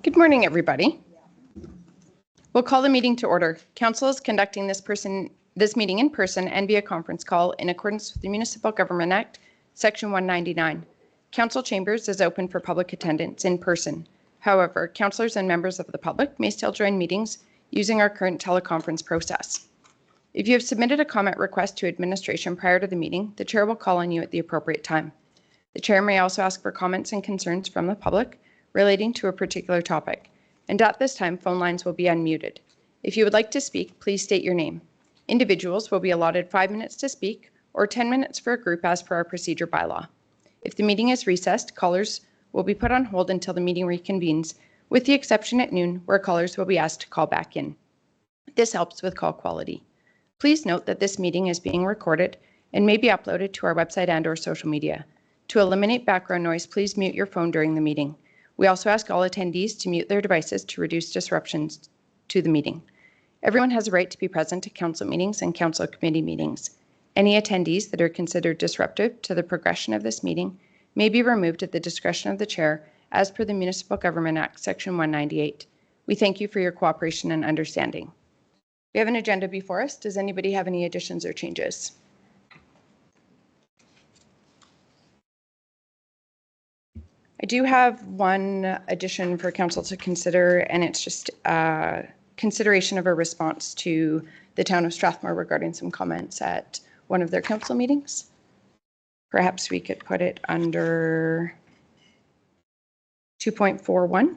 Good morning, everybody. We'll call the meeting to order. Council is conducting this meeting in person and via conference call in accordance with the Municipal Government Act, Section 199. Council chambers is open for public attendance in person. However, councillors and members of the public may still join meetings using our current teleconference process. If you have submitted a comment request to administration prior to the meeting, the chair will call on you at the appropriate time. The chair may also ask for comments and concerns from the public relating to a particular topic, and at this time, phone lines will be unmuted. If you would like to speak, please state your name. Individuals will be allotted 5 minutes to speak or 10 minutes for a group as per our procedure bylaw. If the meeting is recessed, callers will be put on hold until the meeting reconvenes, with the exception at noon where callers will be asked to call back in. This helps with call quality. Please note that this meeting is being recorded and may be uploaded to our website and/or social media. To eliminate background noise, please mute your phone during the meeting. We also ask all attendees to mute their devices to reduce disruptions to the meeting. Everyone has a right to be present at council meetings and council committee meetings. Any attendees that are considered disruptive to the progression of this meeting may be removed at the discretion of the chair as per the Municipal Government Act, Section 198. We thank you for your cooperation and understanding. We have an agenda before us. Does anybody have any additions or changes? I do have one addition for council to consider, and it's just consideration of a response to the town of Strathmore regarding some comments at one of their council meetings. Perhaps we could put it under 2.41.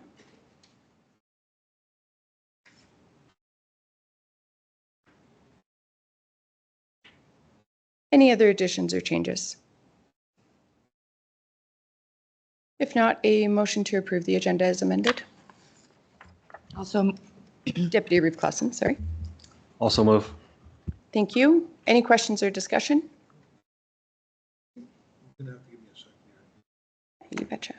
Any other additions or changes? If not, a motion to approve the agenda as amended. Also, Deputy Reeve Clausen, sorry. Also move. Thank you. Any questions or discussion? You're going to have to give me a second here. You betcha.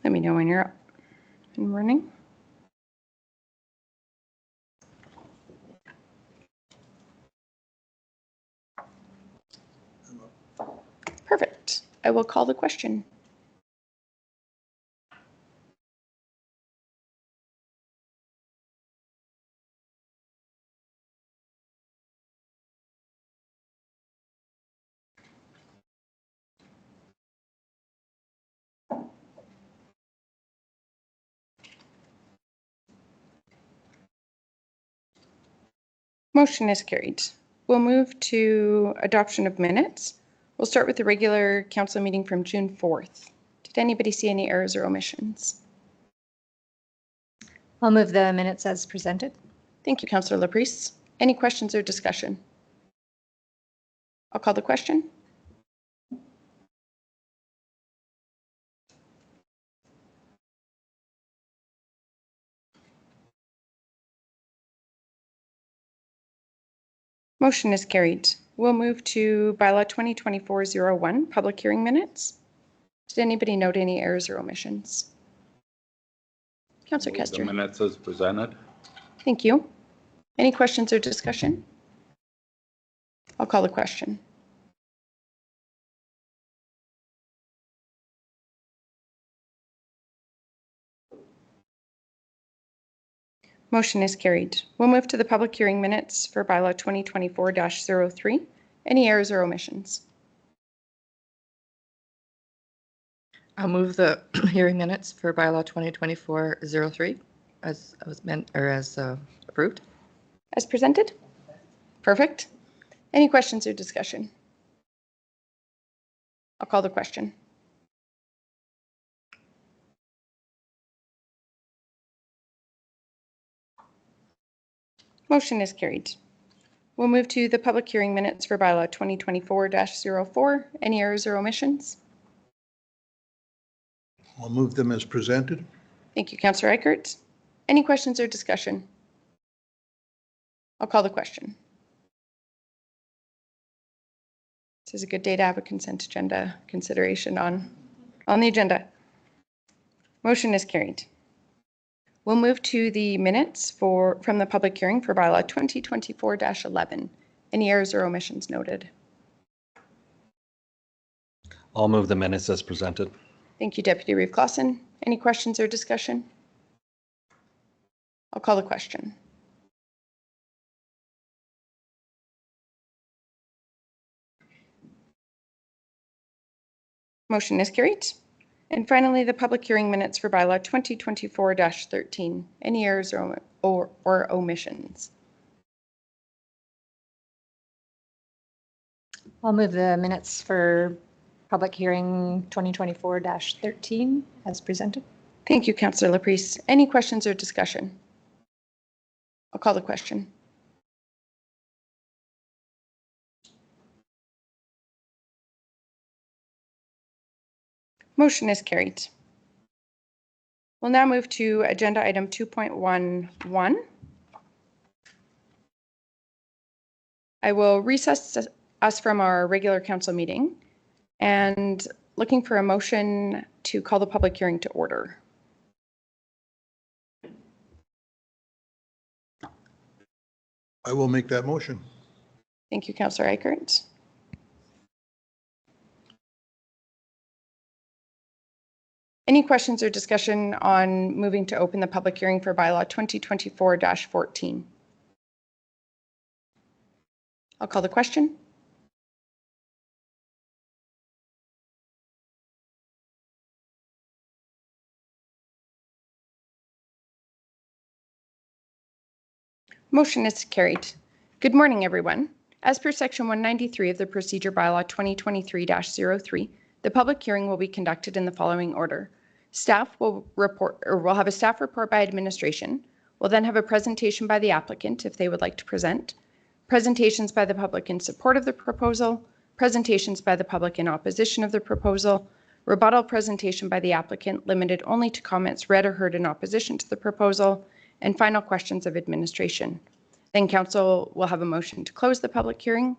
Let me know when you're up and running. Perfect. I will call the question. Motion is carried. We'll move to adoption of minutes. We'll start with the regular council meeting from June 4th. Did anybody see any errors or omissions? I'll move the minutes as presented. Thank you, Councillor Laprise. Any questions or discussion? I'll call the question. Motion is carried. We'll move to bylaw 2024-01, public hearing minutes. Did anybody note any errors or omissions? Councillor Kester. The minutes as presented. Thank you. Any questions or discussion? I'll call the question. Motion is carried. We'll move to the public hearing minutes for bylaw 2024-03. Any errors or omissions? I'll move the hearing minutes for bylaw 2024-03 as approved. As presented? Perfect. Any questions or discussion? I'll call the question. Motion is carried. We'll move to the public hearing minutes for bylaw 2024-04. Any errors or omissions? I'll move them as presented. Thank you, Councillor Eichert. Any questions or discussion? I'll call the question. This is a good day to have a consent agenda consideration on the agenda. Motion is carried. We'll move to the minutes from the public hearing for bylaw 2024-11. Any errors or omissions noted? I'll move the minutes as presented. Thank you, Deputy Reeve Clausen. Any questions or discussion? I'll call the question. Motion is carried. And finally, the public hearing minutes for bylaw 2024-13. Any errors or omissions? I'll move the minutes for public hearing 2024-13 as presented. Thank you, Councillor Laprise. Any questions or discussion? I'll call the question. Motion is carried. We'll now move to agenda item 2.11. I will recess us from our regular council meeting and looking for a motion to call the public hearing to order. I will make that motion. Thank you, Councillor Eichert. Any questions or discussion on moving to open the public hearing for bylaw 2024-14? I'll call the question. Motion is carried. Good morning, everyone. As per section 193 of the procedure bylaw 2023-03, the public hearing will be conducted in the following order. Staff will have a staff report by administration. We'll then have a presentation by the applicant if they would like to present, presentations by the public in support of the proposal, presentations by the public in opposition of the proposal, rebuttal presentation by the applicant limited only to comments read or heard in opposition to the proposal, and final questions of administration. Then council will have a motion to close the public hearing.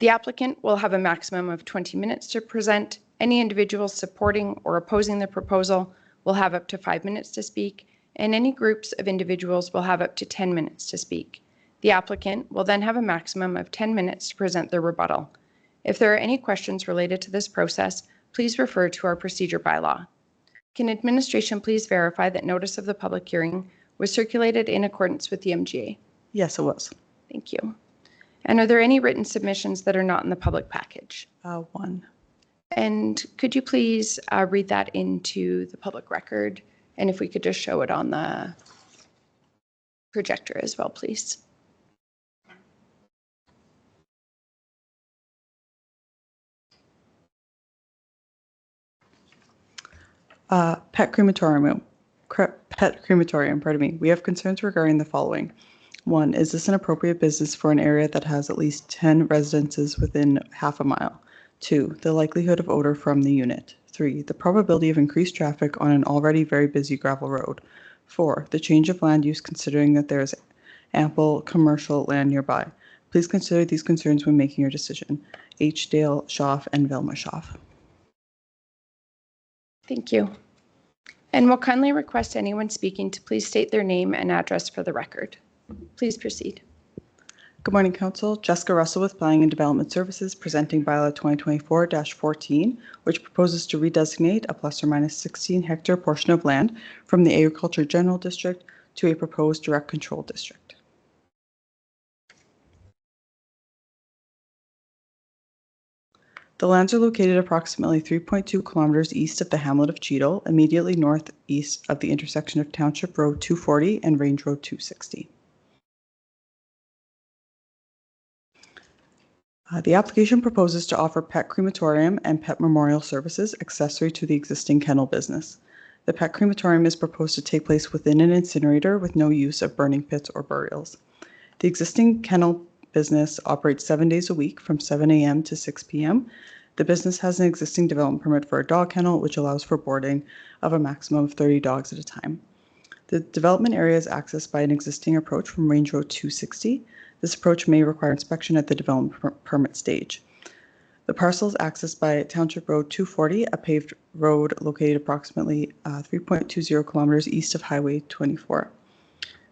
The applicant will have a maximum of 20 minutes to present. Any individuals supporting or opposing the proposal will have up to 5 minutes to speak, and any groups of individuals will have up to 10 minutes to speak. The applicant will then have a maximum of 10 minutes to present their rebuttal. If there are any questions related to this process, please refer to our procedure bylaw. Can administration please verify that notice of the public hearing was circulated in accordance with the MGA? Yes, it was. Thank you. And are there any written submissions that are not in the public package? One. And could you please read that into the public record? And if we could just show it on the projector as well, please. Pet crematorium. Pardon me. We have concerns regarding the following. 1, is this an appropriate business for an area that has at least 10 residences within half a mile? 2, the likelihood of odor from the unit. 3, the probability of increased traffic on an already very busy gravel road. 4, the change of land use considering that there is ample commercial land nearby. Please consider these concerns when making your decision. H. Dale Schaaf and Velma Schaaf. Thank you. And we'll kindly request anyone speaking to please state their name and address for the record. Please proceed. Good morning, Council. Jessica Russell with Planning and Development Services presenting bylaw 2024-14, which proposes to redesignate a plus or minus 16 hectare portion of land from the Agriculture General District to a proposed direct control district. The lands are located approximately 3.2 kilometers east of the hamlet of Cheadle, immediately northeast of the intersection of Township Road 240 and Range Road 260. The application proposes to offer pet crematorium and pet memorial services accessory to the existing kennel business. The pet crematorium is proposed to take place within an incinerator with no use of burning pits or burials. The existing kennel business operates 7 days a week from 7 a.m. to 6 p.m. The business has an existing development permit for a dog kennel, which allows for boarding of a maximum of 30 dogs at a time. The development area is accessed by an existing approach from Range Road 260. This approach may require inspection at the development permit stage. The parcel is accessed by Township Road 240, a paved road located approximately 3.20 kilometers east of Highway 24.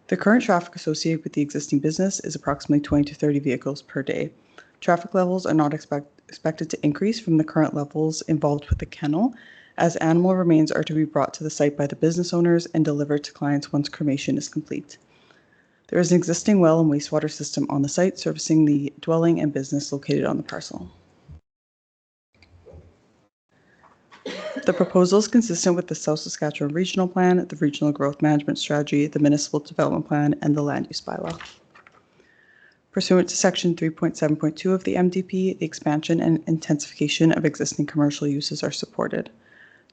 The current traffic associated with the existing business is approximately 20 to 30 vehicles per day. Traffic levels are not expected to increase from the current levels involved with the kennel, as animal remains are to be brought to the site by the business owners and delivered to clients once cremation is complete. There is an existing well and wastewater system on the site servicing the dwelling and business located on the parcel. The proposal is consistent with the South Saskatchewan Regional Plan, the Regional Growth Management Strategy, the Municipal Development Plan, and the Land Use Bylaw. Pursuant to Section 3.7.2 of the MDP, the expansion and intensification of existing commercial uses are supported.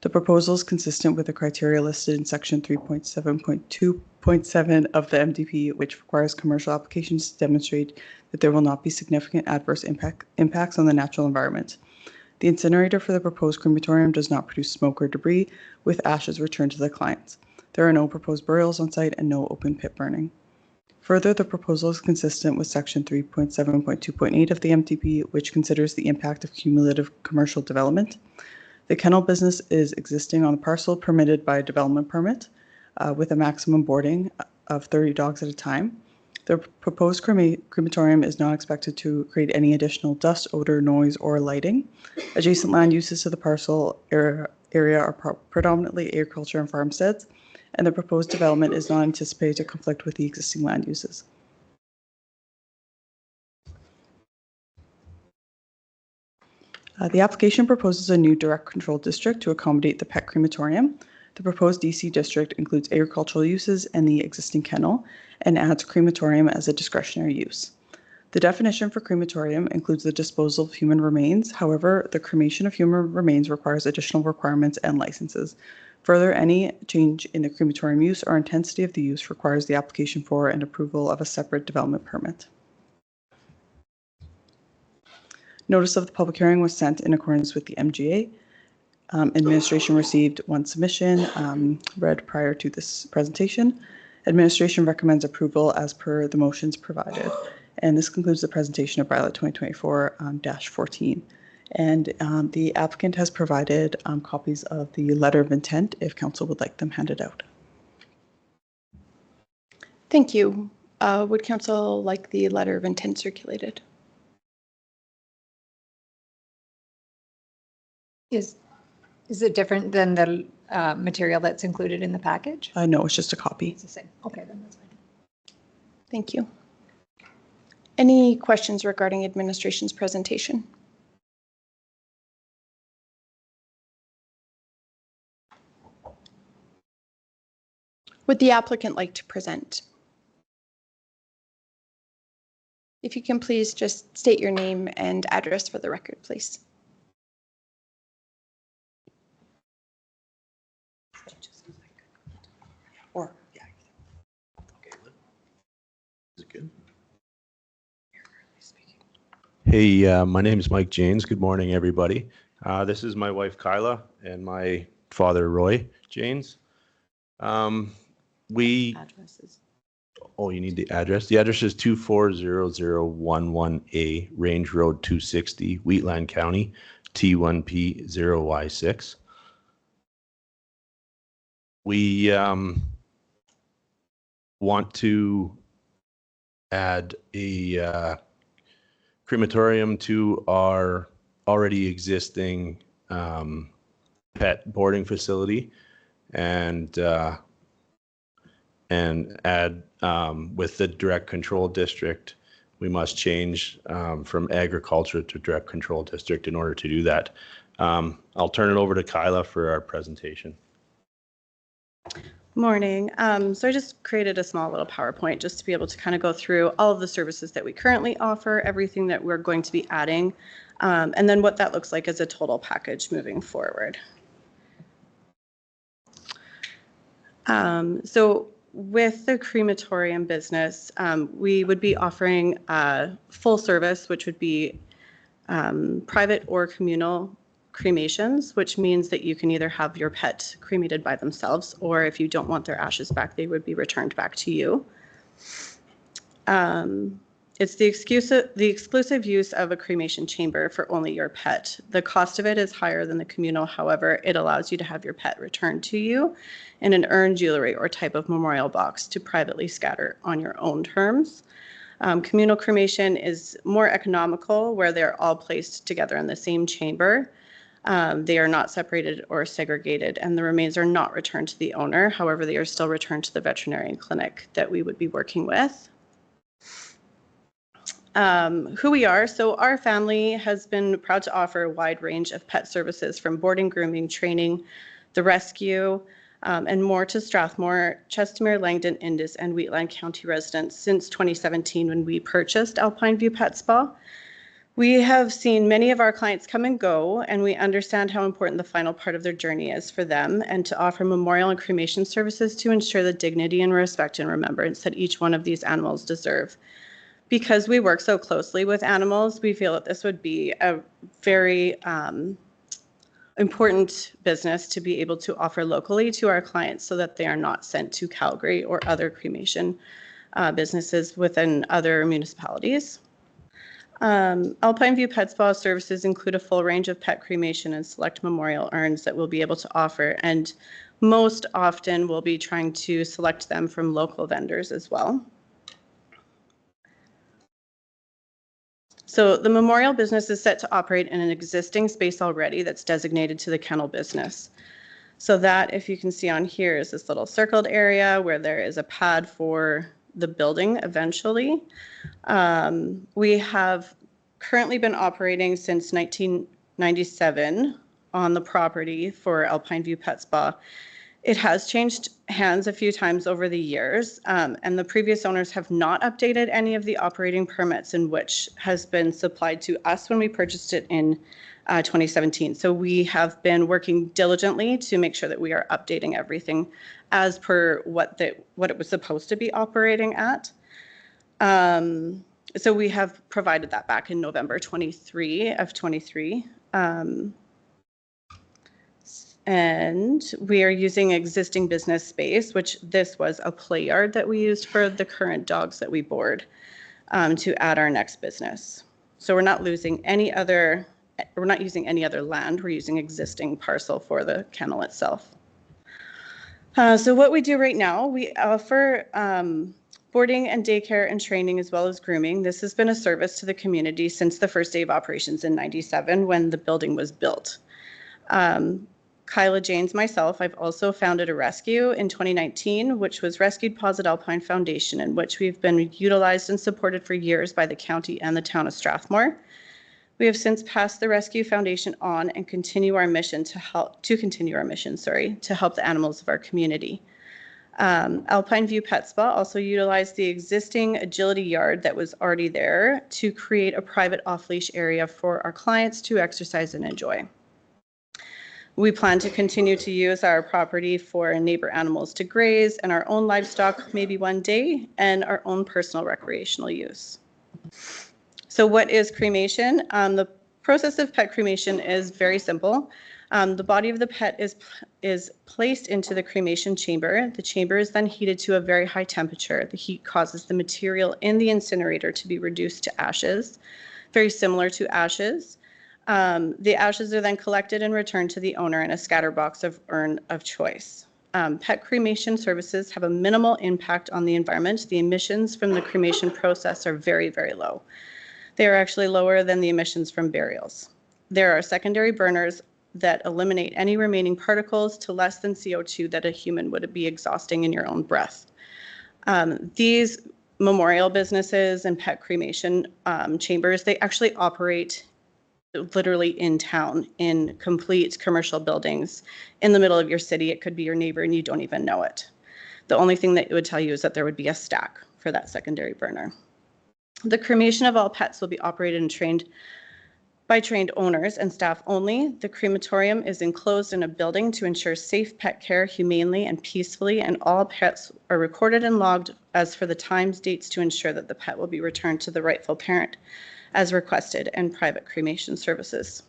The proposal is consistent with the criteria listed in Section 3.7.2.7 of the MDP, which requires commercial applications to demonstrate that there will not be significant adverse impacts on the natural environment. The incinerator for the proposed crematorium does not produce smoke or debris, with ashes returned to the clients. There are no proposed burials on site and no open pit burning. Further, the proposal is consistent with Section 3.7.2.8 of the MDP, which considers the impact of cumulative commercial development. The kennel business is existing on the parcel permitted by a development permit with a maximum boarding of 30 dogs at a time. The proposed crematorium is not expected to create any additional dust, odor, noise, or lighting. Adjacent land uses to the parcel area are predominantly agriculture and farmsteads, and the proposed development is not anticipated to conflict with the existing land uses. The application proposes a new direct control district to accommodate the pet crematorium. The proposed DC district includes agricultural uses and the existing kennel, and adds crematorium as a discretionary use. The definition for crematorium includes the disposal of human remains. However, the cremation of human remains requires additional requirements and licenses. Further, any change in the crematorium use or intensity of the use requires the application for and approval of a separate development permit. Notice of the public hearing was sent in accordance with the MGA. Administration received one submission read prior to this presentation. Administration recommends approval as per the motions provided. And this concludes the presentation of Bylaw 2024-14. And the applicant has provided copies of the letter of intent if council would like them handed out. Thank you. Would council like the letter of intent circulated? Is it different than the material that's included in the package? No, it's just a copy. It's the same. Okay, then that's fine. Thank you. Any questions regarding administration's presentation? Would the applicant like to present? If you can please just state your name and address for the record, please. Or, yeah. Okay, Lynn. Is it good? Hey, my name is Mike Janes. Good morning, everybody. This is my wife, Kyla, and my father, Roy Janes. Addresses. Oh, you need the address? The address is 240011A, Range Road 260, Wheatland County, T1P0Y6. We want to add a crematorium to our already existing pet boarding facility, and add with the direct control district, we must change from agriculture to direct control district in order to do that. I'll turn it over to Kyla for our presentation. Morning. So I just created a small little PowerPoint just to be able to kind of go through all of the services that we currently offer, everything that we're going to be adding, and then what that looks like as a total package moving forward. So with the crematorium business, we would be offering full service, which would be private or communal cremations, which means that you can either have your pet cremated by themselves, or if you don't want their ashes back, they would be returned back to you. It's the exclusive use of a cremation chamber for only your pet. The cost of it is higher than the communal. However, it allows you to have your pet returned to you in an urn, jewelry, or type of memorial box to privately scatter on your own terms. Communal cremation is more economical, where they're all placed together in the same chamber. They are not separated or segregated, and the remains are not returned to the owner. However, they are still returned to the veterinarian clinic that we would be working with. Who we are. So our family has been proud to offer a wide range of pet services, from boarding, grooming, training, the rescue, and more to Strathmore, Chestermere, Langdon, Indus, and Wheatland County residents since 2017, when we purchased Alpine View Pet Spa. We have seen many of our clients come and go, and we understand how important the final part of their journey is for them, and to offer memorial and cremation services to ensure the dignity and respect and remembrance that each one of these animals deserve. Because we work so closely with animals, we feel that this would be a very important business to be able to offer locally to our clients, so that they are not sent to Calgary or other cremation businesses within other municipalities. Alpine View Pet Spa services include a full range of pet cremation and select memorial urns that we'll be able to offer, and most often we'll be trying to select them from local vendors as well. So the memorial business is set to operate in an existing space already that's designated to the kennel business. So that, if you can see on here, is this little circled area where there is a pad for the building eventually. We have currently been operating since 1997 on the property for Alpine View Pet Spa. It has changed hands a few times over the years, and the previous owners have not updated any of the operating permits, in which has been supplied to us when we purchased it in 2017. So we have been working diligently to make sure that we are updating everything as per what it was supposed to be operating at. So we have provided that back in November 23 of 23. And we are using existing business space, which this was a play yard that we used for the current dogs that we board, to add our next business. So we're not using any other land. We're using existing parcel for the kennel itself. So what we do right now, we offer boarding and daycare and training, as well as grooming. This has been a service to the community since the first day of operations in '97, when the building was built. Kyla Janes, myself, I've also founded a rescue in 2019, which was Rescued Paws at Alpine Foundation, in which we've been utilized and supported for years by the county and the town of Strathmore. We have since passed the Rescue Foundation on and continue our mission to help the animals of our community. Alpine View Pet Spa also utilized the existing agility yard that was already there to create a private off-leash area for our clients to exercise and enjoy. We plan to continue to use our property for neighbor animals to graze, and our own livestock maybe one day, and our own personal recreational use. So what is cremation? The process of pet cremation is very simple. The body of the pet is placed into the cremation chamber. The chamber is then heated to a very high temperature. The heat causes the material in the incinerator to be reduced to ashes, very similar to ashes. The ashes are then collected and returned to the owner in a scatter box of urn of choice. Pet cremation services have a minimal impact on the environment. The emissions from the cremation process are very, very low. They are actually lower than the emissions from burials. There are secondary burners that eliminate any remaining particles to less than CO2 that a human would be exhausting in your own breath. These memorial businesses and pet cremation chambers, they actually operate literally in town, in complete commercial buildings in the middle of your city. It could be your neighbor and you don't even know it. The only thing that it would tell you is that there would be a stack for that secondary burner. The cremation of all pets will be operated and trained by trained owners and staff only. The crematorium is enclosed in a building to ensure safe pet care humanely and peacefully, and all pets are recorded and logged as for the times, dates, to ensure that the pet will be returned to the rightful parent as requested, and private cremation services.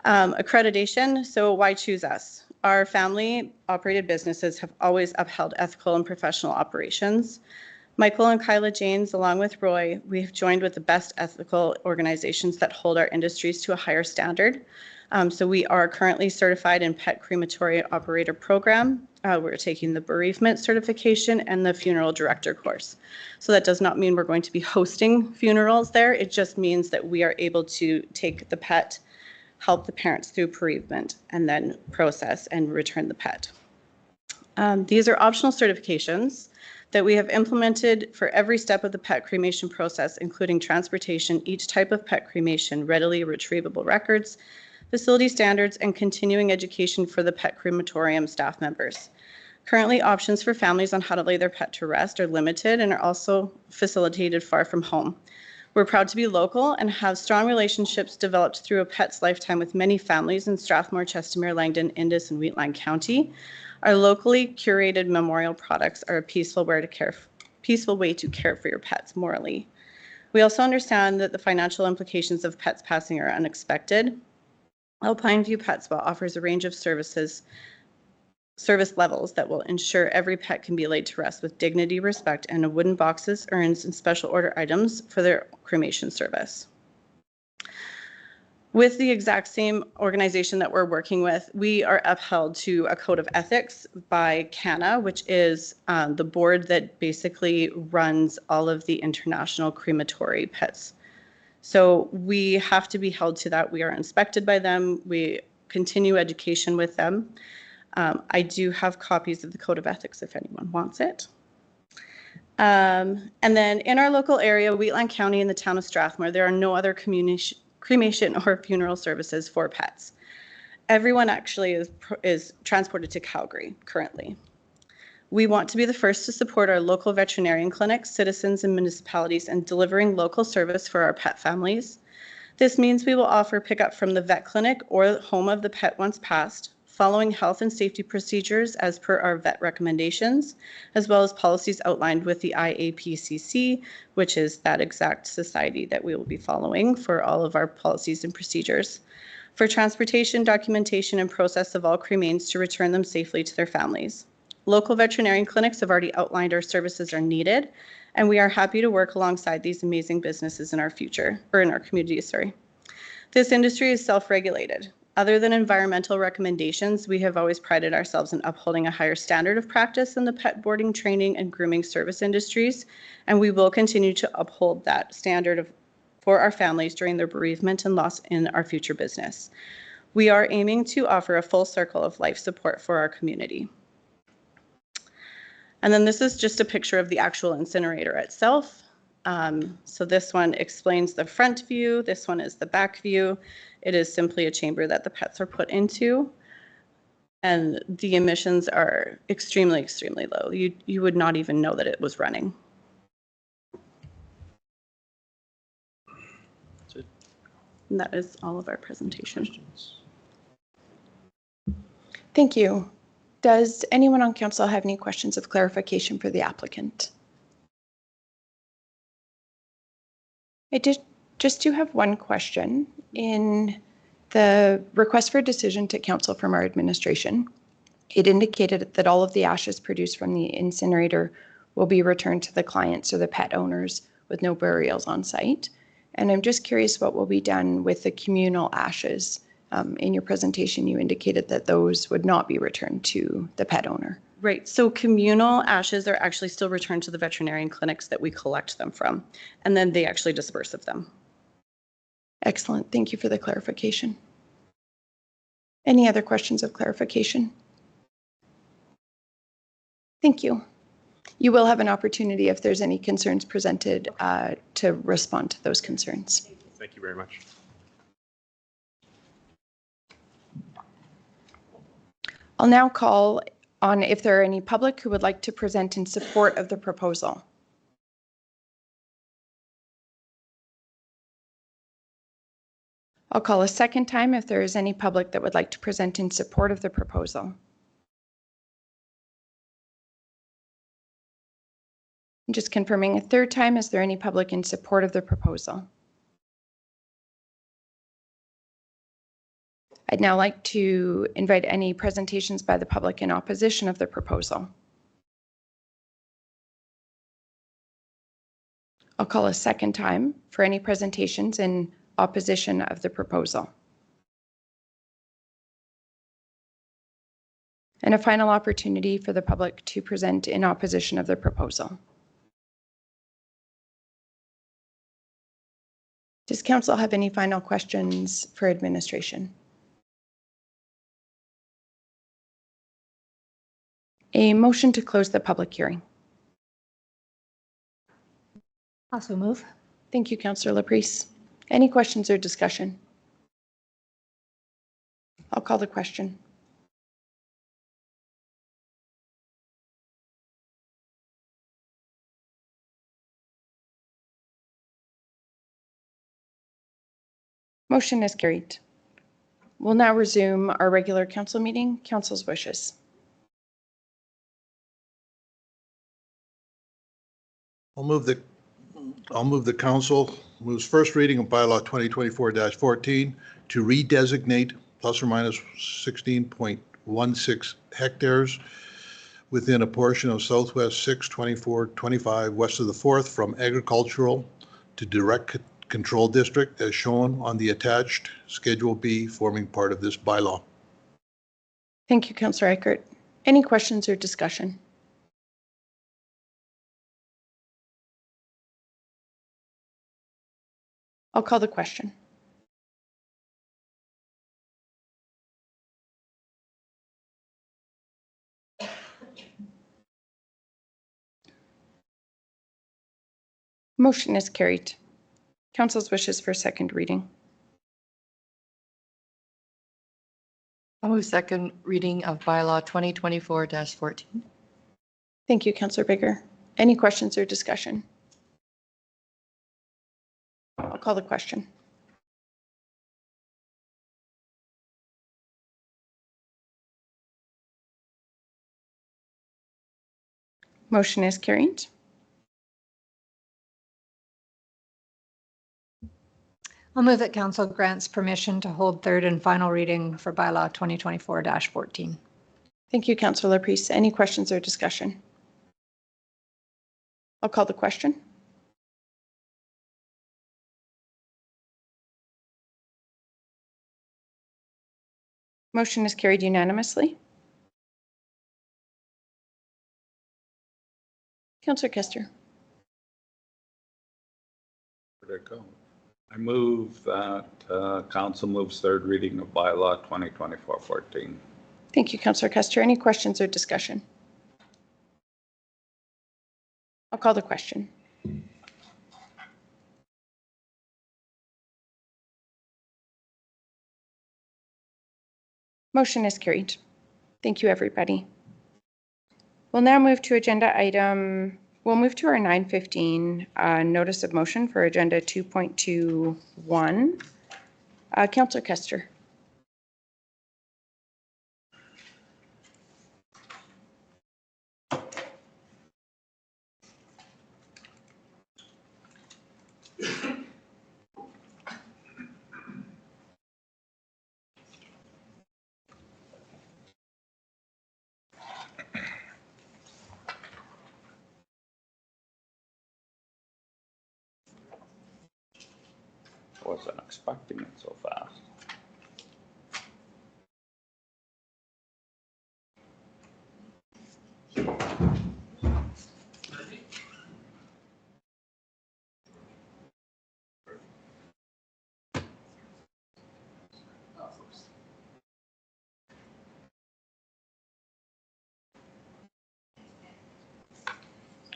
Accreditation, so why choose us? Our family operated businesses have always upheld ethical and professional operations. Michael and Kyla Janes, along with Roy, we have joined with the best ethical organizations that hold our industries to a higher standard. So we are currently certified in Pet Crematory Operator Program. We're taking the bereavement certification and the funeral director course. So that does not mean we're going to be hosting funerals there. It just means that we are able to take the pet, help the parents through bereavement, and then process and return the pet. These are optional certifications that we have implemented for every step of the pet cremation process, including transportation, each type of pet cremation, readily retrievable records, facility standards, and continuing education for the pet crematorium staff members. Currently, options for families on how to lay their pet to rest are limited and are also facilitated far from home. We're proud to be local and have strong relationships developed through a pet's lifetime with many families in Strathmore, Chestermere, Langdon, Indus, and Wheatland County. Our locally curated memorial products are a peaceful way to care for your pets morally. We also understand that the financial implications of pets passing are unexpected. Alpine View Pet Spa offers a range of service levels that will ensure every pet can be laid to rest with dignity, respect, and in wooden boxes, urns, and special order items for their cremation service. With the exact same organization that we're working with, we are upheld to a code of ethics by CANA, which is the board that basically runs all of the international crematory pets. So we have to be held to that. We are inspected by them. We continue education with them. I do have copies of the code of ethics if anyone wants it. And then in our local area, Wheatland County and the town of Strathmore, there are no other cremation or funeral services for pets. Everyone actually is transported to Calgary currently. We want to be the first to support our local veterinarian clinics, citizens, and municipalities in delivering local service for our pet families. This means we will offer pickup from the vet clinic or home of the pet once passed, following health and safety procedures as per our vet recommendations, as well as policies outlined with the IAPCC, which is that exact society that we will be following for all of our policies and procedures. For transportation, documentation, and process of all cremains to return them safely to their families. Local veterinarian clinics have already outlined our services are needed, and we are happy to work alongside these amazing businesses in our community. This industry is self-regulated. Other than environmental recommendations, we have always prided ourselves in upholding a higher standard of practice in the pet boarding, training, and grooming service industries, and we will continue to uphold that standard for our families during their bereavement and loss in our future business. We are aiming to offer a full circle of life support for our community. And then this is just a picture of the actual incinerator itself. So this one explains the front view. This one is the back view. It is simply a chamber that the pets are put into. And the emissions are extremely, extremely low. You would not even know that it was running. And that is all of our presentation. Thank you. Does anyone on council have any questions of clarification for the applicant? I just do have one question. In the request for decision to council from our administration, it indicated that all of the ashes produced from the incinerator will be returned to the clients or the pet owners with no burials on site. And I'm just curious what will be done with the communal ashes. In your presentation, you indicated that those would not be returned to the pet owner. Right, so communal ashes are actually still returned to the veterinarian clinics that we collect them from, and then they actually dispose of them. Excellent, thank you for the clarification. Any other questions of clarification? Thank you. You will have an opportunity if there's any concerns presented to respond to those concerns. Thank you very much. I'll now call on if there are any public who would like to present in support of the proposal. I'll call a second time if there is any public that would like to present in support of the proposal. I'm just confirming a third time, is there any public in support of the proposal? I'd now like to invite any presentations by the public in opposition of the proposal. I'll call a second time for any presentations in opposition of the proposal. And a final opportunity for the public to present in opposition of the proposal. Does council have any final questions for administration? A motion to close the public hearing. Also move. Thank you, Councillor Laprise. Any questions or discussion? I'll call the question. Motion is carried. We'll now resume our regular council meeting. Council's wishes. I'll move the council moves first reading of bylaw 2024-14 to redesignate plus or minus 16.16 hectares within a portion of Southwest 62425 west of the 4th from agricultural to direct control district as shown on the attached Schedule B forming part of this bylaw. Thank you, Councillor Eichert. Any questions or discussion? I'll call the question. Motion is carried. Council's wishes for second reading. I'll move second reading of bylaw 2024-14. Thank you, Councillor Bigger. Any questions or discussion? I'll call the question. Motion is carried. I'll move that council grants permission to hold third and final reading for bylaw 2024-14. Thank you, Councillor Laprise. Any questions or discussion? I'll call the question. Motion is carried unanimously. Councillor Kester. Where'd it go? I move that council moves third reading of bylaw 2024-14. Thank you, Councillor Kester. Any questions or discussion? I'll call the question. Motion is carried. Thank you, everybody. We'll now move to agenda item, we'll move to our 9:15 notice of motion for agenda 2.21. Councillor Kester. Wasn't expecting it so fast.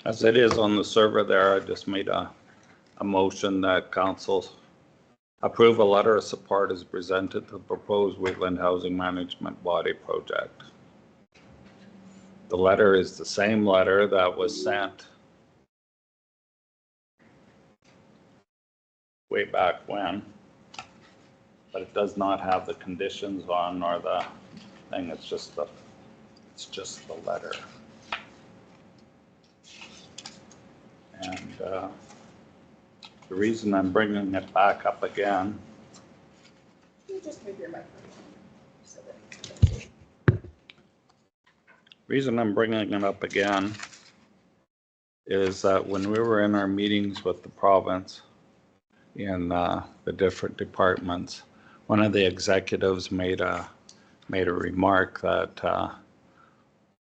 As it is on the server there, I just made a motion that council approve a letter of support as presented to the proposed Wheatland Housing Management Body Project. The letter is the same letter that was sent way back when, but it does not have the conditions on or the thing. It's just the letter. And the reason I'm bringing it back up again. Reason I'm bringing it up again is that when we were in our meetings with the province in the different departments, one of the executives made a remark that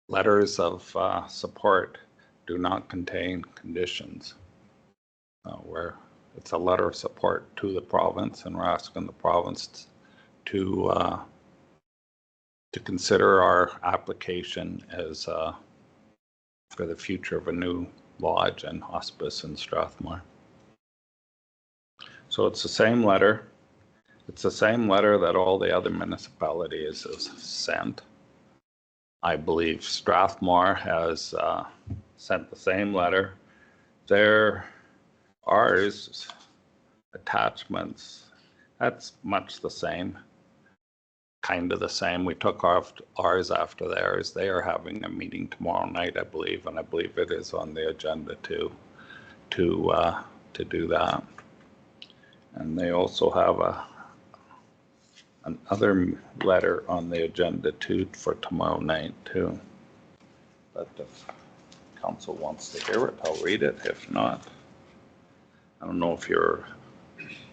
letters of support do not contain conditions, where it's a letter of support to the province, and we're asking the province to consider our application as for the future of a new lodge and hospice in Strathmore. So it's the same letter. It's the same letter that all the other municipalities have sent. I believe Strathmore has sent the same letter. There are attachments. That's much the same, kind of the same. We took ours after theirs. They are having a meeting tomorrow night, I believe, and I believe it is on the agenda to do that. And they also have another letter on the agenda too for tomorrow night too. But if council wants to hear it, I'll read it. If not, I don't know if you're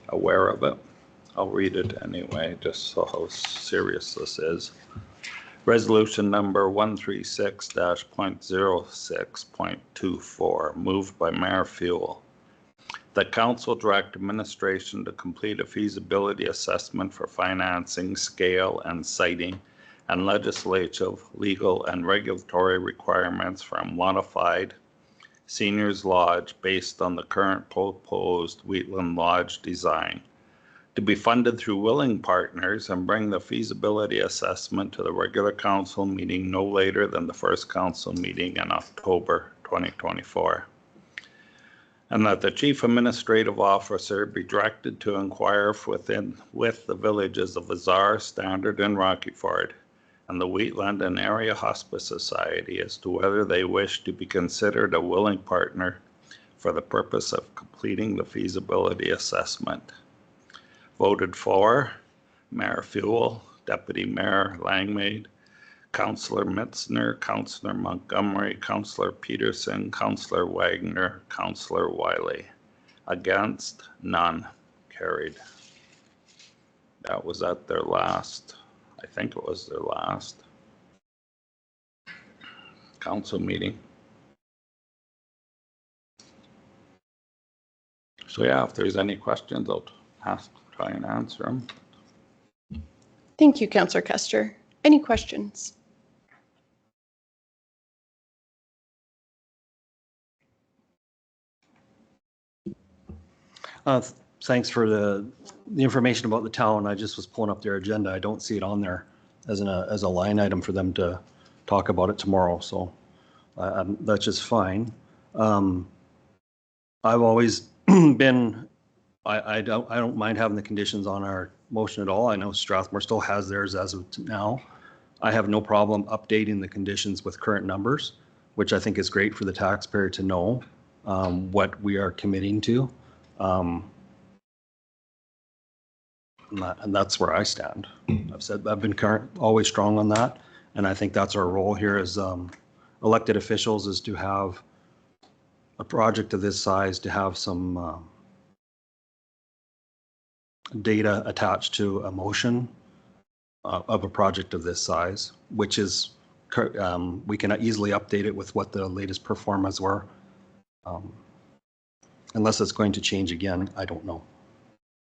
aware of it. I'll read it anyway, just so how serious this is. Resolution number 136-.06.24, moved by Mayor Fuel. The council direct administration to complete a feasibility assessment for financing, scale, and siting, and legislative, legal, and regulatory requirements for a modified seniors lodge based on the current proposed Wheatland Lodge design, to be funded through willing partners, and bring the feasibility assessment to the regular council meeting no later than the first council meeting in October 2024. And that the chief administrative officer be directed to inquire with the villages of Azar, Standard, and Rocky Ford, and the Wheatland and Area Hospice Society as to whether they wish to be considered a willing partner for the purpose of completing the feasibility assessment. Voted for, Mayor Fuel, Deputy Mayor Langmaid, Councillor Mitzner, Councillor Montgomery, Councillor Peterson, Councillor Wagner, Councillor Wiley. Against, none. Carried. That was at their last, I think it was their last council meeting. So yeah, if there's any questions, I'll try and answer them. Thank you, Councillor Custer. Any questions? Thanks for the information about the town. I just was pulling up their agenda. I don't see it on there as a line item for them to talk about it tomorrow. So that's just fine. I've always been, I don't mind having the conditions on our motion at all. I know Strathmore still has theirs as of now. I have no problem updating the conditions with current numbers, which I think is great for the taxpayer to know what we are committing to. And that's where I stand. I've been always strong on that, and I think that's our role here as elected officials, is to have a project of this size, to have some data attached to a motion of a project of this size, which is we can easily update it with what the latest performance were. Unless it's going to change again, I don't know.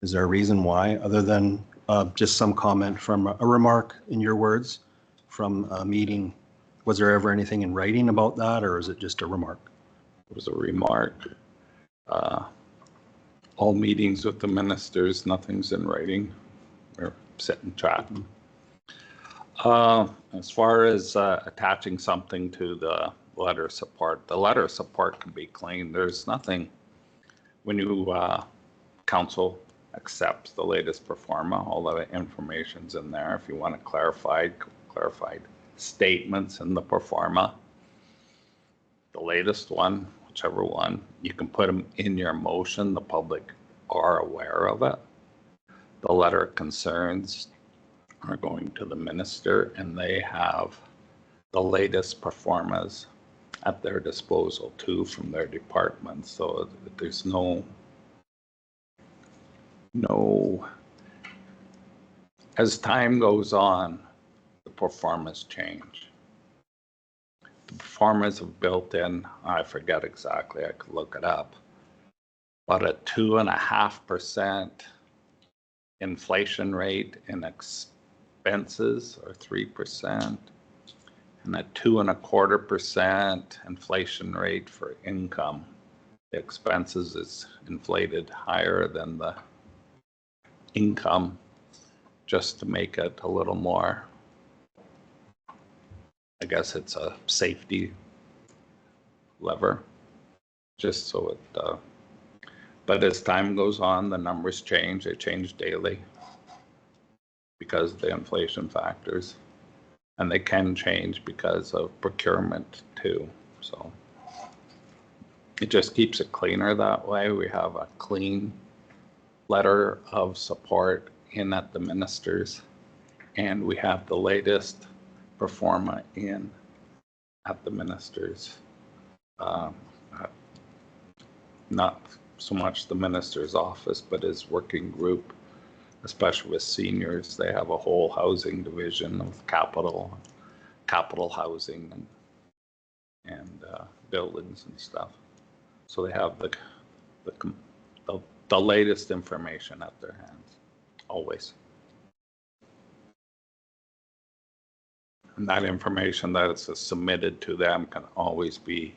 Is there a reason why, other than just some comment from a remark in your words from a meeting? Was there ever anything in writing about that, or is it just a remark? It was a remark. All meetings with the ministers, nothing's in writing. We're sitting chatting. As far as attaching something to the letter of support, the letter of support can be clean. There's nothing, when you council accepts the latest performa, all the information's in there. If you want to clarified statements in the performa, the latest one, whichever one, you can put them in your motion. The public are aware of it. The letter of concerns are going to the minister, and they have the latest performas at their disposal too from their departments. So there's no, as time goes on, the performance change. The performers have built in, I forget exactly, I could look it up, but a 2.5% inflation rate in expenses, or 3%, and a 2.25% inflation rate for income. The expenses is inflated higher than the income, just to make it a little more, I guess it's a safety lever, just so it, but as time goes on, the numbers change. They change daily because of the inflation factors, and they can change because of procurement too. So it just keeps it cleaner that way. We have a clean letter of support in at the ministers, and we have the latest performa in at the ministers. Not so much the minister's office, but his working group, especially with seniors. They have a whole housing division of capital housing and buildings and stuff. So they have the latest information at their hands, always. And that information that is submitted to them can always be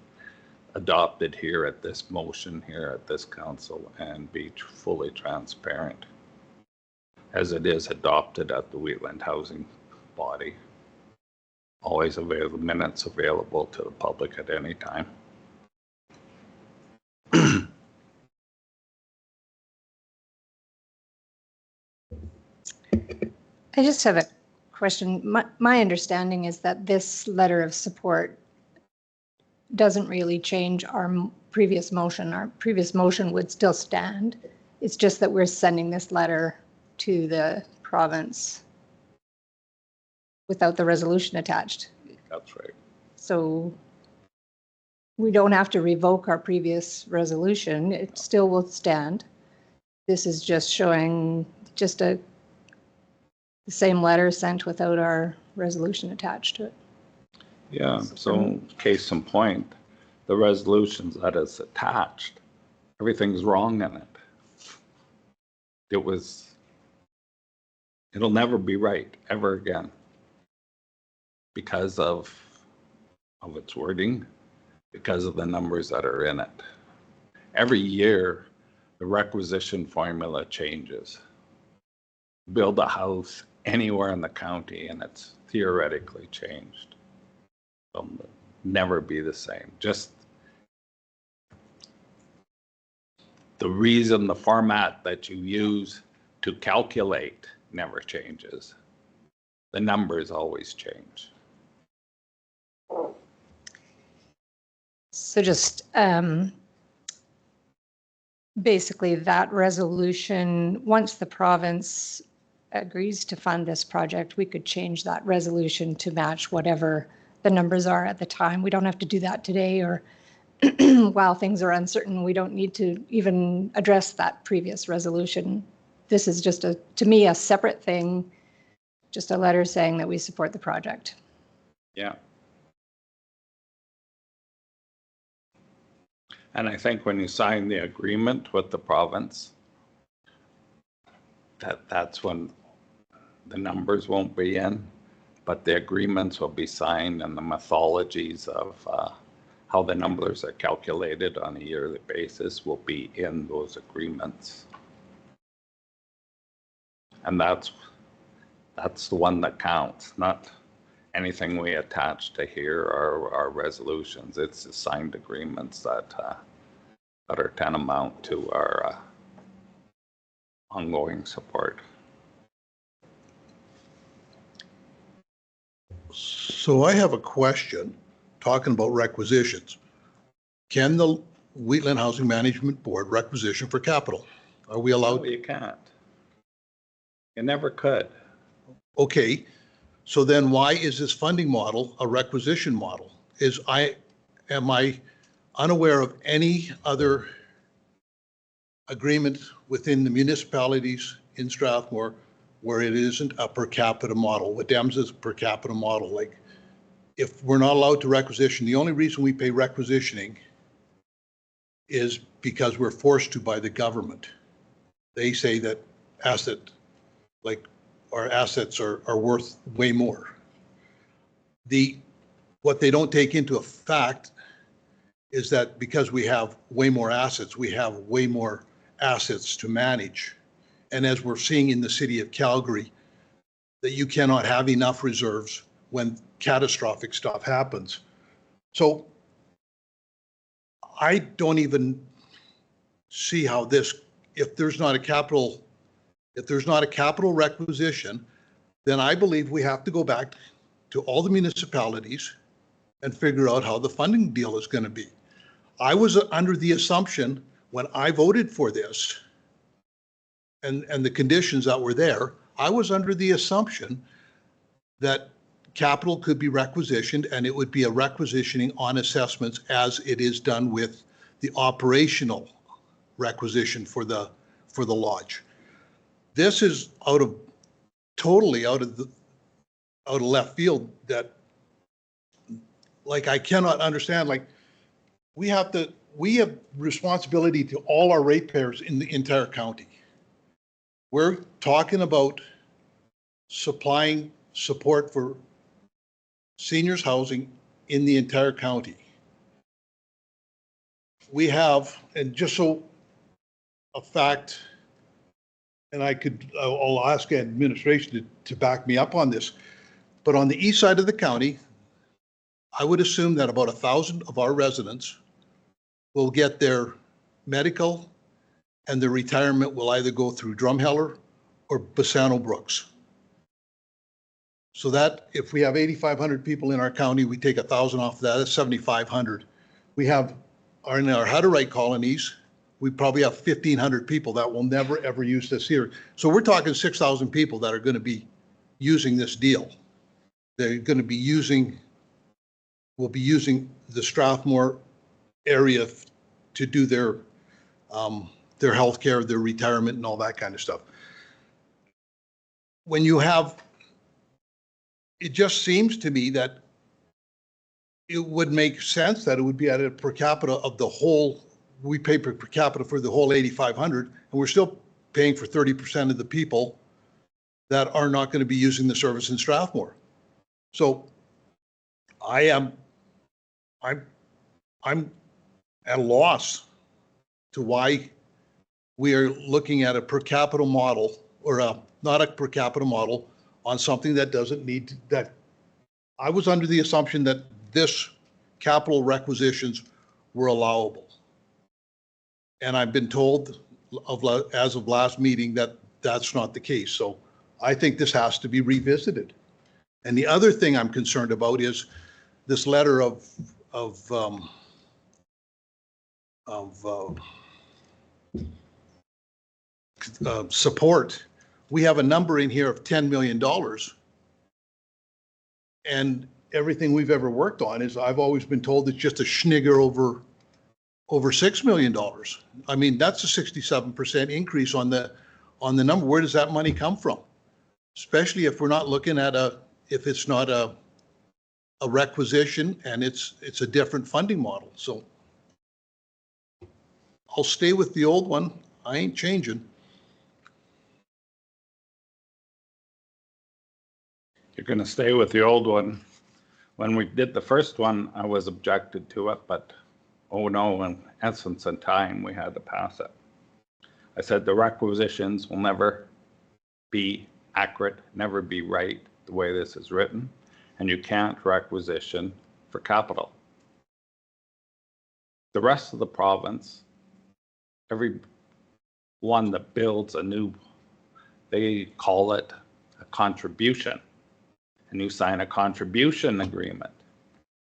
adopted here at this motion here at this council and be fully transparent as it is adopted at the Wheatland Housing Body. Always available, minutes available to the public at any time. I just have a question. My understanding is that this letter of support doesn't really change our previous motion. Our previous motion would still stand. It's just that we're sending this letter to the province without the resolution attached. That's right. So we don't have to revoke our previous resolution. It still will stand. This is just showing just the same letter sent without our resolution attached to it. Yeah, so case in point, the resolutions that is attached, everything's wrong in it. It'll never be right ever again because of its wording, because of the numbers that are in it. Every year, the requisition formula changes. Build a house anywhere in the county and it's theoretically changed. It'll never be the same. Just the reason, the format that you use to calculate never changes. The numbers always change. So just basically that resolution, once the province agrees to fund this project, we could change that resolution to match whatever the numbers are at the time. We don't have to do that today, or while things are uncertain, we don't need to even address that previous resolution. This is just to me, a separate thing, just a letter saying that we support the project. Yeah. And I think when you sign the agreement with the province, that's when the numbers won't be in, but the agreements will be signed and the methodologies of how the numbers are calculated on a yearly basis will be in those agreements. And that's the one that counts, not anything we attach to here or our resolutions. It's the signed agreements that are tantamount to our ongoing support. So I have a question, talking about requisitions. Can the Wheatland Housing Management Board requisition for capital? Are we allowed? No, you can't. You never could. Okay, so then why is this funding model a requisition model? am I unaware of any other agreement within the municipalities in Strathmore where it isn't a per capita model. What DEMS is a per capita model. Like, if we're not allowed to requisition, the only reason we pay requisitioning is because we're forced to by the government. They say that our assets are worth way more. What they don't take into effect is that because we have way more assets, we have way more assets to manage. And as we're seeing in the city of Calgary, that you cannot have enough reserves when catastrophic stuff happens. So I don't even see how this, if there's not a capital requisition, then I believe we have to go back to all the municipalities and figure out how the funding deal is going to be. I was under the assumption when I voted for this and the conditions that were there, I was under the assumption that capital could be requisitioned and it would be a requisitioning on assessments as it is done with the operational requisition for the lodge. This is totally out of left field. That, like, I cannot understand. Like, we have responsibility to all our ratepayers in the entire county. We're talking about supplying support for seniors housing in the entire county. We have, and just so a fact, and I'll ask administration to back me up on this, but on the east side of the county, I would assume that about 1,000 of our residents will get their medical and their retirement will either go through Drumheller or Bassano Brooks. So that if we have 8,500 people in our county, we take 1,000 off of that, that's 7,500. We have in our Hutterite colonies, we probably have 1,500 people that will never ever use this here. So we're talking 6,000 people that are going to be using this deal. They're going to be will be using the Strathmore area to do their healthcare, their retirement, and all that kind of stuff. When you have, it just seems to me that it would make sense that it would be at a per capita of the whole. We pay per capita for the whole 8,500, and we're still paying for 30% of the people that are not going to be using the service in Strathmore. So I'm at a loss to why we are looking at a per capita model or not a per capita model on something that doesn't need that. I was under the assumption that this capital requisitions were allowable. And I've been told as of last meeting that that's not the case. So I think this has to be revisited. And the other thing I'm concerned about is this letter of support. We have a number in here of $10 million. And everything we've ever worked on is, I've always been told, it's just a schnigger over $6 million. I mean, that's a 67% increase on the number. Where does that money come from? Especially if we're not looking at if it's not a requisition and it's a different funding model. So I'll stay with the old one. I ain't changing. You're going to stay with the old one. When we did the first one, I was objected to it, but oh no, in essence and time, we had to pass it. I said the requisitions will never be accurate, never be right the way this is written, and you can't requisition for capital. The rest of the province, every one that builds a new, they call it a contribution. And you sign a contribution agreement,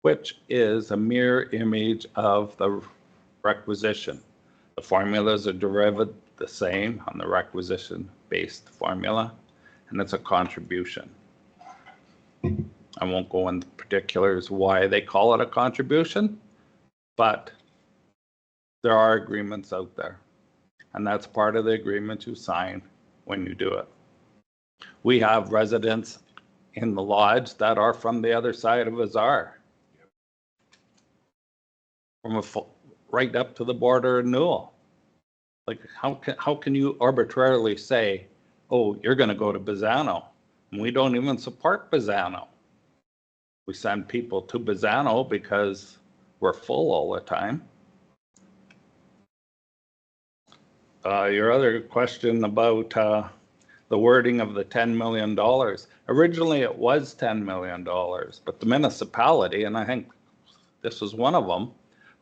which is a mirror image of the requisition. The formulas are derived the same on the requisition-based formula, and it's a contribution. I won't go into particulars why they call it a contribution, But there are agreements out there, and that's part of the agreement you sign when you do it. We have residents in the lodge that are from the other side of Azar, right up to the border in Newell. Like, how can you arbitrarily say, oh, you're going to go to Bizano? And we don't even support Bizano. We send people to Bizano because we're full all the time. Your other question about the wording of the $10 million. Originally, it was $10 million, but the municipality, and I think this was one of them,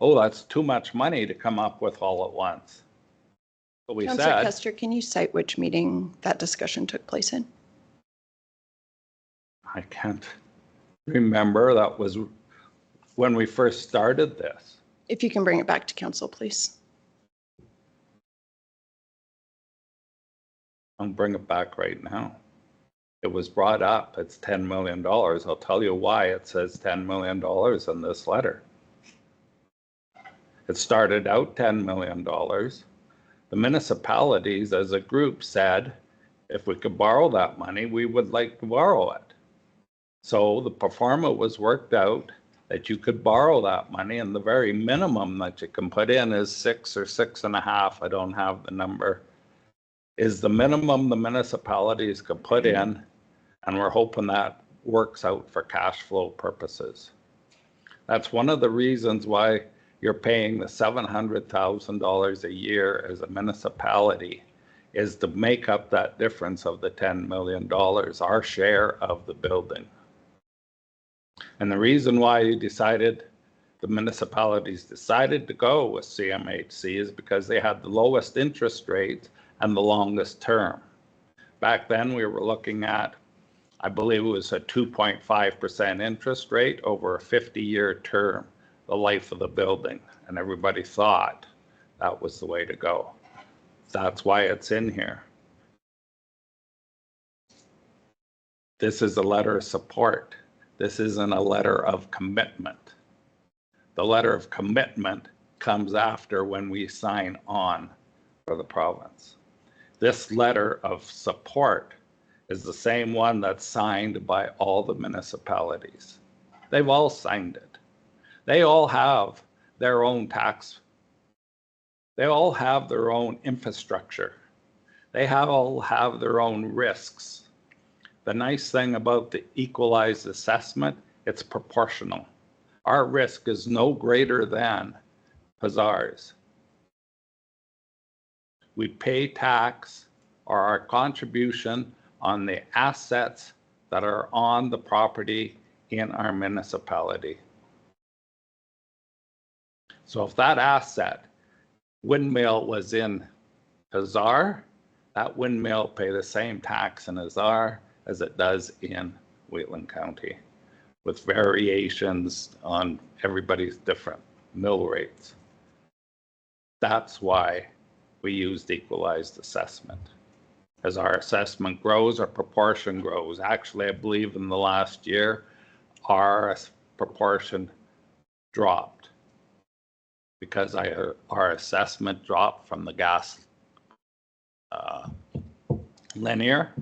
oh, that's too much money to come up with all at once. But we Councillor said, Kester, can you cite which meeting that discussion took place in? I can't remember. That was when we first started this. If you can bring it back to council, please. I'll bring it back right now. It was brought up. It's $10 million. I'll tell you why it says $10 million in this letter. It started out $10 million. The municipalities as a group said, if we could borrow that money, we would like to borrow it. So the pro forma was worked out that you could borrow that money, and the very minimum that you can put in is 6 or 6.5. I don't have the number. Is the minimum the municipalities could put in, and we're hoping that works out for cash flow purposes. That's one of the reasons why you're paying the $700,000 a year as a municipality, is to make up that difference of the $10 million, our share of the building. And the reason why the municipalities decided to go with CMHC is because they had the lowest interest rates and the longest term. Back then, we were looking at, I believe it was a 2.5% interest rate over a 50-year term, the life of the building. And everybody thought that was the way to go. That's why it's in here. This is a letter of support. This isn't a letter of commitment. The letter of commitment comes after when we sign on for the province. This letter of support is the same one that's signed by all the municipalities. They've all signed it. They all have their own tax. They all have their own infrastructure. They all have their own risks. The nice thing about the equalized assessment, it's proportional. Our risk is no greater than Azar's. We pay tax or our contribution on the assets that are on the property in our municipality. So if that asset, windmill, was in Azar, that windmill pay the same tax in Azar as it does in Wheatland County, with variations on everybody's different mill rates. That's why we used equalized assessment. As our assessment grows, our proportion grows. Actually, I believe in the last year, our proportion dropped because our assessment dropped from the gas linear,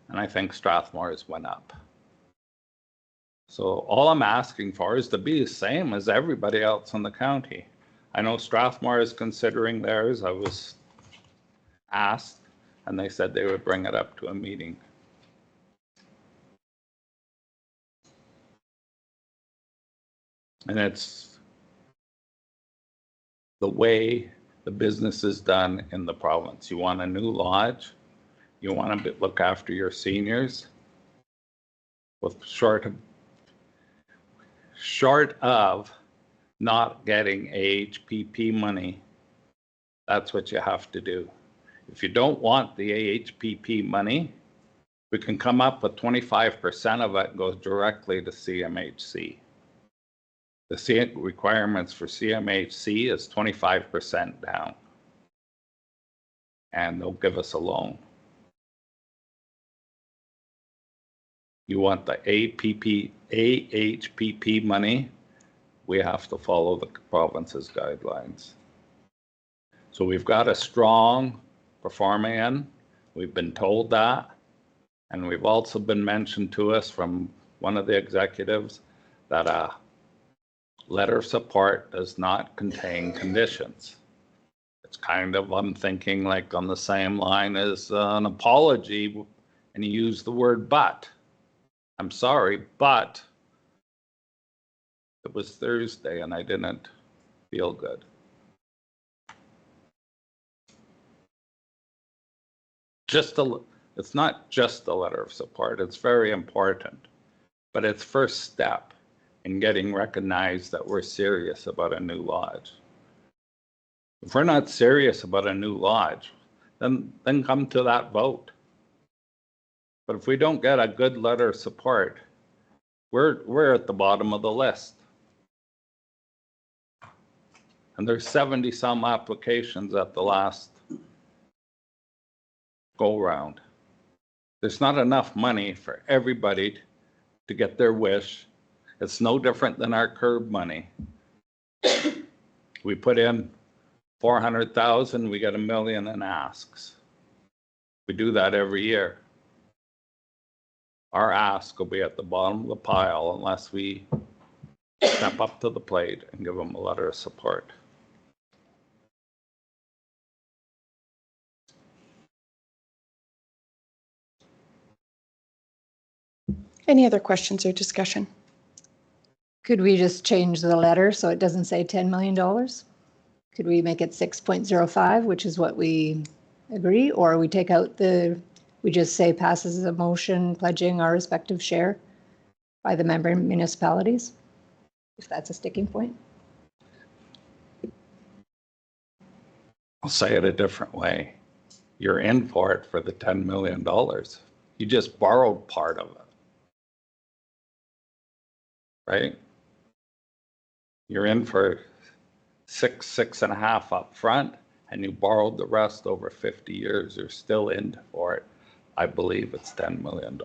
and I think Strathmore's went up. So all I'm asking for is to be the same as everybody else in the county. I know Strathmore is considering theirs. I was asked, and they said they would bring it up to a meeting. And it's the way the business is done in the province. You want a new lodge, you want to look after your seniors, with short of not getting AHPP money, that's what you have to do. If you don't want the AHPP money, we can come up with 25% of it goes directly to CMHC. The requirements for CMHC is 25% down, and they'll give us a loan. You want the AHPP money, we have to follow the province's guidelines. So we've got a strong performing. We've been told that. And we've also been mentioned to us from one of the executives that a letter of support does not contain conditions. It's kind of, I'm thinking like on the same line as an apology, and you use the word but. I'm sorry, but it was Thursday and I didn't feel good. It's not just a letter of support, it's very important, but it's first step in getting recognized that we're serious about a new lodge. If we're not serious about a new lodge, then come to that vote. But if we don't get a good letter of support, we're at the bottom of the list. And there's 70 some applications at the last go round. There's not enough money for everybody to get their wish. It's no different than our curb money. We put in 400,000, we get $1 million in asks. We do that every year. Our ask will be at the bottom of the pile unless we step up to the plate and give them a letter of support. Any other questions or discussion? Could we just change the letter so it doesn't say $10 million? Could we make it 6.05, which is what we agree, or we take out we just say passes a motion pledging our respective share by the member municipalities, if that's a sticking point? I'll say it a different way. You're in for it for the $10 million. You just borrowed part of it. Right? You're in for 6.5 up front, and you borrowed the rest over 50 years. You're still in for it. I believe it's $10 million.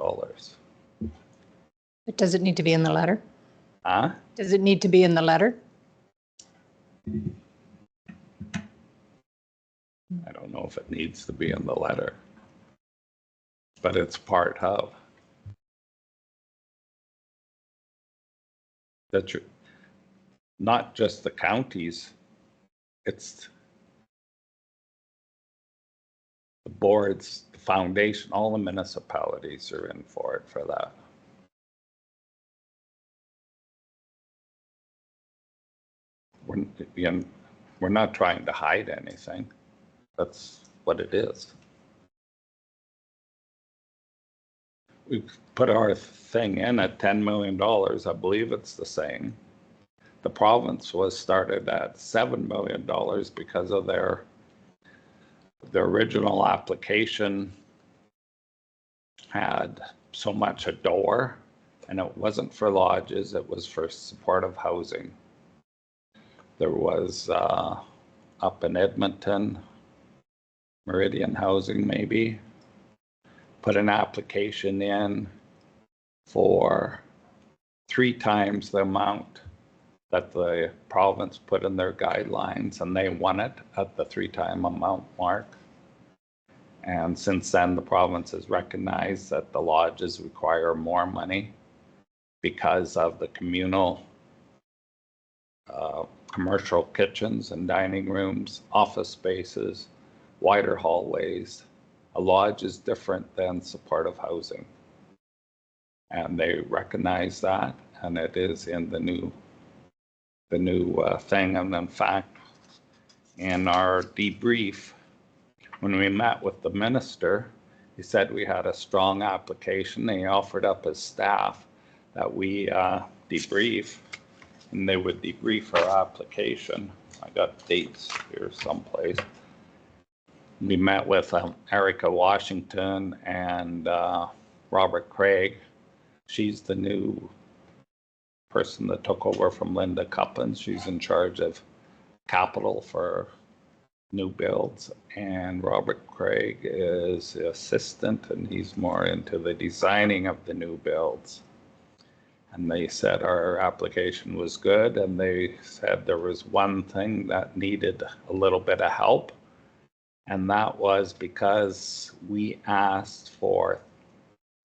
But does it need to be in the letter? Huh? Does it need to be in the letter? I don't know if it needs to be in the letter, but it's part of. That you're not just the counties, it's the boards, the foundation, all the municipalities are in for it for that. We're not trying to hide anything. That's what it is. We put our thing in at $10 million. I believe it's the same. The province was started at $7 million because of their original application had so much a door, and it wasn't for lodges, it was for supportive housing. There was up in Edmonton, Meridian Housing maybe, put an application in for 3 times the amount that the province put in their guidelines, and they won it at the 3-time amount mark. And since then, the province has recognized that the lodges require more money because of the communal commercial kitchens and dining rooms, office spaces, wider hallways. A lodge is different than supportive housing. And they recognize that, and it is in the new thing. And in fact, in our debrief, when we met with the minister, he said we had a strong application. He offered up his staff that we debrief, and they would debrief our application. I got dates here someplace. We met with Erica Washington and Robert Craig. She's the new person that took over from Linda Cuppins. She's in charge of capital for new builds, and Robert Craig is the assistant, and he's more into the designing of the new builds. And they said our application was good, and they said there was one thing that needed a little bit of help. And that was because we asked for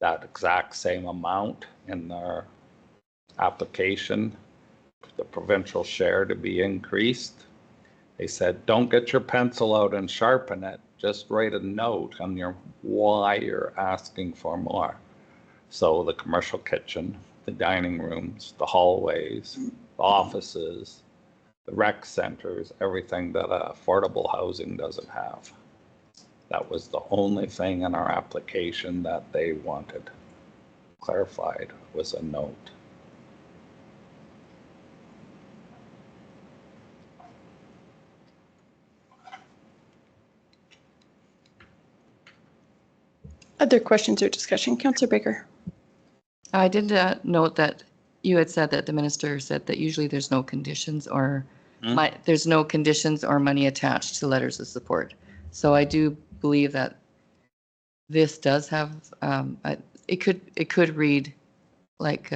that exact same amount in their application, the provincial share to be increased. They said, don't get your pencil out and sharpen it. Just write a note on why you're asking for more. So the commercial kitchen, the dining rooms, the hallways, the offices, the rec centers, everything that affordable housing doesn't have. That was the only thing in our application that they wanted clarified, was a note. Other questions or discussion? Councillor Baker. I did note that you had said that the minister said that usually there's no conditions or there's no conditions or money attached to letters of support. So I do believe that this does have, it could read like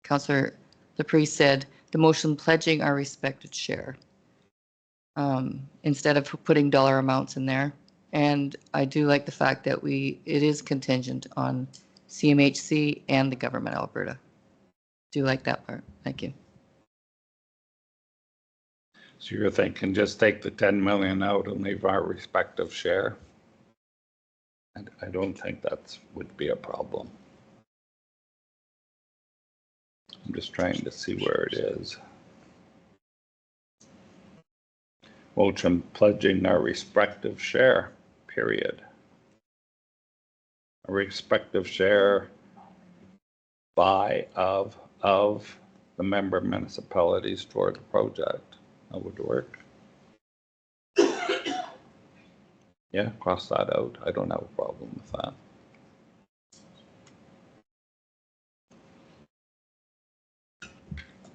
Councillor LaPree said, the motion pledging our respected share instead of putting dollar amounts in there. And I do like the fact that it is contingent on CMHC and the government of Alberta. Do like that part. Thank you. So you're thinking just take the 10 million out and leave our respective share? And I don't think that would be a problem. I'm just trying to see where it is. Motion pledging our respective share, period. A respective share of the member municipalities toward the project. That would work. Yeah, cross that out. I don't have a problem with that.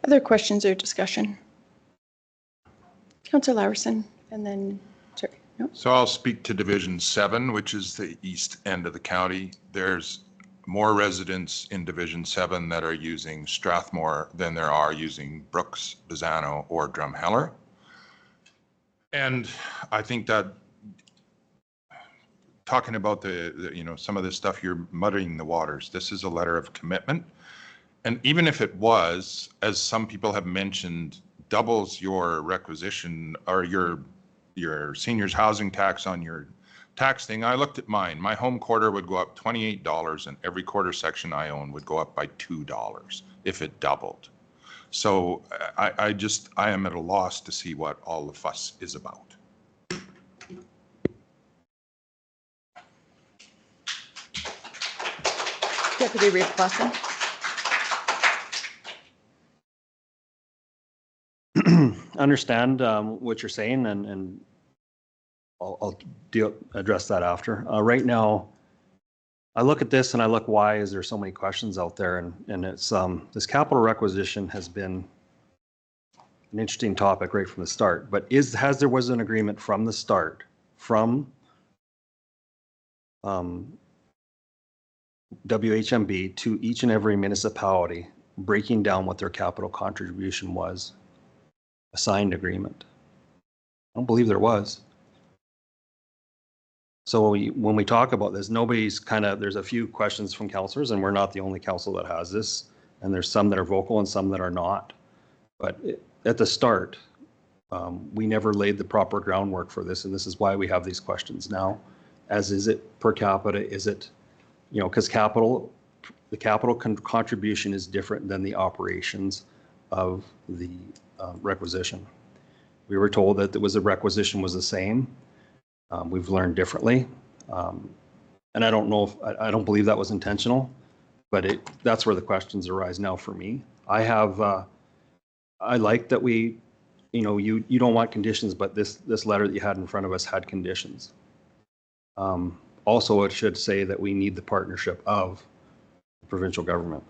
Other questions or discussion? Councillor Laverson, and then, sorry. No? So I'll speak to Division 7, which is the east end of the county. There's more residents in Division 7 that are using Strathmore than there are using Brooks, Bizano, or Drumheller. And I think that talking about the some of this stuff, you're muddying the waters. This is a letter of commitment. And even if it was, as some people have mentioned, doubles your requisition or your seniors housing tax on your tax thing. I looked at mine. My home quarter would go up $28 and every quarter section I own would go up by $2 if it doubled. So I am at a loss to see what all the fuss is about. Deputy Reeve Clausen. Understand what you're saying, and I'll address that after. Right now, I look at this and I look, why is there so many questions out there? And it's this capital requisition has been an interesting topic right from the start. But there was an agreement from the start from WHMB to each and every municipality, breaking down what their capital contribution was. A signed agreement. I don't believe there was. So when we talk about this, there's a few questions from councillors, and we're not the only council that has this. And there's some that are vocal and some that are not. But at the start, we never laid the proper groundwork for this, and this is why we have these questions now. As is it per capita? Is it, because the capital contribution is different than the operations of the requisition. We were told that the requisition was the same. We've learned differently. And I don't know I don't believe that was intentional, but that's where the questions arise now for me. I like that we, you don't want conditions, but this letter that you had in front of us had conditions. Also, it should say that we need the partnership of the provincial government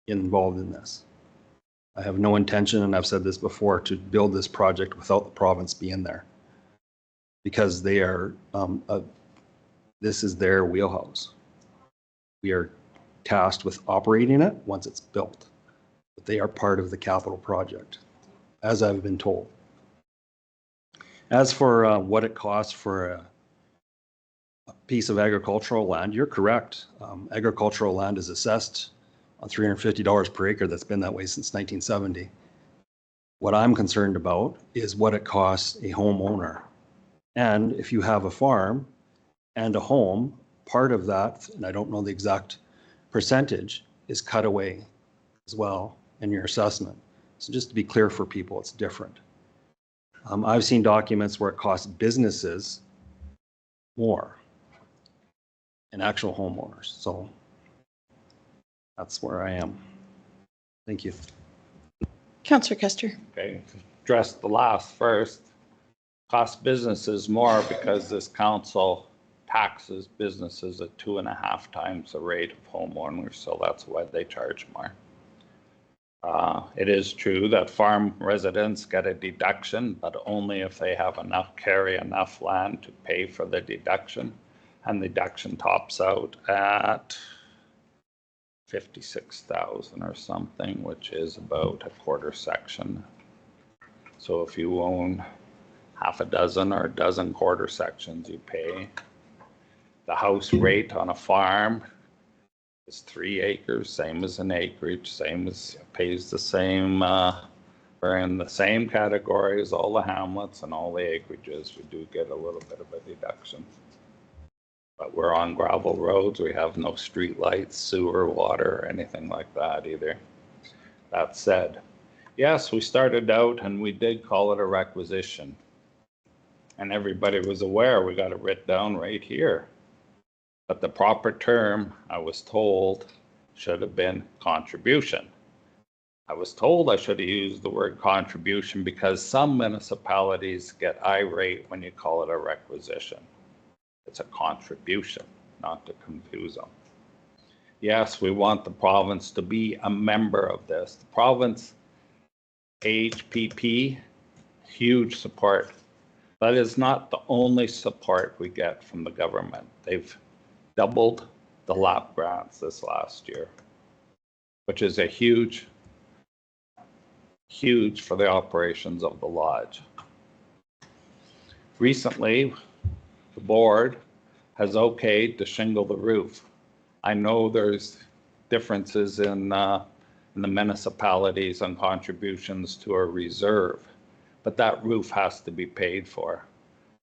involved in this. I have no intention, and I've said this before, to build this project without the province being there, because they are, this is their wheelhouse. We are tasked with operating it once it's built. But they are part of the capital project, as I've been told. As for what it costs for a piece of agricultural land, you're correct. Agricultural land is assessed on $350 per acre. That's been that way since 1970. What I'm concerned about is what it costs a homeowner. And if you have a farm and a home, part of that, and I don't know the exact percentage, is cut away as well in your assessment. So just to be clear for people, it's different. I've seen documents where it costs businesses more than actual homeowners. So that's where I am. Thank you. Councillor Kester. Okay, address the last first. Cost businesses more because this council taxes businesses at 2.5 times the rate of homeowners, so that's why they charge more. It is true that farm residents get a deduction, but only if they have carry enough land to pay for the deduction, and the deduction tops out at 56,000 or something, which is about a quarter section. So if you own half a dozen or a dozen quarter sections, you pay. The house rate on a farm is 3 acres, same as an acreage, same as, pays the same, we're in the same category as all the hamlets and all the acreages. We do get a little bit of a deduction. But we're on gravel roads. We have no street lights, sewer, water, or anything like that either. That said, yes, we started out and we did call it a requisition. And everybody was aware, we got it written down right here. But the proper term, I was told, should have been contribution. I was told I should have used the word contribution because some municipalities get irate when you call it a requisition. It's a contribution, not to confuse them. Yes, we want the province to be a member of this. The province, HPP, huge support. That is not the only support we get from the government. They've doubled the LAP grants this last year, which is a huge for the operations of the lodge. Recently, the board has okayed to shingle the roof. I know there's differences in the municipalities on contributions to a reserve, but that roof has to be paid for.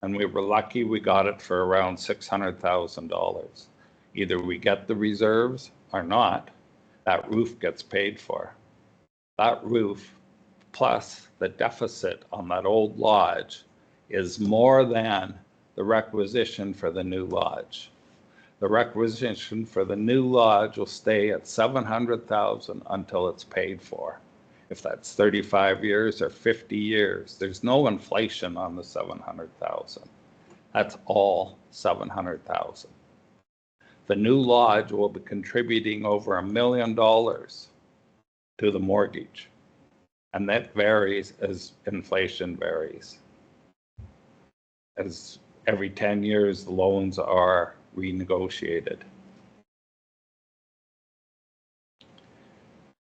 And we were lucky we got it for around $600,000. Either we get the reserves or not, that roof gets paid for. That roof plus the deficit on that old lodge is more than the requisition for the new lodge. The requisition for the new lodge will stay at $700,000 until it's paid for. If that's 35 years or 50 years, there's no inflation on the 700,000. That's all 700,000. The new lodge will be contributing over $1 million to the mortgage. And that varies as inflation varies. As every 10 years, the loans are renegotiated.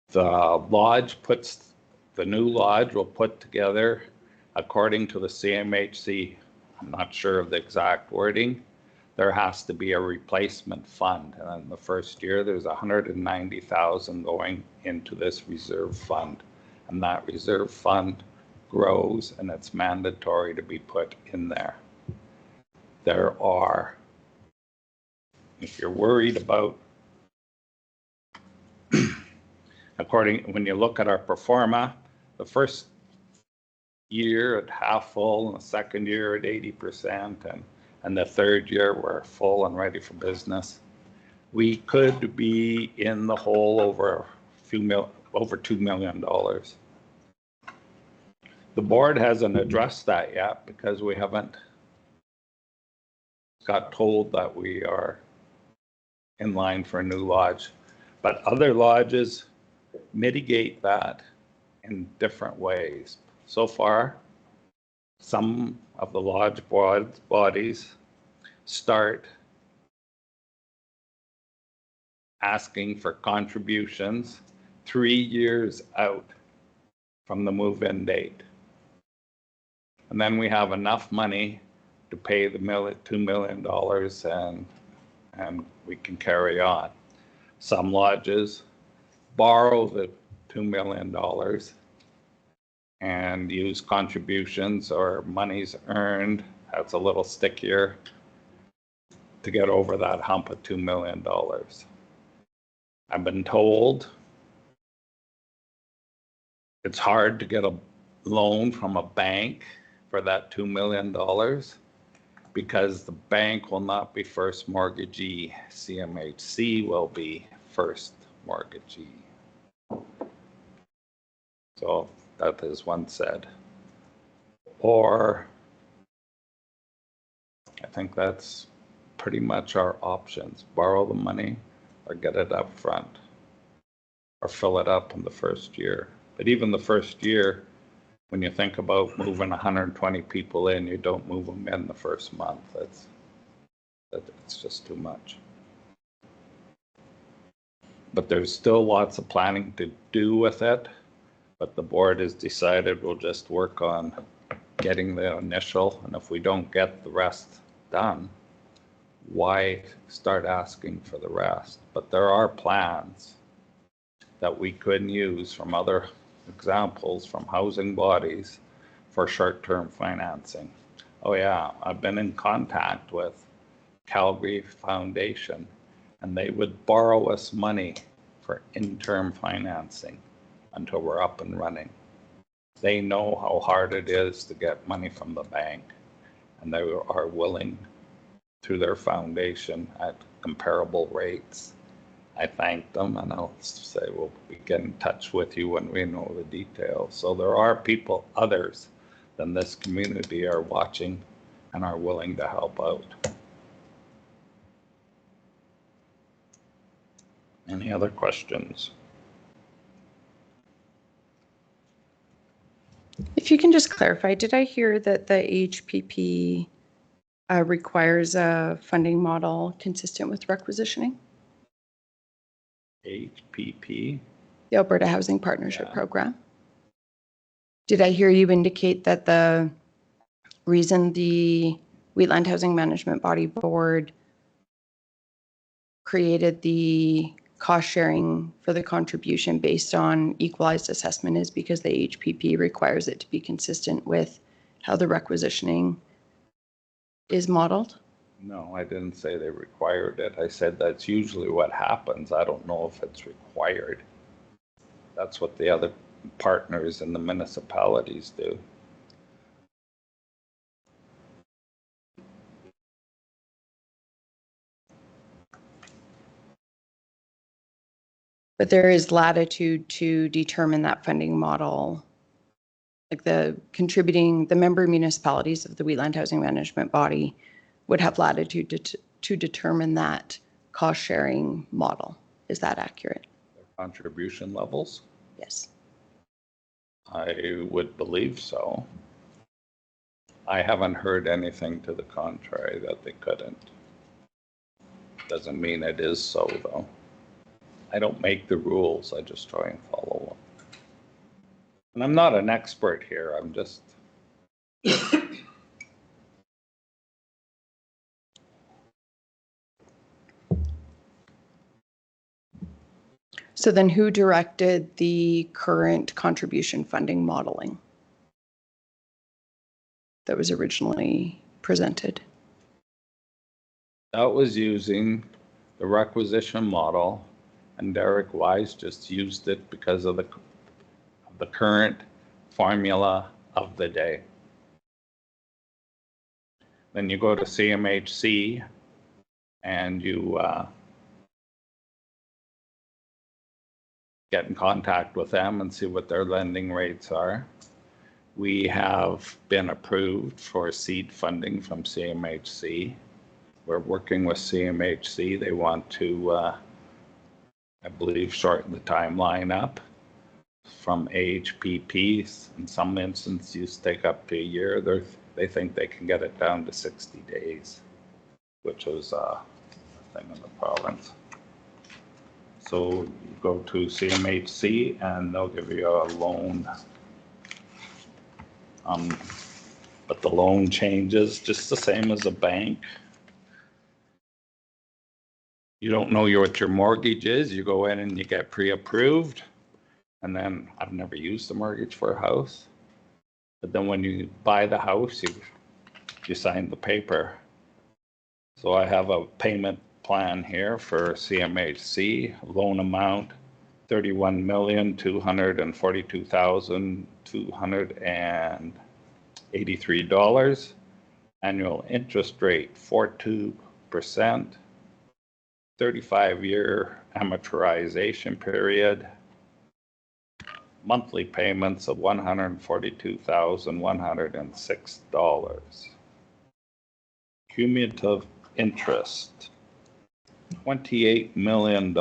The new lodge will put together, according to the CMHC, I'm not sure of the exact wording, there has to be a replacement fund. And in the first year, there's $190,000 going into this reserve fund. And that reserve fund grows and it's mandatory to be put in there. There are, if you're worried about, when you look at our pro forma, the first year at half full, and the second year at 80%, and the third year we're full and ready for business. We could be in the hole over $2 million. The board hasn't addressed that yet because we haven't got told that we are in line for a new lodge. But other lodges mitigate that in different ways. So far, some of the lodge bodies start asking for contributions 3 years out from the move-in date. And then we have enough money to pay the $2 million and we can carry on. Some lodges borrow the $2 million and use contributions or monies earned. That's a little stickier to get over that hump of $2 million. I've been told it's hard to get a loan from a bank for that $2 million because the bank will not be first mortgagee. CMHC will be first mortgagee. So that is one said. Or I think that's pretty much our options. Borrow the money or get it up front or fill it up in the first year. But even the first year, when you think about moving 120 people in, you don't move them in the first month. It's just too much. But there's still lots of planning to do with it. But the board has decided we'll just work on getting the initial, and if we don't get the rest done, why start asking for the rest? But there are plans that we could use from other examples from housing bodies for short-term financing. Oh yeah, I've been in contact with Calgary Foundation, and they would borrow us money for interim financing until we're up and running. They know how hard it is to get money from the bank, and they are willing through their foundation at comparable rates. I thank them, and I'll say we'll get in touch with you when we know the details. So there are people, others than this community, are watching and are willing to help out. Any other questions? If you can just clarify, did I hear that the HPP requires a funding model consistent with requisitioning? HPP? The Alberta Housing Partnership Yeah. Program. Did I hear you indicate that the reason the Wheatland Housing Management Body Board created the cost sharing for the contribution based on equalized assessment is because the HPP requires it to be consistent with how the requisitioning is modeled? No, I didn't say they required it. I said that's usually what happens. I don't know if it's required. That's what the other partners in the municipalities do. But there is latitude to determine that funding model, like the member municipalities of the Wheatland Housing Management Body would have latitude to determine that cost sharing model. Is that accurate? Their contribution levels? Yes. I would believe so. I haven't heard anything to the contrary that they couldn't. Doesn't mean it is so, though. I don't make the rules, I just try and follow them. And I'm not an expert here, I'm just... So then who directed the current contribution funding modeling that was originally presented? That was using the requisition model, and Derek Wise just used it because of the current formula of the day. Then you go to CMHC and you get in contact with them and see what their lending rates are. We have been approved for seed funding from CMHC. We're working with CMHC. They want to, I believe, shorten the timeline up from AHPPs. In some instances, take up to a year. They think they can get it down to 60 days, which was a thing in the province. So you go to CMHC and they'll give you a loan. But the loan changes just the same as a bank. You don't know what your mortgage is. You go in and you get pre-approved. And then I've never used a mortgage for a house. But then when you buy the house, you sign the paper. So I have a payment plan here for CMHC, loan amount $31,242,283, annual interest rate 4.2%, 35-year amortization period, monthly payments of $142,106. Cumulative interest, $28 million.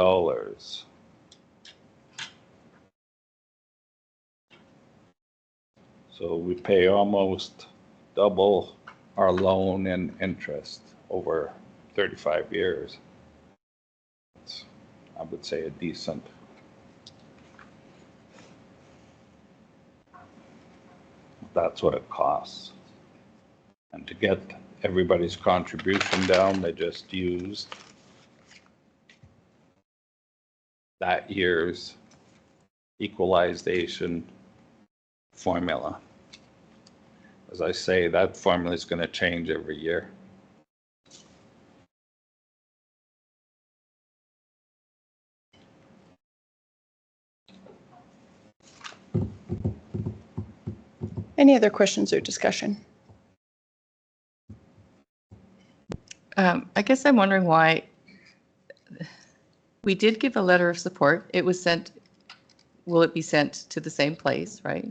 So we pay almost double our loan in interest over 35 years. It's, I would say, a decent. That's what it costs. And to get everybody's contribution down, they just used that year's equalization formula. As I say, that formula is going to change every year. Any other questions or discussion? I guess I'm wondering why we did give a letter of support. It was sent, will it be sent to the same place, right?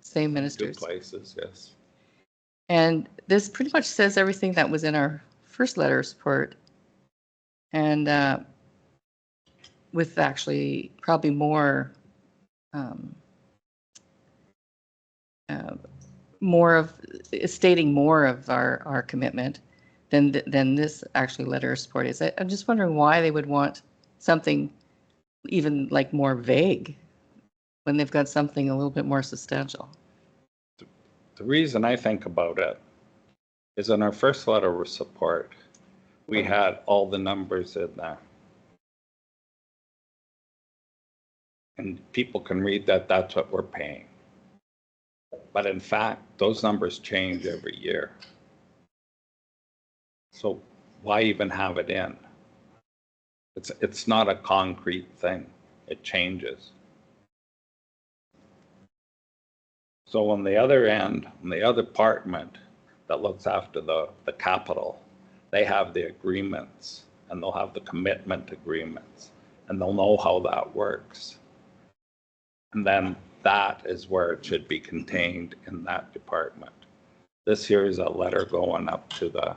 Same Two ministers. places, yes. And this pretty much says everything that was in our first letter of support. And with actually probably more, stating more of our commitment than this actually letter of support is. I'm just wondering why they would want something even like more vague when they've got something a little bit more substantial. The reason I think about it is in our first letter of support, we had all the numbers in there. And people can read that that's what we're paying. But in fact, those numbers change every year. So why even have it in? It's not a concrete thing. It changes. So on the other end, on the other department that looks after the capital, they have the agreements and they'll have the commitment agreements and they'll know how that works. And then that is where it should be contained in that department. This here is a letter going up to the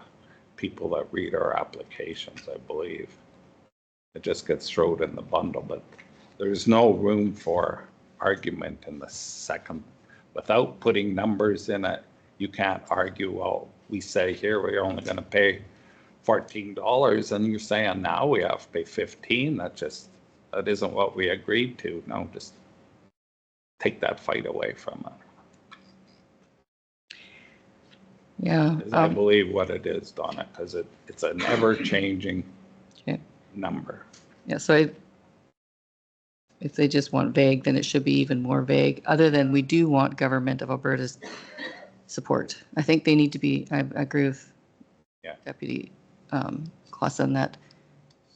people that read our applications, I believe. It just gets thrown in the bundle, but there's no room for argument in the second. Without putting numbers in it, you can't argue, well, we say here we're only going to pay $14 and you're saying now we have to pay 15. That isn't what we agreed to. No, just take that fight away from it. Yeah. I believe what it is, Donna, because it's an ever-changing number. Yeah, so if they just want vague, then it should be even more vague, other than we do want government of Alberta's support. I think they need to be, I agree with Deputy Clausen that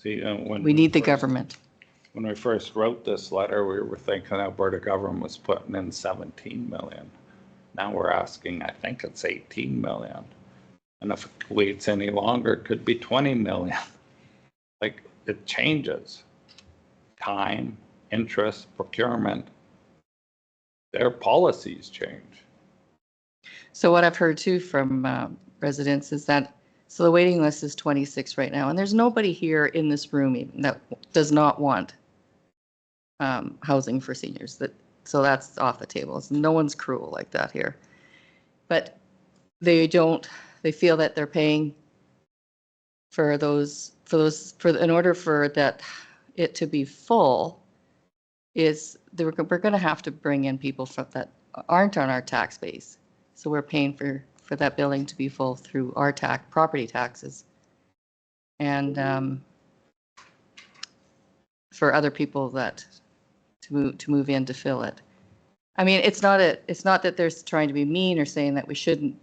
See, when we need the government. When we first wrote this letter, we were thinking Alberta government was putting in 17 million. Now we're asking, I think it's 18 million. And if it waits any longer, it could be 20 million. Like, it changes. Time, interest, procurement, their policies change. So what I've heard too from residents is that, so the waiting list is 26 right now, and there's nobody here in this room even that does not want housing for seniors. So that's off the table. No one's cruel like that here. But they feel that they're paying in order for that it to be full is we're going to have to bring in people that aren't on our tax base. So we're paying for that building to be full through our property taxes. And for other people to move in to fill it. I mean, it's not that they're trying to be mean or saying that we shouldn't,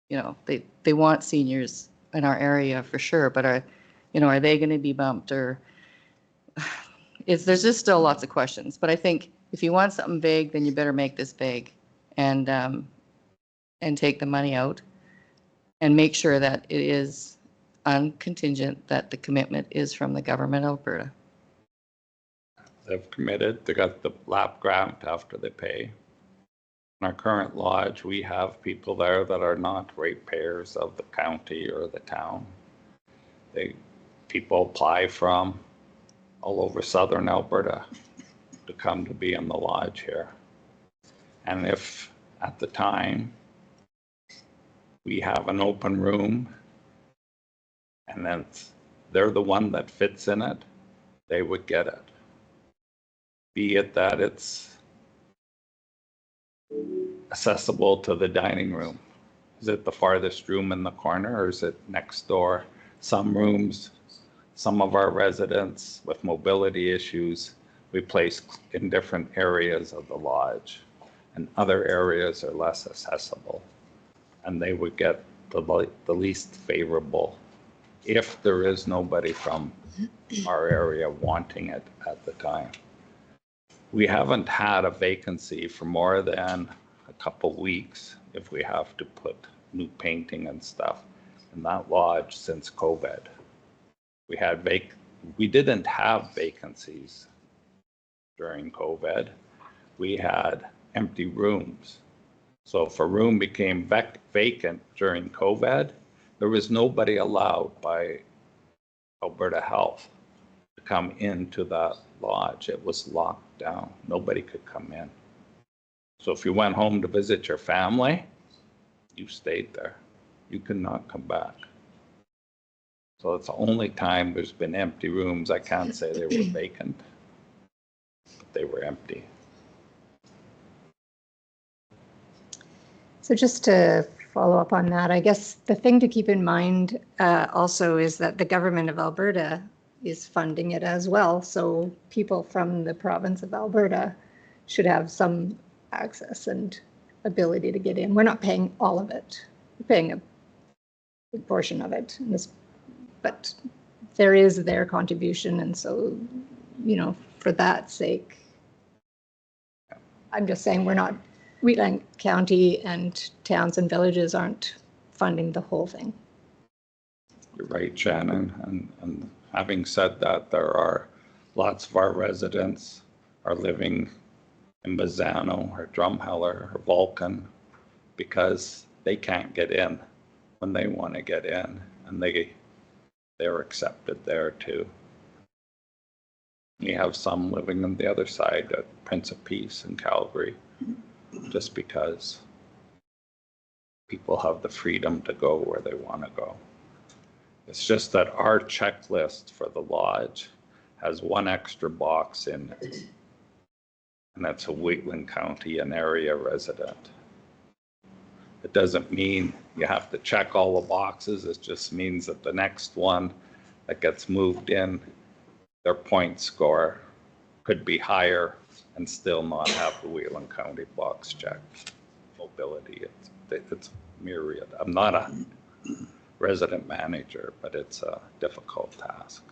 they want seniors in our area for sure, but are they going to be bumped, or there's just still lots of questions. But I think if you want something vague, then you better make this vague and take the money out and make sure that it is uncontingent, that the commitment is from the government of Alberta. They've committed, they got the LAP grant after they pay. In our current lodge, we have people there that are not ratepayers of the county or the town. People apply from all over southern Alberta to come to be in the lodge here. And if at the time we have an open room and then they're the one that fits in it, they would get it. Be it that it's accessible to the dining room. Is it the farthest room in the corner, or is it next door? Some rooms, some of our residents with mobility issues, we place in different areas of the lodge, and other areas are less accessible, and they would get the least favorable if there is nobody from our area wanting it at the time. We haven't had a vacancy for more than a couple weeks if we have to put new painting and stuff in that lodge since COVID. We didn't have vacancies during COVID. We had empty rooms. So if a room became vacant during COVID, there was nobody allowed by Alberta Health to come into that lodge. It was locked down. Nobody could come in. So if you went home to visit your family, you stayed there. You could not come back. So it's the only time there's been empty rooms. I can't say they were vacant, but they were empty. So just to follow up on that, I guess the thing to keep in mind also is that the government of Alberta is funding it as well. So people from the province of Alberta should have some access and ability to get in. We're not paying all of it. We're paying a big portion of it. But there is their contribution. And so, for that sake, I'm just saying Wheatland County and towns and villages aren't funding the whole thing. You're right, Shannon. And having said that, there are lots of our residents are living in Bazzano or Drumheller or Vulcan because they can't get in when they want to get in, and they're accepted there too. We have some living on the other side at Prince of Peace in Calgary, just because people have the freedom to go where they want to go. It's just that our checklist for the lodge has one extra box in it, and that's a Wheatland County and area resident. It doesn't mean you have to check all the boxes. It just means that the next one that gets moved in, their point score could be higher and still not have the Wheatland County box checked. Mobility, it's myriad. I'm not a resident manager, but it's a difficult task.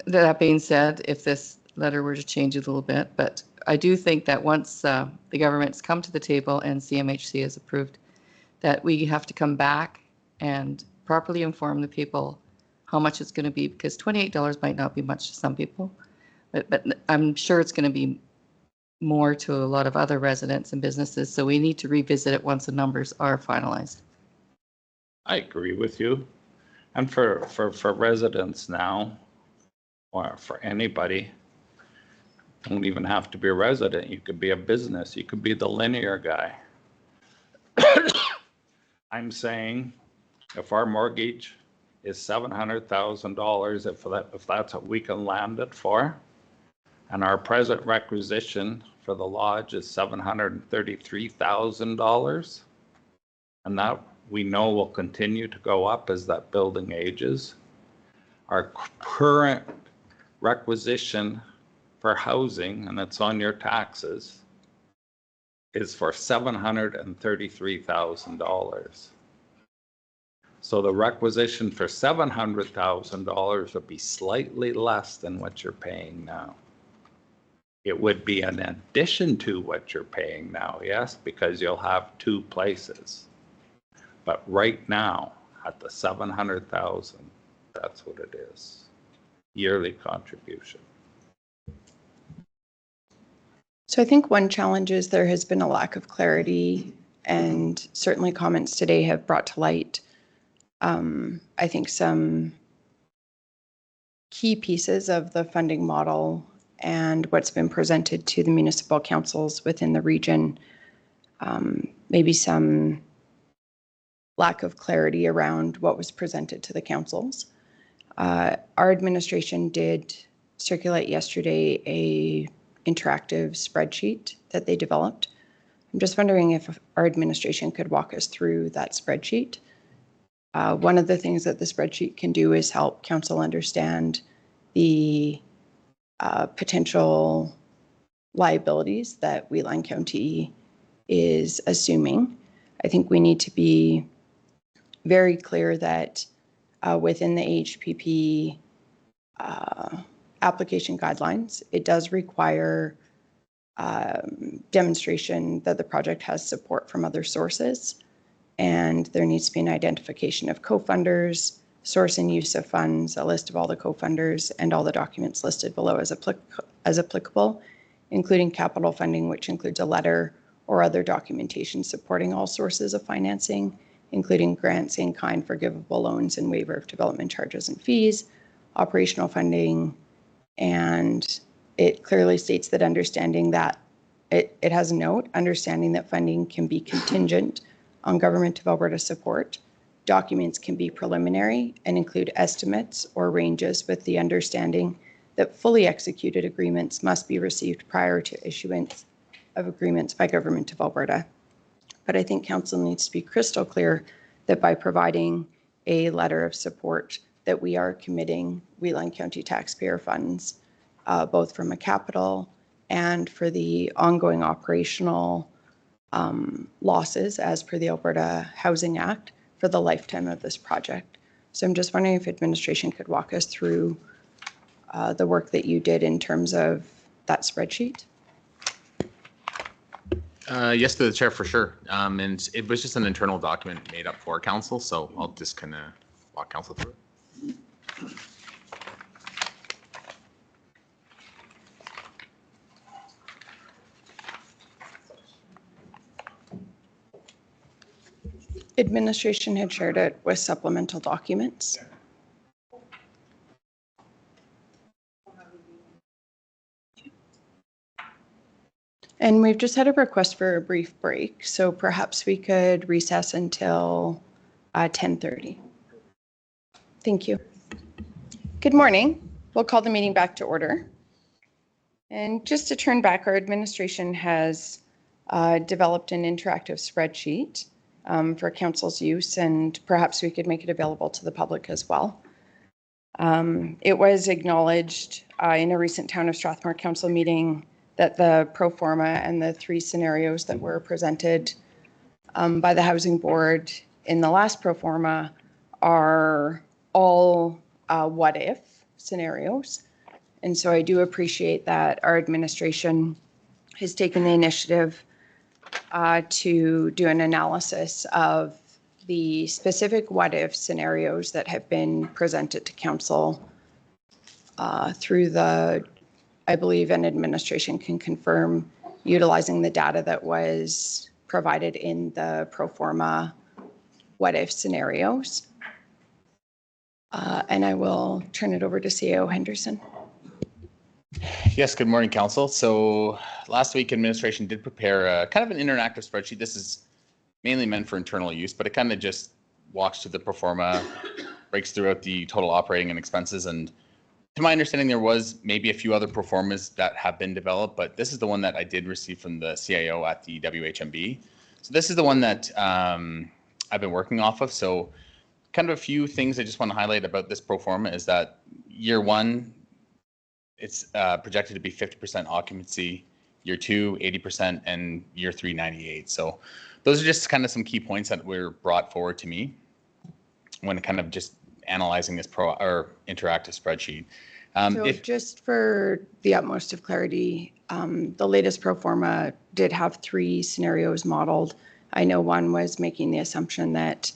That being said, if this letter were to change a little bit, but I do think that once the government's come to the table and CMHC has approved, that we have to come back and properly inform the people how much it's going to be, because $28 might not be much to some people, but I'm sure it's going to be more to a lot of other residents and businesses. So we need to revisit it once the numbers are finalized. I agree with you. And for residents now, or for anybody, don't even have to be a resident. You could be a business. You could be the linear guy. I'm saying if our mortgage is $700,000 if that's what we can land it for. And our present requisition for the lodge is $733,000. And that we know will continue to go up as that building ages. Our current requisition for housing, and it's on your taxes, is for $733,000. So the requisition for $700,000 would be slightly less than what you're paying now. It would be an addition to what you're paying now, yes, because you'll have two places. But right now, at the 700,000, that's what it is. Yearly contribution. So I think one challenge is there has been a lack of clarity, and certainly comments today have brought to light, I think, some key pieces of the funding model and what's been presented to the municipal councils within the region. Maybe some lack of clarity around what was presented to the councils. Our administration did circulate yesterday a interactive spreadsheet that they developed. I'm just wondering if our administration could walk us through that spreadsheet. One of the things that the spreadsheet can do is help council understand the potential liabilities that Wheatland County is assuming. I think we need to be very clear that within the HPP application guidelines, it does require demonstration that the project has support from other sources, and there needs to be an identification of co-funders, source and use of funds, a list of all the co-funders, and all the documents listed below as applicable, including capital funding, which includes a letter or other documentation supporting all sources of financing, including grants in kind, forgivable loans, and waiver of development charges and fees, operational funding, and it clearly states that understanding that, it has a note, understanding that funding can be contingent on Government of Alberta support. Documents can be preliminary and include estimates or ranges with the understanding that fully executed agreements must be received prior to issuance of agreements by Government of Alberta. But I think council needs to be crystal clear that by providing a letter of support that we are committing Wheatland County taxpayer funds, both from a capital and for the ongoing operational losses as per the Alberta Housing Act for the lifetime of this project. So I'm just wondering if administration could walk us through the work that you did in terms of that spreadsheet. Yes, to the chair, for sure. And it was just an internal document made up for council, so I'll just kind of walk council through it. Administration had shared it with supplemental documents. And we've just had a request for a brief break, so perhaps we could recess until 10:30. Thank you. Good morning. We'll call the meeting back to order. And just to turn back, our administration has developed an interactive spreadsheet for council's use, and perhaps we could make it available to the public as well. It was acknowledged in a recent Town of Strathmore Council meeting that the pro forma and the three scenarios that were presented by the Housing Board in the last pro forma are all what if scenarios. And so I do appreciate that our administration has taken the initiative to do an analysis of the specific what if scenarios that have been presented to council through the, I believe an administration can confirm, utilizing the data that was provided in the pro forma what if scenarios. And I will turn it over to CAO Henderson. Yes, good morning, council. So last week, administration did prepare a kind of an interactive spreadsheet. This is mainly meant for internal use, but it kind of just walks through the pro forma breaks throughout the total operating and expenses. And to my understanding, there was maybe a few other pro formas that have been developed, but this is the one that I did receive from the CIO at the WHMB. So this is the one that I've been working off of. So kind of a few things I just want to highlight about this pro forma is that year one, it's projected to be 50% occupancy, year two, 80%, and year three, 98. So those are just kind of some key points that were brought forward to me when kind of just analyzing this interactive spreadsheet. So just for the utmost of clarity, the latest pro forma did have 3 scenarios modeled. I know one was making the assumption that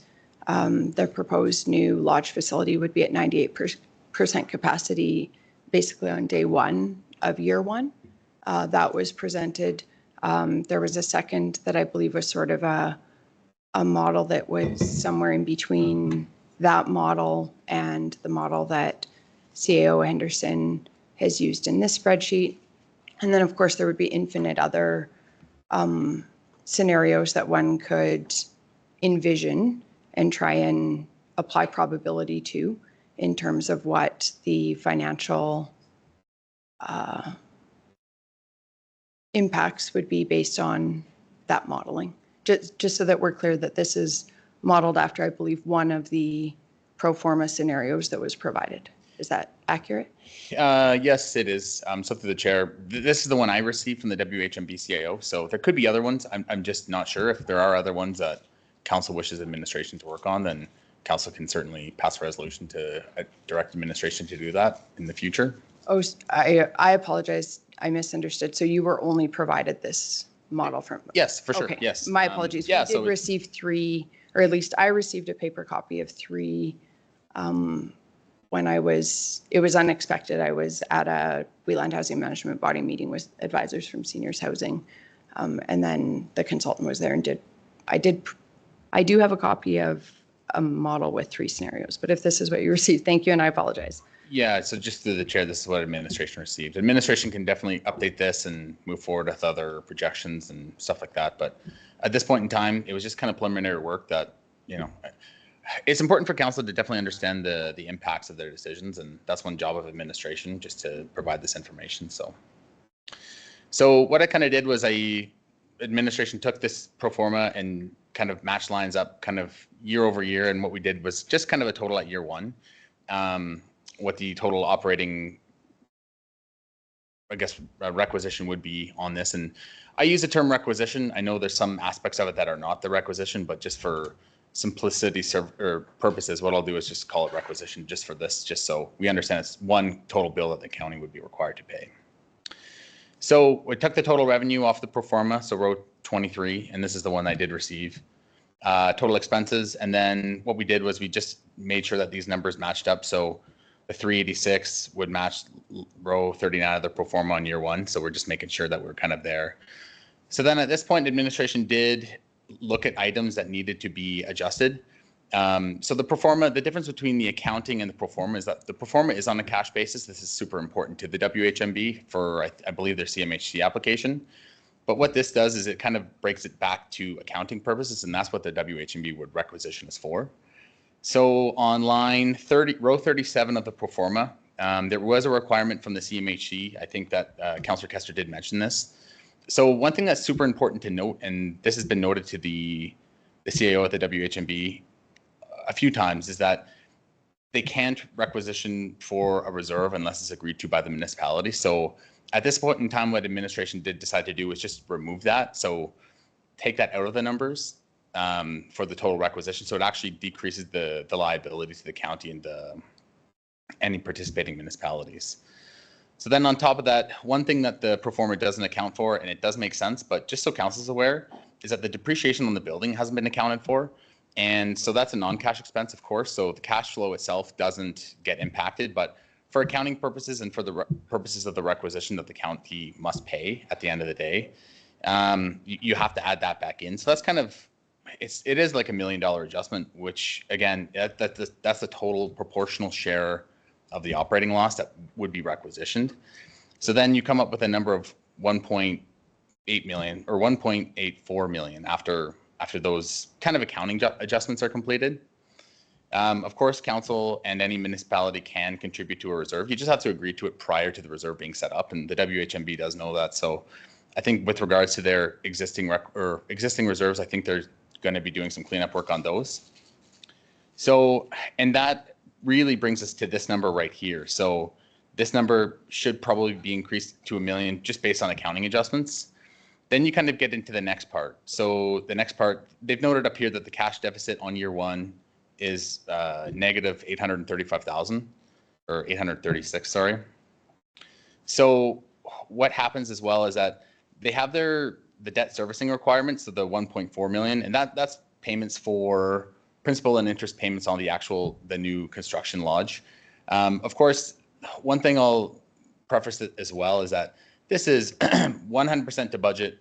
the proposed new lodge facility would be at 98% capacity basically on day one of year one. That was presented. There was a second that I believe was sort of a model that was somewhere in between that model and the model that CAO Henderson has used in this spreadsheet. And then, of course, there would be infinite other scenarios that one could envision and try and apply probability to in terms of what the financial impacts would be based on that modeling. Just so that we're clear that this is modeled after, I believe, one of the pro forma scenarios that was provided. Is that accurate? Yes, it is. So through the chair, this is the one I received from the WHMB CIO. So there could be other ones. I'm just not sure. If there are other ones that council wishes administration to work on, then council can certainly pass a resolution to direct administration to do that in the future. Oh, I apologize. I misunderstood. So you were only provided this model from? Yes, for sure. Okay. Yes. My apologies. Yeah, We did receive 3, or at least I received a paper copy of 3 when it was unexpected. I was at a Wheeland Housing Management Body meeting with advisors from seniors housing. And then the consultant was there and I do have a copy of a model with 3 scenarios, but if this is what you received, thank you, and I apologize. Yeah, so just through the chair, this is what administration received. Administration can definitely update this and move forward with other projections and stuff like that. But at this point in time, it was just kind of preliminary work that, it's important for council to definitely understand the impacts of their decisions. And that's one job of administration, just to provide this information. So what I kind of did was administration took this pro forma and kind of matched lines up kind of year over year. And what we did was just kind of a total at year one. What the total operating, I guess, requisition would be on this. And I use the term requisition. I know there's some aspects of it that are not the requisition, but just for simplicity purposes, what I'll do is just call it requisition just for this, just so we understand it's one total bill that the county would be required to pay. So we took the total revenue off the pro forma, so row 23, and this is the one I did receive. Total expenses, and then what we did was we just made sure that these numbers matched up. So the 386 would match row 39 of the pro forma on year one. So we're just making sure that we're kind of there. So then at this point, administration did look at items that needed to be adjusted. So the pro forma, the difference between the accounting and the pro forma is that the pro forma is on a cash basis. This is super important to the WHMB for, I believe, their CMHC application. But what this does is it kind of breaks it back to accounting purposes, and that's what the WHMB would requisition is for. So on line 30, row 37 of the pro forma, there was a requirement from the CMHC. I think that Councillor Kester did mention this. So one thing that's super important to note, and this has been noted to the CAO at the WHMB a few times, is that they can't requisition for a reserve unless it's agreed to by the municipality. So at this point in time, what administration did decide to do was just remove that. So take that out of the numbers for the total requisition. So it actually decreases the liability to the county and any participating municipalities. So then on top of that, one thing that the pro forma doesn't account for, and it does make sense, but just so council's aware, is that the depreciation on the building hasn't been accounted for. And so that's a non-cash expense, of course. So the cash flow itself doesn't get impacted, but for accounting purposes and for the purposes of the requisition that the county must pay at the end of the day, you have to add that back in. So that's kind of, it is like $1 million adjustment, which again, that's the total proportional share of the operating loss that would be requisitioned. So then you come up with a number of 1.8 million or 1.84 million after those kind of accounting adjustments are completed. Of course, council and any municipality can contribute to a reserve. You just have to agree to it prior to the reserve being set up, and the WHMB does know that. So I think with regards to their existing reserves, I think they're going to be doing some cleanup work on those. So, and that really brings us to this number right here. So this number should probably be increased to $1 million just based on accounting adjustments. Then you kind of get into the next part. So the next part, they've noted up here that the cash deficit on year one is negative 835,000 or 836, sorry. So what happens as well is that they have the debt servicing requirements, so the 1.4 million, and that's payments for principal and interest payments on the new construction lodge. Of course, one thing I'll preface it as well is that this is 100% to budget,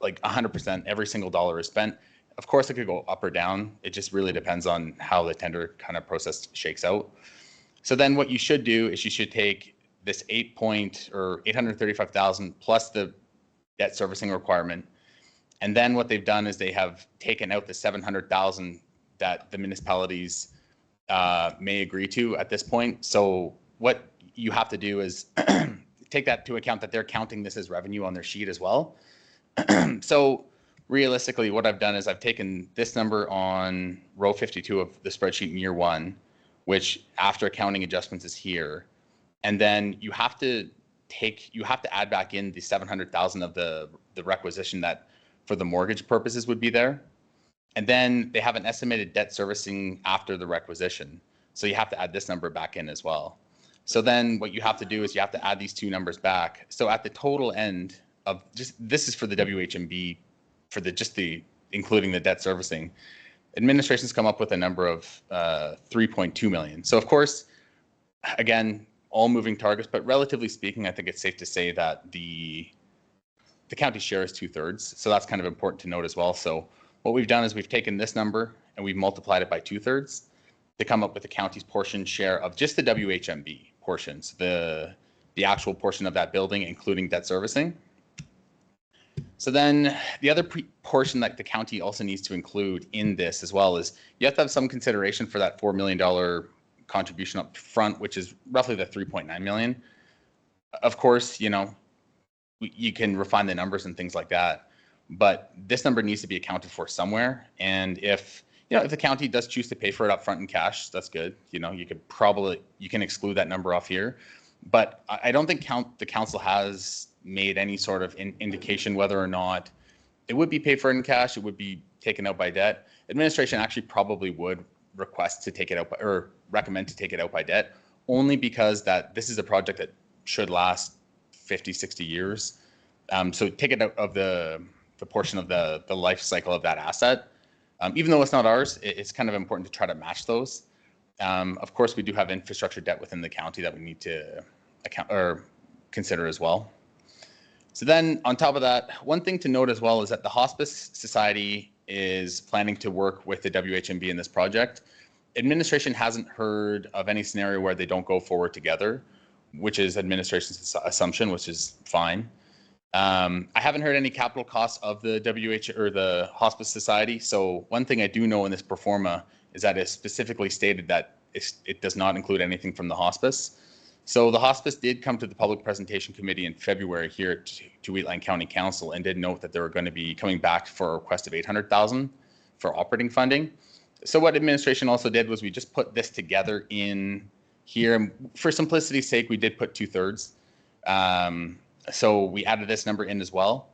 like 100%, every single dollar is spent. Of course, it could go up or down. It just really depends on how the tender kind of process shakes out. So then what you should do is you should take this 835,000 plus the debt servicing requirement. And then what they've done is they have taken out the 700,000 that the municipalities may agree to at this point. So what you have to do is take that to account that they're counting this as revenue on their sheet as well. So realistically, what I've done is I've taken this number on row 52 of the spreadsheet in year one, which after accounting adjustments is here. And then you have to add back in the 700,000 of the requisition that for the mortgage purposes would be there. And then they have an estimated debt servicing after the requisition. So you have to add this number back in as well. So then what you have to do is you have to add these two numbers back. So at the total end of this is for the WHMB, for including the debt servicing, administration's come up with a number of 3.2 million. So of course, again, all moving targets, but relatively speaking, I think it's safe to say that the county share is 2/3. So that's kind of important to note as well. So what we've done is we've taken this number and we've multiplied it by 2/3 to come up with the county's portion share of just the WHMB portions, the actual portion of that building, including debt servicing. So then the other portion that the county also needs to include in this as well is you have to have some consideration for that $4 million contribution up front, which is roughly the 3.9 million. Of course, you can refine the numbers and things like that, but this number needs to be accounted for somewhere. And if the county does choose to pay for it up front in cash, that's good. You can exclude that number off here, but I don't think the council has made any sort of indication whether or not it would be paid for in cash, it would be taken out by debt. Administration actually probably would request to take it out or recommend to take it out by debt, only because that this is a project that should last 50, 60 years. So take it out of the portion of the life cycle of that asset. Even though it's not ours, it's kind of important to try to match those. Of course, we do have infrastructure debt within the county that we need to account or consider as well. So then on top of that, one thing to note as well is that the Hospice Society is planning to work with the WHMB in this project. Administration hasn't heard of any scenario where they don't go forward together, which is administration's assumption, which is fine. I haven't heard any capital costs of the the Hospice Society. So one thing I do know in this pro forma is that it's specifically stated that it does not include anything from the hospice. So the hospice did come to the Public Presentation Committee in February here to Wheatland County Council and did note that they were going to be coming back for a request of 800,000 for operating funding. So what administration also did was we just put this together in here. And for simplicity's sake, we did put 2/3. So we added this number in as well.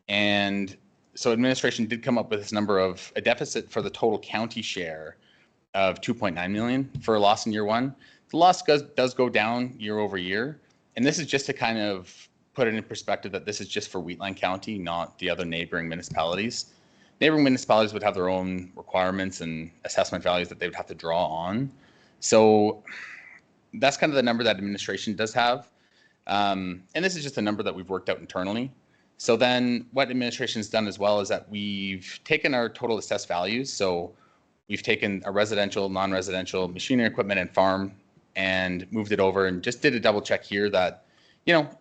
And so administration did come up with this number of a deficit for the total county share of 2.9 million for a loss in year one. The loss does go down year over year. And this is just to kind of put it in perspective that this is just for Wheatland County, not the other neighboring municipalities. Neighboring municipalities would have their own requirements and assessment values that they would have to draw on. So that's kind of the number that administration does have. And this is just a number that we've worked out internally. So then what administration's done as well is that we've taken our total assessed values. So we've taken a residential, non-residential, machinery, equipment, and farm and moved it over and just did a double check here that,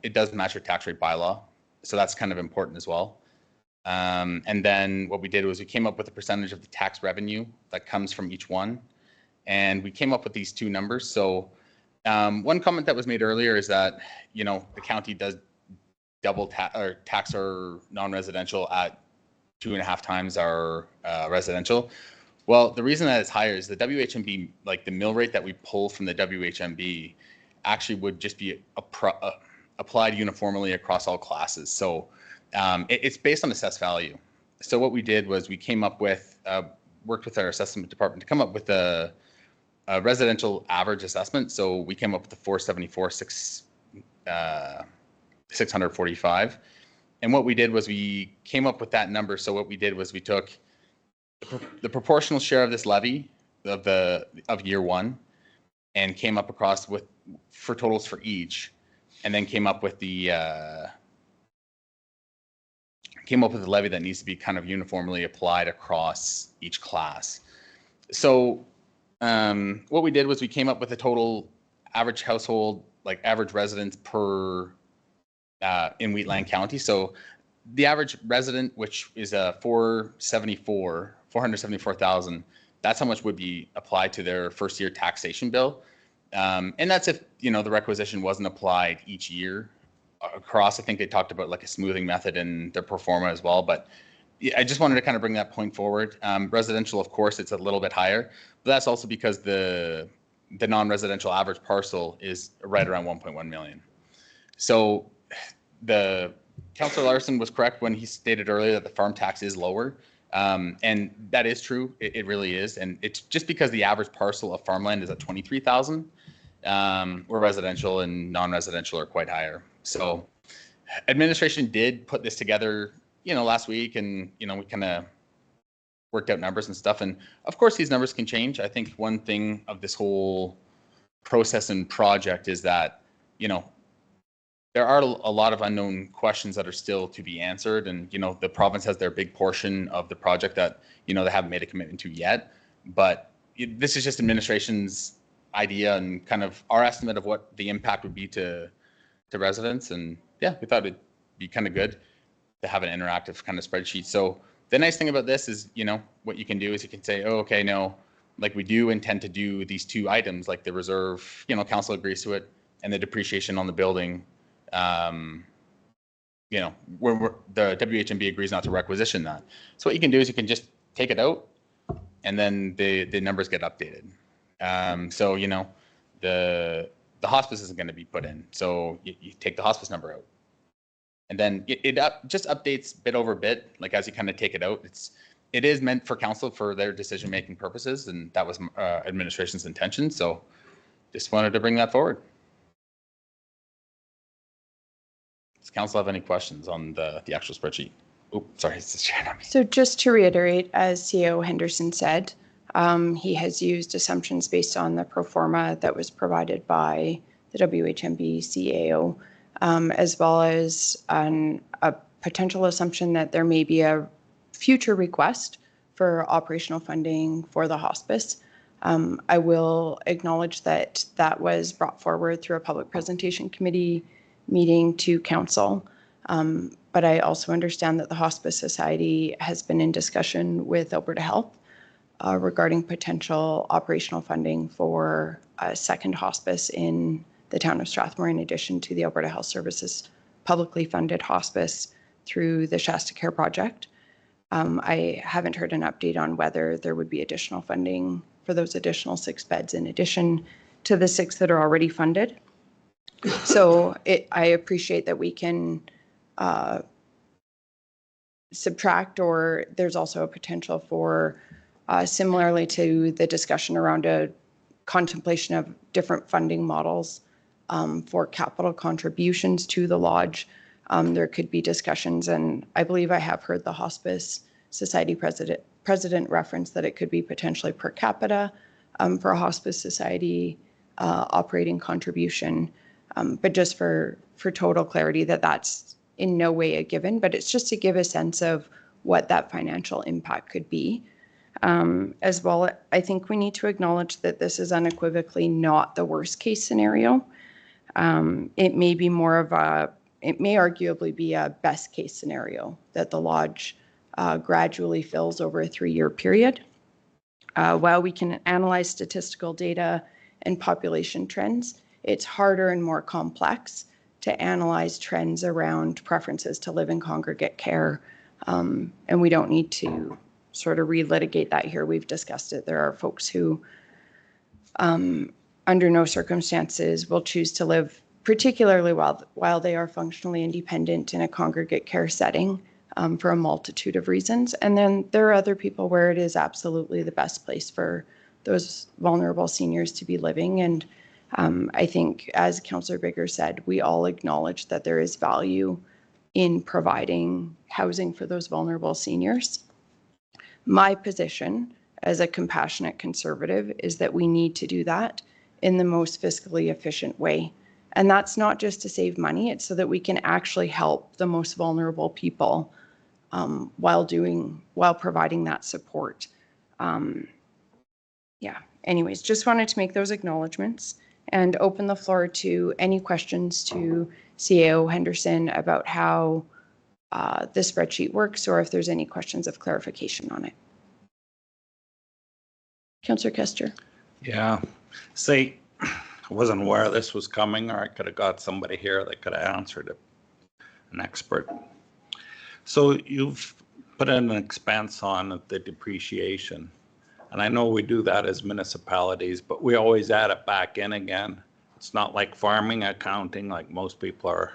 it does match our tax rate bylaw. So that's kind of important as well. And then what we did was we came up with a percentage of the tax revenue that comes from each one. And we came up with these two numbers. So one comment that was made earlier is that, you know, the county does double tax our non-residential at 2.5 times our residential. Well, the reason that it's higher is the WHMB, like the mill rate that we pull from the WHMB actually would just be applied uniformly across all classes. So it's based on assessed value. So what we did was we came up with, worked with our assessment department to come up with a residential average assessment. So we came up with the 645. And what we did was we came up with that number. So what we did was we took the proportional share of this levy of year one and came up across for totals for each, and then came up with the levy that needs to be kind of uniformly applied across each class. So what we did was we came up with a total average household, like average residents per in Wheatland County. So the average resident, which is a 474,000, that's how much would be applied to their first year taxation bill. And that's if, you know, the requisition wasn't applied each year across. I think they talked about like a smoothing method in their pro forma as well. But I just wanted to kind of bring that point forward. Residential, of course, it's a little bit higher, but that's also because the non-residential average parcel is right around 1.1 million. So the Councillor Larson was correct when he stated earlier that the farm tax is lower. And that is true. It really is. And it's just because the average parcel of farmland is at 23,000, where residential and non-residential are quite higher. So administration did put this together, you know, last week, and, you know, we kind of worked out numbers and stuff. And of course, these numbers can change. I think one thing of this whole process and project is that, you know, there are a lot of unknown questions that are still to be answered. And, you know, the province has their big portion of the project that, you know, they haven't made a commitment to yet. But this is just administration's idea and kind of our estimate of what the impact would be to residents. And yeah, we thought it'd be kind of good to have an interactive kind of spreadsheet. So the nice thing about this is, you know, what you can do is you can say, oh, okay, no, like we do intend to do these two items, like the reserve, you know, council agrees to it, and the depreciation on the building. You know, where the WHMB agrees not to requisition that. So what you can do is you can just take it out, and then the numbers get updated. So, you know, the hospice isn't going to be put in. So you take the hospice number out, and then it just updates bit over bit, like as you kind of take it out. It is meant for council for their decision making purposes, and that was administration's intention. So just wanted to bring that forward. Does council have any questions on the actual spreadsheet? Oh, sorry, it's the chair. So just to reiterate, as CEO Henderson said, he has used assumptions based on the pro forma that was provided by the WHMB CAO, as well as a potential assumption that there may be a future request for operational funding for the hospice. I will acknowledge that that was brought forward through a public presentation committee meeting to council. But I also understand that the Hospice Society has been in discussion with Alberta Health regarding potential operational funding for a second hospice in the town of Strathmore, in addition to the Alberta Health Services publicly funded hospice through the Shasta Care Project. I haven't heard an update on whether there would be additional funding for those additional 6 beds in addition to the 6 that are already funded. So I appreciate that we can subtract, or there's also a potential for, similarly to the discussion around a contemplation of different funding models for capital contributions to the lodge. There could be discussions, and I believe I have heard the Hospice Society president reference that it could be potentially per capita for a Hospice Society operating contribution. But just for total clarity, that's in no way a given, but it's just to give a sense of what that financial impact could be. As well, I think we need to acknowledge that this is unequivocally not the worst case scenario. It may be it may arguably be a best case scenario that the lodge gradually fills over a 3-year period. While we can analyze statistical data and population trends, it's harder and more complex to analyze trends around preferences to live in congregate care. And we don't need to sort of relitigate that here. We've discussed it. There are folks who, under no circumstances, will choose to live, particularly while they are functionally independent in a congregate care setting, for a multitude of reasons. And then there are other people where it is absolutely the best place for those vulnerable seniors to be living. And I think, as Councillor Bigger said, we all acknowledge that there is value in providing housing for those vulnerable seniors. My position as a compassionate conservative is that we need to do that in the most fiscally efficient way. And that's not just to save money, it's so that we can actually help the most vulnerable people while providing that support. Yeah, anyways, just wanted to make those acknowledgements and open the floor to any questions to CAO Henderson about how this spreadsheet works, or if there's any questions of clarification on it. Councillor Kester. Yeah, see, I wasn't aware this was coming, or I could have got somebody here that could have answered it, an expert. So you've put in an expense on the depreciation. And I know we do that as municipalities, but we always add it back in again. It's not like farming accounting like most people are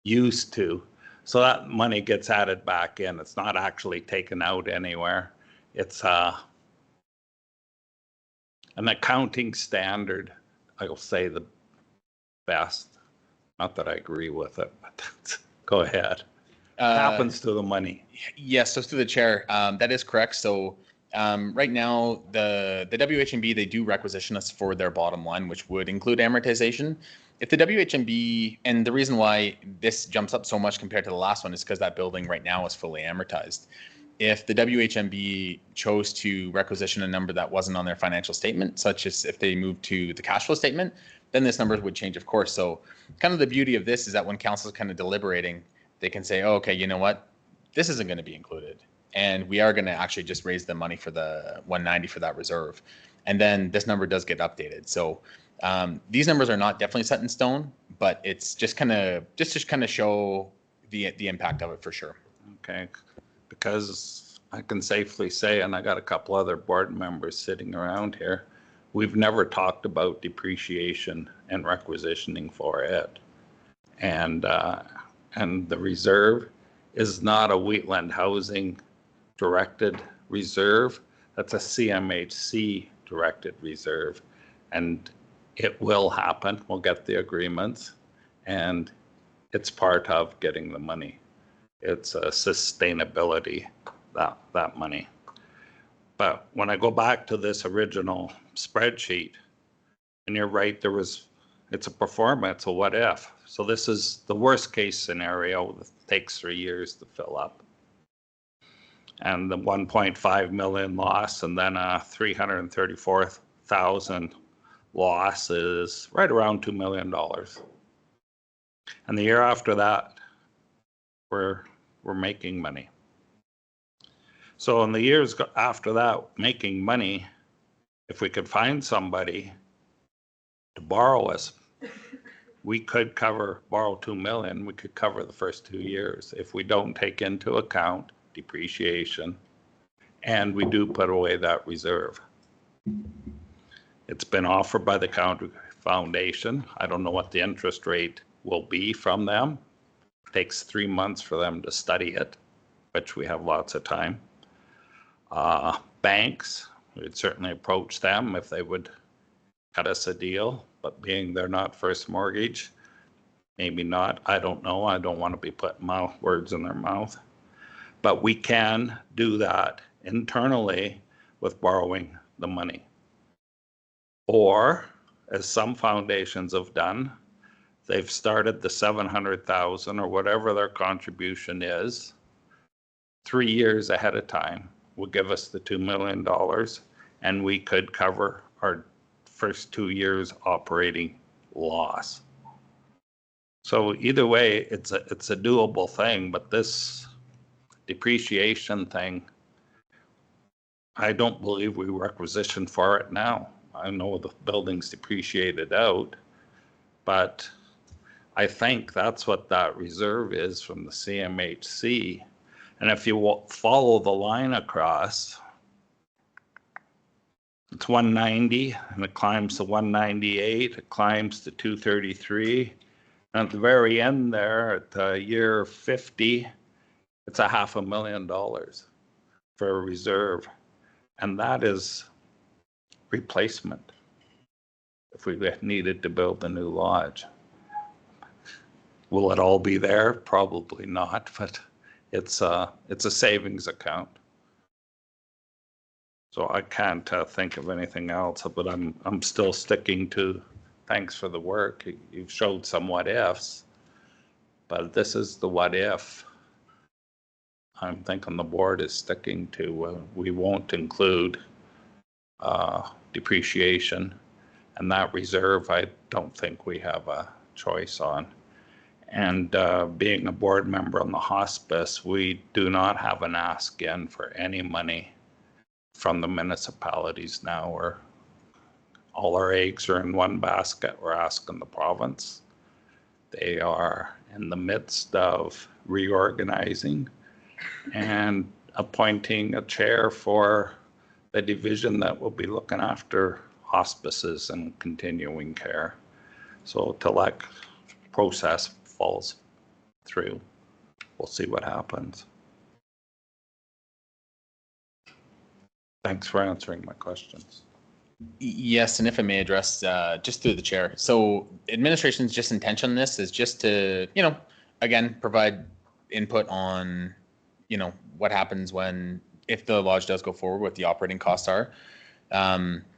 used to. So that money gets added back in. It's not actually taken out anywhere. It's an accounting standard, I will say the best. Not that I agree with it, but go ahead. Happens to the money. Yes, so through the chair, that is correct. So right now, the WHMB, they do requisition us for their bottom line, which would include amortization. If the WHMB, and the reason why this jumps up so much compared to the last one is because that building right now is fully amortized. If the WHMB chose to requisition a number that wasn't on their financial statement, such as if they moved to the cash flow statement, then this number would change, of course. So kind of the beauty of this is that when council is kind of deliberating, they can say, oh, okay, you know what? This isn't going to be included. And we are going to actually just raise the money for the 190 for that reserve. And then this number does get updated. So these numbers are not definitely set in stone, but it's just kind of to kind of show the impact of it for sure. Okay, because I can safely say, and I got a couple other board members sitting around here, we've never talked about depreciation and requisitioning for it. And the reserve is not a Wheatland Housing directed reserve. That's a CMHC directed reserve. And it will happen. We'll get the agreements. And it's part of getting the money. It's a sustainability, that money. But when I go back to this original spreadsheet, and you're right, it's a performance, a what if. So this is the worst case scenario that takes 3 years to fill up. And the 1.5 million loss, and then a 334,000 loss is right around $2 million. And the year after that, we're making money. So in the years after that, making money, if we could find somebody to borrow us, we could borrow $2 million, we could cover the first 2 years if we don't take into account depreciation, and we do put away that reserve. It's been offered by the County Foundation. I don't know what the interest rate will be from them. It takes 3 months for them to study it, which we have lots of time. Banks, we'd certainly approach them if they would cut us a deal, but being they're not First Mortgage, maybe not. I don't know. I don't want to be putting words in their mouth. But we can do that internally with borrowing the money. Or, as some foundations have done, they've started the 700,000 or whatever their contribution is 3 years ahead of time, will give us the $2 million, and we could cover our first 2 years operating loss. So either way, it's a doable thing, but this depreciation thing, I don't believe we requisitioned for it now. I know the building's depreciated out, but I think that's what that reserve is from the CMHC. And if you follow the line across, it's 190 and it climbs to 198, it climbs to 233. And at the very end there, at year 50, it's $500,000 for a reserve. And that is replacement if we needed to build a new lodge. Will it all be there? Probably not, but it's a savings account. So I can't think of anything else, but I'm still sticking to, thanks for the work. You've showed some what ifs, but this is the what if. I'm thinking the board is sticking to, we won't include depreciation, and that reserve I don't think we have a choice on. And being a board member on the hospice, we do not have an ask in for any money from the municipalities now. Or all our eggs are in one basket. We're asking the province. They are in the midst of reorganizing and appointing a chair for the division that will be looking after hospices and continuing care. So till that process falls through, we'll see what happens. Thanks for answering my questions. Yes, and if I may address just through the chair. So administration's just intention on this is just to, again, provide input on, what happens if the lodge does go forward, what the operating costs are.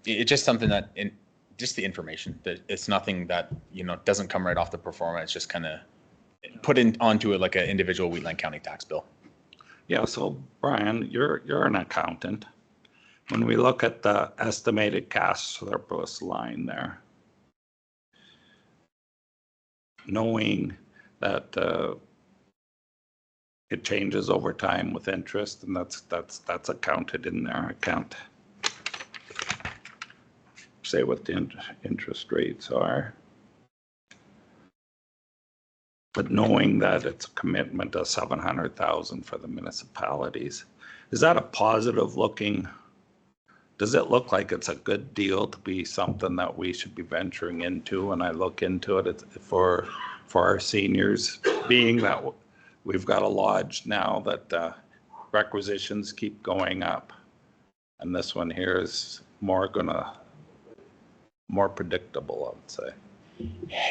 It's just something that, just the information, that it's nothing that, doesn't come right off the pro forma. It's just kind of put onto it like an individual Wheatland County tax bill. Yeah, so Brian, you're an accountant. When we look at the estimated cash surplus line there, knowing that it changes over time with interest, and that's accounted in there. I can't say what the interest rates are, but knowing that it's a commitment of $700,000 for the municipalities, is that a positive looking? Does it look like it's a good deal to be something that we should be venturing into? And I look into it for our seniors, being that we've got a lodge now that requisitions keep going up, and this one here is more predictable, I would say.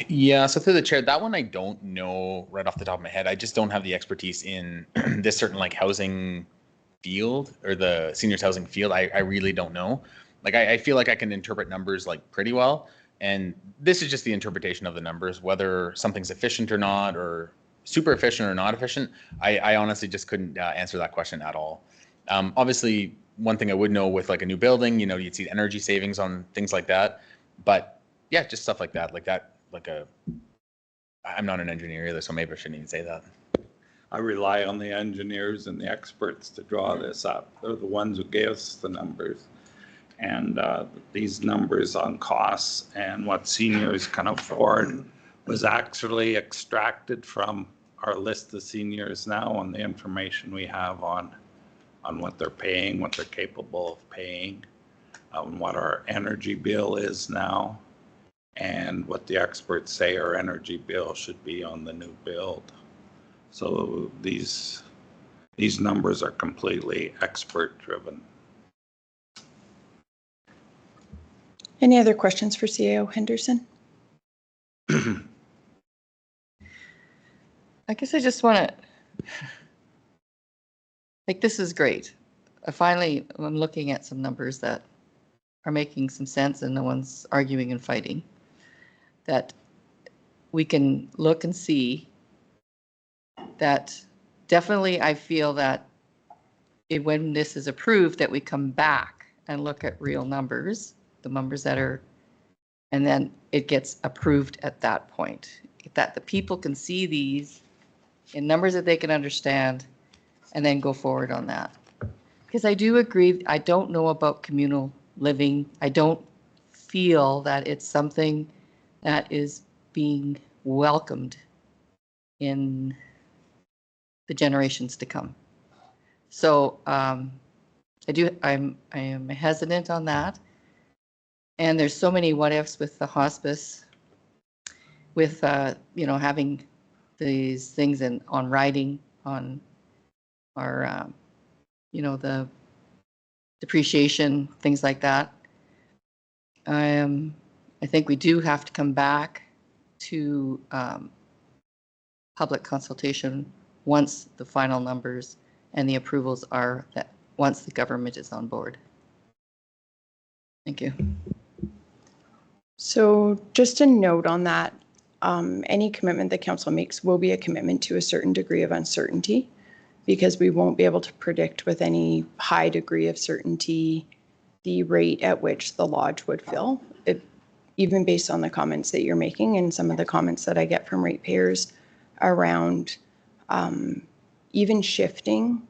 Yeah, so through the chair, that one I don't know right off the top of my head. I just don't have the expertise in this certain housing field or the seniors housing field. I really don't know. I feel like I can interpret numbers pretty well, and this is just the interpretation of the numbers, whether something's efficient or not, or super efficient or not efficient. I honestly just couldn't answer that question at all. Obviously, one thing I would know with a new building, you'd see energy savings on things like that, but yeah, just stuff like that, I'm not an engineer either, so maybe I shouldn't even say that. I rely on the engineers and the experts to draw this up. They're the ones who gave us the numbers. And these numbers on costs and what seniors can afford was actually extracted from our list of seniors now on the information we have on what they're paying, what they're capable of paying, what our energy bill is now, and what the experts say our energy bill should be on the new build. So these numbers are completely expert driven. Any other questions for CAO Henderson? I guess I just want to, this is great. I'm looking at some numbers that are making some sense and no one's arguing and fighting. That we can look and see that definitely I feel that when this is approved, that we come back and look at real numbers, the numbers that are, and then it gets approved at that point. That the people can see these in numbers that they can understand and then go forward on that. Because I do agree, I don't know about communal living. I don't feel that it's something that is being welcomed in the generations to come. So I am hesitant on that. And there's so many what ifs with the hospice, with, having these things on writing, on our, the depreciation, things like that. I think we do have to come back to public consultation once the final numbers and the approvals are that once the government is on board. Thank you. So just a note on that, any commitment the council makes will be a commitment to a certain degree of uncertainty, because we won't be able to predict with any high degree of certainty the rate at which the lodge would fill. Even based on the comments that you're making and some of the comments that I get from ratepayers around even shifting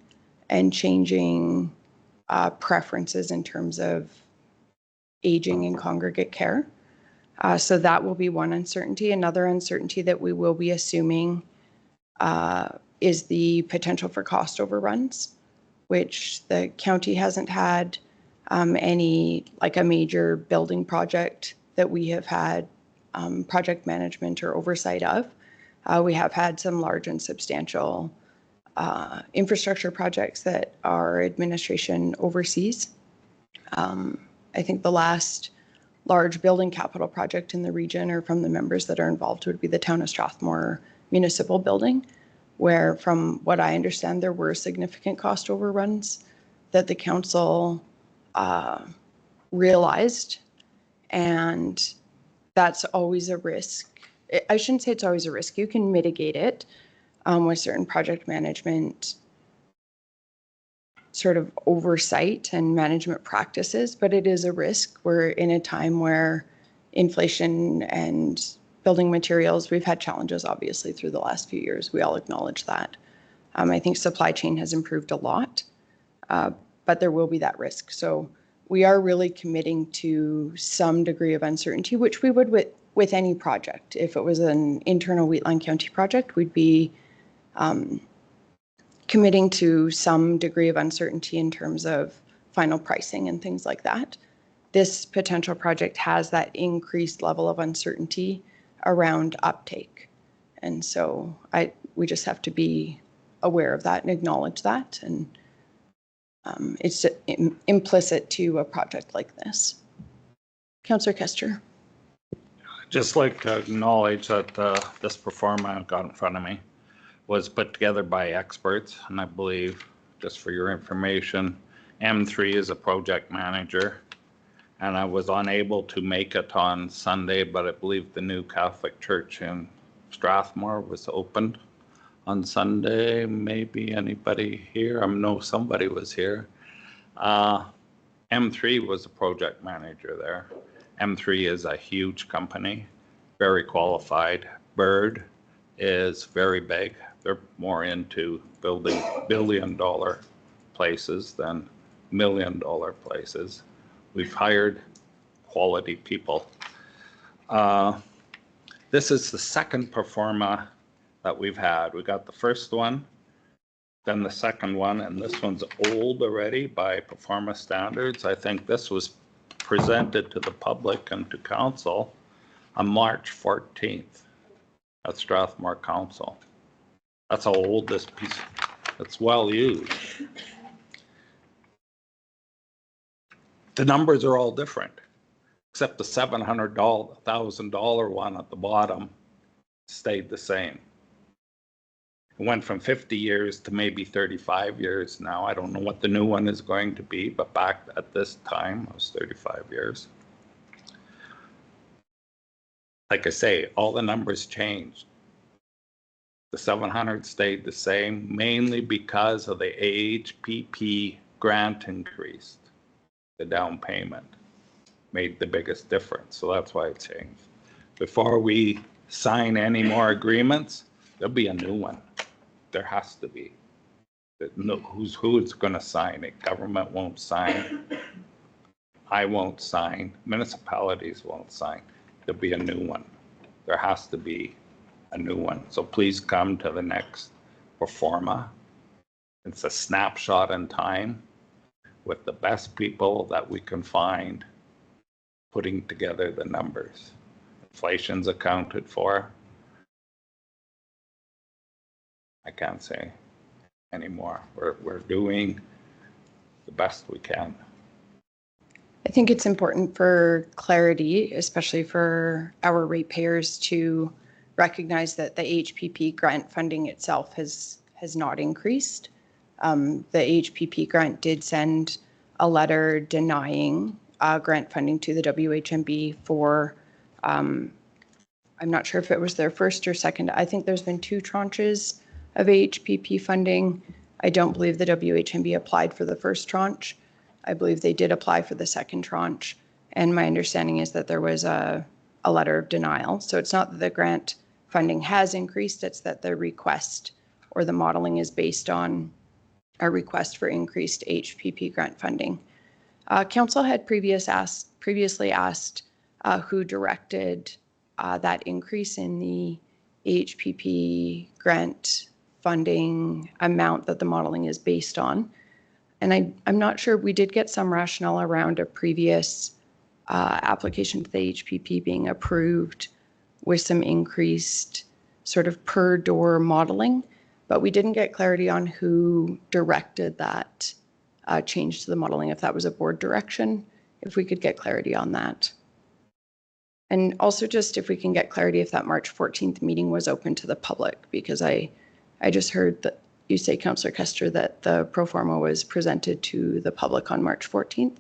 and changing preferences in terms of aging in congregate care. So that will be one uncertainty. Another uncertainty that we will be assuming is the potential for cost overruns, which the county hasn't had any, like a major building project that we have had project management or oversight of. We have had some large and substantial infrastructure projects that our administration oversees. I think the last large building capital project in the region, or from the members that are involved, would be the Town of Strathmore Municipal Building, where, from what I understand, there were significant cost overruns that the council realized, and that's always a risk. I shouldn't say it's always a risk. You can mitigate it with certain project management sort of oversight and management practices, but it is a risk. We're in a time where inflation and building materials, we've had challenges obviously through the last few years. We all acknowledge that. I think supply chain has improved a lot, but there will be that risk. So we are really committing to some degree of uncertainty, which we would with any project. If it was an internal Wheatland County project, we'd be committing to some degree of uncertainty in terms of final pricing and things like that. This potential project has that increased level of uncertainty around uptake. And so we just have to be aware of that and acknowledge that. And it's implicit to a project like this. Councillor Kester. Just like to acknowledge that this performer I've got in front of me was put together by experts, and I believe, just for your information, M3 is a project manager, and I was unable to make it on Sunday, but I believe the new Catholic Church in Strathmore was opened on Sunday. Maybe anybody here? I know somebody was here. M3 was a project manager there. M3 is a huge company, very qualified. Bird is very big. They're more into building billion-dollar places than million-dollar places. We've hired quality people. This is the second performa that we've had. We got the first one, then the second one, and this one's old already by performa standards. I think this was presented to the public and to council on March 14th at Strathmore Council. That's how old this piece, it's well used. The numbers are all different, except the $700,000 one at the bottom stayed the same. It went from 50 years to maybe 35 years now. I don't know what the new one is going to be, but back at this time, it was 35 years. Like I say, all the numbers changed. The 700 stayed the same, mainly because of the AHPP grant increased. The down payment made the biggest difference, so that's why it changed. Before we sign any more agreements, there'll be a new one. There has to be. No, who's going to sign it? Government won't sign. I won't sign. Municipalities won't sign. There'll be a new one. There has to be a new one. So please come to the next pro forma. It's a snapshot in time with the best people that we can find putting together the numbers. Inflation's accounted for. I can't say anymore. We're doing the best we can. I think it's important for clarity, especially for our ratepayers, to recognize that the HPP grant funding itself has not increased. The HPP grant did send a letter denying grant funding to the WHMB for, I'm not sure if it was their first or second. I think there's been 2 tranches of HPP funding. I don't believe the WHMB applied for the first tranche. I believe they did apply for the second tranche. And my understanding is that there was a letter of denial. So it's not that the grant funding has increased, it's that the request or the modeling is based on a request for increased HPP grant funding. Council had previously asked who directed that increase in the HPP grant funding amount that the modeling is based on. And I'm not sure, we did get some rationale around a previous application to the HPP being approved with some increased sort of per door modeling, but we didn't get clarity on who directed that change to the modeling, if that was a board direction, if we could get clarity on that. And also just if we can get clarity if that March 14th meeting was open to the public, because I just heard that you say, Councillor Kester, that the pro forma was presented to the public on March 14th.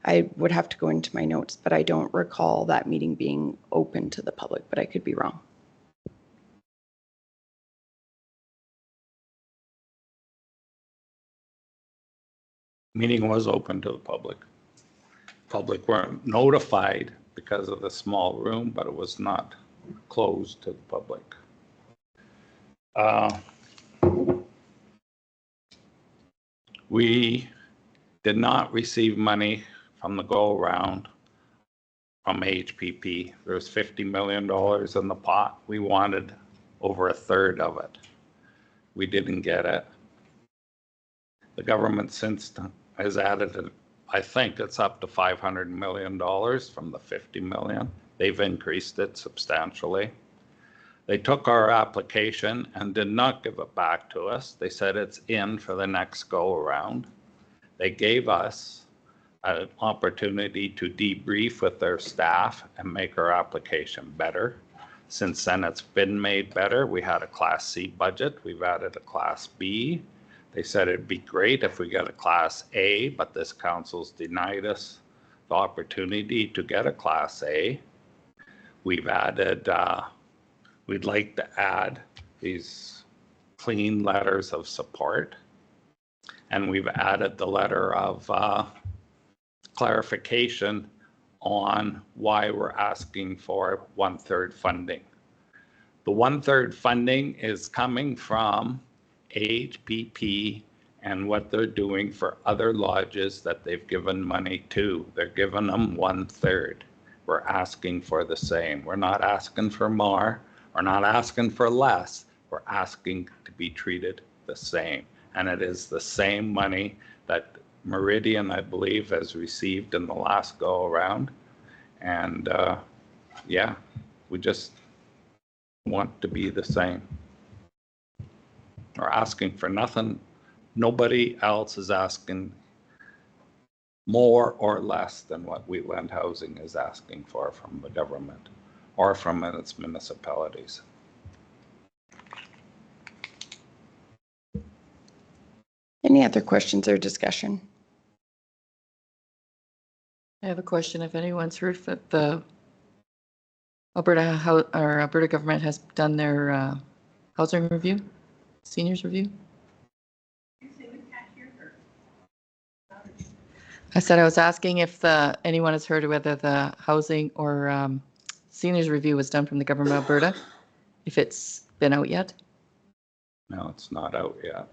I would have to go into my notes, but I don't recall that meeting being open to the public, but I could be wrong. Meeting was open to the public. Public weren't notified because of the small room, but it was not closed to the public. We did not receive money from the go-around from HPP. There was $50 million in the pot. We wanted over 1/3 of it. We didn't get it. The government since has added, I think it's up to $500 million from the $50 million. They've increased it substantially. They took our application and did not give it back to us. They said it's in for the next go around. They gave us an opportunity to debrief with their staff and make our application better. Since then, it's been made better. We had a Class C budget. We've added a Class B. They said it'd be great if we got a Class A, but this council's denied us the opportunity to get a Class A. We've added, we'd like to add these clean letters of support. And we've added the letter of clarification on why we're asking for 1/3 funding. The 1/3 funding is coming from HPP and what they're doing for other lodges that they've given money to. They're giving them 1/3. We're asking for the same. We're not asking for more. We're not asking for less. We're asking to be treated the same. And it is the same money that Meridian, I believe, has received in the last go around. And yeah, we just want to be the same. We're asking for nothing. Nobody else is asking more or less than what Wheatland Housing is asking for from the government or from its municipalities. Any other questions or discussion? I have a question. If anyone's heard that the Alberta government has done their housing review, seniors review. I said I was asking if anyone has heard whether the housing or seniors review was done from the government of Alberta, if it's been out yet. No, it's not out yet.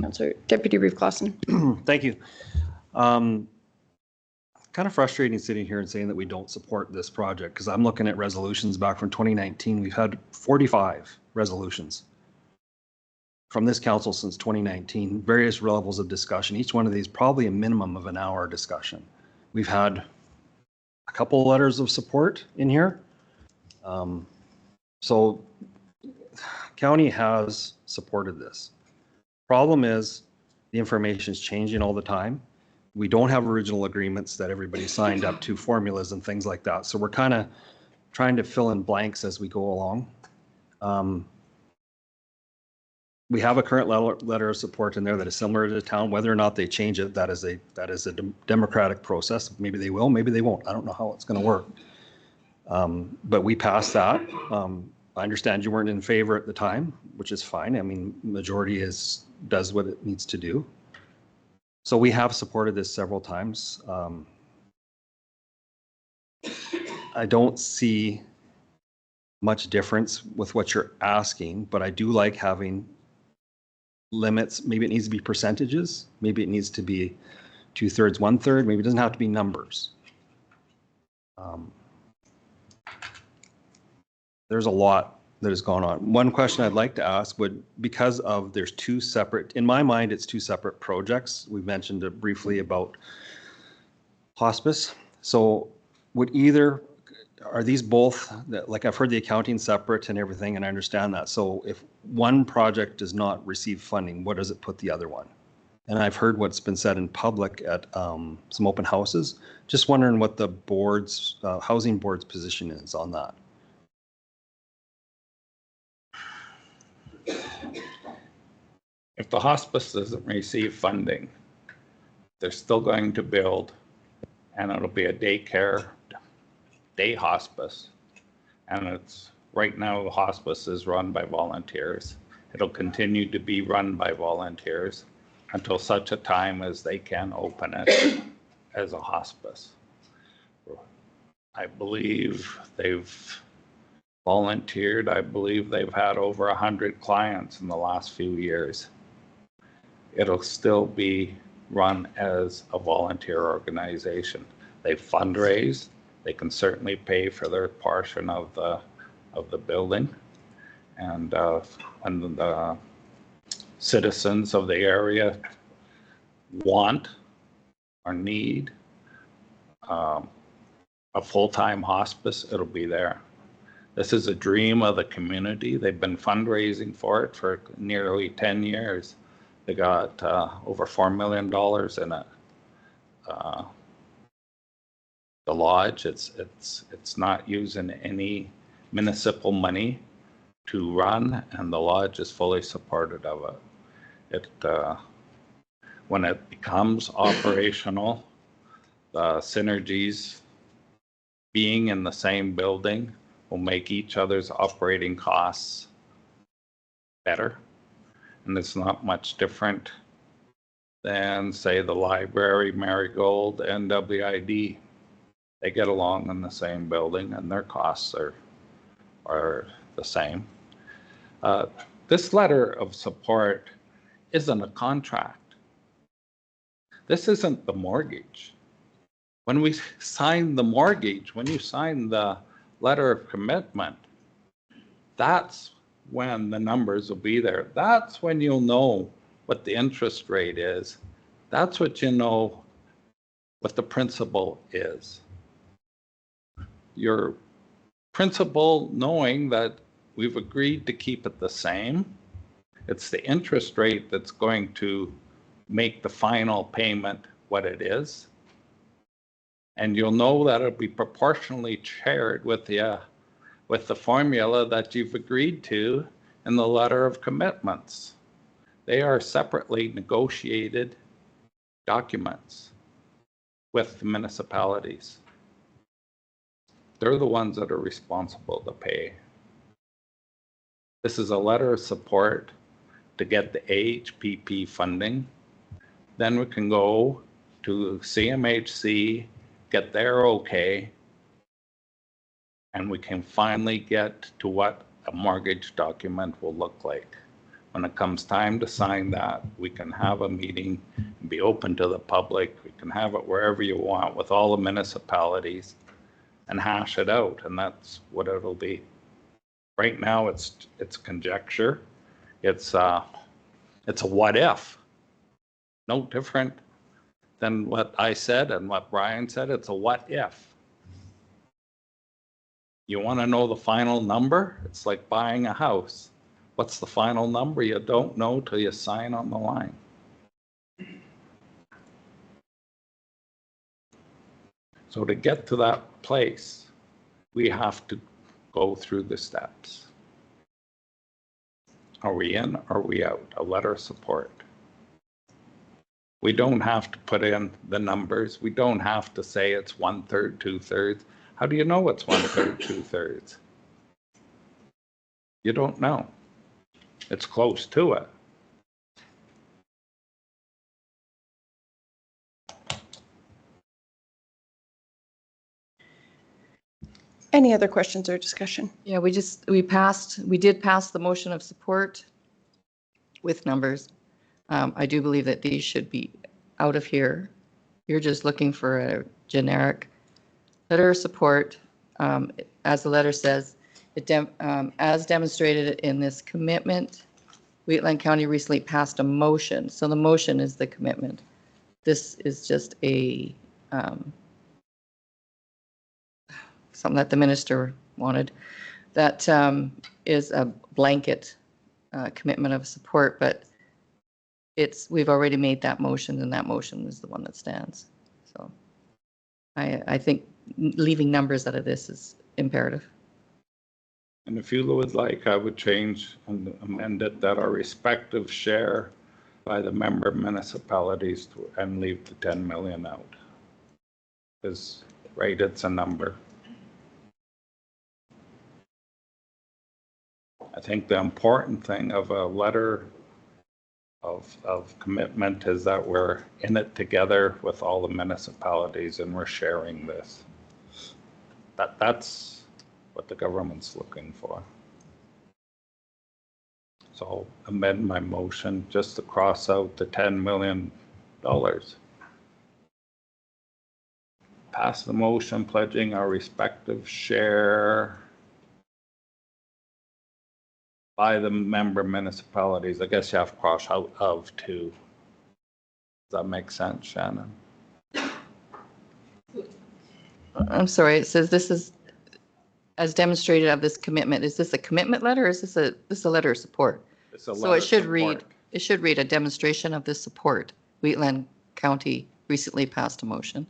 Councillor Deputy Reeve Clausen. Thank you. Kind of frustrating sitting here and saying that we don't support this project because I'm looking at resolutions back from 2019. We've had 45 resolutions from this council since 2019, various levels of discussion. Each one of these probably a minimum of an hour discussion. We've had a couple of letters of support in here. So county has supported this. Problem is the information is changing all the time. We don't have original agreements that everybody signed up to, formulas and things like that. So we're kind of trying to fill in blanks as we go along. We have a current letter of support in there that is similar to the town. Whether or not they change it, that is a democratic process. Maybe they will, maybe they won't. I don't know how it's going to work. But we passed that. I understand you weren't in favor at the time, which is fine. I mean, majority does what it needs to do. So we have supported this several times. I don't see much difference with what you're asking, but I do like having limits. Maybe it needs to be percentages. Maybe it needs to be 2/3, 1/3. Maybe it doesn't have to be numbers. There's a lot that has gone on. One question I'd like to ask would, because of there's two separate, in my mind, it's two separate projects. We mentioned it briefly about hospice. So are these both, like I've heard the accounting separate and everything, and I understand that. So if one project does not receive funding, what does it put the other one? And I've heard what's been said in public at some open houses. Just wondering what the board's, housing board's position is on that. If the hospice doesn't receive funding, they're still going to build, and it'll be a daycare, day hospice. And it's, right now the hospice is run by volunteers. It'll continue to be run by volunteers until such a time as they can open it as a hospice. I believe they've volunteered. I believe they've had over 100 clients in the last few years. It'll still be run as a volunteer organization. They fundraise. They can certainly pay for their portion of the building, and the citizens of the area want or need a full-time hospice. It'll be there. This is a dream of the community. They've been fundraising for it for nearly 10 years. They got over $4 million in it. The lodge, it's not using any municipal money to run, and the lodge is fully supported of it. When it becomes operational, the synergies being in the same building will make each other's operating costs better. And it's not much different than, say, the library, Marigold, and WID. They get along in the same building and their costs are the same. This letter of support isn't a contract. This isn't the mortgage. When we sign the mortgage, when you sign the letter of commitment, that's when the numbers will be there. That's when you'll know what the interest rate is. That's what you know what the principal is. Your principal, knowing that we've agreed to keep it the same, it's the interest rate that's going to make the final payment what it is. And you'll know that it'll be proportionally shared with the formula that you've agreed to in the letter of commitments. They are separately negotiated documents with the municipalities. They're the ones that are responsible to pay. This is a letter of support to get the AHPP funding. Then we can go to CMHC, get their okay, and we can finally get to what a mortgage document will look like. when it comes time to sign that, we can have a meeting, be open to the public. We can have it wherever you want with all the municipalities and hash it out, and that's what it'll be. Right now, it's conjecture. It's a what if. No different than what I said and what Brian said. It's a what if. You want to know the final number? It's like buying a house. What's the final number? You don't know till you sign on the line. So to get to that place, we have to go through the steps. Are we in? Are we out? A letter of support. We don't have to put in the numbers. We don't have to say it's 1/3, 2/3. How do you know it's 1/3, 2/3? You don't know. It's close to it. Any other questions or discussion? Yeah, we did pass the motion of support with numbers. I do believe that these should be out of here. You're just looking for a generic letter of support. As the letter says, as demonstrated in this commitment, Wheatland County recently passed a motion. So the motion is the commitment. This is just a something that the minister wanted. That is a blanket commitment of support, but we've already made that motion, and that motion is the one that stands. So I think leaving numbers out of this is imperative. And if you would like, I would change and amend it that our respective share by the member municipalities and leave the 10 million out. Because, right, it's a number. I think the important thing of a letter of commitment is that we're in it together with all the municipalities and we're sharing this. That's what the government's looking for. So I'll amend my motion just to cross out the $10 million. Pass the motion pledging our respective share by the member municipalities. I guess you have to cross out of too. Does that make sense, Shannon? I'm sorry, it says this is as demonstrated of this commitment. Is this a commitment letter or is this a letter of support? It's a So letter it of should support. read a demonstration of this support. Wheatland County recently passed a motion.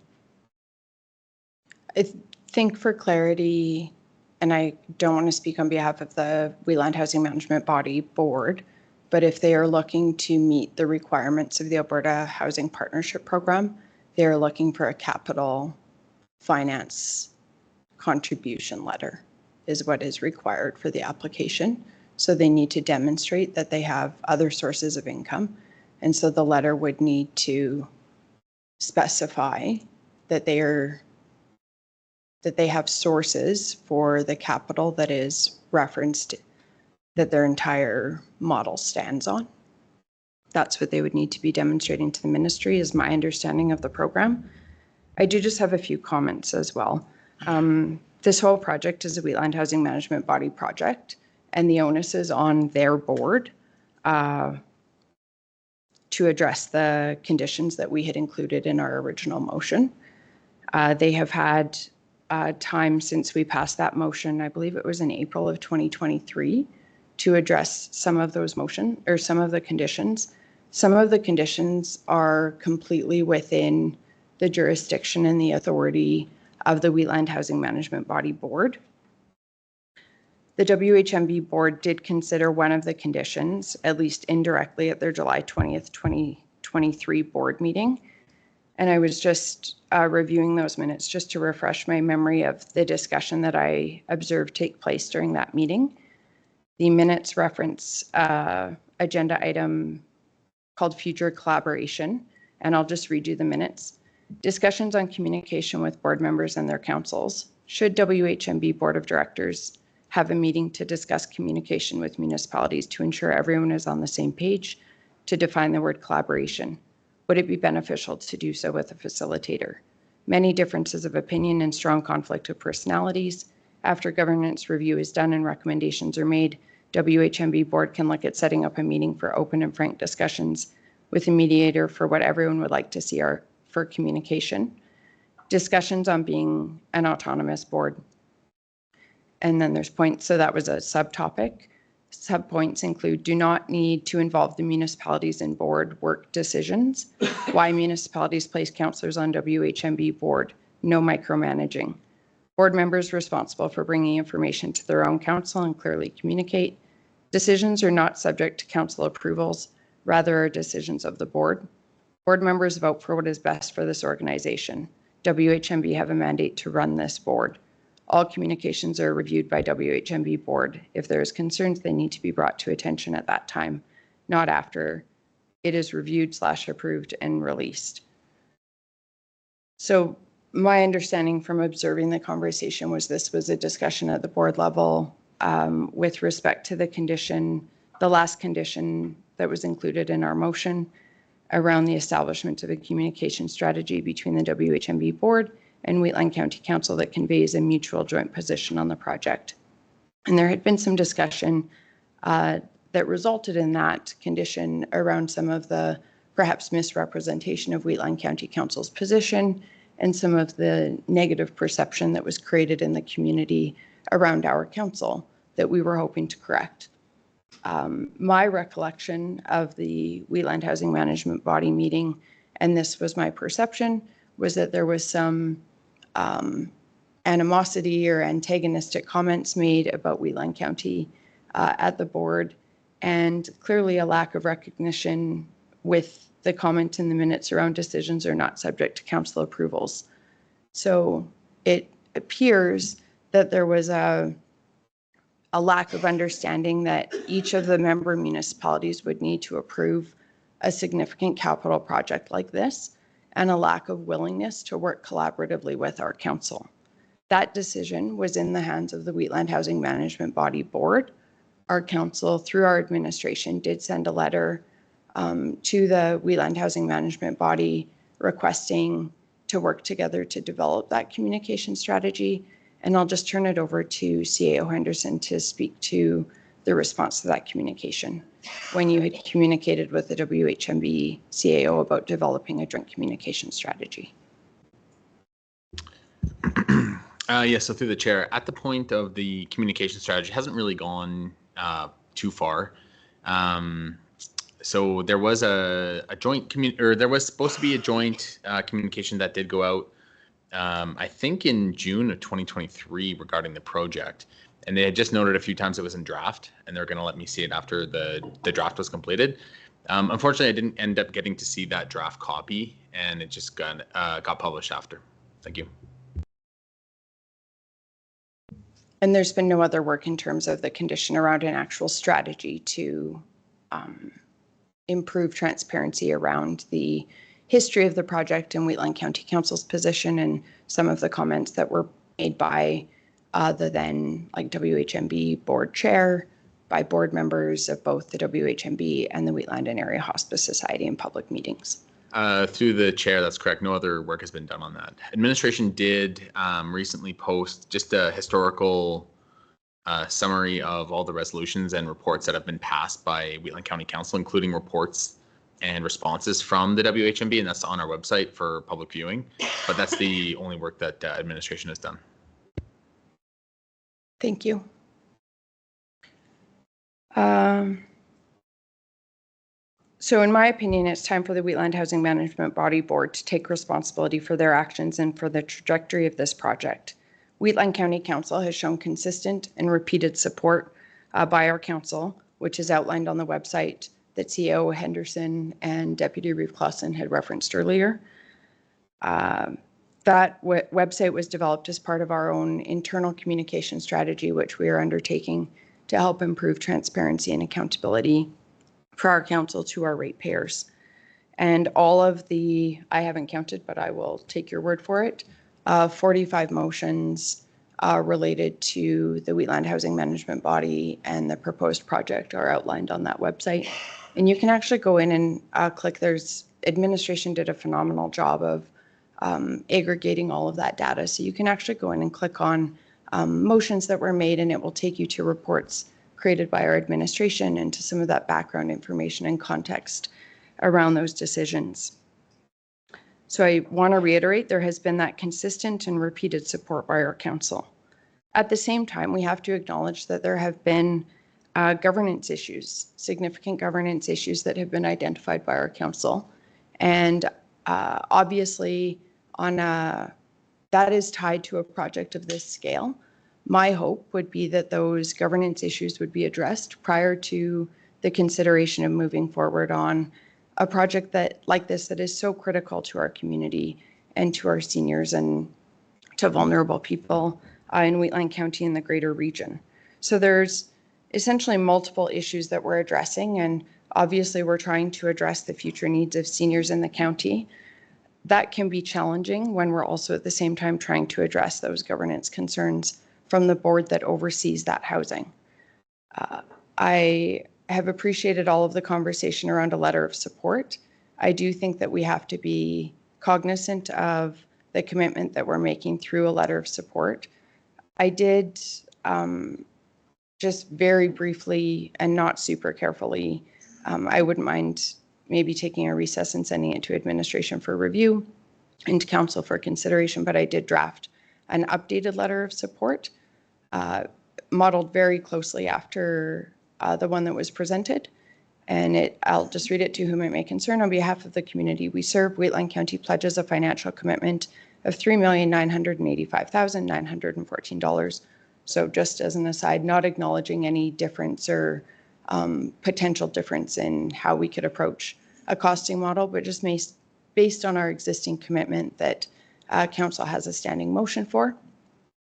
I think for clarity, and I don't want to speak on behalf of the Wheatland Housing Management Body Board, but if they are looking to meet the requirements of the Alberta Housing Partnership Program, they are looking for a capital finance contribution letter is what is required for the application. So they need to demonstrate that they have other sources of income. And so the letter would need to specify that they have sources for the capital that is referenced, that their entire model stands on. That's what they would need to be demonstrating to the ministry, is my understanding of the program. I do just have a few comments as well. This whole project is a Wheatland Housing Management Body project, and the onus is on their board to address the conditions that we had included in our original motion. They have had time since we passed that motion, I believe it was in April of 2023, to address some of those some of the conditions. Some of the conditions are completely within the jurisdiction and the authority of the Wheatland Housing Management Body Board. The WHMB board did consider one of the conditions, at least indirectly, at their July 20th, 2023 board meeting. And I was just reviewing those minutes just to refresh my memory of the discussion that I observed take place during that meeting. The minutes reference agenda item called Future Collaboration, and I'll just read you the minutes. Discussions on communication with board members and their councils. Should WHMB Board of Directors have a meeting to discuss communication with municipalities to ensure everyone is on the same page to define the word collaboration. Would it be beneficial to do so with a facilitator? Many differences of opinion and strong conflict of personalities. After governance review is done and recommendations are made, WHMB board can look at setting up a meeting for open and frank discussions with a mediator for what everyone would like to see for communication. Discussions on being an autonomous board. And then there's points, so that was a subtopic. Subpoints include do not need to involve the municipalities in board work decisions. Why municipalities place councillors on WHMB board. No micromanaging. Board members responsible for bringing information to their own council and clearly communicate. Decisions are not subject to council approvals, rather are decisions of the board. Board members vote for what is best for this organization. WHMB have a mandate to run this board. All communications are reviewed by WHMB board. If there is concerns, they need to be brought to attention at that time, not after it is reviewed / approved and released. So my understanding from observing the conversation was this was a discussion at the board level with respect to the condition, the last condition that was included in our motion around the establishment of a communication strategy between the WHMB board and Wheatland County Council that conveys a mutual joint position on the project. And there had been some discussion that resulted in that condition around some of the perhaps misrepresentation of Wheatland County Council's position and some of the negative perception that was created in the community around our council that we were hoping to correct. My recollection of the Wheatland Housing Management Body meeting, and this was my perception, was that there was some animosity or antagonistic comments made about Wheatland County at the board, and clearly a lack of recognition with the comment in the minutes around decisions are not subject to council approvals. So it appears that there was a lack of understanding that each of the member municipalities would need to approve a significant capital project like this, and a lack of willingness to work collaboratively with our council. That decision was in the hands of the Wheatland Housing Management Body Board. Our council, through our administration, did send a letter to the Wheatland Housing Management Body requesting to work together to develop that communication strategy. And I'll just turn it over to CAO Henderson to speak to the response to that communication when you had communicated with the WHMB CAO about developing a joint communication strategy. Yes, so through the chair, at the point of the communication strategy, hasn't really gone too far. So there was a joint there was supposed to be a joint communication that did go out, I think in June of 2023 regarding the project. And they had just noted a few times it was in draft, and they're going to let me see it after the draft was completed. Unfortunately, I didn't end up getting to see that draft copy, and it just got published after. Thank you. And there's been no other work in terms of the condition around an actual strategy to improve transparency around the history of the project and Wheatland County Council's position and some of the comments that were made by the then WHMB board chair, by board members of both the WHMB and the Wheatland and Area Hospice Society in public meetings. Through the chair, that's correct. No other work has been done on that. Administration did recently post just a historical summary of all the resolutions and reports that have been passed by Wheatland County Council, including reports and responses from the WHMB, and that's on our website for public viewing. But that's the only work that administration has done. Thank you. So in my opinion, it's time for the Wheatland Housing Management Body Board to take responsibility for their actions and for the trajectory of this project. Wheatland County Council has shown consistent and repeated support by our council, which is outlined on the website that CEO Henderson and Deputy Reeve Clausen had referenced earlier. That website was developed as part of our own internal communication strategy, which we are undertaking to help improve transparency and accountability for our council to our ratepayers. And all of the, I haven't counted, but I will take your word for it, 45 motions related to the Wheatland Housing Management Body and the proposed project are outlined on that website. And you can actually go in and click. There's administration did a phenomenal job of aggregating all of that data. So you can actually go in and click on motions that were made, and it will take you to reports created by our administration and to some of that background information and context around those decisions. So I want to reiterate, there has been that consistent and repeated support by our council. At the same time, we have to acknowledge that there have been governance issues, significant governance issues that have been identified by our council. And obviously, that is tied to a project of this scale. My hope would be that those governance issues would be addressed prior to the consideration of moving forward on a project that like this that is so critical to our community and to our seniors and to vulnerable people in Wheatland County and the greater region. So there's essentially multiple issues that we're addressing, and obviously we're trying to address the future needs of seniors in the county. That can be challenging when we're also at the same time trying to address those governance concerns from the board that oversees that housing. I have appreciated all of the conversation around a letter of support. I do think that we have to be cognizant of the commitment that we're making through a letter of support. I did just very briefly and not super carefully, I wouldn't mind maybe taking a recess and sending it to administration for review and to council for consideration, but I did draft an updated letter of support modeled very closely after the one that was presented. And I'll just read it to whom it may concern. On behalf of the community we serve, Wheatland County pledges a financial commitment of $3,985,914. So just as an aside, not acknowledging any difference or potential difference in how we could approach a costing model, but just based on our existing commitment that council has a standing motion for.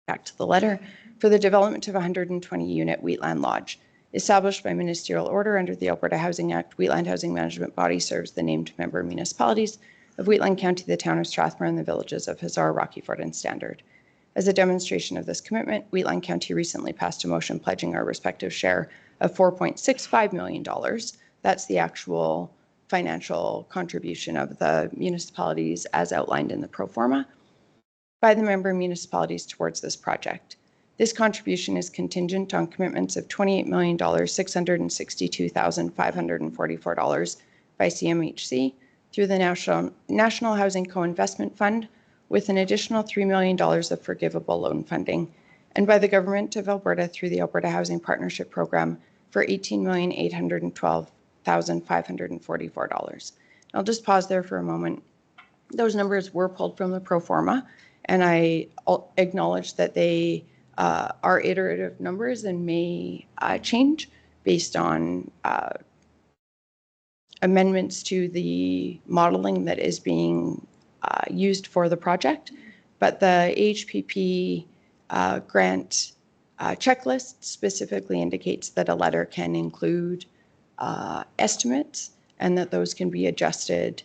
Back to the letter. For the development of a 120-unit Wheatland Lodge. Established by ministerial order under the Alberta Housing Act, Wheatland Housing Management Body serves the named member municipalities of Wheatland County, the town of Strathmore, and the villages of Hazard, Rocky Ford, and Standard. As a demonstration of this commitment, Wheatland County recently passed a motion pledging our respective share of $4.65 million. That's the actual financial contribution of the municipalities as outlined in the pro forma by the member municipalities towards this project. This contribution is contingent on commitments of $28,662,544 by CMHC through the National Housing Co-Investment Fund, with an additional $3 million of forgivable loan funding, and by the Government of Alberta through the Alberta Housing Partnership Program for $18,812,544. I'll just pause there for a moment. Those numbers were pulled from the pro forma, and I acknowledge that they are iterative numbers and may change based on amendments to the modeling that is being used for the project. But the HPP grant checklist specifically indicates that a letter can include estimates and that those can be adjusted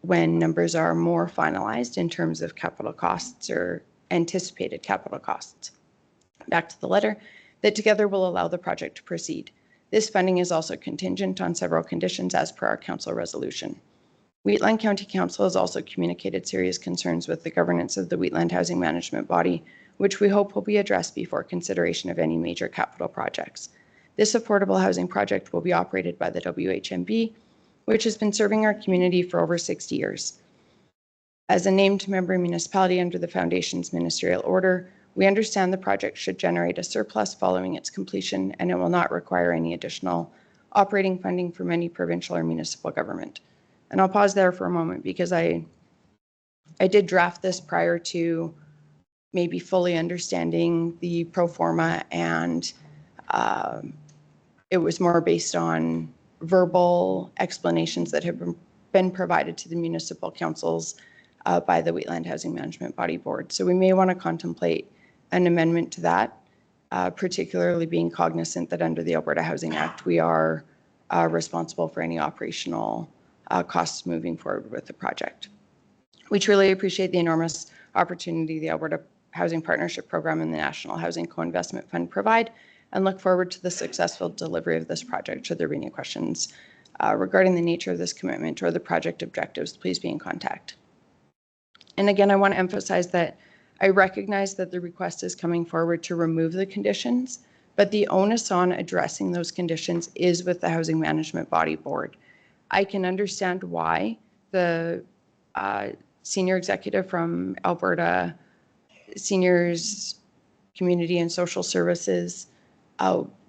when numbers are more finalized in terms of capital costs or anticipated capital costs. Back to the letter, that together will allow the project to proceed. This funding is also contingent on several conditions as per our council resolution. Wheatland County Council has also communicated serious concerns with the governance of the Wheatland Housing Management Body, which we hope will be addressed before consideration of any major capital projects. This affordable housing project will be operated by the WHMB, which has been serving our community for over 60 years. As a named member municipality under the Foundation's ministerial order, we understand the project should generate a surplus following its completion, and it will not require any additional operating funding from any provincial or municipal government. And I'll pause there for a moment because I did draft this prior to maybe fully understanding the pro forma, and it was more based on verbal explanations that have been provided to the municipal councils by the Wheatland Housing Management Body Board. So we may want to contemplate an amendment to that, particularly being cognizant that under the Alberta Housing Act, we are responsible for any operational costs moving forward with the project. We truly appreciate the enormous opportunity the Alberta Housing Partnership Program and the National Housing Co-Investment Fund provide, and look forward to the successful delivery of this project. Should there be any questions regarding the nature of this commitment or the project objectives, please be in contact. And again, I want to emphasize that I recognize that the request is coming forward to remove the conditions, but the onus on addressing those conditions is with the Housing Management Body Board. I can understand why the senior executive from Alberta Seniors Community and Social Services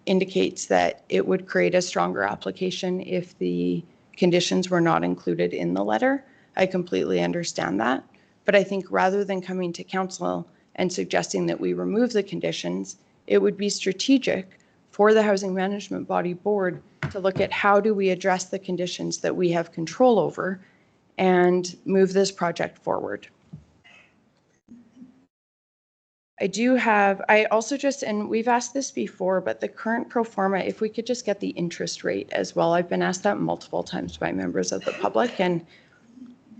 indicates that it would create a stronger application if the conditions were not included in the letter. I completely understand that. But I think rather than coming to council and suggesting that we remove the conditions, it would be strategic for the Housing Management Body Board to look at how do we address the conditions that we have control over and move this project forward. I also just, and we've asked this before, but the current pro forma, if we could just get the interest rate as well. I've been asked that multiple times by members of the public, and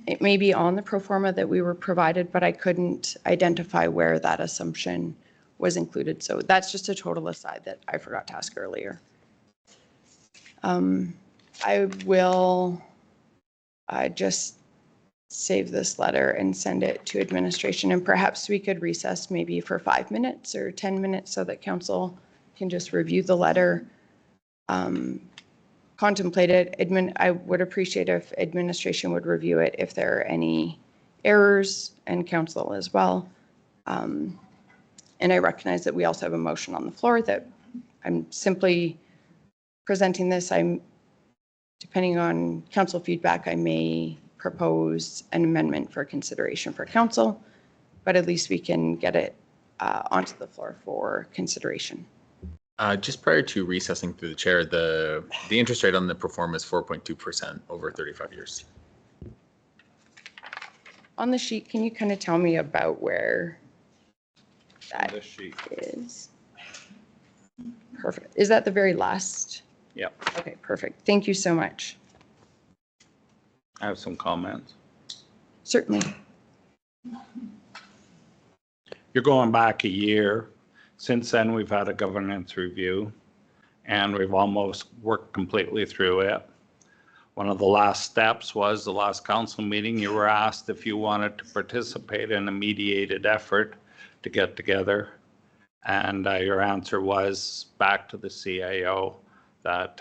it may be on the pro forma that we were provided, but I couldn't identify where that assumption was included. So that's just a total aside that I forgot to ask earlier. I will just save this letter and send it to administration, and perhaps we could recess maybe for 5 minutes or 10 minutes so that council can just review the letter, contemplate it. I would appreciate if administration would review it if there are any errors, and council as well. And I recognize that we also have a motion on the floor that I'm simply presenting this. Depending on council feedback, I may propose an amendment for consideration for council, but at least we can get it onto the floor for consideration. Just prior to recessing through the chair, the interest rate on the pro forma is 4.2% over 35 years. On the sheet, can you kind of tell me about where that This sheet. is? Perfect. Is that the very last? Yep. Okay, perfect. Thank you so much. I have some comments. Certainly. You're going back a year. Since then, we've had a governance review, and we've almost worked completely through it. One of the last steps was the last council meeting. You were asked if you wanted to participate in a mediated effort to get together. And your answer was back to the CAO that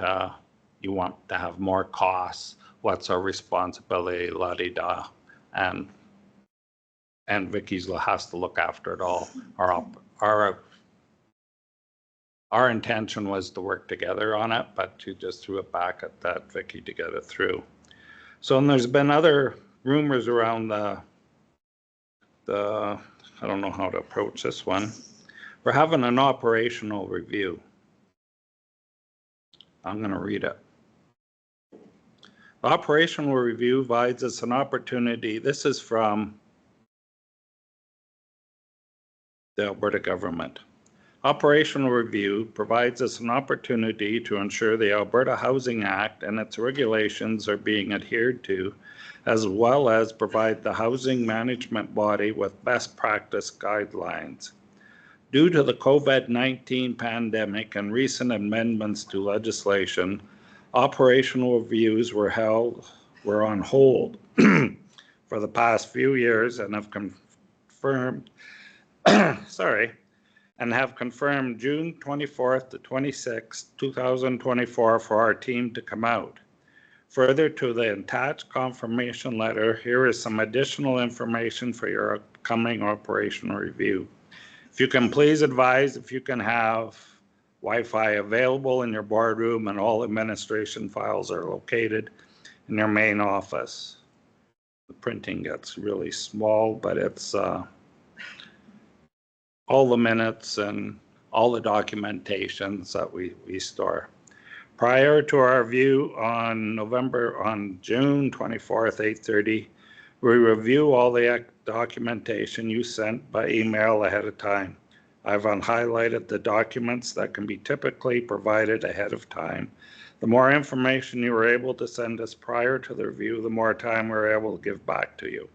you want to have more costs. What's our responsibility, la-di-da. And Vicky's has to look after it all. Our intention was to work together on it, but she just threw it back at that Vicky to get it through. So, and there's been other rumors around the I don't know how to approach this one. We're having an operational review. I'm going to read it. The operational review provides us an opportunity. This is from the Alberta government. Operational review provides us an opportunity to ensure the Alberta Housing Act and its regulations are being adhered to, as well as provide the housing management body with best practice guidelines. Due to the COVID-19 pandemic and recent amendments to legislation, operational reviews were on hold for the past few years and have confirmed, and have confirmed June 24th to 26th, 2024 for our team to come out. Further to the attached confirmation letter, here is some additional information for your upcoming operational review. If you can please advise if you can have Wi-Fi available in your boardroom and all administration files are located in your main office. The printing gets really small, but it's all the minutes and all the documentations that we store. Prior to our review on June 24th, 8:30, we review all the documentation you sent by email ahead of time. I've highlighted the documents that can be typically provided ahead of time. The more information you were able to send us prior to the review, the more time we're able to give back to you.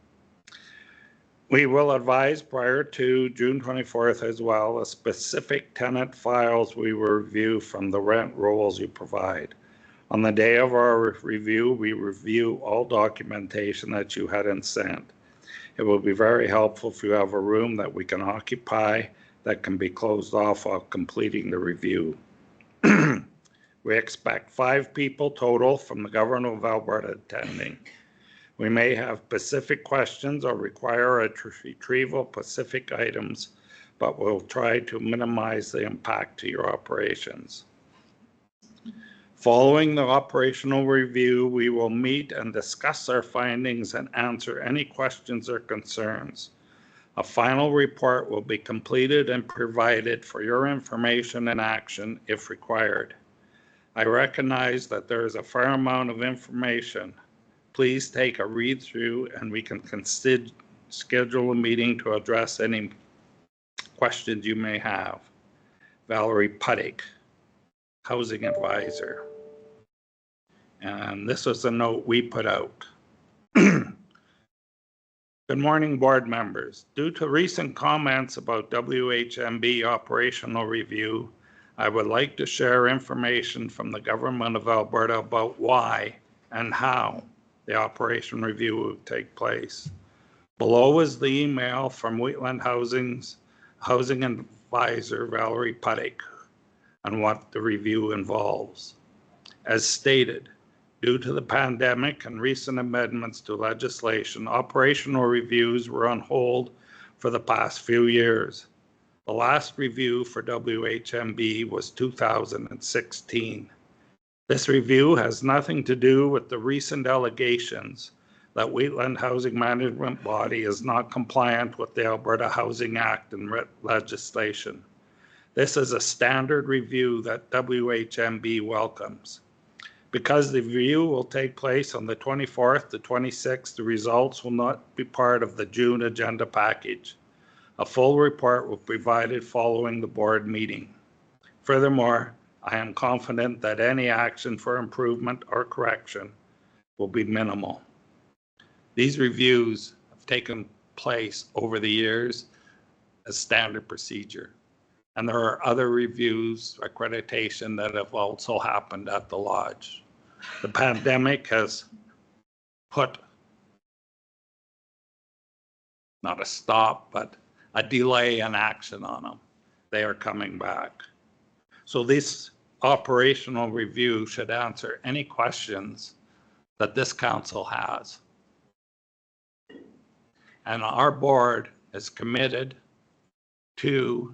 We will advise prior to June 24th as well, the specific tenant files we will review from the rent rolls you provide. On the day of our review, we review all documentation that you hadn't sent. It will be very helpful if you have a room that we can occupy that can be closed off while completing the review. We expect 5 people total from the Government of Alberta attending. We may have specific questions or require a retrieval of specific items, but we'll try to minimize the impact to your operations. Following the operational review, we will meet and discuss our findings and answer any questions or concerns. A final report will be completed and provided for your information and action if required. I recognize that there is a fair amount of information. Please take a read through and we can schedule a meeting to address any questions you may have. Valerie Puttick, Housing Advisor. And this was a note we put out. Good morning, board members. Due to recent comments about WHMB operational review, I would like to share information from the Government of Alberta about why and how the operation review will take place. Below is the email from Wheatland Housing Advisor Valerie Puttick on what the review involves. As stated, due to the pandemic and recent amendments to legislation, operational reviews were on hold for the past few years. The last review for WHMB was 2016. This review has nothing to do with the recent allegations that Wheatland Housing Management Body is not compliant with the Alberta Housing Act and legislation. This is a standard review that WHMB welcomes. Because the review will take place on the 24th to 26th, the results will not be part of the June agenda package. A full report will be provided following the board meeting. Furthermore, I am confident that any action for improvement or correction will be minimal. These reviews have taken place over the years as standard procedure. And there are other reviews, accreditation that have also happened at the lodge. The pandemic has put not a stop, but a delay in action on them. They are coming back. So this operational review should answer any questions that this council has. And our board is committed to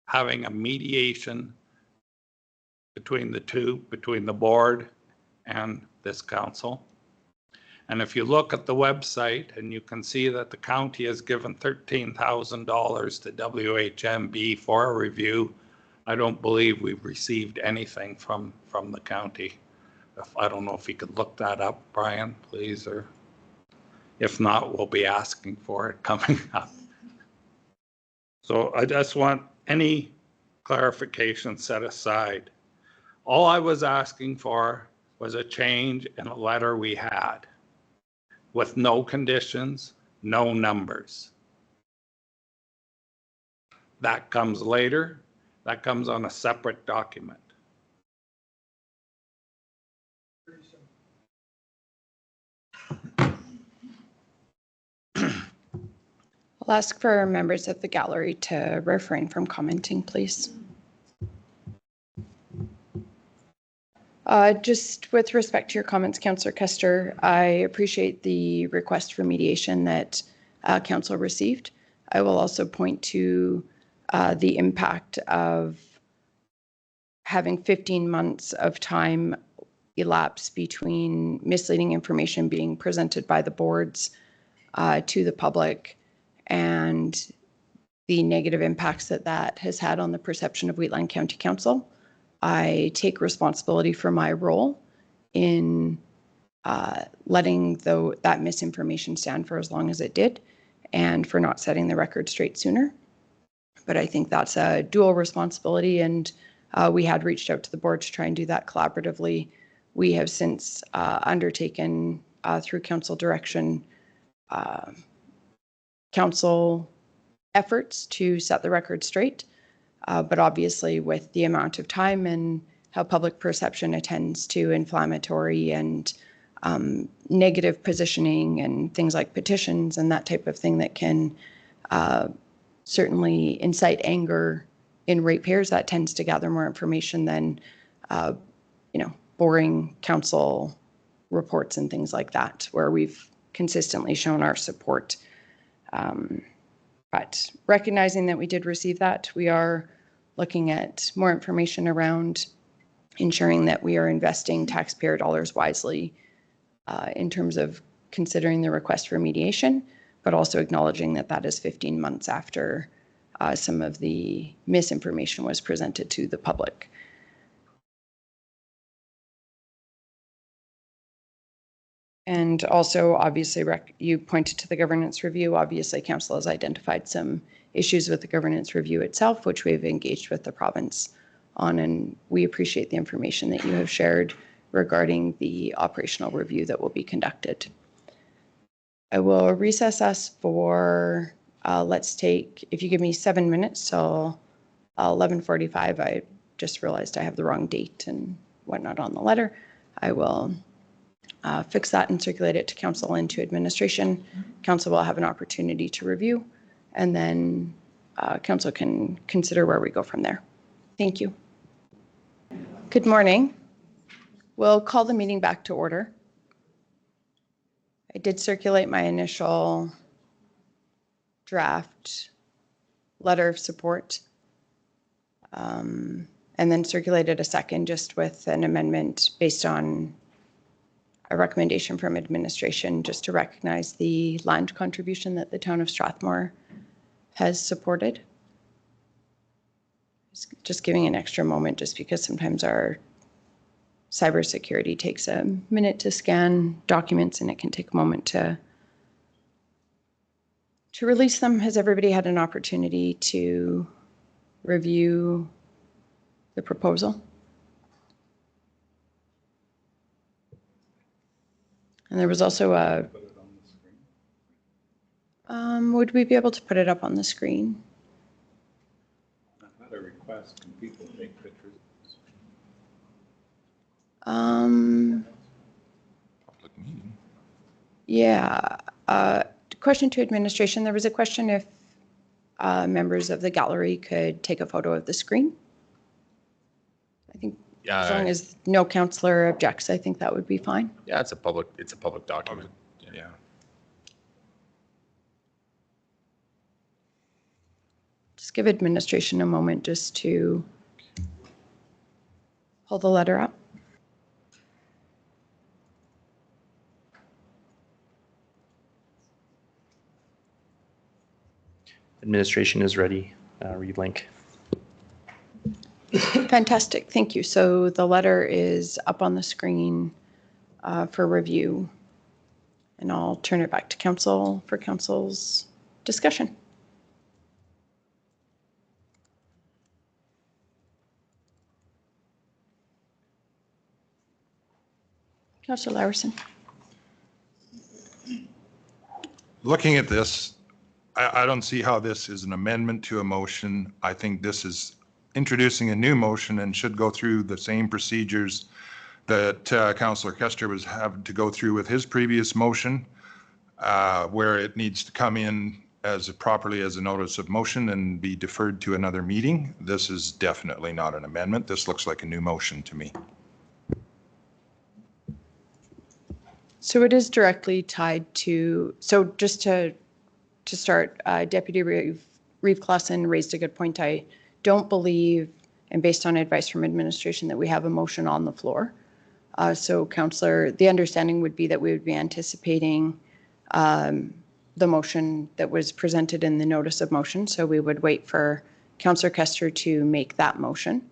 having a mediation between the board and this council. And if you look at the website and you can see that the county has given $13,000 to WHMB for a review, I don't believe we've received anything from the county. I don't know if you could look that up, Brian, please, or if not, we'll be asking for it coming up. So I just want any clarification set aside. All I was asking for was a change in a letter we had with no conditions, no numbers. That comes later. That comes on a separate document. I'll ask for members of the gallery to refrain from commenting, please. Just with respect to your comments, Councillor Kester, I appreciate the request for mediation that Council received. I will also point to the impact of having 15 months of time elapse between misleading information being presented by the boards to the public and the negative impacts that that has had on the perception of Wheatland County Council. I take responsibility for my role in letting that misinformation stand for as long as it did and for not setting the record straight sooner. But I think that's a dual responsibility, and we had reached out to the board to try and do that collaboratively. We have since undertaken through council direction council efforts to set the record straight. But obviously with the amount of time and how public perception attends to inflammatory and negative positioning and things like petitions and that type of thing that can certainly incite anger in ratepayers, that tends to gather more information than, boring council reports and things like that, where we've consistently shown our support. But recognizing that we did receive that, we are looking at more information around ensuring that we are investing taxpayer dollars wisely in terms of considering the request for mediation, but also acknowledging that that is 15 months after some of the misinformation was presented to the public. And also, obviously, you pointed to the governance review. Obviously, council has identified some issues with the governance review itself, which we've engaged with the province on, and we appreciate the information that you have shared regarding the operational review that will be conducted. I will recess us for, if you give me 7 minutes till 11:45. I just realized I have the wrong date and whatnot on the letter. I will fix that and circulate it to council and to administration. Council will have an opportunity to review, and then council can consider where we go from there. Thank you. Good morning. We'll call the meeting back to order. I did circulate my initial draft letter of support, and then circulated a second just with an amendment based on a recommendation from administration just to recognize the land contribution that the town of Strathmore has supported. Just giving an extra moment just because sometimes our cybersecurity takes a minute to scan documents and it can take a moment to release them. Has everybody had an opportunity to review the proposal? And there was also a, would we be able to put it up on the screen? Not a request, can people take pictures? Public meeting. Yeah. Question to administration. There was a question if members of the gallery could take a photo of the screen. I think as long as no councillor objects, I think that would be fine. Yeah, it's a public document. Yeah. Just give administration a moment just to pull the letter up. Administration is ready. Read link. Fantastic, thank you. So the letter is up on the screen for review, and I'll turn it back to council for council's discussion. Councillor Laursen. Looking at this, I don't see how this is an amendment to a motion. I think this is introducing a new motion and should go through the same procedures that Councillor Kester was having to go through with his previous motion, where it needs to come in as properly as a notice of motion and be deferred to another meeting. This is definitely not an amendment. This looks like a new motion to me. So it is directly tied to, so just to start, Deputy Reeve Clausen raised a good point. I don't believe, and based on advice from administration, that we have a motion on the floor. So Councillor, the understanding would be that we would be anticipating the motion that was presented in the notice of motion. So we would wait for Councillor Kester to make that motion.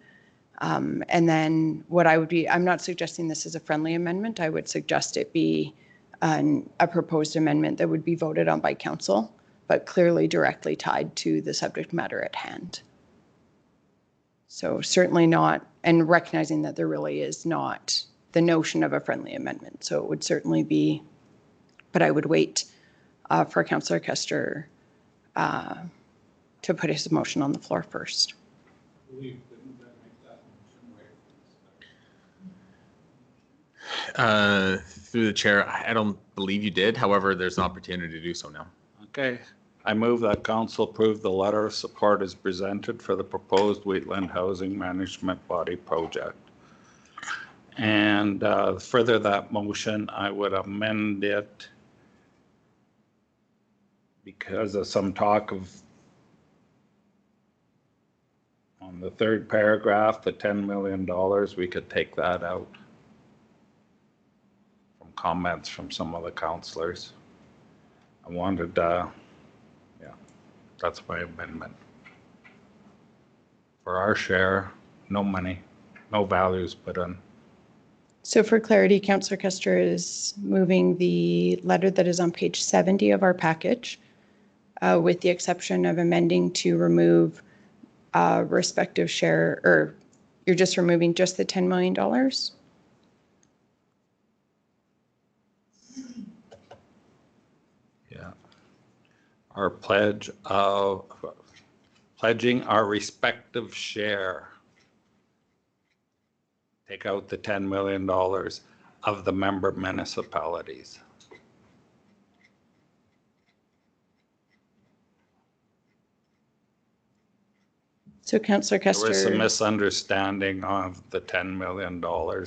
And then what I would be, I'm not suggesting this is a friendly amendment. I would suggest it be a proposed amendment that would be voted on by council, but clearly directly tied to the subject matter at hand. So certainly not, and recognizing that there really is not the notion of a friendly amendment. So it would certainly be, but I would wait for Councillor Kester to put his motion on the floor first. Through the chair, I don't believe you did. However, there's an opportunity to do so now. Okay. I move that council approve the letter of support as presented for the proposed Wheatland Housing Management Body project. And further that motion, I would amend it because of some talk of, on the third paragraph, the $10 million, we could take that out from comments from some of the councillors. I wanted, yeah, that's my amendment. For our share, no money, no values put in. So for clarity, Councillor Custer is moving the letter that is on page 70 of our package, with the exception of amending to remove respective share, or you're just removing just the $10 million? Yeah. Our pledge of pledging our respective share. Take out the $10 million of the member municipalities. So Councillor There was a Custer, misunderstanding of the $10 million,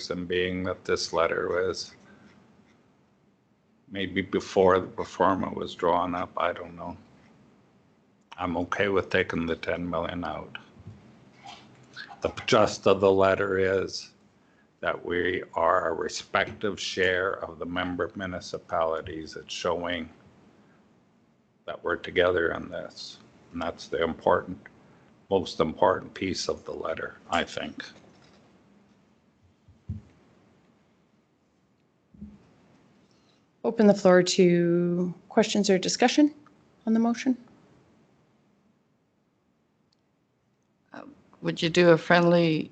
and being that this letter was maybe before the performa was drawn up, I don't know. I'm okay with taking the 10 million out. The gist of the letter is that we are a respective share of the member municipalities. It's showing that we're together in this. And that's the most important piece of the letter, I think. open the floor to questions or discussion on the motion. Would you do a friendly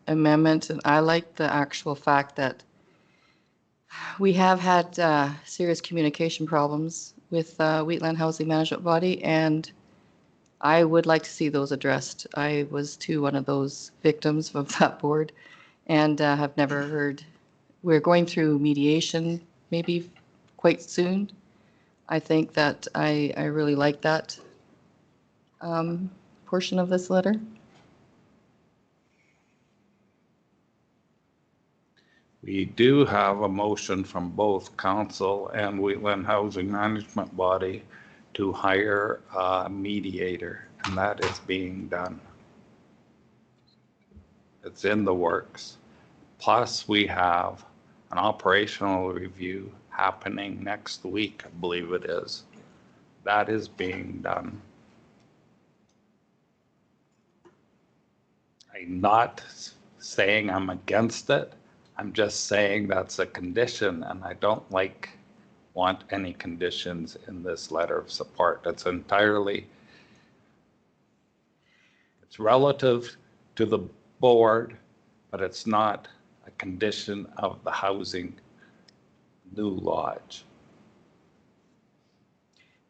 amendment? And I like the actual fact that we have had serious communication problems with Wheatland Housing Management Body, and I would like to see those addressed. I was too one of those victims of that board and have never heard. We're going through mediation maybe quite soon. I think that I really like that portion of this letter. We do have a motion from both council and Wheatland Housing Management Body to hire a mediator, and that is being done. It's in the works. Plus, we have an operational review happening next week, I believe it is. That is being done. I'm not saying I'm against it. I'm just saying that's a condition, and I don't want any conditions in this letter of support. It's relative to the board, but it's not a condition of the housing new lodge.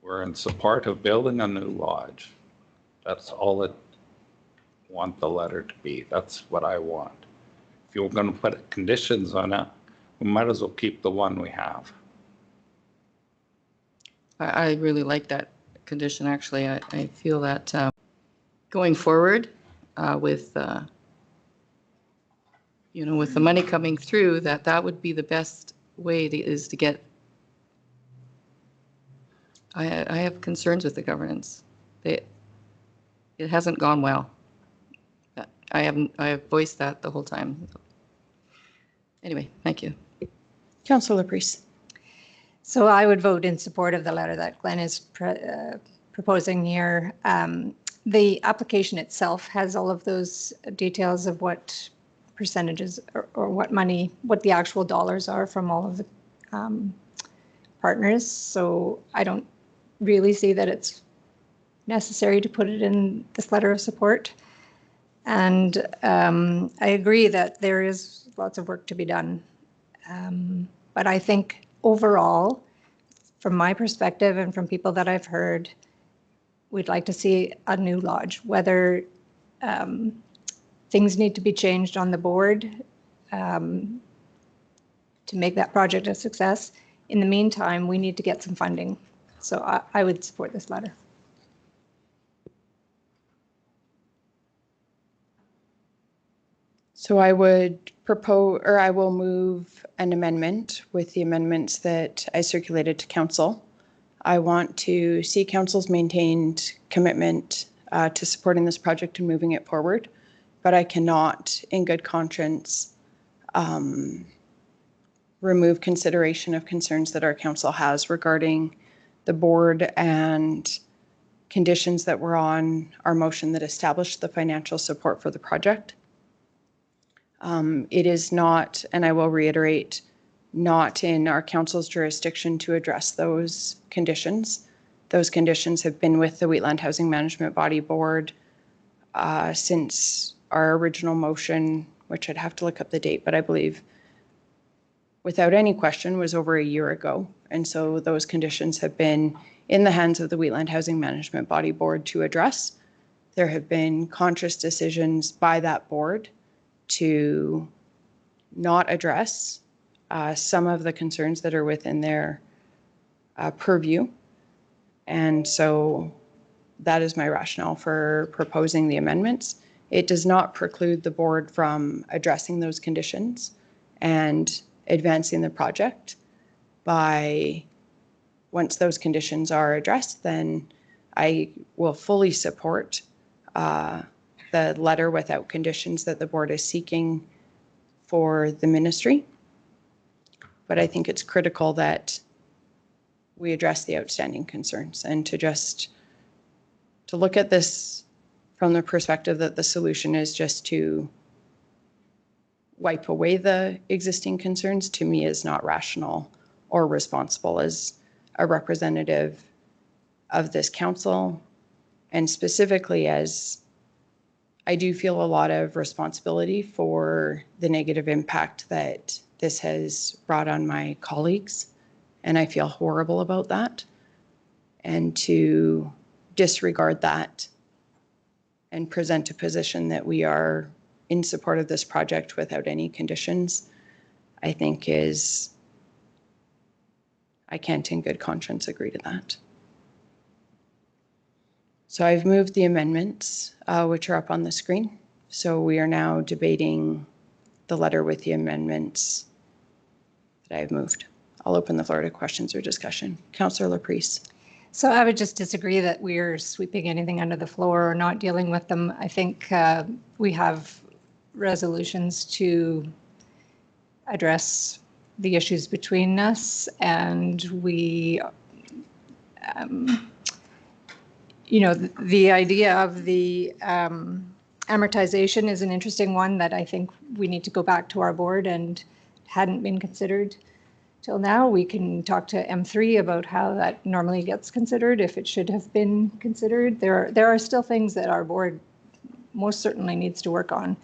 We're in support of building a new lodge. That's all I want the letter to be. That's what I want. If you're going to put conditions on it, we might as well keep the one we have. I really like that condition, actually. I feel that going forward with, with the money coming through, that would be the best way to get. I have concerns with the governance. It hasn't gone well. I have voiced that the whole time. Anyway, thank you. Councillor Priest. So I would vote in support of the letter that Glenn is proposing here. The application itself has all of those details of what percentages or what money, what the actual dollars are from all of the partners. So I don't really see that it's necessary to put it in this letter of support. And I agree that there is lots of work to be done. But I think overall, from my perspective and from people that I've heard, we'd like to see a new lodge, whether things need to be changed on the board to make that project a success. In the meantime, we need to get some funding. So I would support this letter. So I would propose, or I will move an amendment with the amendments that I circulated to council. I want to see council's maintained commitment to supporting this project and moving it forward, but I cannot, in good conscience, remove consideration of concerns that our council has regarding the board and conditions that were on our motion that established the financial support for the project. It is not, and I will reiterate, not in our council's jurisdiction to address those conditions. Those conditions have been with the Wheatland Housing Management Body Board since our original motion, which I'd have to look up the date, but I believe without any question was over a year ago. And so those conditions have been in the hands of the Wheatland Housing Management Body Board to address. There have been conscious decisions by that board to not address some of the concerns that are within their purview. And so that is my rationale for proposing the amendments. It does not preclude the board from addressing those conditions and advancing the project. By once those conditions are addressed, then I will fully support the letter without conditions that the board is seeking for the ministry. But I think it's critical that we address the outstanding concerns and to look at this from the perspective that the solution is just to wipe away the existing concerns, to me is not rational or responsible as a representative of this council, and specifically as I do feel a lot of responsibility for the negative impact that this has brought on my colleagues, and I feel horrible about that. And to disregard that and present a position that we are in support of this project without any conditions, I think I can't in good conscience agree to that. So I've moved the amendments, which are up on the screen. So we are now debating the letter with the amendments that I've moved. I'll open the floor to questions or discussion. Councillor Laprise. So I would just disagree that we're sweeping anything under the floor or not dealing with them. I think we have resolutions to address the issues between us, and we, the idea of the amortization is an interesting one that I think we need to go back to our board and hadn't been considered till now. We can talk to M3 about how that normally gets considered, if it should have been considered. There are still things that our board most certainly needs to work on,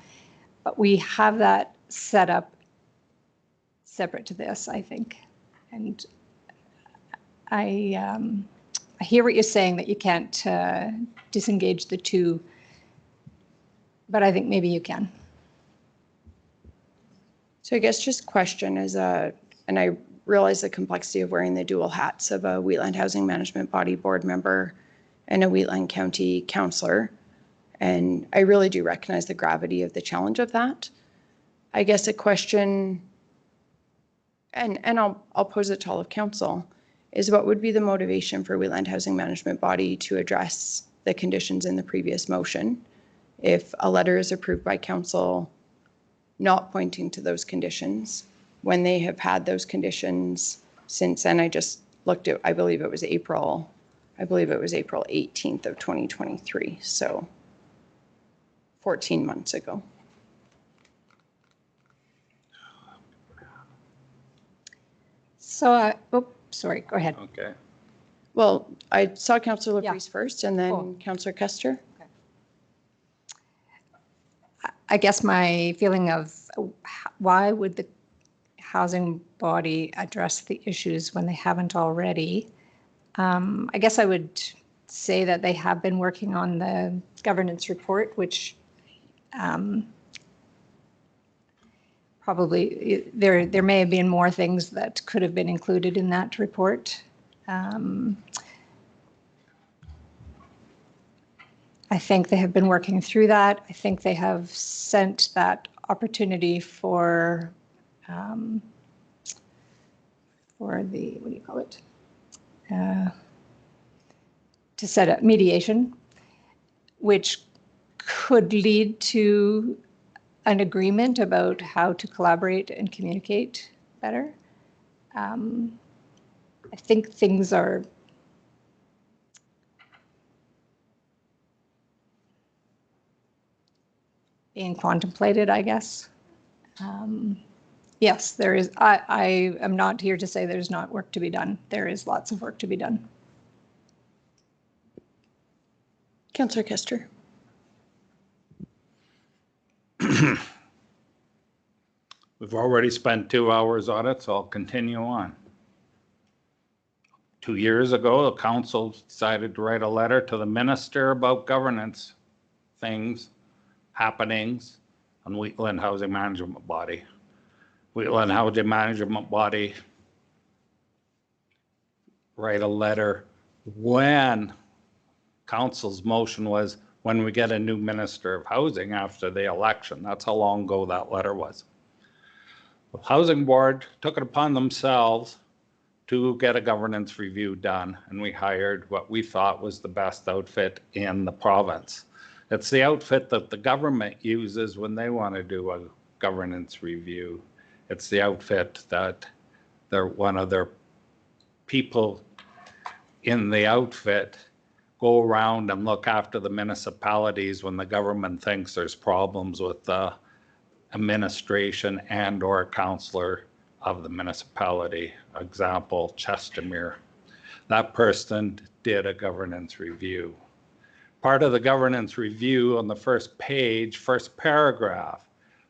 but we have that set up separate to this, I think. And I hear what you're saying, that you can't disengage the two, but I think maybe you can. So I guess just question is, and I realize the complexity of wearing the dual hats of a Wheatland Housing Management Body Board member and a Wheatland County councillor, and I really do recognize the gravity of the challenge of that. I guess a question, and I'll pose it to all of council, is what would be the motivation for Wheatland Housing Management Body to address the conditions in the previous motion if a letter is approved by council not pointing to those conditions when they have had those conditions since, and I just looked at, I believe it was April 18th of 2023, so 14 months ago. So, sorry, go ahead. Okay. Well, I saw Councillor Yeah. Laprise first and then Oh. Councillor Custer. I guess my feeling of why would the housing body address the issues when they haven't already? I guess I would say that they have been working on the governance report, which probably there may have been more things that could have been included in that report. I think they have been working through that. I think they have sent that opportunity for the, what do you call it? To set up mediation, which could lead to an agreement about how to collaborate and communicate better. I think things are being contemplated, I guess. Yes, there is. I am not here to say there's not work to be done. There is lots of work to be done. Councillor Kester. We've already spent 2 hours on it, so I'll continue on. 2 years ago, the council decided to write a letter to the minister about governance things, happenings on Wheatland Housing Management Body. Wheatland Housing Management Body write a letter when council's motion was when we get a new minister of housing after the election. That's how long ago that letter was. The housing board took it upon themselves to get a governance review done, and we hired what we thought was the best outfit in the province. It's the outfit that the government uses when they want to do a governance review. It's the outfit that one of their people in the outfit go around and look after the municipalities when the government thinks there's problems with the administration and or councillor of the municipality. Example, Chestermere. That person did a governance review. Part of the governance review on the first page, first paragraph,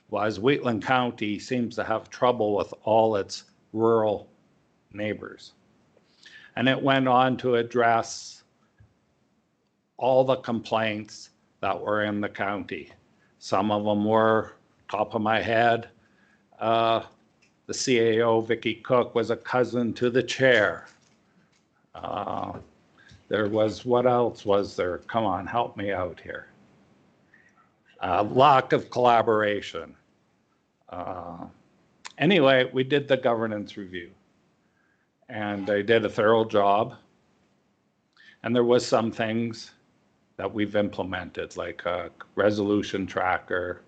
was Wheatland County seems to have trouble with all its rural neighbors. And it went on to address all the complaints that were in the county. Some of them were, top of my head, the CAO, Vicky Cook, was a cousin to the chair. There was, what else was there? Come on, help me out here. Lack of collaboration. Anyway, we did the governance review and they did a thorough job. And there was some things that we've implemented, like a resolution tracker.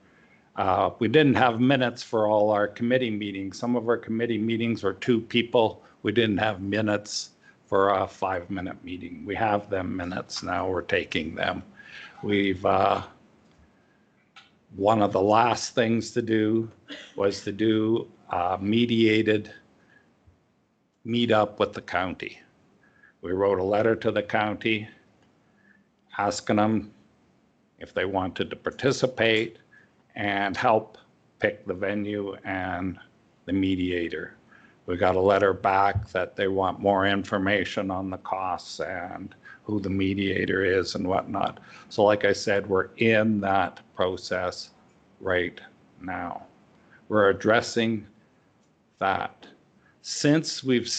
We didn't have minutes for all our committee meetings. Some of our committee meetings were 2 people. We didn't have minutes for a 5-minute meeting. We have them minutes now, we're taking them. We've, one of the last things to do was to do a mediated meetup with the county. We wrote a letter to the county asking them if they wanted to participate and help pick the venue and the mediator. We got a letter back that they want more information on the costs and who the mediator is and whatnot. So like I said, we're in that process right now. We're addressing that. Since we've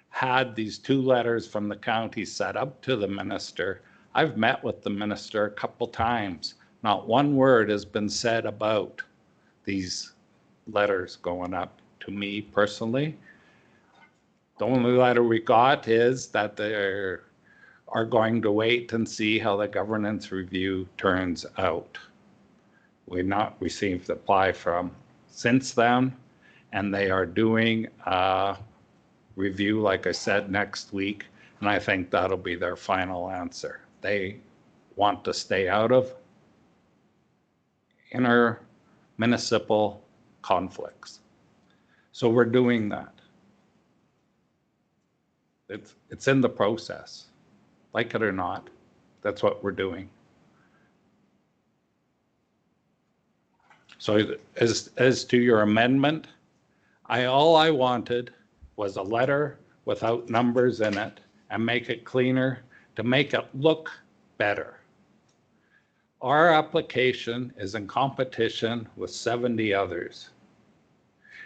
had these 2 letters from the county set up to the minister, I've met with the minister a couple times. Not one word has been said about these letters going up to me personally. The only letter we got is that they are going to wait and see how the governance review turns out. We've not received a reply from since then, and they are doing a review, like I said, next week, and I think that'll be their final answer. They want to stay out of inter-municipal conflicts. So we're doing that. It's in the process. Like it or not, that's what we're doing. So as to your amendment, all I wanted was a letter without numbers in it and make it cleaner to make it look better. Our application is in competition with 70 others.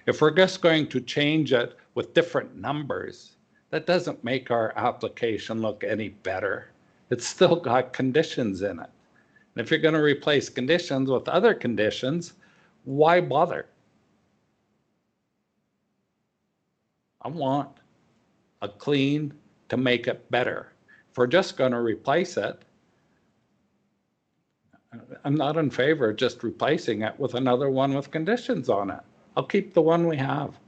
If we're just going to change it with different numbers, that doesn't make our application look any better. It's still got conditions in it. And if you're going to replace conditions with other conditions, why bother? I want a clean to make it better. If we're just going to replace it, I'm not in favor of just replacing it with another one with conditions on it. I'll keep the one we have.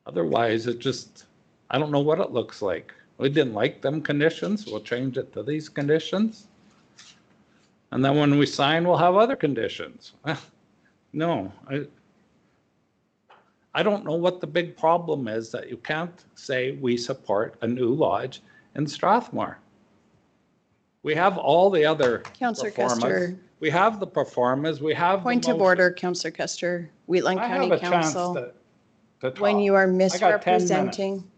Otherwise, it just, I don't know what it looks like. We didn't like them conditions, we'll change it to these conditions. And then when we sign, we'll have other conditions. No, I don't know what the big problem is that you can't say we support a new lodge in Strathmore. We have all the other Councillor performers. Custer. We have the performers, we have the Point of motion. order, Councillor Custer. Wheatland I County have a chance Council. to talk. When you are I got 10 minutes. misrepresenting,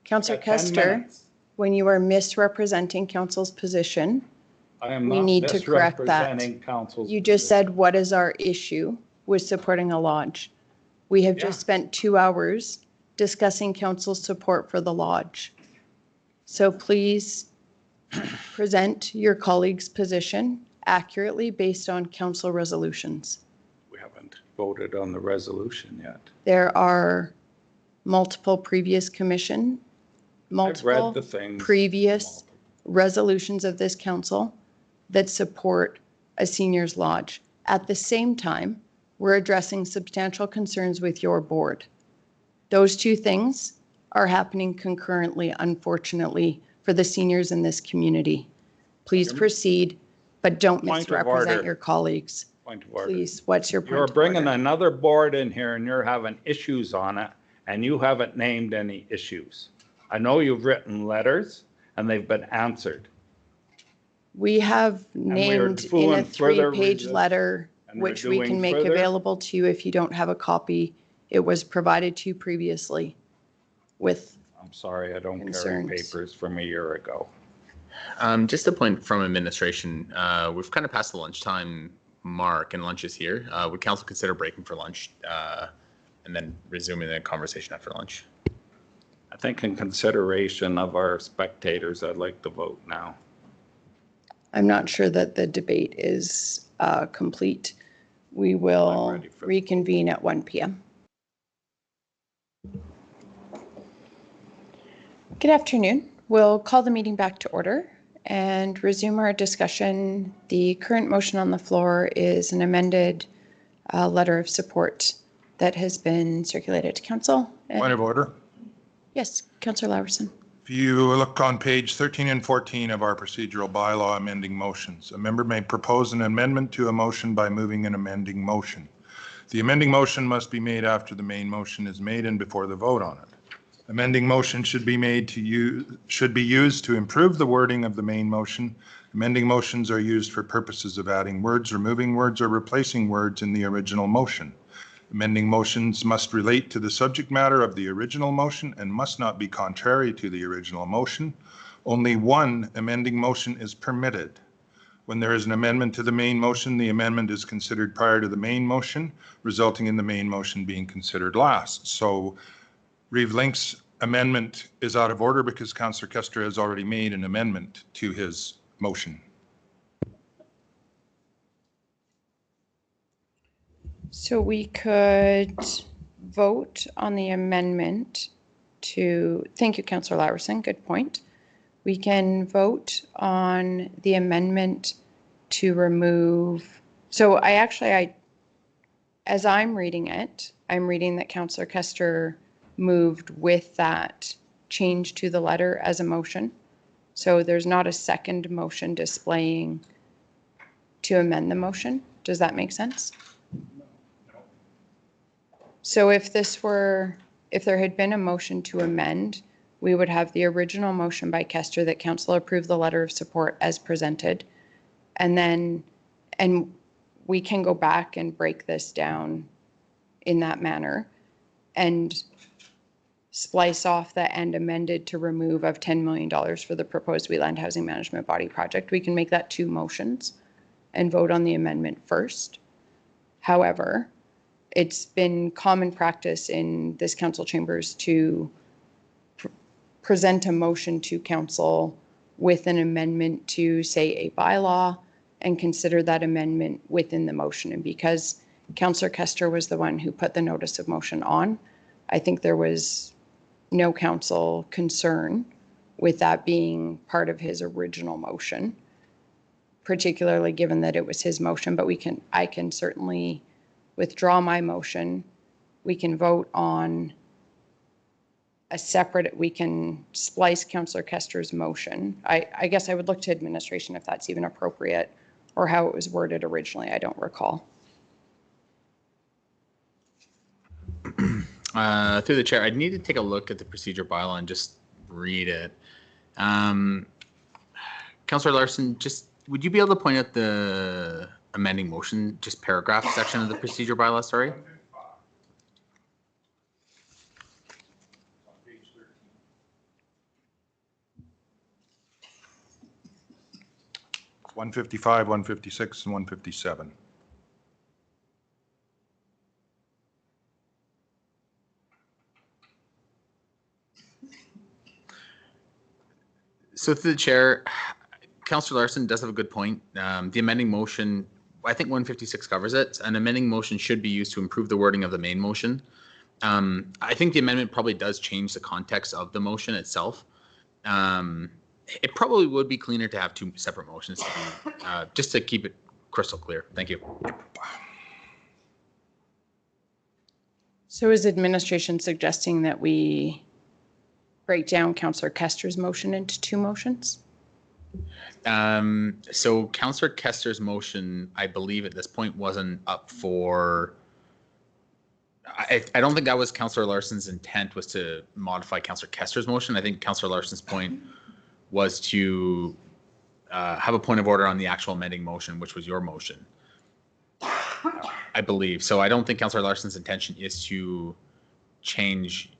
Councillor Got 10 Custer, minutes. when you are misrepresenting council's position, I am we not need to correct that. misrepresenting council's you just said, what is our issue with supporting a lodge? We have just spent 2 hours discussing council's support for the lodge. So please present your colleague's position accurately based on council resolutions. We haven't voted on the resolution yet. There are multiple previous commission, I've read multiple the things. previous resolutions of this council that support a seniors lodge. At the same time, we're addressing substantial concerns with your board. Those two things are happening concurrently, unfortunately, for the seniors in this community. Please proceed, but don't Point of misrepresent order. your colleagues. Point of order. Please, what's your point You're of bringing order? another board in here and you're having issues on it and you haven't named any issues. I know you've written letters and they've been answered. We have we are named in doing a further 3-page research, letter, and we're which we can doing make further. available to you if you don't have a copy. It was provided to you previously with, I'm sorry, I don't carry Concerns. papers from a year ago. Just a point from administration. We've kind of passed the lunchtime mark and lunch is here. Would council consider breaking for lunch and then resuming the conversation after lunch? I think in consideration of our spectators, I'd like to vote now. I'm not sure that the debate is complete. We I'm will ready for the reconvene at 1 p.m. Good afternoon. We'll call the meeting back to order and resume our discussion. The current motion on the floor is an amended letter of support that has been circulated to council. Point of order. Yes, Councillor Laverson. If you look on page 13 and 14 of our procedural bylaw amending motions, a member may propose an amendment to a motion by moving an amending motion. The amending motion must be made after the main motion is made and before the vote on it. Amending motion should be used to improve the wording of the main motion. Amending motions are used for purposes of adding words, removing words, or replacing words in the original motion. Amending motions must relate to the subject matter of the original motion and must not be contrary to the original motion. Only one amending motion is permitted. When there is an amendment to the main motion, the amendment is considered prior to the main motion, resulting in the main motion being considered last. So Reeve Link's amendment is out of order because Councillor Kester has already made an amendment to his motion. So we could vote on the amendment to, thank you, Councillor Laverson, good point. We can vote on the amendment to remove, so as I'm reading it, I'm reading that Councillor Kester moved with that change to the letter as a motion. So there's not a second motion displaying to amend the motion. Does that make sense? So if there had been a motion to amend, we would have the original motion by Kester that council approve the letter of support as presented. And we can go back and break this down in that manner. And splice off the and amended to remove of $10 million for the proposed Wheatland Housing Management Body Project. We can make that 2 motions and vote on the amendment first. However, it's been common practice in this council chambers to present a motion to council with an amendment to, say, a bylaw, and consider that amendment within the motion. And because Councillor Kester was the one who put the notice of motion on, I think there was no council concern with that being part of his original motion, particularly given that it was his motion. But I can certainly withdraw my motion. We can vote on a separate, we can splice Councillor Kester's motion. I guess I would look to administration if that's even appropriate, or how it was worded originally. I don't recall. Through the chair, I'd need to take a look at the procedure bylaw and just read it. Councillor Larson, just would you be able to point out the amending motion, just paragraph section of the procedure bylaw, sorry? 155, 156, and 157. So through the chair, Councillor Larson does have a good point. The amending motion, I think 156 covers it. An amending motion should be used to improve the wording of the main motion. I think the amendment probably does change the context of the motion itself. It probably would be cleaner to have 2 separate motions to be, just to keep it crystal clear. Thank you. So is administration suggesting that we break down Councillor Kester's motion into 2 motions? So Councillor Kester's motion, I believe at this point wasn't up for, I don't think that was Councillor Larson's intent, was to modify Councillor Kester's motion. I think Councillor Larson's point was to have a point of order on the actual amending motion, which was your motion, I believe. So I don't think Councillor Larson's intention is to change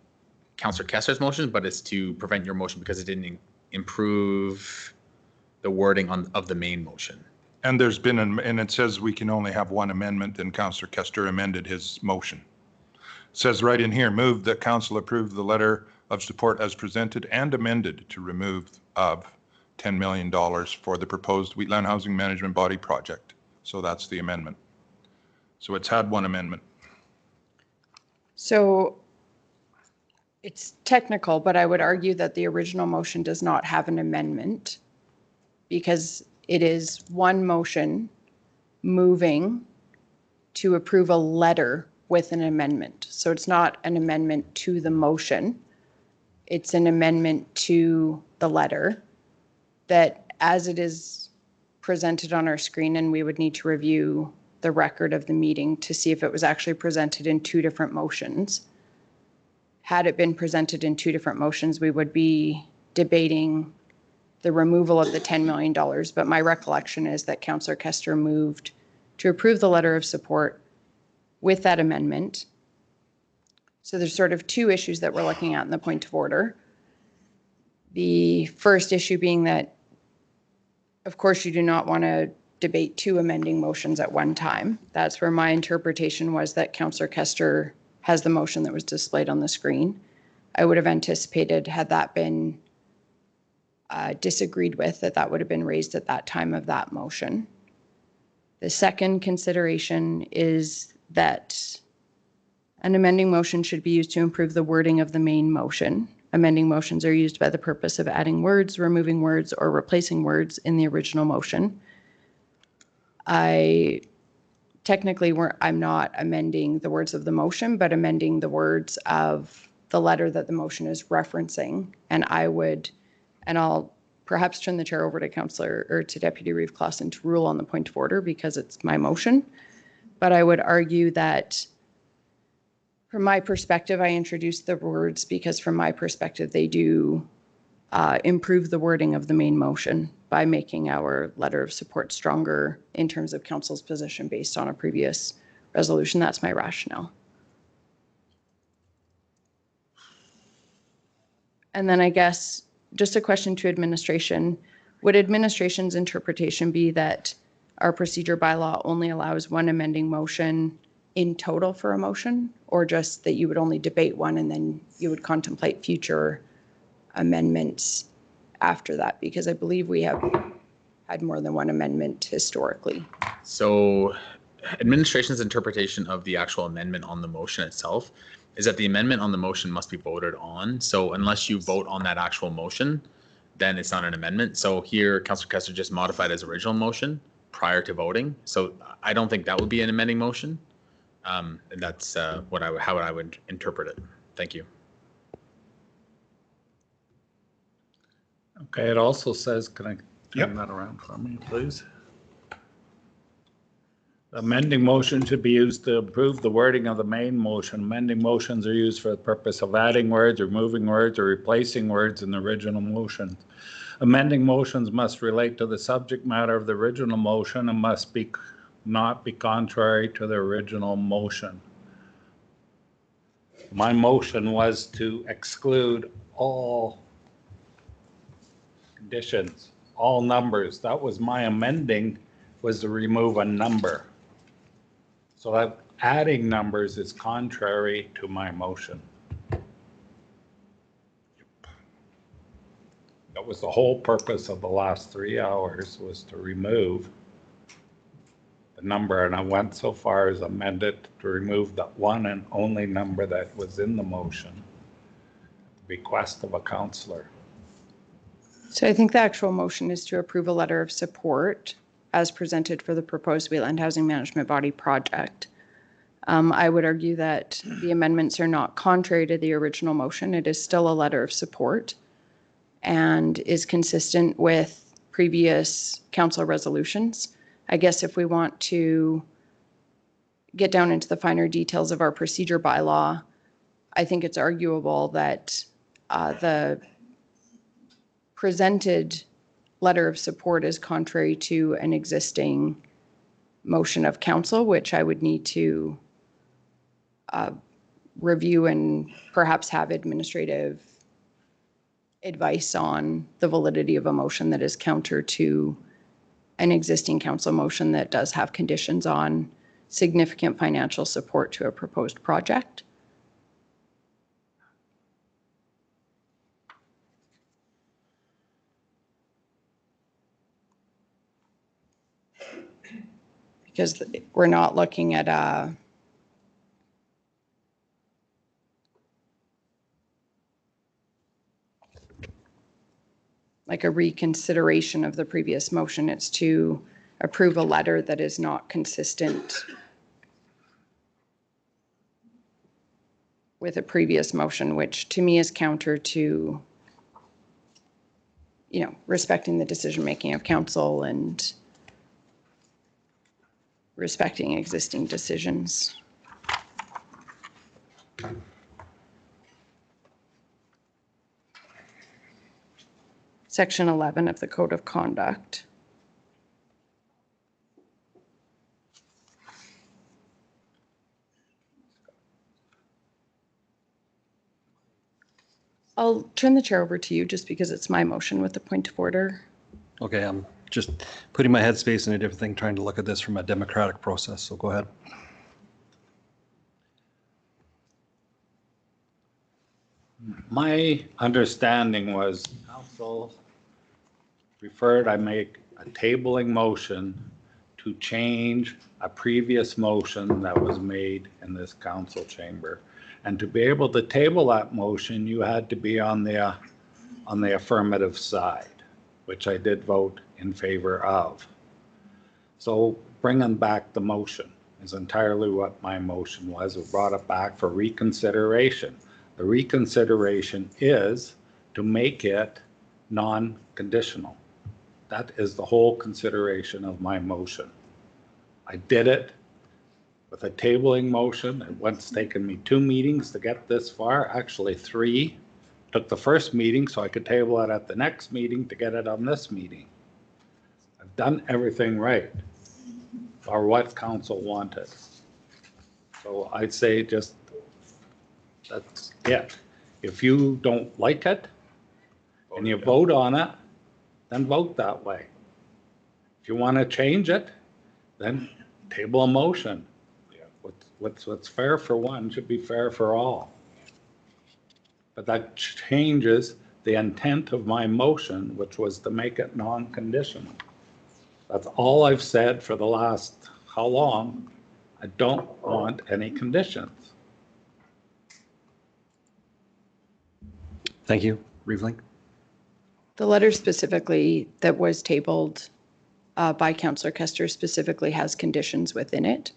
Councillor Kester's motion, but it's to prevent your motion because it didn't improve the wording of the main motion. And there's been, and it says we can only have 1 amendment, and Councillor Kester amended his motion. It says right in here, move that council approve the letter of support as presented and amended to remove of $10 million for the proposed Wheatland Housing Management Body Project. So that's the amendment. So it's had 1 amendment. So it's technical, but I would argue that the original motion does not have an amendment because it is 1 motion moving to approve a letter with an amendment. So it's not an amendment to the motion. It's an amendment to the letter that, as it is presented on our screen, and we would need to review the record of the meeting to see if it was actually presented in 2 different motions. Had it been presented in 2 different motions, we would be debating the removal of the $10 million. But my recollection is that Councillor Kester moved to approve the letter of support with that amendment. So there's sort of 2 issues that we're looking at in the point of order. The first issue being that, of course, you do not want to debate 2 amending motions at one time. That's where my interpretation was that Councillor Kester has the motion that was displayed on the screen. I would have anticipated, had that been disagreed with, that would have been raised at that time of that motion. The second consideration is that an amending motion should be used to improve the wording of the main motion. Amending motions are used by the purpose of adding words, removing words, or replacing words in the original motion. I'm not amending the words of the motion, but amending the words of the letter that the motion is referencing. And I'll perhaps turn the chair over to to Deputy Reeve Clausen to rule on the point of order because it's my motion. But I would argue that from my perspective, I introduced the words because from my perspective, they do improve the wording of the main motion by making our letter of support stronger in terms of council's position based on a previous resolution. That's my rationale. And then I guess just a question to administration. Would administration's interpretation be that our procedure bylaw only allows one amending motion in total for a motion? Or just that you would only debate one and then you would contemplate future amendments after that? Because I believe we have had more than one amendment historically. So administration's interpretation of the actual amendment on the motion itself is that the amendment on the motion must be voted on. So unless you vote on that actual motion, then it's not an amendment. So here, Councillor Kessler just modified his original motion prior to voting. So I don't think that would be an amending motion. And that's how I would interpret it. Thank you. Okay, it also says, can I turn that around for me, please? Amending motion should be used to approve the wording of the main motion. Amending motions are used for the purpose of adding words, removing words, or replacing words in the original motion. Amending motions must relate to the subject matter of the original motion and must not be contrary to the original motion. My motion was to exclude all conditions, all numbers. That was my amending, was to remove a number. So that adding numbers is contrary to my motion. That was the whole purpose of the last 3 hours, was to remove the number, and I went so far as amend it to remove the one and only number that was in the motion, at the bequest of a councillor. So I think the actual motion is to approve a letter of support as presented for the proposed Wheatland Housing Management Body project. I would argue that the amendments are not contrary to the original motion. It is still a letter of support and is consistent with previous council resolutions. I guess if we want to get down into the finer details of our procedure bylaw, I think it's arguable that the presented letter of support is contrary to an existing motion of council, which I would need to review and perhaps have administrative advice on the validity of a motion that is counter to an existing council motion that does have conditions on significant financial support to a proposed project. Because we're not looking at like a reconsideration of the previous motion. It's to approve a letter that is not consistent with a previous motion, which to me is counter to, respecting the decision-making of council and respecting existing decisions. Section 11 of the Code of Conduct. I'll turn the chair over to you just because it's my motion with the point of order. Okay, I'm just putting my headspace in a different thing, trying to look at this from a democratic process, so go ahead. My understanding was council preferred I make a tabling motion to change a previous motion that was made in this council chamber. And to be able to table that motion, you had to be on the affirmative side, which I did vote in favor of. So bringing back the motion is entirely what my motion was. We brought it back for reconsideration. The reconsideration is to make it non-conditional. That is the whole consideration of my motion. I did it with a tabling motion. It once taken me 2 meetings to get this far, actually 3. Took the first meeting so I could table it at the next meeting to get it on this meeting. I've done everything right, or what council wanted. So I'd say just, that's it. If you don't like it, and you vote on it, then vote that way. If you want to change it, then table a motion. What's fair for one should be fair for all. But that changes the intent of my motion, which was to make it non-conditional. That's all I've said for the last, how long? I don't want any conditions. Thank you. Reeve. The letter specifically that was tabled by Councillor Kester specifically has conditions within it.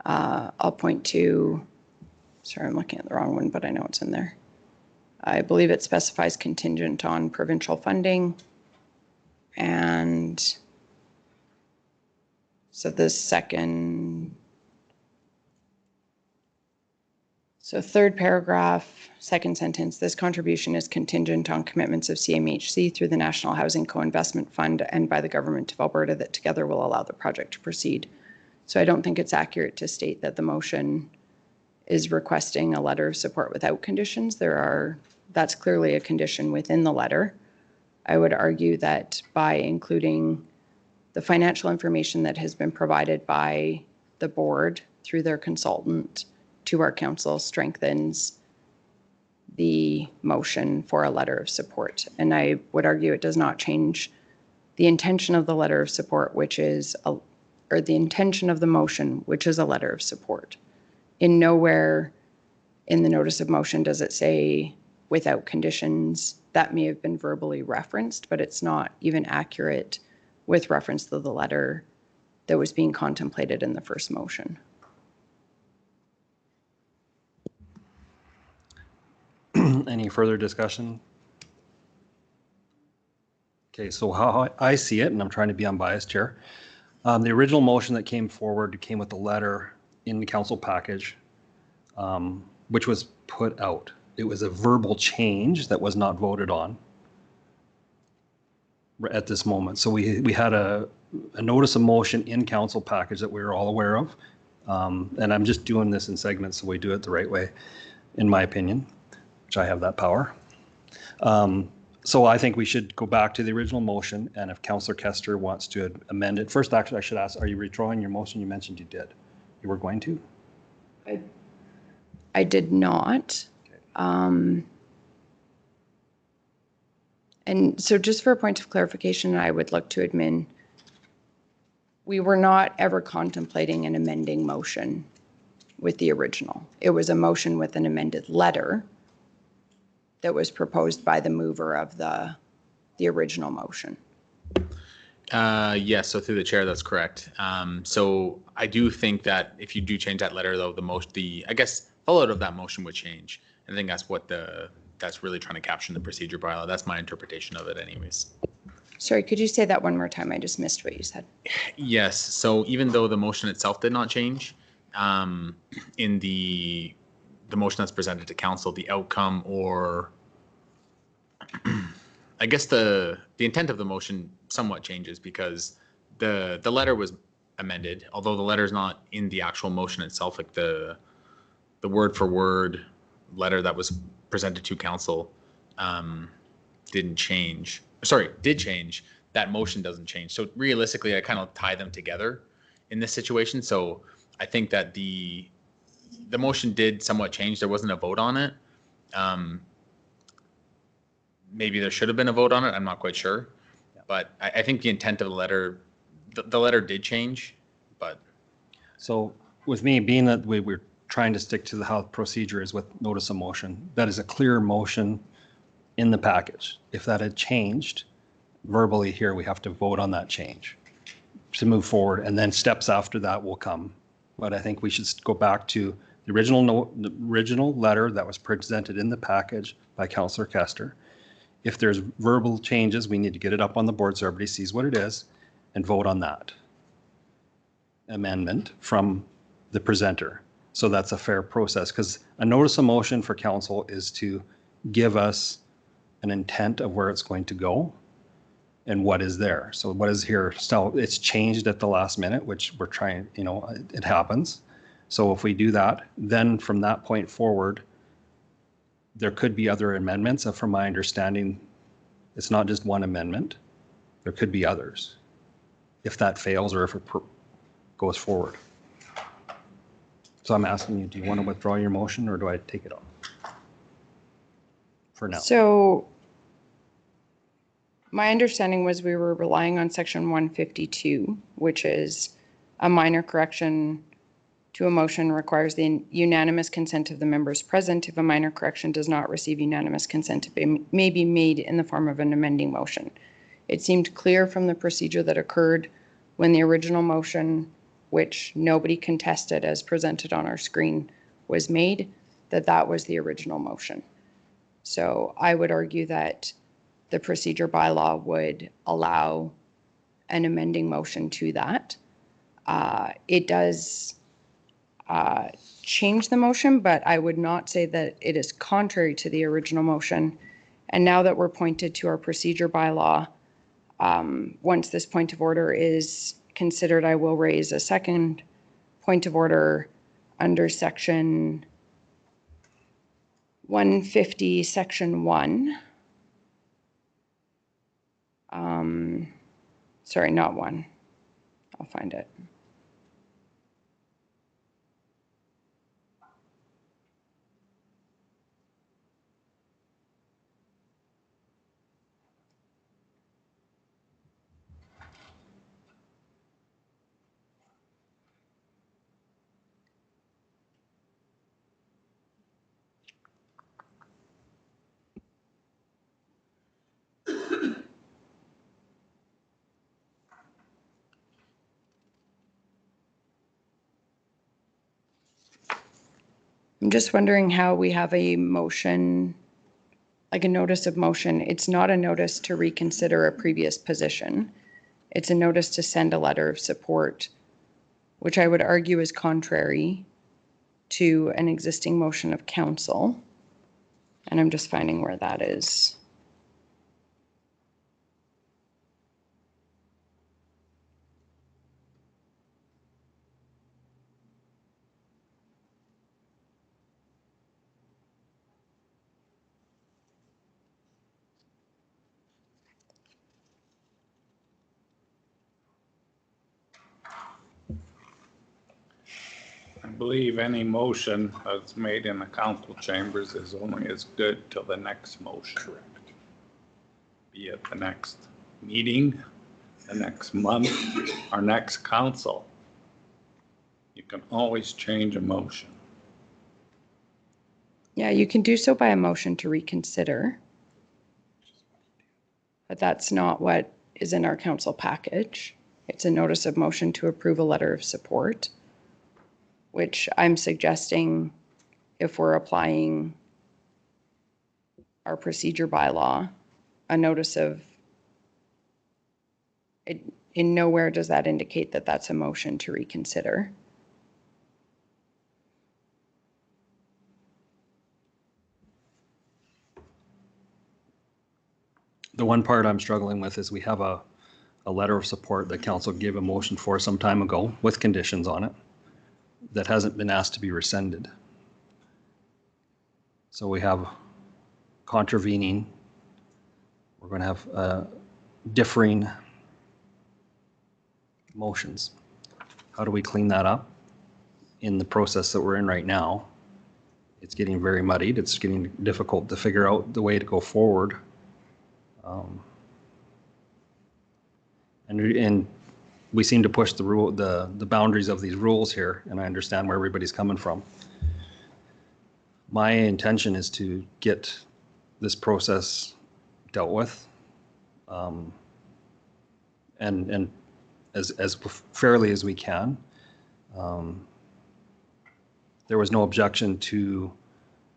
I'll point to, sorry, I'm looking at the wrong one, but I know it's in there. I believe it specifies contingent on provincial funding. And so the third paragraph, second sentence, this contribution is contingent on commitments of CMHC through the National Housing Co-Investment Fund and by the Government of Alberta that together will allow the project to proceed. So I don't think it's accurate to state that the motion is requesting a letter of support without conditions. That's clearly a condition within the letter. I would argue that by including the financial information that has been provided by the board through their consultant to our council strengthens the motion for a letter of support. And I would argue it does not change the intention of the letter of support, which is or the intention of the motion, which is a letter of support. In nowhere in the notice of motion does it say without conditions. That may have been verbally referenced, but it's not even accurate with reference to the letter that was being contemplated in the first motion. Any further discussion? Okay, so how I see it, and I'm trying to be unbiased here. The original motion that came forward came with the letter in the council package, which was put out. It was a verbal change that was not voted on at this moment. So we had a notice of motion in council package that we were all aware of. And I'm just doing this in segments so we do it the right way, in my opinion, which I have that power. So I think we should go back to the original motion, and if Councillor Kester wants to amend it. First, actually, I should ask, are you withdrawing your motion? You mentioned you did. You were going to? I did not. And so just for a point of clarification, I would look to admin. We were not ever contemplating an amending motion with the original. It was a motion with an amended letter that was proposed by the mover of the original motion. Yes, so through the chair, that's correct. So I do think that if you do change that letter, though, I guess fallout of that motion would change. I think that's what that's really trying to capture in the procedure bylaw. That's my interpretation of it anyways. Sorry, could you say that one more time? I just missed what you said. Yes, so even though the motion itself did not change, in the motion that's presented to council, the outcome or I guess the intent of the motion somewhat changes because the letter was amended, although the letter is not in the actual motion itself, like the word for word letter that was presented to council did change. That motion doesn't change. So realistically, I kind of tie them together in this situation. So I think that the motion did somewhat change. There wasn't a vote on it. Maybe there should have been a vote on it. I'm not quite sure. But I think the intent of the letter did change. But so with me being that we're trying to stick to how the procedure is with notice of motion, that is a clear motion in the package. If that had changed verbally here, we have to vote on that change to move forward, and then steps after that will come. But I think we should go back to the original letter that was presented in the package by Councillor Kester. If there's verbal changes, we need to get it up on the board so everybody sees what it is and vote on that amendment from the presenter. So that's a fair process, because a notice of motion for council is to give us an intent of where it's going to go and what is there. So what is here, still, it's changed at the last minute, which we're trying, it happens. So if we do that, then from that point forward, there could be other amendments. From my understanding, It's not just one amendment. There could be others if that fails or if it goes forward. So I'm asking you, do you want to withdraw your motion or do I take it off? For now. So my understanding was we were relying on section 152, which is a minor correction to a motion requires the unanimous consent of the members present. If a minor correction does not receive unanimous consent, it may be made in the form of an amending motion. It seemed clear from the procedure that occurred when the original motion, which nobody contested as presented on our screen, was made, that that was the original motion. So I would argue that the procedure bylaw would allow an amending motion to that. It does change the motion, but I would not say that it is contrary to the original motion. And now that we're pointed to our procedure bylaw, once this point of order is considered, I will raise a second point of order under section 150, section 1. Sorry, not 1. I'll find it. I'm just wondering how we have a motion, like a notice of motion. It's not a notice to reconsider a previous position. It's a notice to send a letter of support, which I would argue is contrary to an existing motion of council. And I'm just finding where that is. I believe any motion that's made in the council chambers is only as good till the next motion. Correct. Be it the next meeting, the next month, our next council. You can always change a motion. Yeah, you can do so by a motion to reconsider. But that's not what is in our council package. It's a notice of motion to approve a letter of support, which I'm suggesting if we're applying our procedure bylaw, a notice of, it, in nowhere does that indicate that that's a motion to reconsider. The one part I'm struggling with is we have a letter of support that council gave a motion for some time ago with conditions on it that hasn't been asked to be rescinded. So we have contravening. We're going to have differing motions. How do we clean that up in the process that we're in right now? It's getting very muddied. It's getting difficult to figure out the way to go forward. And we seem to push the boundaries of these rules here, and I understand where everybody's coming from. My intention is to get this process dealt with, and as fairly as we can. There was no objection to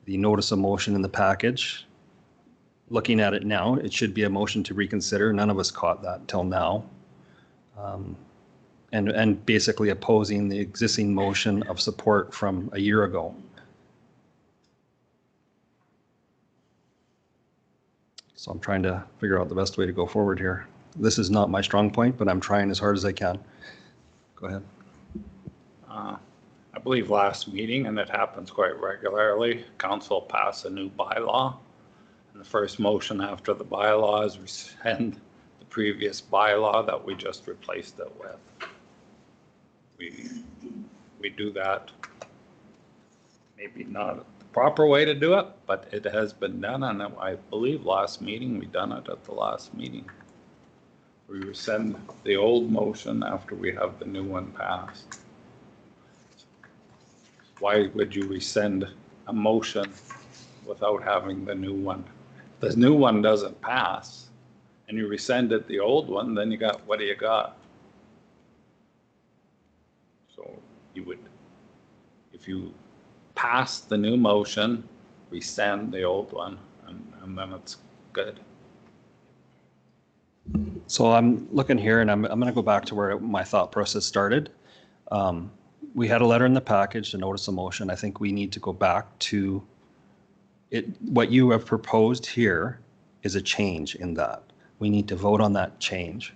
the notice of motion in the package. Looking at it now, it should be a motion to reconsider. None of us caught that until now. And basically opposing the existing motion of support from a year ago. So I'm trying to figure out the best way to go forward here. This is not my strong point, but I'm trying as hard as I can. Go ahead. I believe last meeting, and it happens quite regularly, council passed a new bylaw. And the first motion after the bylaw is rescind the previous bylaw that we just replaced it with. We do that. Maybe not the proper way to do it, but it has been done, and I believe last meeting, we done it at the last meeting. We rescind the old motion after we have the new one passed. Why would you rescind a motion without having the new one? If the new one doesn't pass and you rescinded the old one, then you got, what do you got? So you would, if you pass the new motion, rescind the old one, and then it's good. So I'm looking here and I'm going to go back to where my thought process started. We had a letter in the package to notice a motion. I think we need to go back to it. What you have proposed here is a change in that. We need to vote on that change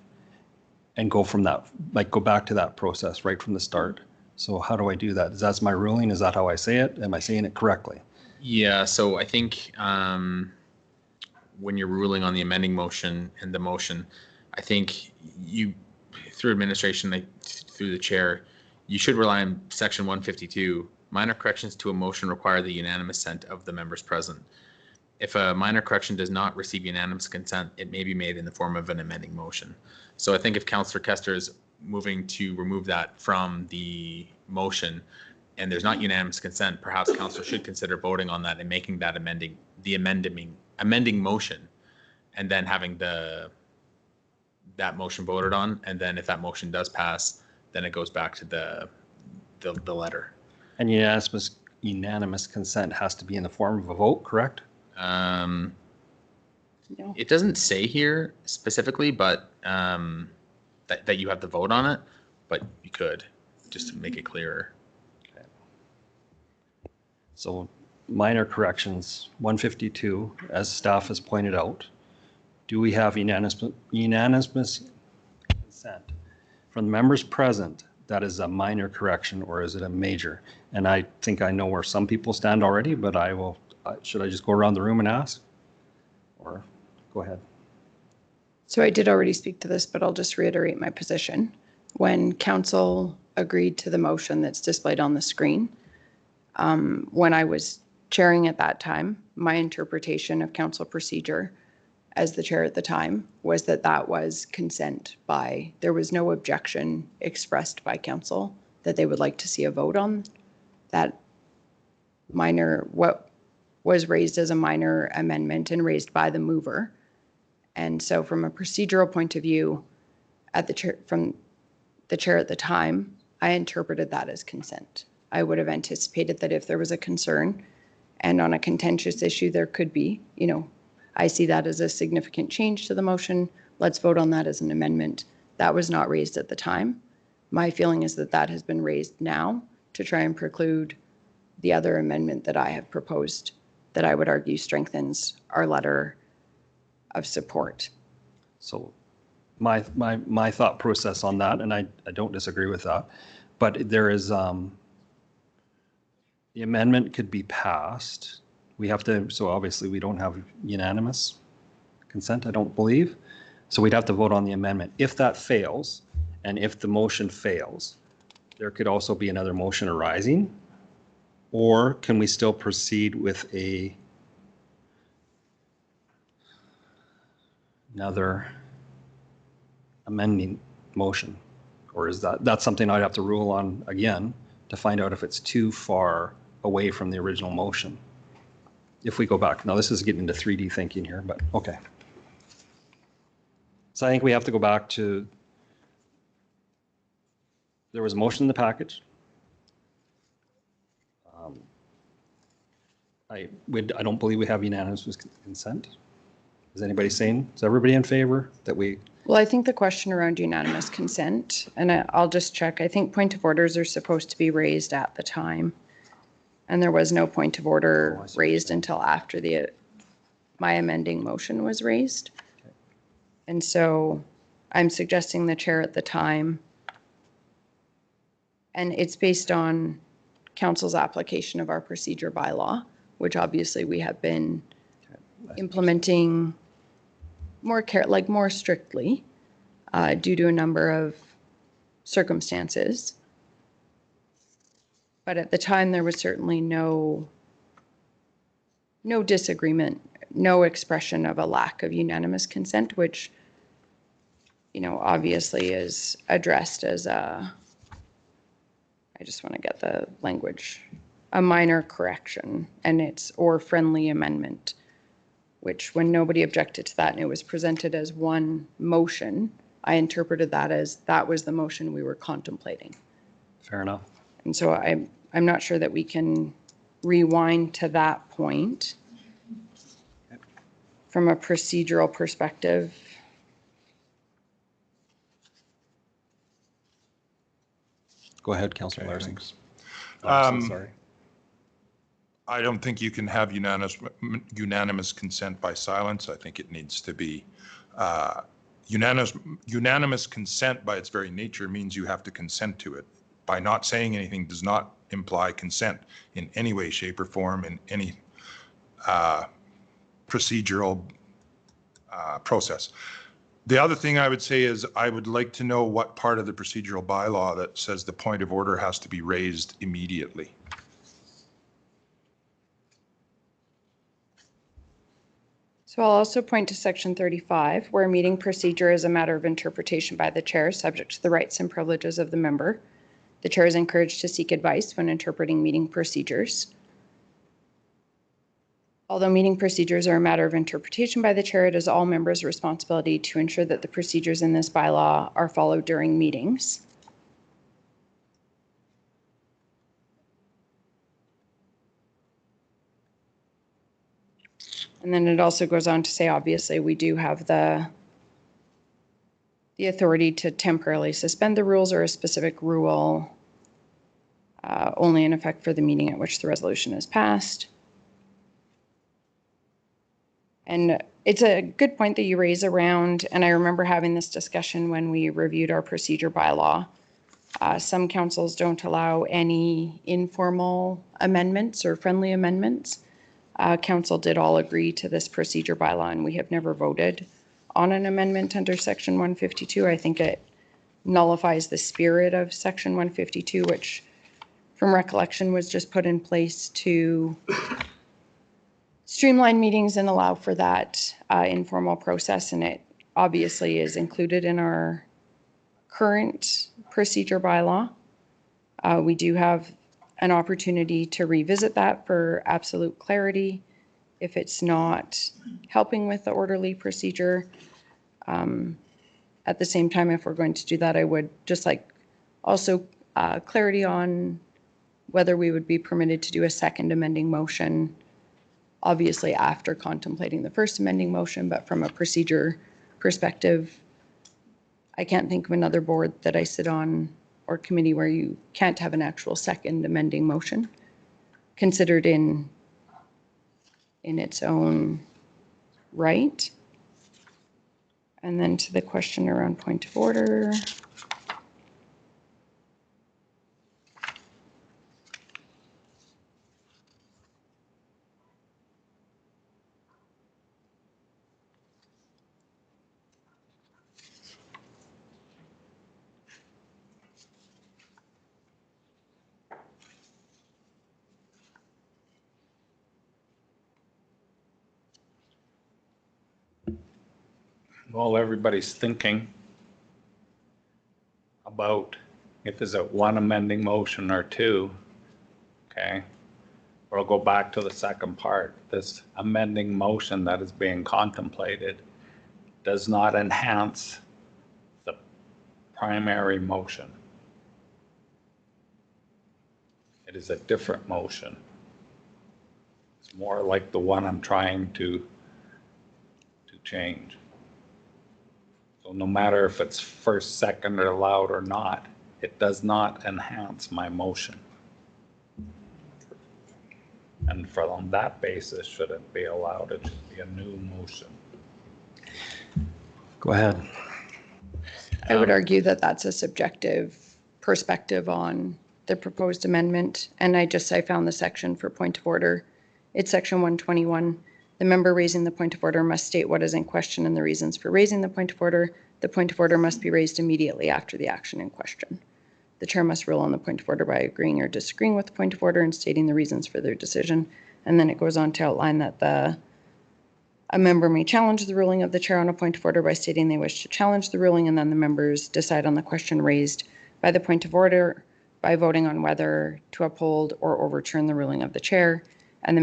and go from that, like go back to that process right from the start. So how do I do that? That's my ruling. Is that how I say it? Am I saying it correctly? Yeah, so I think when you're ruling on the amending motion and the motion, I think you, through administration, like through the chair, you should rely on section 152. Minor corrections to a motion require the unanimous consent of the members present. If a minor correction does not receive unanimous consent, it may be made in the form of an amending motion. So I think if Councillor Kester is moving to remove that from the motion and there's not unanimous consent, perhaps Councillor should consider voting on that and making that amending motion, and then having that motion voted on. And then if that motion does pass, then it goes back to the letter. And unanimous consent has to be in the form of a vote, correct? No. It doesn't say here specifically, but that you have to vote on it, but you could, just to make it clearer. Okay. So minor corrections, 152, as staff has pointed out, do we have unanimous consent from the members present? That is a minor correction, or is it a major? And I think I know where some people stand already, but I will, should I just go around the room and ask? Or go ahead. So I did already speak to this, but I'll just reiterate my position. When council agreed to the motion that's displayed on the screen, when I was chairing at that time, my interpretation of council procedure as the chair at the time was that that was consent by, there was no objection expressed by council that they would like to see a vote on that minor, what was raised as a minor amendment and raised by the mover. And so from a procedural point of view, at the chair, from the chair at the time, I interpreted that as consent. I would have anticipated that if there was a concern and on a contentious issue, there could be, I see that as a significant change to the motion. Let's vote on that as an amendment. That was not raised at the time. My feeling is that that has been raised now to try and preclude the other amendment that I have proposed that I would argue strengthens our letter of support. So my thought process on that, and I don't disagree with that, but there is, the amendment could be passed. We have to, so obviously we don't have unanimous consent, I don't believe. So we'd have to vote on the amendment. If that fails, and if the motion fails, there could also be another motion arising. Or can we still proceed with another amending motion? Or is that's something I'd have to rule on again to find out if it's too far away from the original motion? If we go back, now this is getting into 3D thinking here, but okay. So I think we have to go back to, there was a motion in the package. I don't believe we have unanimous consent. Is anybody saying, is everybody in favor that we? Well, I think the question around unanimous consent, and I'll just check, I think point of orders are supposed to be raised at the time. And there was no point of order raised until after my amending motion was raised. Okay. And so I'm suggesting the chair at the time, and it's based on council's application of our procedure bylaw, which obviously we have been implementing more strictly due to a number of circumstances. But at the time, there was certainly no disagreement, no expression of a lack of unanimous consent, which, obviously is addressed as I just want to get the language, a minor correction, or friendly amendment, which when nobody objected to that and it was presented as one motion, I interpreted that as that was the motion we were contemplating. Fair enough. And so I'm not sure that we can rewind to that point. From a procedural perspective, Go ahead, Councilor Larson. Thanks. Sorry. I don't think you can have unanimous consent by silence. I think it needs to be unanimous consent by its very nature means you have to consent to it. By not saying anything does not imply consent in any way, shape, or form in any procedural process. The other thing I would say is I would like to know what part of the procedural bylaw that says the point of order has to be raised immediately. so I'll also point to section 35, where meeting procedure is a matter of interpretation by the chair, subject to the rights and privileges of the member. The chair is encouraged to seek advice when interpreting meeting procedures. Although meeting procedures are a matter of interpretation by the chair, it is all members' responsibility to ensure that the procedures in this bylaw are followed during meetings. And then it also goes on to say, obviously, we do have the authority to temporarily suspend the rules or a specific rule only in effect for the meeting at which the resolution is passed. And it's a good point that you raise around, and I remember having this discussion when we reviewed our procedure bylaw. Some councils don't allow any informal amendments or friendly amendments. Council did all agree to this procedure bylaw, and we have never voted on an amendment under section 152. I think it nullifies the spirit of section 152, which from recollection was just put in place to streamline meetings and allow for that informal process. And it obviously is included in our current procedure bylaw. We do have an opportunity to revisit that for absolute clarity if it's not helping with the orderly procedure. At the same time, if we're going to do that, I would just like also clarity on whether we would be permitted to do a second amending motion, obviously after contemplating the first amending motion, but from a procedure perspective, I can't think of another board that I sit on or committee where you can't have an actual second amending motion considered in its own right. And then to the question around point of order. Well, everybody's thinking about if is it one amending motion or two, okay? We'll go back to the second part. This amending motion that is being contemplated does not enhance the primary motion. It is a different motion. It's more like the one I'm trying to change. So no matter if it's first, second, or allowed or not, it does not enhance my motion. And on that basis, should it be allowed, it should be a new motion. Go ahead. I would argue that that's a subjective perspective on the proposed amendment. And I found the section for point of order. It's section 121. The member raising the point of order must state what is in question and the reasons for raising the point of order. The point of order must be raised immediately after the action in question. The chair must rule on the point of order by agreeing or disagreeing with the point of order and stating the reasons for their decision. And then it goes on to outline that a member may challenge the ruling of the chair on a point of order by stating they wish to challenge the ruling, and then the members decide on the question raised by the point of order by voting on whether to uphold or overturn the ruling of the chair, and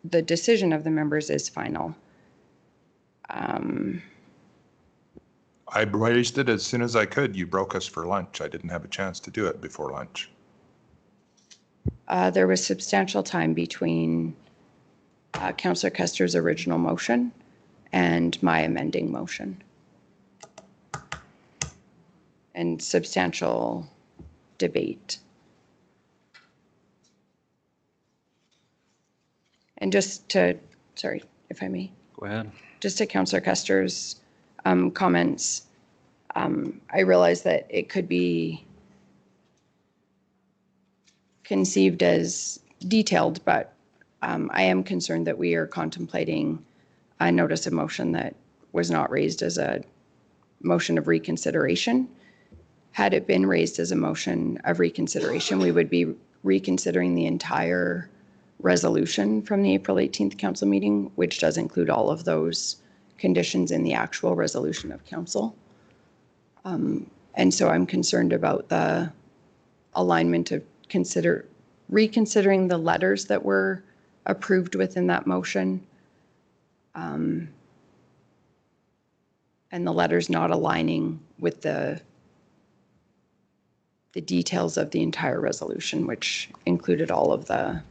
the decision of the members is final. I raised it as soon as I could. You broke us for lunch. I didn't have a chance to do it before lunch. There was substantial time between Councillor Custer's original motion and my amending motion. And substantial debate. And just to, sorry, if I may. Go ahead. Just to Councillor Custer's comments, I realize that it could be conceived as detailed, but I am concerned that we are contemplating a notice of motion that was not raised as a motion of reconsideration. Had it been raised as a motion of reconsideration, we would be reconsidering the entire resolution from the April 18th council meeting, which does include all of those conditions in the actual resolution of council. And so I'm concerned about the alignment of reconsidering the letters that were approved within that motion, and the letters not aligning with the details of the entire resolution, which included all of the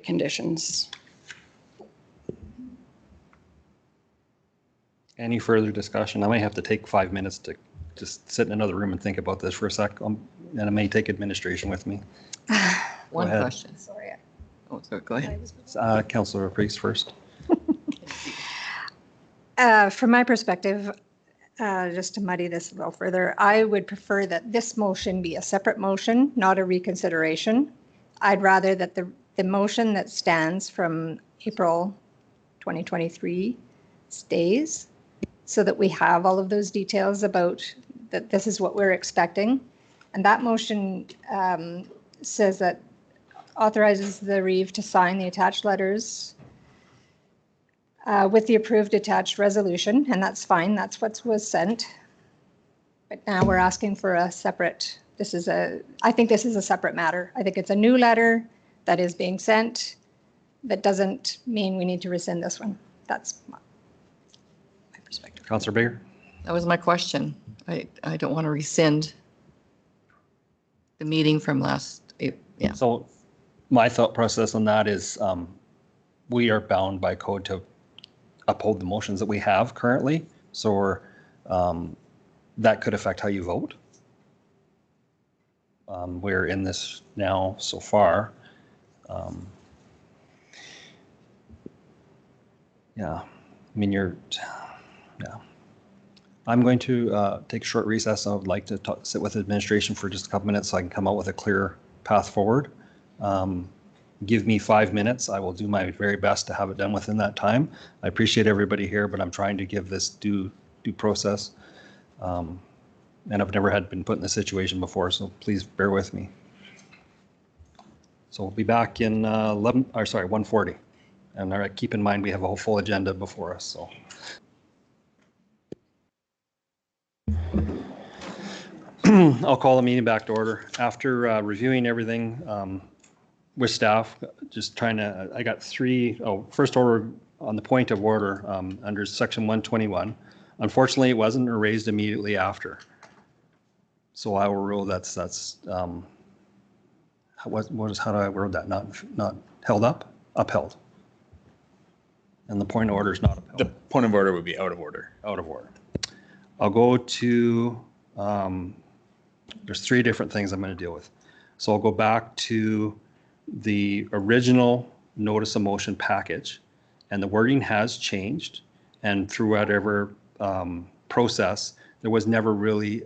conditions. Any further discussion? I might have to take 5 minutes to just sit in another room and think about this for a sec, and I may take administration with me. One ahead. question. Sorry. Oh, sorry, go ahead. Councillor Priest first. From my perspective, just to muddy this a little further, I would prefer that this motion be a separate motion, not a reconsideration. I'd rather that the motion that stands from April 2023 stays, so that we have all of those details about that this is what we're expecting. And that motion says that authorizes the Reeve to sign the attached letters with the approved attached resolution, and that's fine, that's what was sent. But now we're asking for a separate, I think this is a separate matter. I think it's a new letter that is being sent. That doesn't mean we need to rescind this one. That's my perspective. Councillor Bayer? That was my question. I don't want to rescind the meeting from last April. Yeah. So my thought process on that is we are bound by code to uphold the motions that we have currently. So that could affect how you vote. We're in this now so far. Yeah, I mean, yeah. I'm going to take a short recess. I would like to sit with administration for just a couple minutes so I can come out with a clear path forward. Give me 5 minutes. I will do my very best to have it done within that time. I appreciate everybody here, but I'm trying to give this due process. And I've never been put in this situation before, so please bear with me. So we'll be back in 1:40. And keep in mind, we have a whole full agenda before us, so. I'll call the meeting back to order. After reviewing everything with staff, just trying to, I got first order on the point of order under section 121. Unfortunately, it wasn't raised immediately after. So I will rule that's how do I word that? Not held up, upheld. And the point of order is not upheld. The point of order would be out of order. Out of order. I'll go to, there's 3 different things I'm going to deal with. So I'll go back to the original notice of motion package, and the wording has changed. And through whatever process, there was never really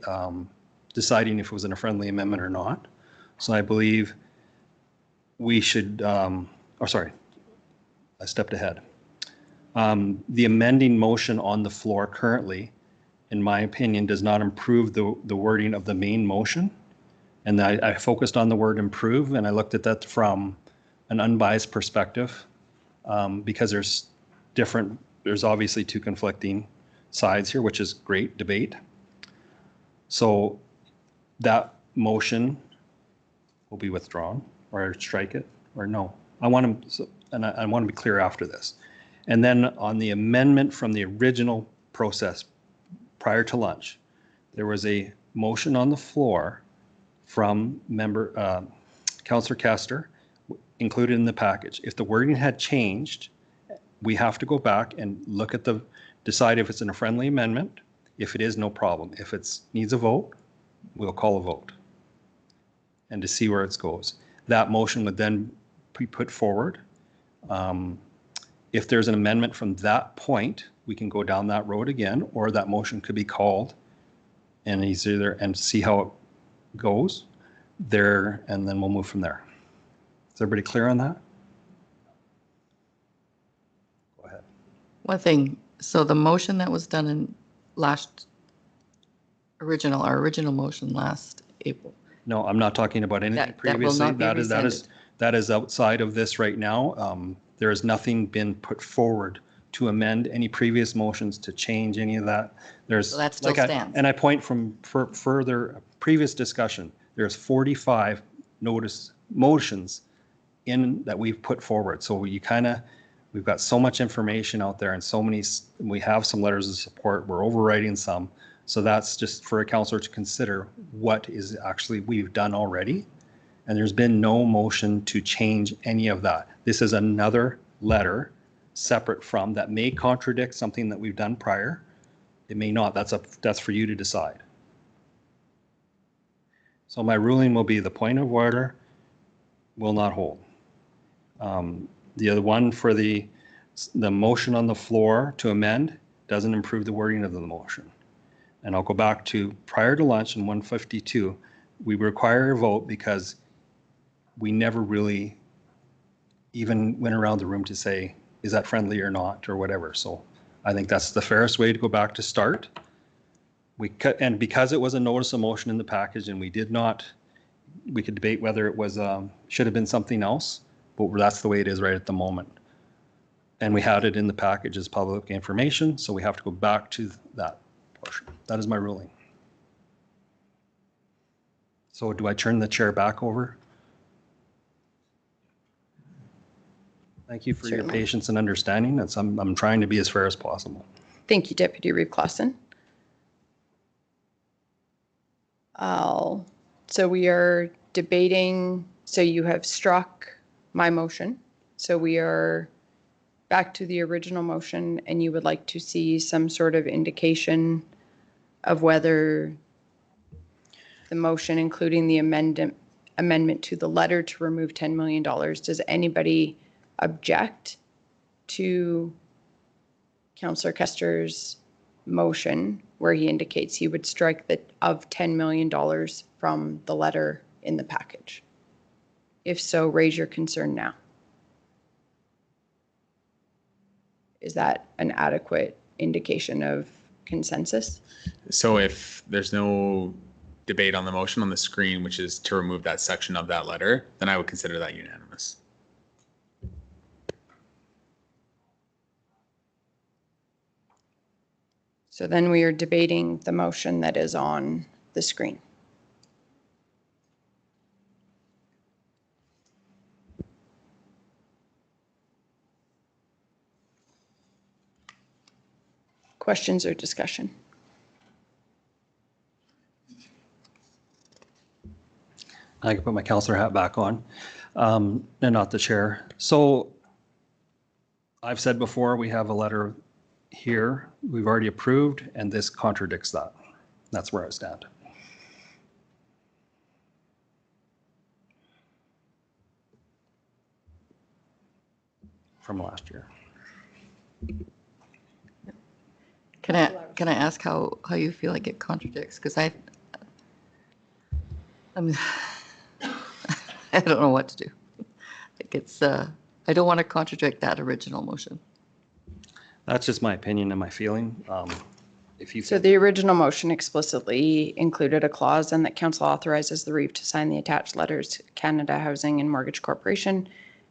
deciding if it was in a friendly amendment or not. So I believe we should sorry, I stepped ahead. The amending motion on the floor currently, in my opinion, does not improve the wording of the main motion. And I focused on the word improve, and I looked at that from an unbiased perspective, because there's obviously two conflicting sides here, which is great debate. So that motion will be withdrawn, or strike it, or no. I want to be clear after this. And then on the amendment from the original process prior to lunch, there was a motion on the floor from Councillor Kester, included in the package. If the wording had changed, we have to go back and look at decide if it's in a friendly amendment. If it is, no problem. If it needs a vote, we'll call a vote and to see where it goes. That motion would then be put forward. If there's an amendment from that point, we can go down that road again, or that motion could be called and see how it goes there, and then we'll move from there. Is everybody clear on that? Go ahead. One thing, so the motion that was done in our original motion last April. No, I'm not talking about anything That will previously. not be That is outside of this right now. There has nothing been put forward to amend any previous motions, to change any of that. So that still stands. And I point from further previous discussion, there's 45 motions in that we've put forward. So we've got so much information out there, and we have some letters of support. We're overriding some. So that's just for a councillor to consider what is actually we've done already. And there's been no motion to change any of that. This is another letter separate from that may contradict something that we've done prior. It may not. That's for you to decide. So my ruling will be the point of order will not hold. The other one for the motion on the floor to amend doesn't improve the wording of the motion. And I'll go back to prior to lunch in 152, we require a vote because we never really even went around the room to say, is that friendly or not, or whatever. So I think that's the fairest way to go back to start. And because it was a notice of motion in the package, and we could debate whether it was should have been something else, but that's the way it is right at the moment. And we had it in the package as public information, so we have to go back to that portion. That is my ruling. So do I turn the chair back over? Thank you for your patience and understanding. I'm trying to be as fair as possible. Thank you, Deputy Reeve Clausen. So we are debating, so you have struck my motion. So we are back to the original motion, and you would like to see some sort of indication of whether the motion, including the amendment to the letter to remove $10 million, does anybody object to Councillor Kester's motion where he indicates he would strike the of $10 million from the letter in the package? If so, raise your concern now. Is that an adequate indication of consensus? So if there's no debate on the motion on the screen, which is to remove that section of that letter, then I would consider that unanimous. So then we are debating the motion that is on the screen. Questions or discussion? I can put my counselor hat back on, and not the chair. So I've said before, we have a letter here we've already approved, and this contradicts that. That's where I stand. From last year. Can I ask how you feel like it contradicts? Because I mean, I don't know what to do. Like it's I don't want to contradict that original motion. That's just my opinion and my feeling. If you, So the original motion explicitly included a clause and that council authorizes the REEF to sign the attached letters to Canada Housing and Mortgage Corporation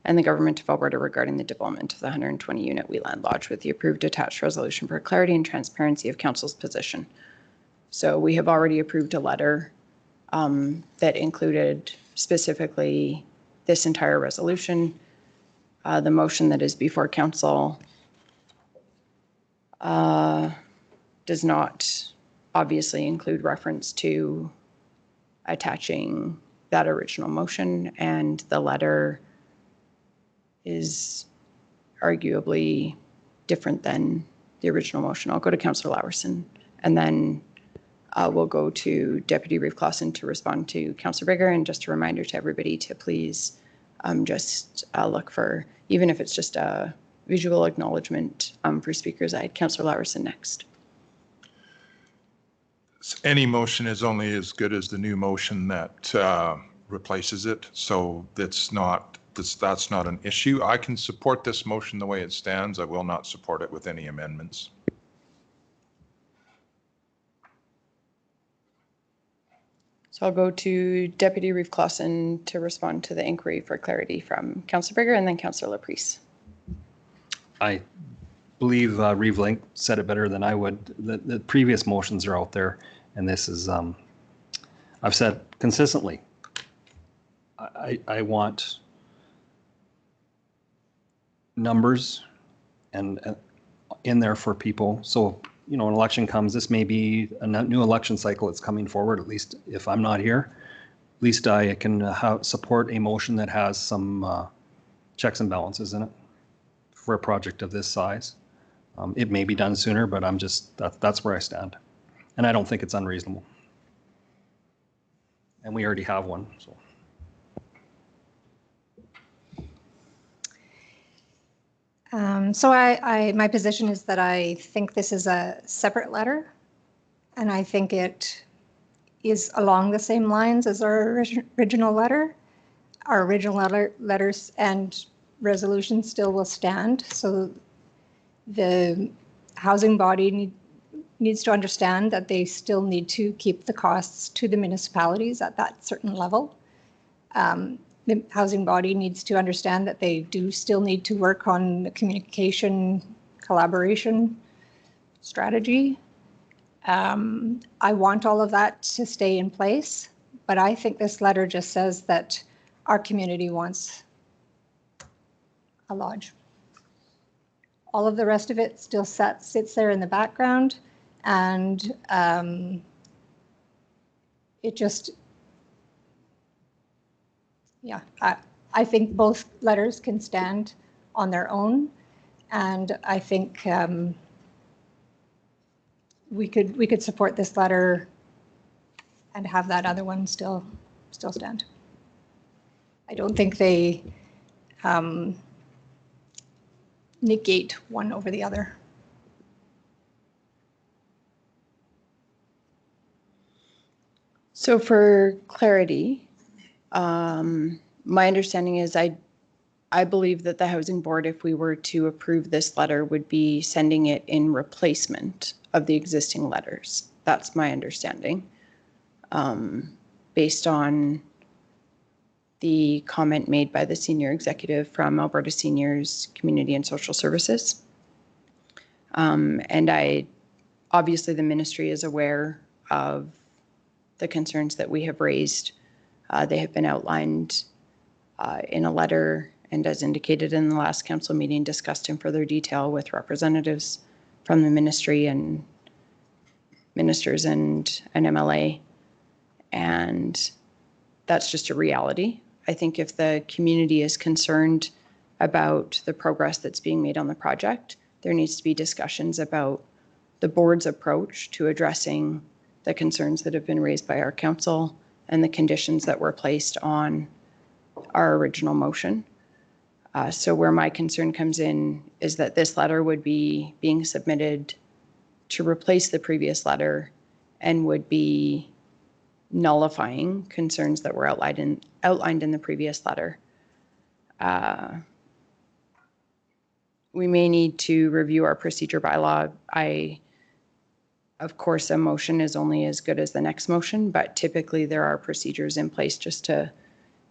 and the Government of Alberta regarding the development of the 120-unit Wheatland Lodge with the approved attached resolution for clarity and transparency of council's position. So we have already approved a letter that included specifically this entire resolution. The motion that is before council does not obviously include reference to attaching that original motion, and the letter is arguably different than the original motion. I'll go to Councillor Lawerson, and then we'll go to Deputy Reeve Clausen to respond to Councillor Bigger, and just a reminder to everybody to please just look for, even if it's just a visual acknowledgement for speakers. I had Councillor Lawerson next. Any motion is only as good as the new motion that replaces it. So that's not an issue. I can support this motion the way it stands. I will not support it with any amendments. So I'll go to Deputy Reeve Clausen to respond to the inquiry for clarity from Councillor Bigger and then Councillor LaPrice. I believe Reeve Link said it better than I would. The previous motions are out there, and this is, I've said consistently, I want numbers and in there for people. So, you know, an election comes, this may be a new election cycle that's coming forward, at least if I'm not here. At least I can support a motion that has some checks and balances in it for a project of this size. It may be done sooner, but I'm just, that's where I stand. And I don't think it's unreasonable. And we already have one, so. So my position is that I think this is a separate letter, and I think it is along the same lines as our original letter. Our original letters and resolutions still will stand. So the housing body needs to understand that they still need to keep the costs to the municipalities at that certain level. The housing body needs to understand that they do still need to work on the communication, collaboration strategy. I want all of that to stay in place, but I think this letter just says that our community wants a lodge. All of the rest of it still sits there in the background, and it just, yeah, I think both letters can stand on their own, and I think we could support this letter and have that other one still stand. I don't think they negate one over the other. So for clarity, my understanding is I believe that the Housing Board, if we were to approve this letter, would be sending it in replacement of the existing letters. That's my understanding, based on the comment made by the senior executive from Alberta Seniors Community and Social Services. And obviously the ministry is aware of the concerns that we have raised. They have been outlined in a letter and, as indicated in the last council meeting, discussed in further detail with representatives from the ministry and ministers and an MLA. And that's just a reality. I think if the community is concerned about the progress that's being made on the project, there needs to be discussions about the board's approach to addressing the concerns that have been raised by our council and the conditions that were placed on our original motion. So where my concern comes in is that this letter would be being submitted to replace the previous letter and would be nullifying concerns that were outlined in the previous letter. we may need to review our procedure bylaw. Of course, a motion is only as good as the next motion, but typically there are procedures in place just to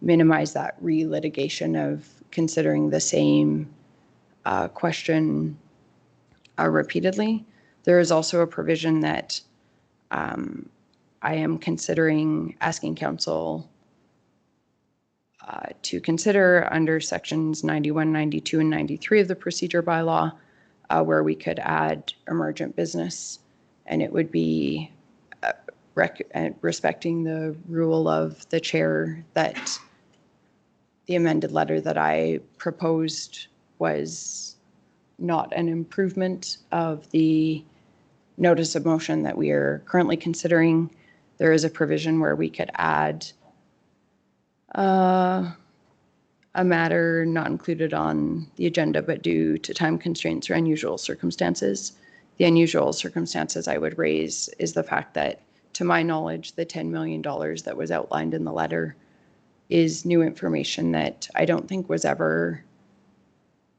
minimize that re-litigation of considering the same question repeatedly. There is also a provision that I am considering asking council to consider under sections 91, 92, and 93 of the procedure bylaw, where we could add emergent business, and it would be respecting the rule of the chair that the amended letter that I proposed was not an improvement of the notice of motion that we are currently considering. There is a provision where we could add a matter not included on the agenda, but due to time constraints or unusual circumstances. The unusual circumstances I would raise is the fact that, to my knowledge, the $10 million that was outlined in the letter is new information that I don't think was ever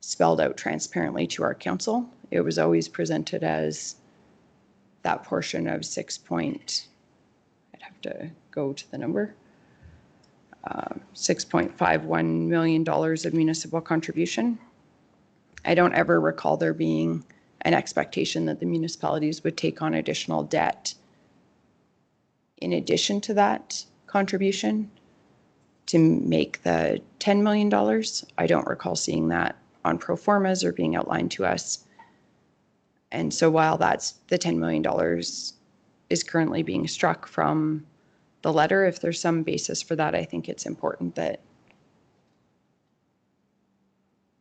spelled out transparently to our council. It was always presented as that portion of I'd have to go to the number, $6.51 million of municipal contribution. I don't ever recall there being an expectation that the municipalities would take on additional debt in addition to that contribution to make the $10 million. I don't recall seeing that on pro formas or being outlined to us. And so while that's the $10 million is currently being struck from the letter, if there's some basis for that, I think it's important that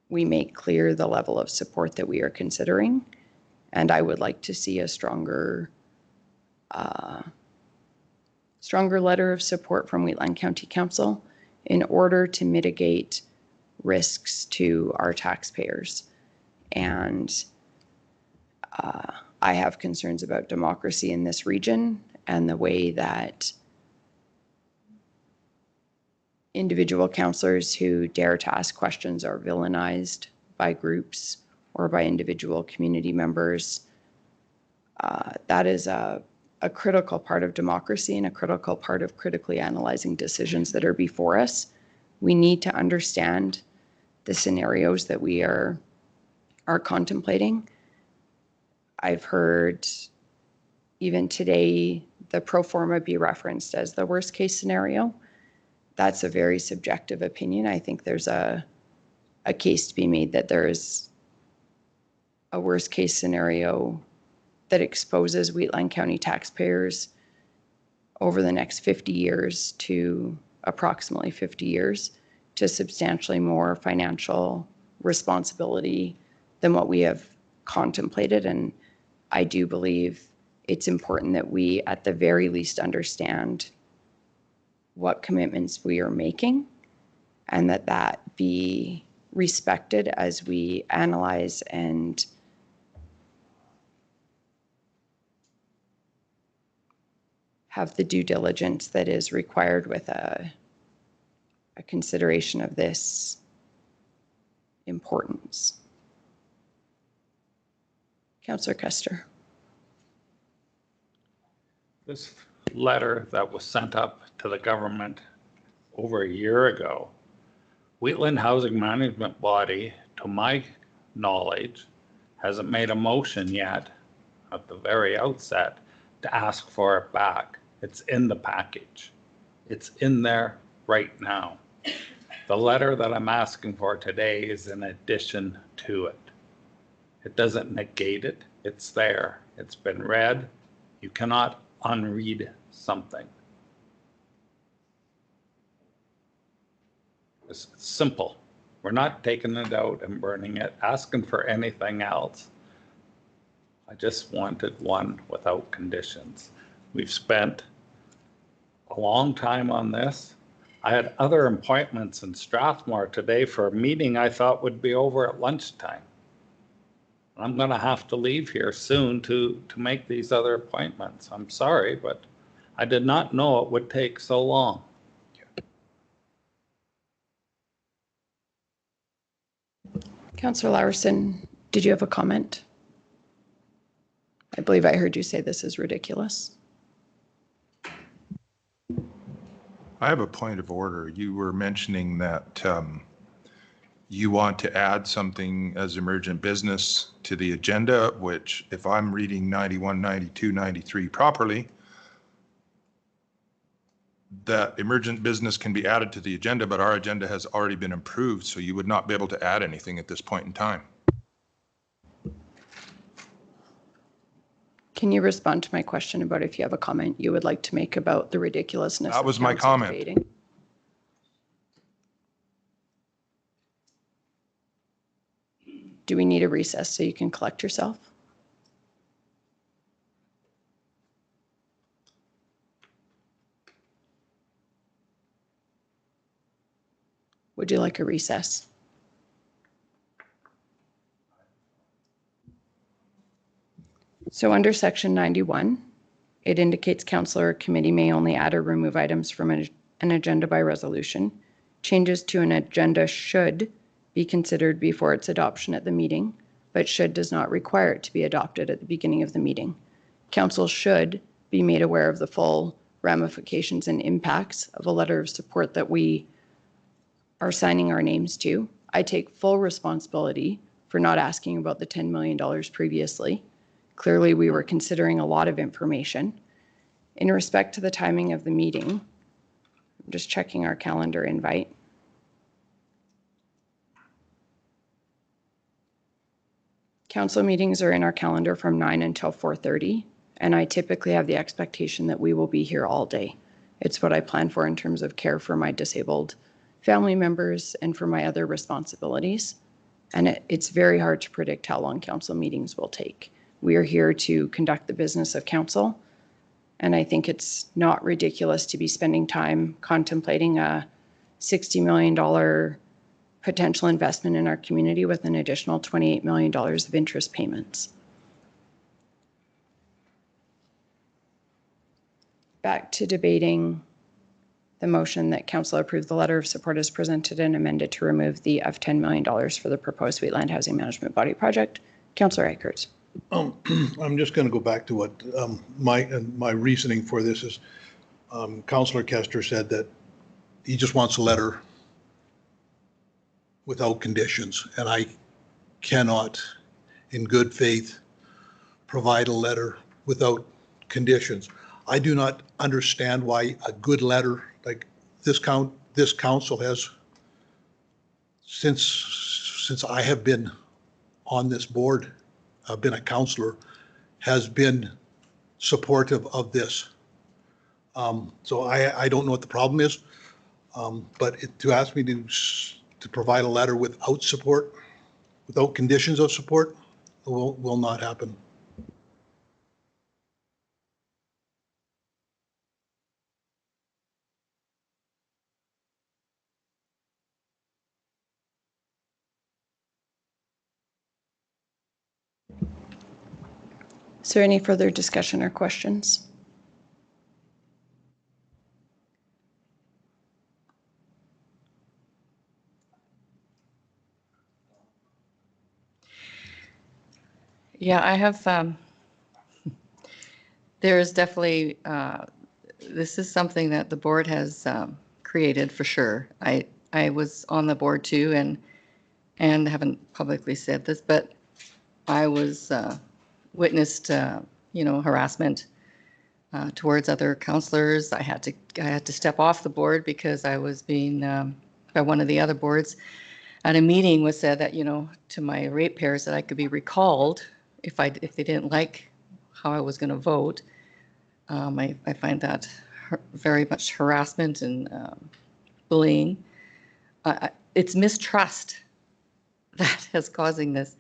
we make clear the level of support that we are considering. And I would like to see a stronger letter of support from Wheatland County Council in order to mitigate risks to our taxpayers. And I have concerns about democracy in this region and the way that individual councillors who dare to ask questions are villainized by groups or by individual community members. That is a critical part of democracy and a critical part of critically analyzing decisions that are before us. We need to understand the scenarios that we are contemplating. I've heard even today the pro forma be referenced as the worst case scenario. That's a very subjective opinion. I think there's a case to be made that there is a worst case scenario that exposes Wheatland County taxpayers over the next 50 years to approximately 50 years to substantially more financial responsibility than what we have contemplated. And I do believe it's important that we at the very least understand what commitments we are making and that be respected as we analyze and have the due diligence that is required with a consideration of this importance. Councillor Custer. This letter that was sent up to the government over a year ago, Wheatland Housing Management Body, to my knowledge, hasn't made a motion yet at the very outset to ask for it back. It's in the package. It's in there right now. The letter that I'm asking for today is in addition to it. It doesn't negate it. It's there. It's been read. You cannot unread something. It's simple. We're not taking it out and burning it, asking for anything else. I just wanted one without conditions. We've spent a long time on this. I had other appointments in Strathmore today for a meeting I thought would be over at lunchtime. I'm going to have to leave here soon to make these other appointments. I'm sorry, but I did not know it would take so long. Councillor Larson, Did you have a comment? I believe I heard you say this is ridiculous. I have a point of order. You were mentioning that you want to add something as emergent business to the agenda, which if I'm reading 91, 92, 93 properly, that emergent business can be added to the agenda, but our agenda has already been approved, so you would not be able to add anything at this point in time. Can you respond to my question about if you have a comment you would like to make about the ridiculousness That of was my council comment. debating? Do we need a recess so you can collect yourself? Would you like a recess? So under section 91, it indicates council or committee may only add or remove items from an agenda by resolution. Changes to an agenda should be considered before its adoption at the meeting, but should does not require it to be adopted at the beginning of the meeting. Council should be made aware of the full ramifications and impacts of a letter of support that we are signing our names to. I take full responsibility for not asking about the $10 million previously. Clearly, we were considering a lot of information. In respect to the timing of the meeting, I'm just checking our calendar invite. Council meetings are in our calendar from 9 until 4:30, and I typically have the expectation that we will be here all day. It's what I plan for in terms of care for my disabled family members and for my other responsibilities. And it's very hard to predict how long council meetings will take. We are here to conduct the business of council, and I think it's not ridiculous to be spending time contemplating a $60 million potential investment in our community with an additional $28 million of interest payments. Back to debating the motion that council approve the letter of support as presented and amended to remove the of $10 million for the proposed Wheatland Housing Management Body Project. Councillor Eckert. I'm just going to go back to what my reasoning for this is. Councillor Kester said that he just wants a letter without conditions, and I cannot, in good faith, provide a letter without conditions. I do not understand why a good letter like this council has, since I have been on this board, I've been a councillor, has been supportive of this. So I don't know what the problem is, but to ask me to provide a letter without support, without conditions of support, will not happen. Is there any further discussion or questions? Yeah, I have, there is definitely, this is something that the board has created for sure. I was on the board too and haven't publicly said this, but I was witnessed, harassment towards other councillors. I had to step off the board because I was being, by one of the other boards at a meeting was said that, to my ratepayers that I could be recalled if they didn't like how I was going to vote. I find that very much harassment and bullying. It's mistrust that is causing this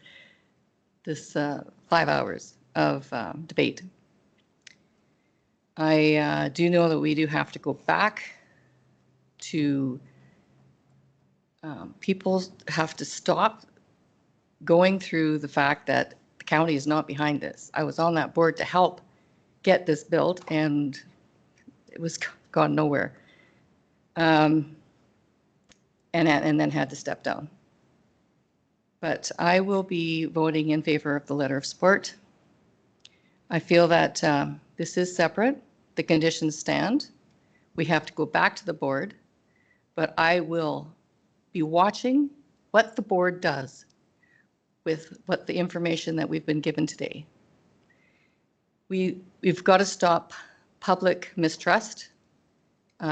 5 hours of debate. I do know that we do have to go back to people have to stop going through the fact that the county is not behind this. I was on that board to help get this built, and it was gone nowhere. And then had to step down. but I will be voting in favor of the letter of support. I feel that this is separate. The conditions stand. We have to go back to the board, but I will be watching what the board does with what the information that we've been given today. We've got to stop public mistrust.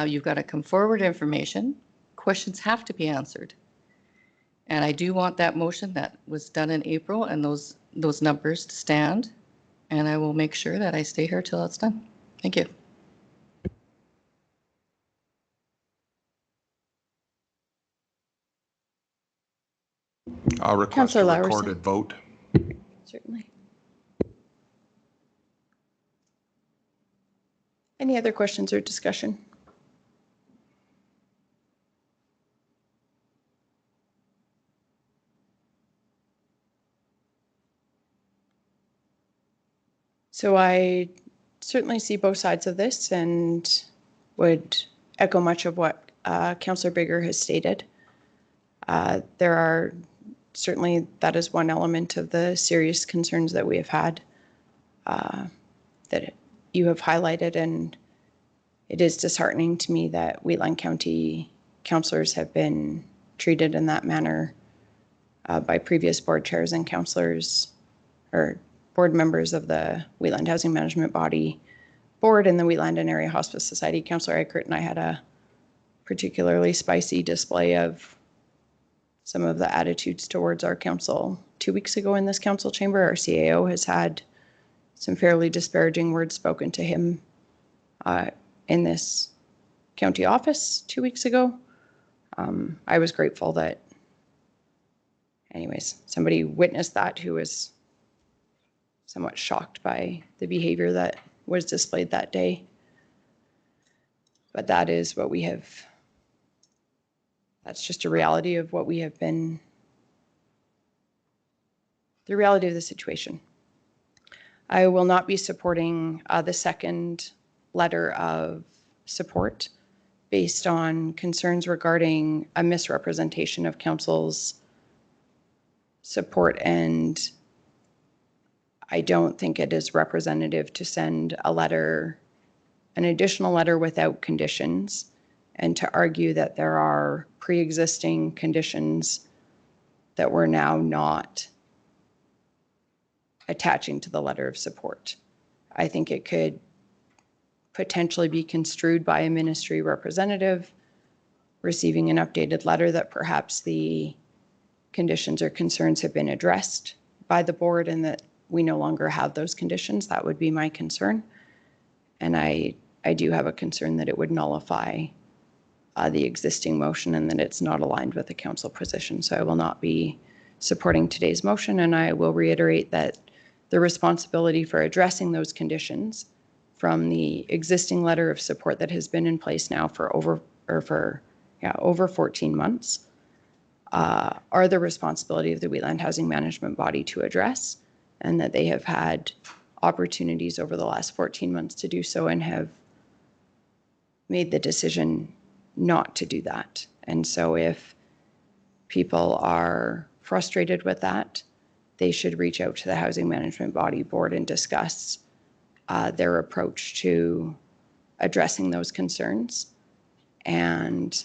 You've got to come forward information. Questions have to be answered. And I do want that motion that was done in April and those numbers to stand. And I will make sure that I stay here till it's done. Thank you. I'll request Councillor a Lawerson. recorded vote. Certainly. Any other questions or discussion? So I certainly see both sides of this and would echo much of what Councillor Bigger has stated. There are certainly, that is one element of the serious concerns that we have had that you have highlighted, and it is disheartening to me that Wheatland County councillors have been treated in that manner by previous board chairs and councillors or board members of the Wheatland Housing Management Body Board and the Wheatland and Area Hospice Society. Councillor Eichert and I had a particularly spicy display of some of the attitudes towards our council 2 weeks ago in this council chamber. Our CAO has had some fairly disparaging words spoken to him in this county office 2 weeks ago. I was grateful that, anyways, somebody witnessed that who was somewhat shocked by the behavior that was displayed that day. But that is what we have, that's just a reality of what we have been, the reality of the situation. I will not be supporting the second letter of support based on concerns regarding a misrepresentation of council's support, and I don't think it is representative to send a letter, an additional letter without conditions, and to argue that there are pre-existing conditions that we're now not attaching to the letter of support. I think it could potentially be construed by a ministry representative receiving an updated letter that perhaps the conditions or concerns have been addressed by the board and that we no longer have those conditions. That would be my concern. And I do have a concern that it would nullify the existing motion and that it's not aligned with the council position. So I will not be supporting today's motion, and I will reiterate that the responsibility for addressing those conditions from the existing letter of support that has been in place now for over 14 months are the responsibility of the Wheatland Housing Management Body to address, and that they have had opportunities over the last 14 months to do so and have made the decision not to do that. And so if people are frustrated with that, they should reach out to the Housing Management Body Board and discuss their approach to addressing those concerns and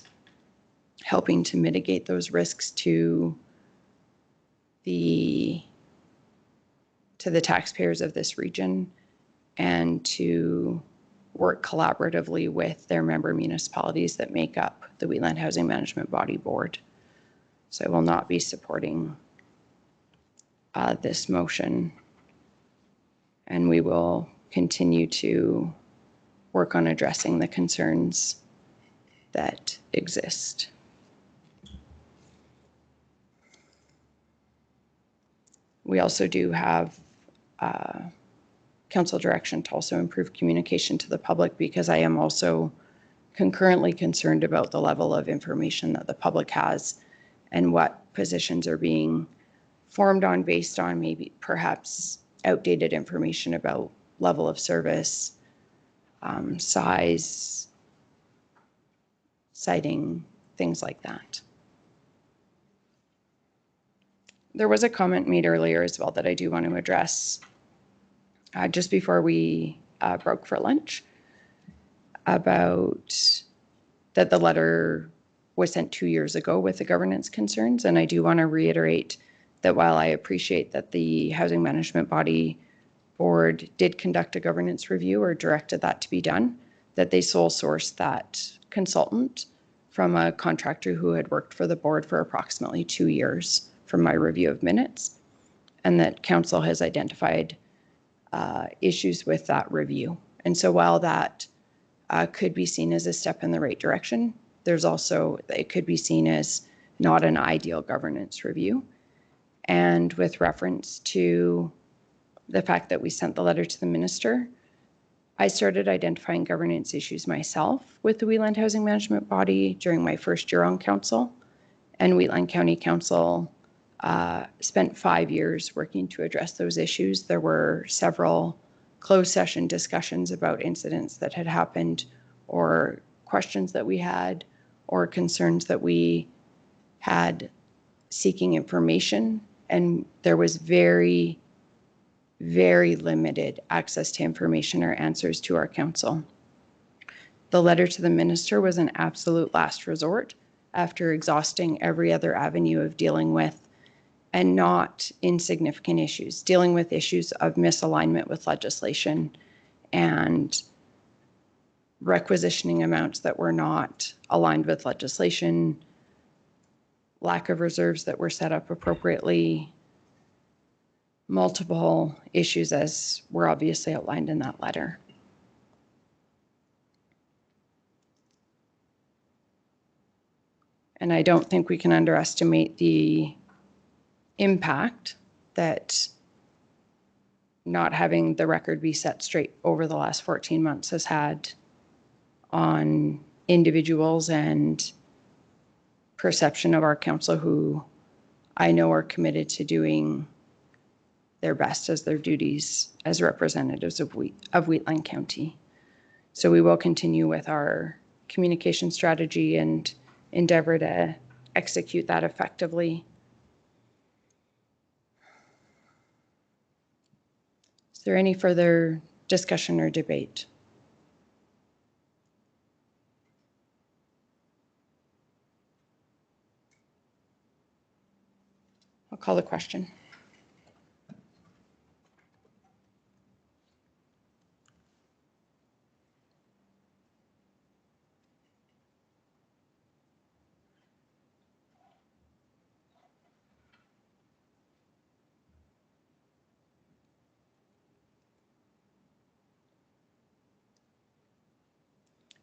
helping to mitigate those risks to the taxpayers of this region, and to work collaboratively with their member municipalities that make up the Wheatland Housing Management Body Board. So I will not be supporting this motion, and we will continue to work on addressing the concerns that exist. We also do have council direction to also improve communication to the public, because I am also concurrently concerned about the level of information that the public has and what positions are being formed on based on maybe perhaps outdated information about level of service, size, siting, things like that. there was a comment made earlier as well that I do want to address just before we broke for lunch about that the letter was sent 2 years ago with the governance concerns. And I do want to reiterate that while I appreciate that the Housing Management Body Board did conduct a governance review or directed that to be done, that they sole sourced that consultant from a contractor who had worked for the board for approximately 2 years from my review of minutes, and that council has identified issues with that review. And so while that could be seen as a step in the right direction, there's also, it could be seen as not an ideal governance review. And with reference to the fact that we sent the letter to the minister, I started identifying governance issues myself with the Wheatland Housing Management Body during my first year on council. And Wheatland County Council spent 5 years working to address those issues. There were several closed session discussions about incidents that had happened or questions that we had or concerns that we had seeking information. And there was very, very limited access to information or answers to our council. The letter to the minister was an absolute last resort after exhausting every other avenue of dealing with, and not insignificant issues, dealing with issues of misalignment with legislation and requisitioning amounts that were not aligned with legislation, lack of reserves that were set up appropriately, multiple issues as were obviously outlined in that letter. And I don't think we can underestimate the impact that not having the record be set straight over the last 14 months has had on individuals and perception of our council, who I know are committed to doing their best as their duties as representatives of Wheatland County. So we will continue with our communication strategy and endeavor to execute that effectively. Is there any further discussion or debate? I'll call the question.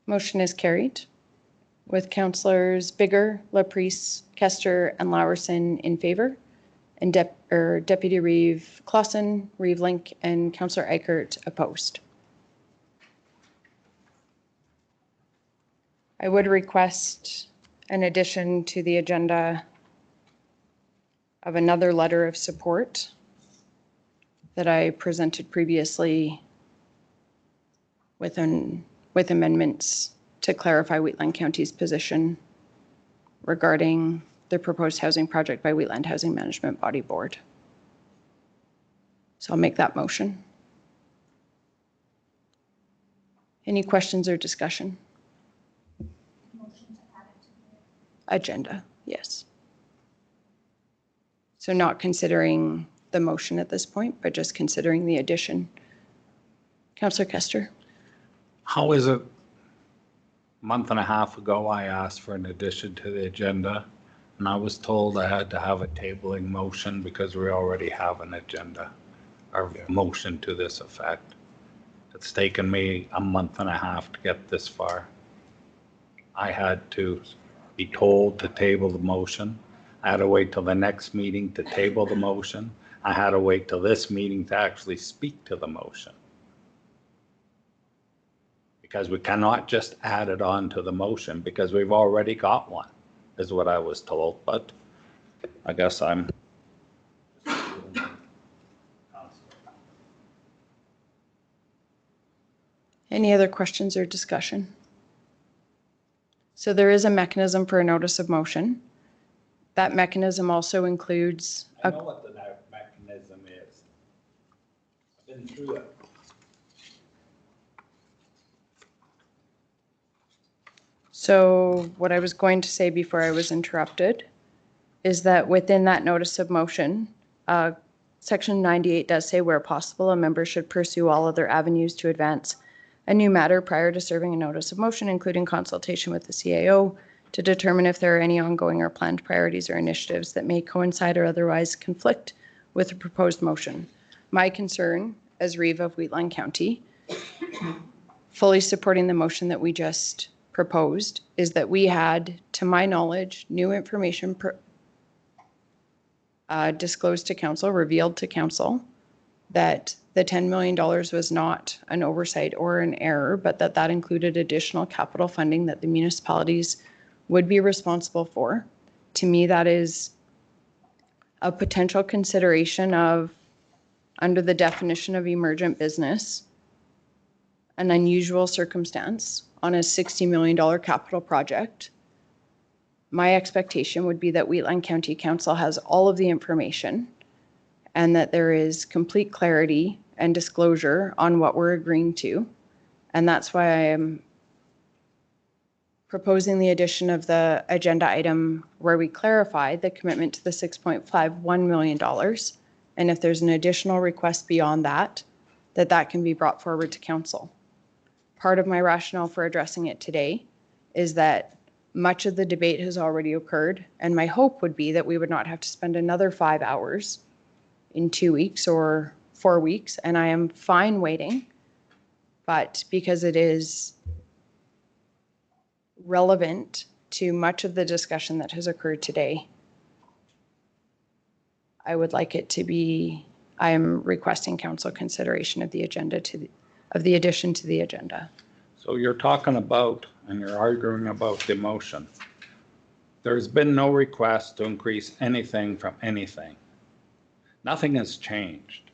Motion is carried with councillors Bigger, Laprise, Kester, and Lowerson in favor, and Deputy Reeve Clausen, Reeve Link, and Councillor Eichert opposed. I would request an addition to the agenda of another letter of support that I presented previously with amendments to clarify Wheatland County's position regarding the proposed housing project by Wheatland Housing Management Body Board. So I'll make that motion. Any questions or discussion? Agenda, yes. So not considering the motion at this point, but just considering the addition. Councillor Kester. How is it? A month and a half ago, I asked for an addition to the agenda, and I was told I had to have a tabling motion because we already have an agenda or motion to this effect. It's taken me a month and a half to get this far. I had to be told to table the motion. I had to wait till the next meeting to table the motion. I had to wait till this meeting to actually speak to the motion. Because we cannot just add it on to the motion because we've already got one, is what I was told. But I guess I'm. Any other questions or discussion? So there is a mechanism for a notice of motion. That mechanism also includes I know what the mechanism is. I've been through it. So what I was going to say before I was interrupted is that within that notice of motion, Section 98 does say where possible, a member should pursue all other avenues to advance a new matter prior to serving a notice of motion, including consultation with the CAO to determine if there are any ongoing or planned priorities or initiatives that may coincide or otherwise conflict with the proposed motion. My concern as Reeve of Wheatland County, fully supporting the motion that we just proposed, is that we had, to my knowledge, new information disclosed to council, revealed to council, that the $10 million was not an oversight or an error, but that included additional capital funding that the municipalities would be responsible for. To me, that is a potential consideration of, under the definition of emergent business, an unusual circumstance on a $60 million capital project. My expectation would be that Wheatland County Council has all of the information and that there is complete clarity and disclosure on what we're agreeing to. And that's why I am proposing the addition of the agenda item where we clarify the commitment to the $6.51 million. And if there's an additional request beyond that, that can be brought forward to council. Part of my rationale for addressing it today is that much of the debate has already occurred, and my hope would be that we would not have to spend another 5 hours in 2 weeks or 4 weeks, and I am fine waiting, but because it is relevant to much of the discussion that has occurred today, I would like it to be, I am requesting council consideration of the agenda of the addition to the agenda. So you're talking about, and you're arguing about the motion. There's been no request to increase anything from anything. Nothing has changed.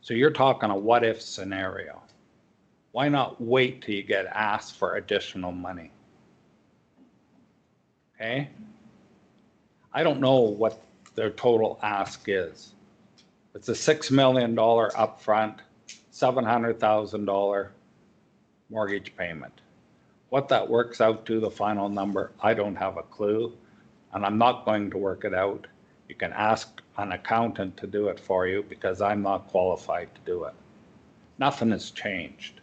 So you're talking a what-if scenario. Why not wait till you get asked for additional money? Okay? I don't know what their total ask is. It's a $6 million upfront, $700,000 mortgage payment. What that works out to, the final number, I don't have a clue, and I'm not going to work it out. You can ask an accountant to do it for you because I'm not qualified to do it. Nothing has changed.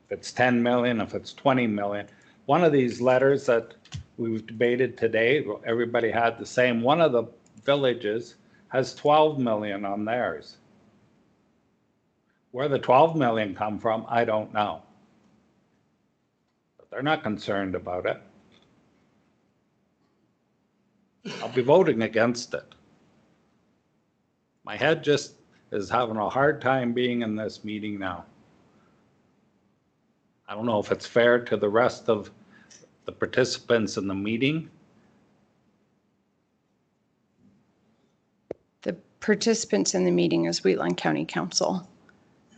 If it's 10 million, if it's 20 million, one of these letters that we've debated today, everybody had the same. One of the villages has 12 million on theirs. Where the 12 million come from, I don't know. But they're not concerned about it. I'll be voting against it. My head just is having a hard time being in this meeting now. I don't know if it's fair to the rest of the participants in the meeting. The participants in the meeting is Wheatland County Council,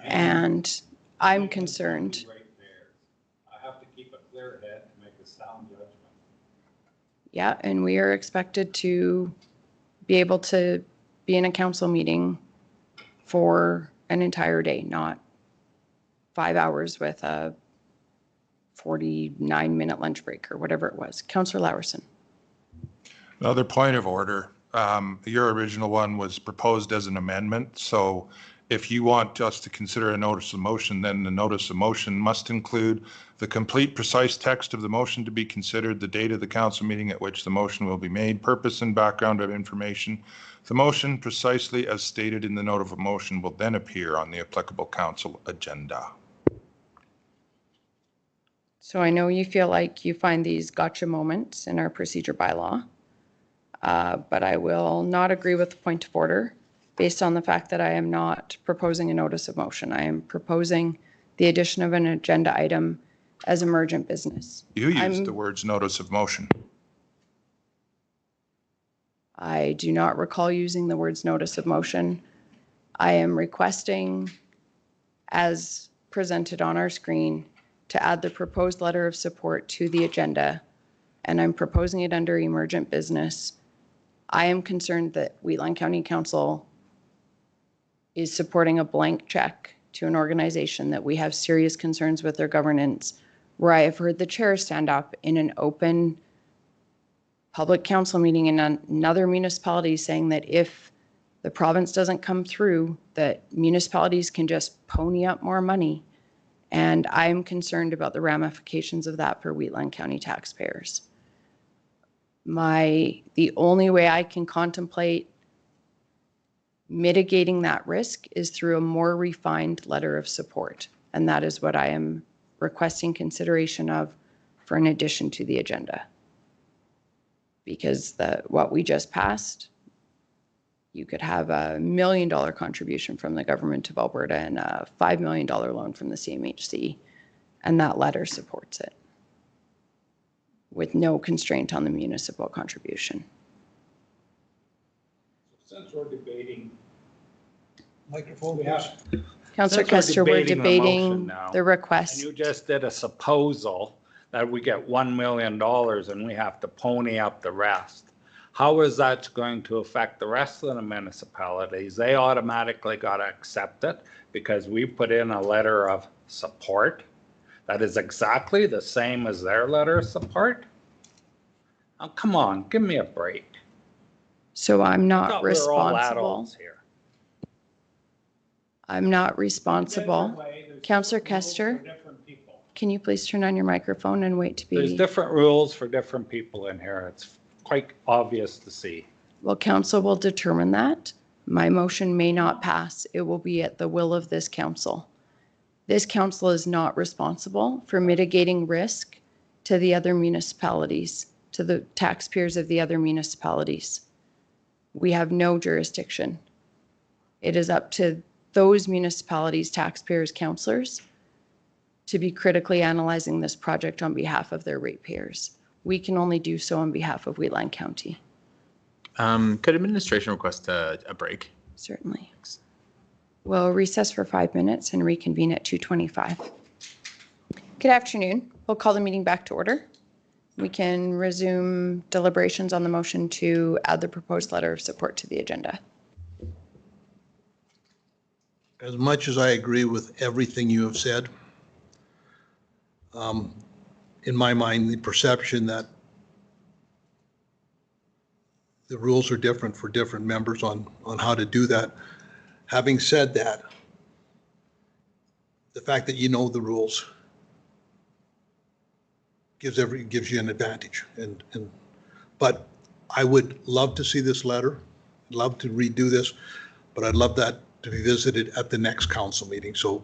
and I'm concerned. I have to keep a clear head to make a sound judgment. Yeah, and we are expected to be able to be in a council meeting for an entire day, not 5 hours with a 49-minute lunch break or whatever it was. Councillor Lawerson. Another point of order. Your original one was proposed as an amendment. So if you want us to consider a notice of motion, then the notice of motion must include the complete, precise text of the motion to be considered, the date of the council meeting at which the motion will be made, purpose and background of information. The motion, precisely as stated in the notice of motion, will then appear on the applicable council agenda. So I know you feel like you find these gotcha moments in our procedure bylaw, but I will not agree with the point of order based on the fact that I am not proposing a notice of motion. I am proposing the addition of an agenda item as emergent business. You used the words notice of motion. I do not recall using the words notice of motion. I am requesting, as presented on our screen, to add the proposed letter of support to the agenda, and I'm proposing it under emergent business I am concerned that Wheatland County Council is supporting a blank check to an organization that we have serious concerns with their governance, where I have heard the chair stand up in an open public council meeting in another municipality saying that if the province doesn't come through, that municipalities can just pony up more money. And I'm concerned about the ramifications of that for Wheatland County taxpayers. The only way I can contemplate mitigating that risk is through a more refined letter of support. And that is what I am requesting consideration of for an addition to the agenda. Because what we just passed, you could have a $1 million contribution from the government of Alberta and a $5 million loan from the CMHC, and that letter supports it with no constraint on the municipal contribution. Since we're debating. Microphone, Councillor Kester, we're debating the And request. you just did a proposal that we get $1 million and we have to pony up the rest. How is that going to affect the rest of the municipalities? They automatically got to accept it because we put in a letter of support that is exactly the same as their letter of support? Oh, come on, give me a break. So I'm I not thought we were all responsible. adults here. I'm not responsible. Councillor Kester, can you please turn on your microphone and wait to There's be? different rules for different people in here. It's quite obvious to see. Well, council will determine that. My motion may not pass. It will be at the will of this council. This council is not responsible for mitigating risk to the other municipalities, to the taxpayers of the other municipalities. We have no jurisdiction. It is up to those municipalities, taxpayers, councillors, to be critically analyzing this project on behalf of their ratepayers. We can only do so on behalf of Wheatland County. Could administration request a break? Certainly. We'll recess for 5 minutes and reconvene at 2:25. Good afternoon. We'll call the meeting back to order. We can resume deliberations on the motion to add the proposed letter of support to the agenda. As much as I agree with everything you have said, in my mind, the perception that the rules are different for different members on how to do that. Having said that, the fact that you know the rules gives you an advantage. But I would love to see this letter, love to redo this, but I'd love that to be visited at the next council meeting. So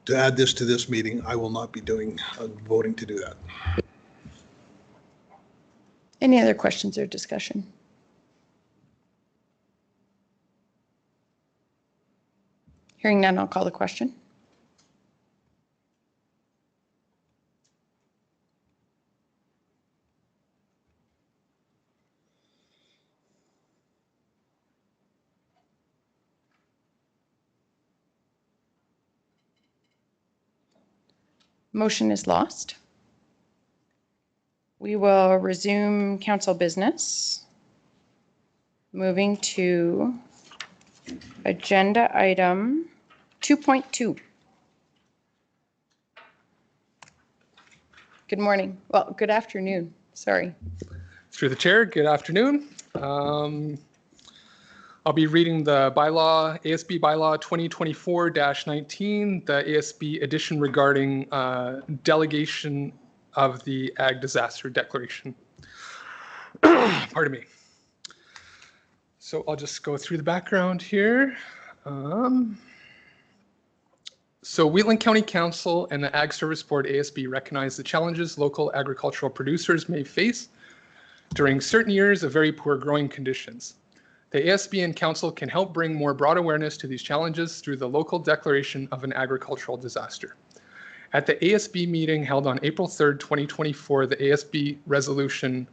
to add this to this meeting, I will not be voting to do that. Any other questions or discussion? Hearing none, I'll call the question. Motion is lost. We will resume council business. Moving to agenda item 2.2. Good morning. Well, good afternoon. Sorry. Through the chair, good afternoon. I'll be reading the bylaw, ASB bylaw 2024-19, the ASB edition regarding delegation of the ag disaster declaration. Pardon me. So I'll just go through the background here. So Wheatland County Council and the Ag Service Board ASB recognize the challenges local agricultural producers may face during certain years of very poor growing conditions. The ASB and Council can help bring more broad awareness to these challenges through the local declaration of an agricultural disaster. At the ASB meeting held on April 3rd, 2024, the ASB resolution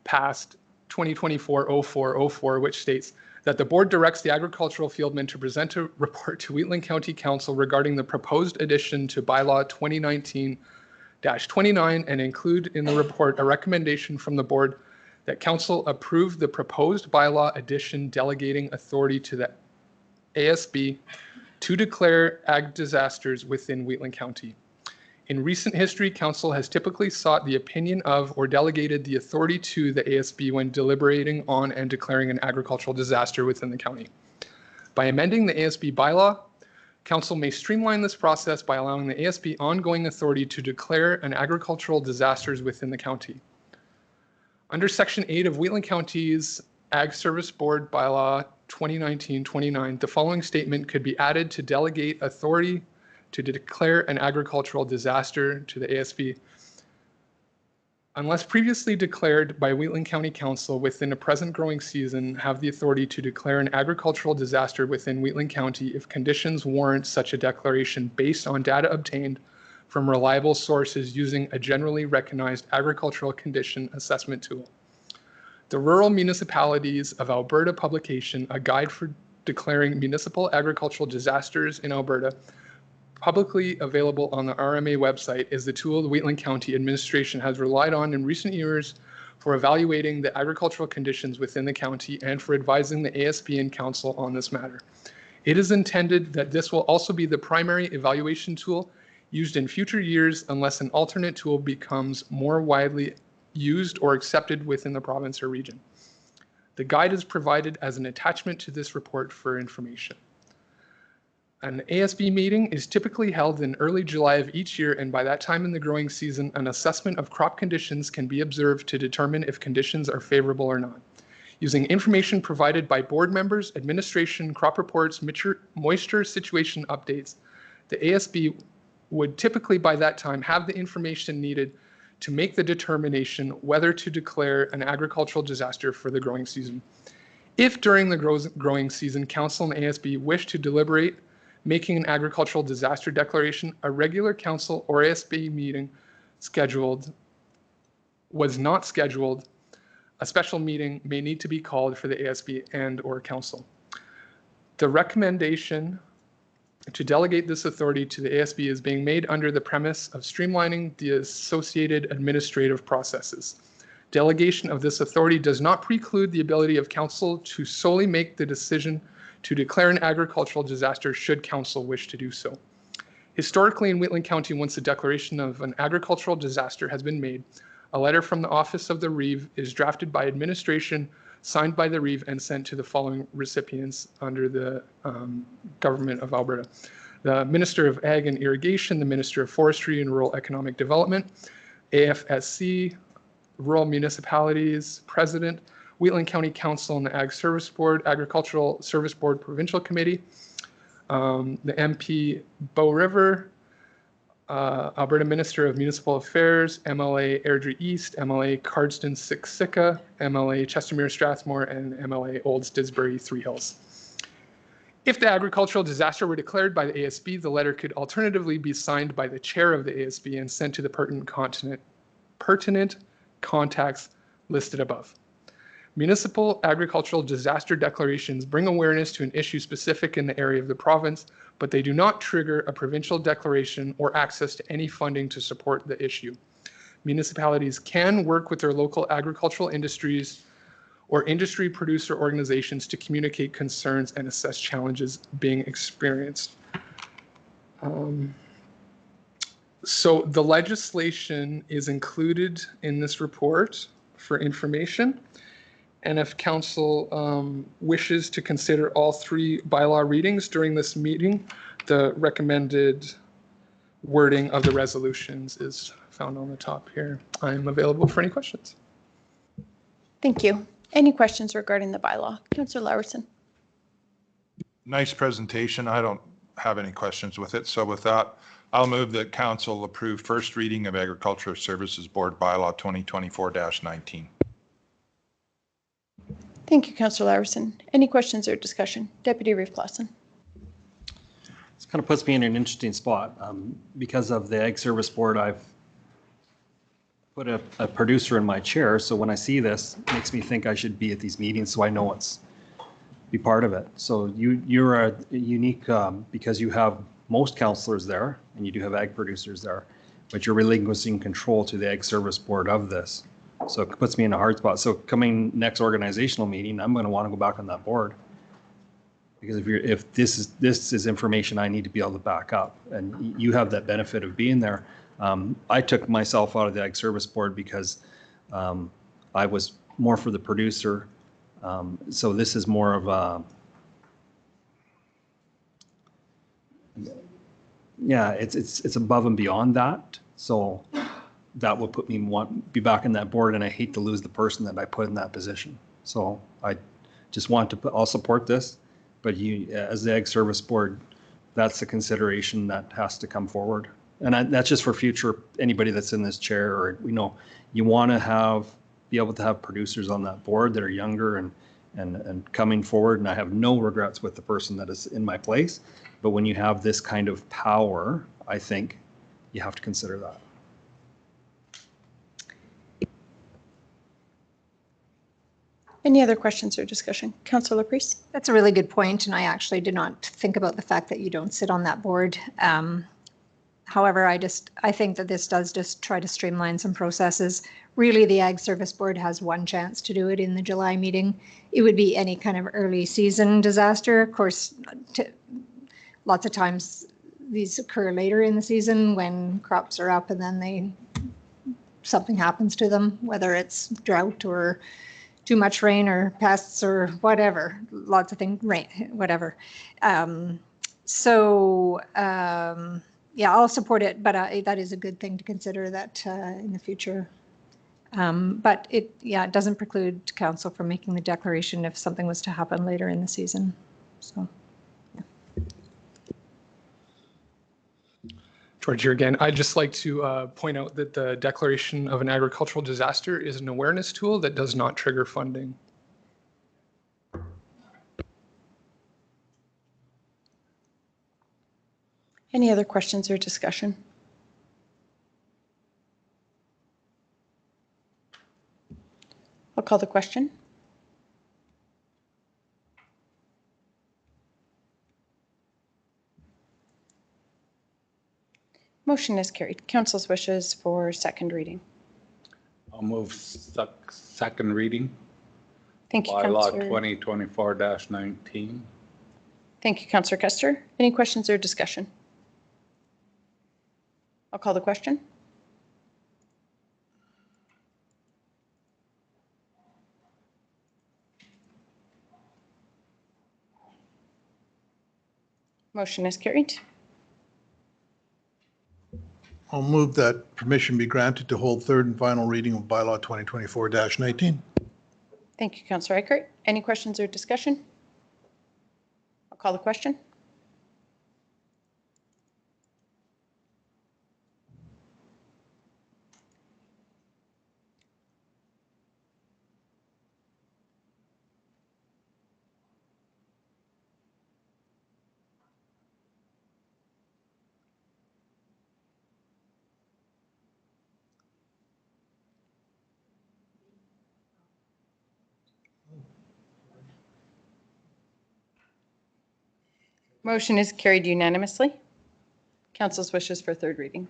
passed 2024-0404, which states that the board directs the agricultural fieldman to present a report to Wheatland County Council regarding the proposed addition to bylaw 2019-29 and include in the report a recommendation from the board that council approve the proposed bylaw addition delegating authority to the ASB to declare ag disasters within Wheatland County. In recent history, council has typically sought the opinion of or delegated the authority to the ASB when deliberating on and declaring an agricultural disaster within the county. By amending the ASB bylaw, council may streamline this process by allowing the ASB ongoing authority to declare an agricultural disasters within the county. Under Section 8 of Wheatland County's Ag Service Board Bylaw 2019-29, the following statement could be added to delegate authority to declare an agricultural disaster to the ASB. Unless previously declared by Wheatland County Council within a present growing season, have the authority to declare an agricultural disaster within Wheatland County if conditions warrant such a declaration based on data obtained from reliable sources using a generally recognized agricultural condition assessment tool. The Rural Municipalities of Alberta publication, A Guide for Declaring Municipal Agricultural Disasters in Alberta, publicly available on the RMA website, is the tool the Wheatland County administration has relied on in recent years for evaluating the agricultural conditions within the county and for advising the ASB and council on this matter. It is intended that this will also be the primary evaluation tool used in future years unless an alternate tool becomes more widely used or accepted within the province or region. The guide is provided as an attachment to this report for information. An ASB meeting is typically held in early July of each year, and by that time in the growing season, an assessment of crop conditions can be observed to determine if conditions are favorable or not. Using information provided by board members, administration, crop reports, moisture situation updates, the ASB would typically by that time have the information needed to make the determination whether to declare an agricultural disaster for the growing season. If during the growing season, council and ASB wish to deliberate making an agricultural disaster declaration, a regular council or ASB meeting was not scheduled, a special meeting may need to be called for the ASB and or council. The recommendation to delegate this authority to the ASB is being made under the premise of streamlining the associated administrative processes. Delegation of this authority does not preclude the ability of council to solely make the decision to declare an agricultural disaster should council wish to do so. Historically in Wheatland County, once a declaration of an agricultural disaster has been made, a letter from the Office of the Reeve is drafted by administration, signed by the Reeve, and sent to the following recipients under the government of Alberta. The Minister of Ag and Irrigation, the Minister of Forestry and Rural Economic Development, AFSC, Rural Municipalities President, Wheatland County Council and the Ag Service Board, Agricultural Service Board Provincial Committee, the MP Bow River, Alberta Minister of Municipal Affairs, MLA Airdrie East, MLA Cardston Siksika, MLA Chestermere Strathmore, and MLA Olds Didsbury Three Hills. If the agricultural disaster were declared by the ASB, the letter could alternatively be signed by the chair of the ASB and sent to the pertinent contacts listed above. Municipal agricultural disaster declarations bring awareness to an issue specific in the area of the province, but they do not trigger a provincial declaration or access to any funding to support the issue. Municipalities can work with their local agricultural industries or industry producer organizations to communicate concerns and assess challenges being experienced. So the legislation is included in this report for information. And if council wishes to consider all three bylaw readings during this meeting, the recommended wording of the resolutions is found on the top here. I'm available for any questions. Thank you. Any questions regarding the bylaw? Councillor Laursen. Nice presentation. I don't have any questions with it. So with that, I'll move that council approve first reading of Agricultural Services Board Bylaw 2024-19. Thank you, Councillor Laursen. Any questions or discussion? Deputy Reeve Clausen. This kind of puts me in an interesting spot. Because of the Ag Service Board, I've put a producer in my chair. So when I see this, it makes me think I should be at these meetings so I know be part of it. So you're a unique because you have most councillors there and you do have ag producers there, but you're relinquishing control to the Ag Service Board of this. So it puts me in a hard spot. So coming next organizational meeting, I'm going to want to go back on that board. Because if this is information I need to be able to back up, and you have that benefit of being there. I took myself out of the Ag Service Board because I was more for the producer. So this is more of a, yeah, it's above and beyond that. So that will put me be back in that board, and I hate to lose the person that I put in that position. So I just want to I'll support this, but you, as the Ag Service Board, that's the consideration that has to come forward. And that's just for future, anybody that's in this chair, or, you want to be able to have producers on that board that are younger and coming forward. And I have no regrets with the person that is in my place. But when you have this kind of power, I think you have to consider that. Any other questions or discussion? Councillor Priest? That's a really good point, and I actually did not think about the fact that you don't sit on that board. However, I think that this does just try to streamline some processes. Really, the Ag Service Board has one chance to do it in the July meeting. It would be any kind of early season disaster. Of course, lots of times these occur later in the season when crops are up and then something happens to them, whether it's drought or too much rain or pests or whatever, lots of things, rain, whatever. Yeah, I'll support it, but that is a good thing to consider that in the future. But it doesn't preclude council from making the declaration if something was to happen later in the season. So. George here again. I'd just like to point out that the declaration of an agricultural disaster is an awareness tool that does not trigger funding. Any other questions or discussion? I'll call the question. Motion is carried. Council's wishes for second reading. I'll move second reading. Thank you, Bylaw Councillor. 2024-19. Thank you, Councillor Kester. Any questions or discussion? I'll call the question. Motion is carried. I'll move that permission be granted to hold third and final reading of bylaw 2024-19. Thank you, Councillor Eichert. Any questions or discussion? I'll call the question. Motion is carried unanimously. Council's wishes for third reading.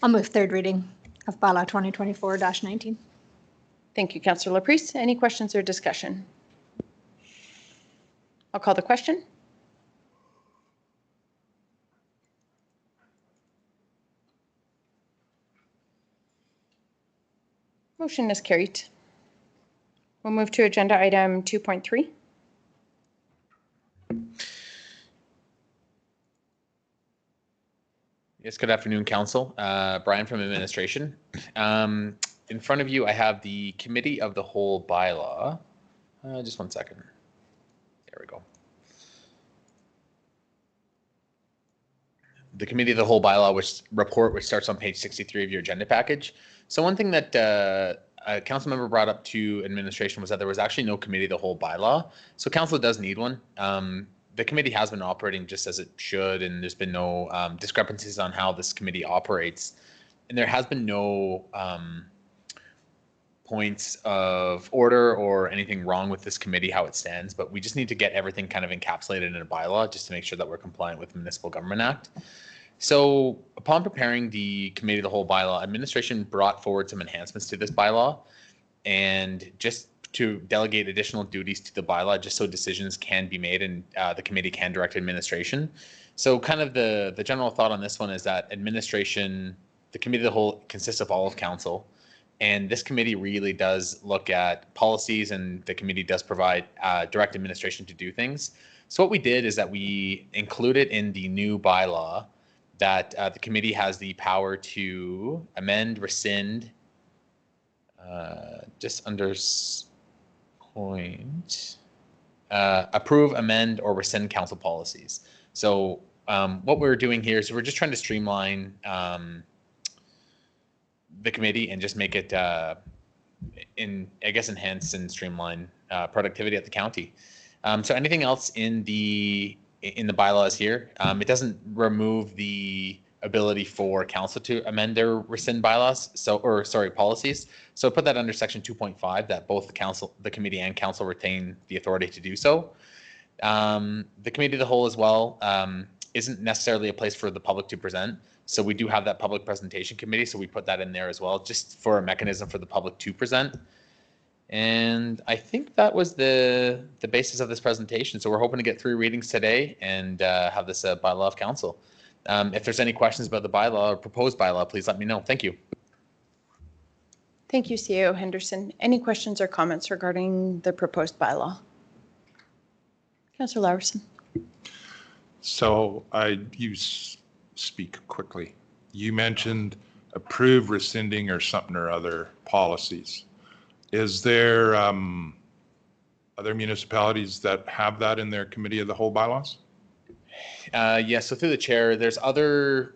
I'll move third reading of bylaw 2024-19. Thank you, Councillor Laprise. Any questions or discussion? I'll call the question. Motion is carried. We'll move to agenda item 2.3. Yes, good afternoon, Council. Brian from Administration. In front of you, I have the Committee of the Whole bylaw. Just one second. There we go. The Committee of the Whole bylaw, which starts on page 63 of your agenda package. So one thing that a council member brought up to administration was that there was actually no Committee of the Whole bylaw. So council does need one. The committee has been operating just as it should, and there's been no discrepancies on how this committee operates. And there has been no points of order or anything wrong with this committee, how it stands, but we just need to get everything kind of encapsulated in a bylaw just to make sure that we're compliant with the Municipal Government Act. So upon preparing the committee of the whole bylaw, administration brought forward some enhancements to this bylaw, and just to delegate additional duties to the bylaw, just so decisions can be made and the committee can direct administration. So kind of the general thought on this one is that administration, the committee of the whole consists of all of council. And this committee really does look at policies, and the committee does provide direct administration to do things. So what we did is that we included in the new bylaw that the committee has the power to amend, rescind, just under point, approve, amend, or rescind council policies. So what we're doing here is we're just trying to streamline the committee and just make it enhance and streamline productivity at the county. So anything else in the bylaws here, it doesn't remove the ability for council to amend their rescind bylaws, policies. So put that under section 2.5, that both the committee and council retain the authority to do so. The committee of the whole as well isn't necessarily a place for the public to present. So we do have that public presentation committee. So we put that in there as well, just for a mechanism for the public to present. And I think that was the basis of this presentation. So we're hoping to get 3 readings today and have this bylaw of council. If there's any questions about the bylaw or proposed bylaw, please let me know. Thank you. Thank you, CEO Henderson. Any questions or comments regarding the proposed bylaw? Councillor Larson. So speak quickly. You mentioned approve, rescinding, or something or other policies. Is there other municipalities that have that in their committee of the whole bylaws? Yeah, so through the chair, there's other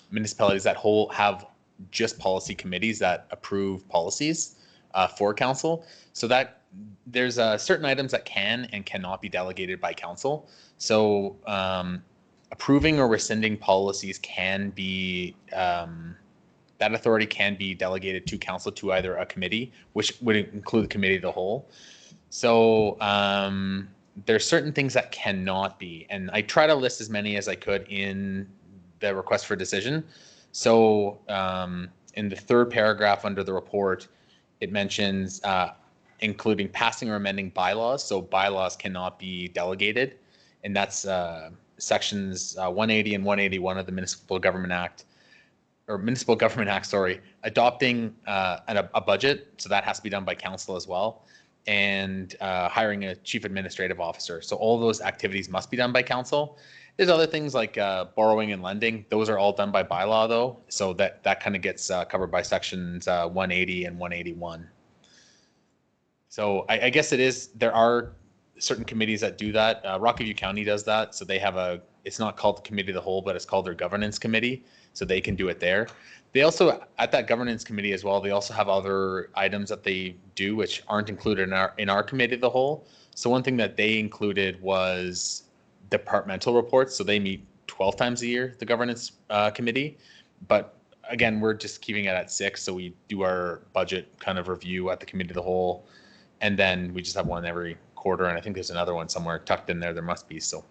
municipalities that have just policy committees that approve policies for council. So that there's certain items that can and cannot be delegated by council. So approving or rescinding policies can be, that authority can be delegated to council to either a committee, which would include the committee of the whole. So there's certain things that cannot be, and I try to list as many as I could in the request for decision. So in the 3rd paragraph under the report, it mentions including passing or amending bylaws. So bylaws cannot be delegated, and that's sections 180 and 181 of the Municipal Government Act, adopting a budget. So that has to be done by council as well, and hiring a chief administrative officer. So all those activities must be done by council. There's other things like borrowing and lending. Those are all done by bylaw though. So that kind of gets covered by sections 180 and 181. So I guess there are certain committees that do that. Rockview County does that. So they have it's not called the committee of the whole, but it's called their governance committee. So they can do it there. They also, at that governance committee as well, they also have other items that they do which aren't included in our committee of the whole. So one thing that they included was departmental reports. So they meet 12 times a year, the governance committee. But again, we're just keeping it at 6. So we do our budget kind of review at the committee of the whole. And then we just have one every quarter. And I think there's another one somewhere tucked in there. There must be. So.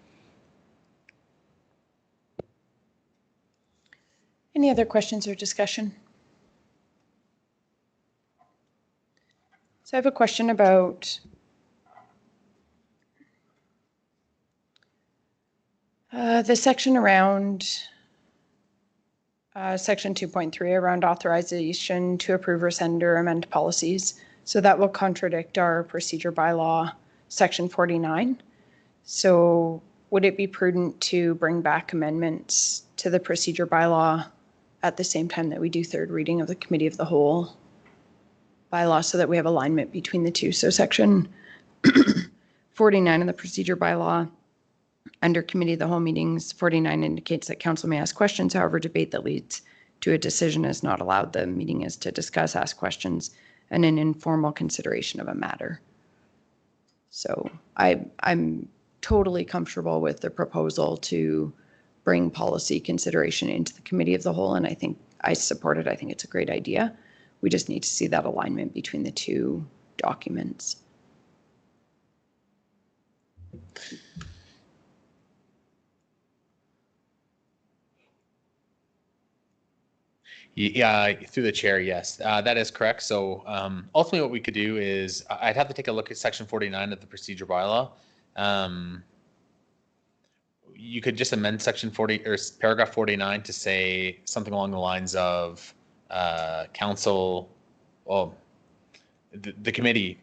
Any other questions or discussion? So I have a question about the section around section 2.3 around authorization to approve, rescind, or amend policies. So that will contradict our procedure bylaw, section 49. So would it be prudent to bring back amendments to the procedure bylaw at the same time that we do 3rd reading of the committee of the whole bylaw so that we have alignment between the two? So section 49 of the procedure bylaw under committee of the whole meetings, 49 indicates that council may ask questions. However, debate that leads to a decision is not allowed. The meeting is to discuss, ask questions, and an informal consideration of a matter. So I'm totally comfortable with the proposal to bring policy consideration into the committee of the whole, and I think I support it. I think it's a great idea. We just need to see that alignment between the two documents. Yeah, through the chair, yes, that is correct. So ultimately what we could do is I'd have to take a look at section 49 of the procedure bylaw. You could just amend section 40 or paragraph 49 to say something along the lines of council, well, the committee,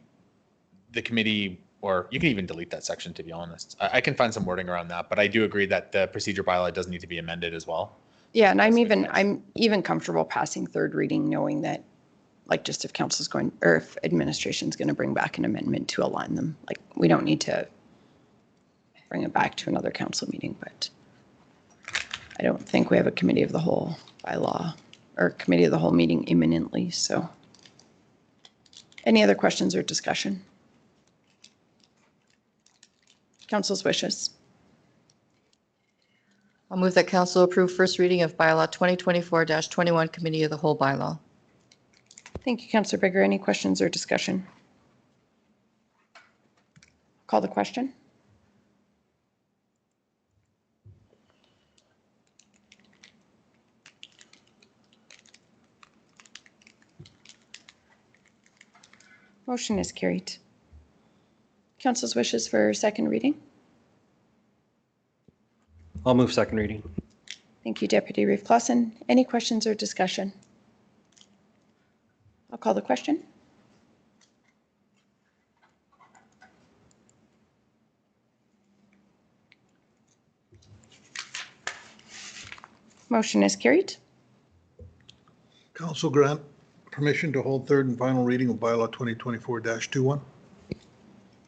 or you can even delete that section, to be honest. I can find some wording around that, but I do agree that the procedure bylaw does need to be amended as well. Yeah, and I'm even comfortable passing third reading, knowing that, like, just if council's going, or if administration's going to bring back an amendment to align them, like, we don't need to bring it back to another council meeting, but I don't think we have a committee of the whole bylaw or committee of the whole meeting imminently, so. Any other questions or discussion? Council's wishes. I'll move that council approve first reading of bylaw 2024-21 committee of the whole bylaw. Thank you, Councillor Bigger. Any questions or discussion? Call the question. Motion is carried. Council's wishes for second reading. I'll move second reading. Thank you, Deputy Reeve Clausen. Any questions or discussion? I'll call the question. Motion is carried. Council grant permission to hold third and final reading of bylaw 2024-21.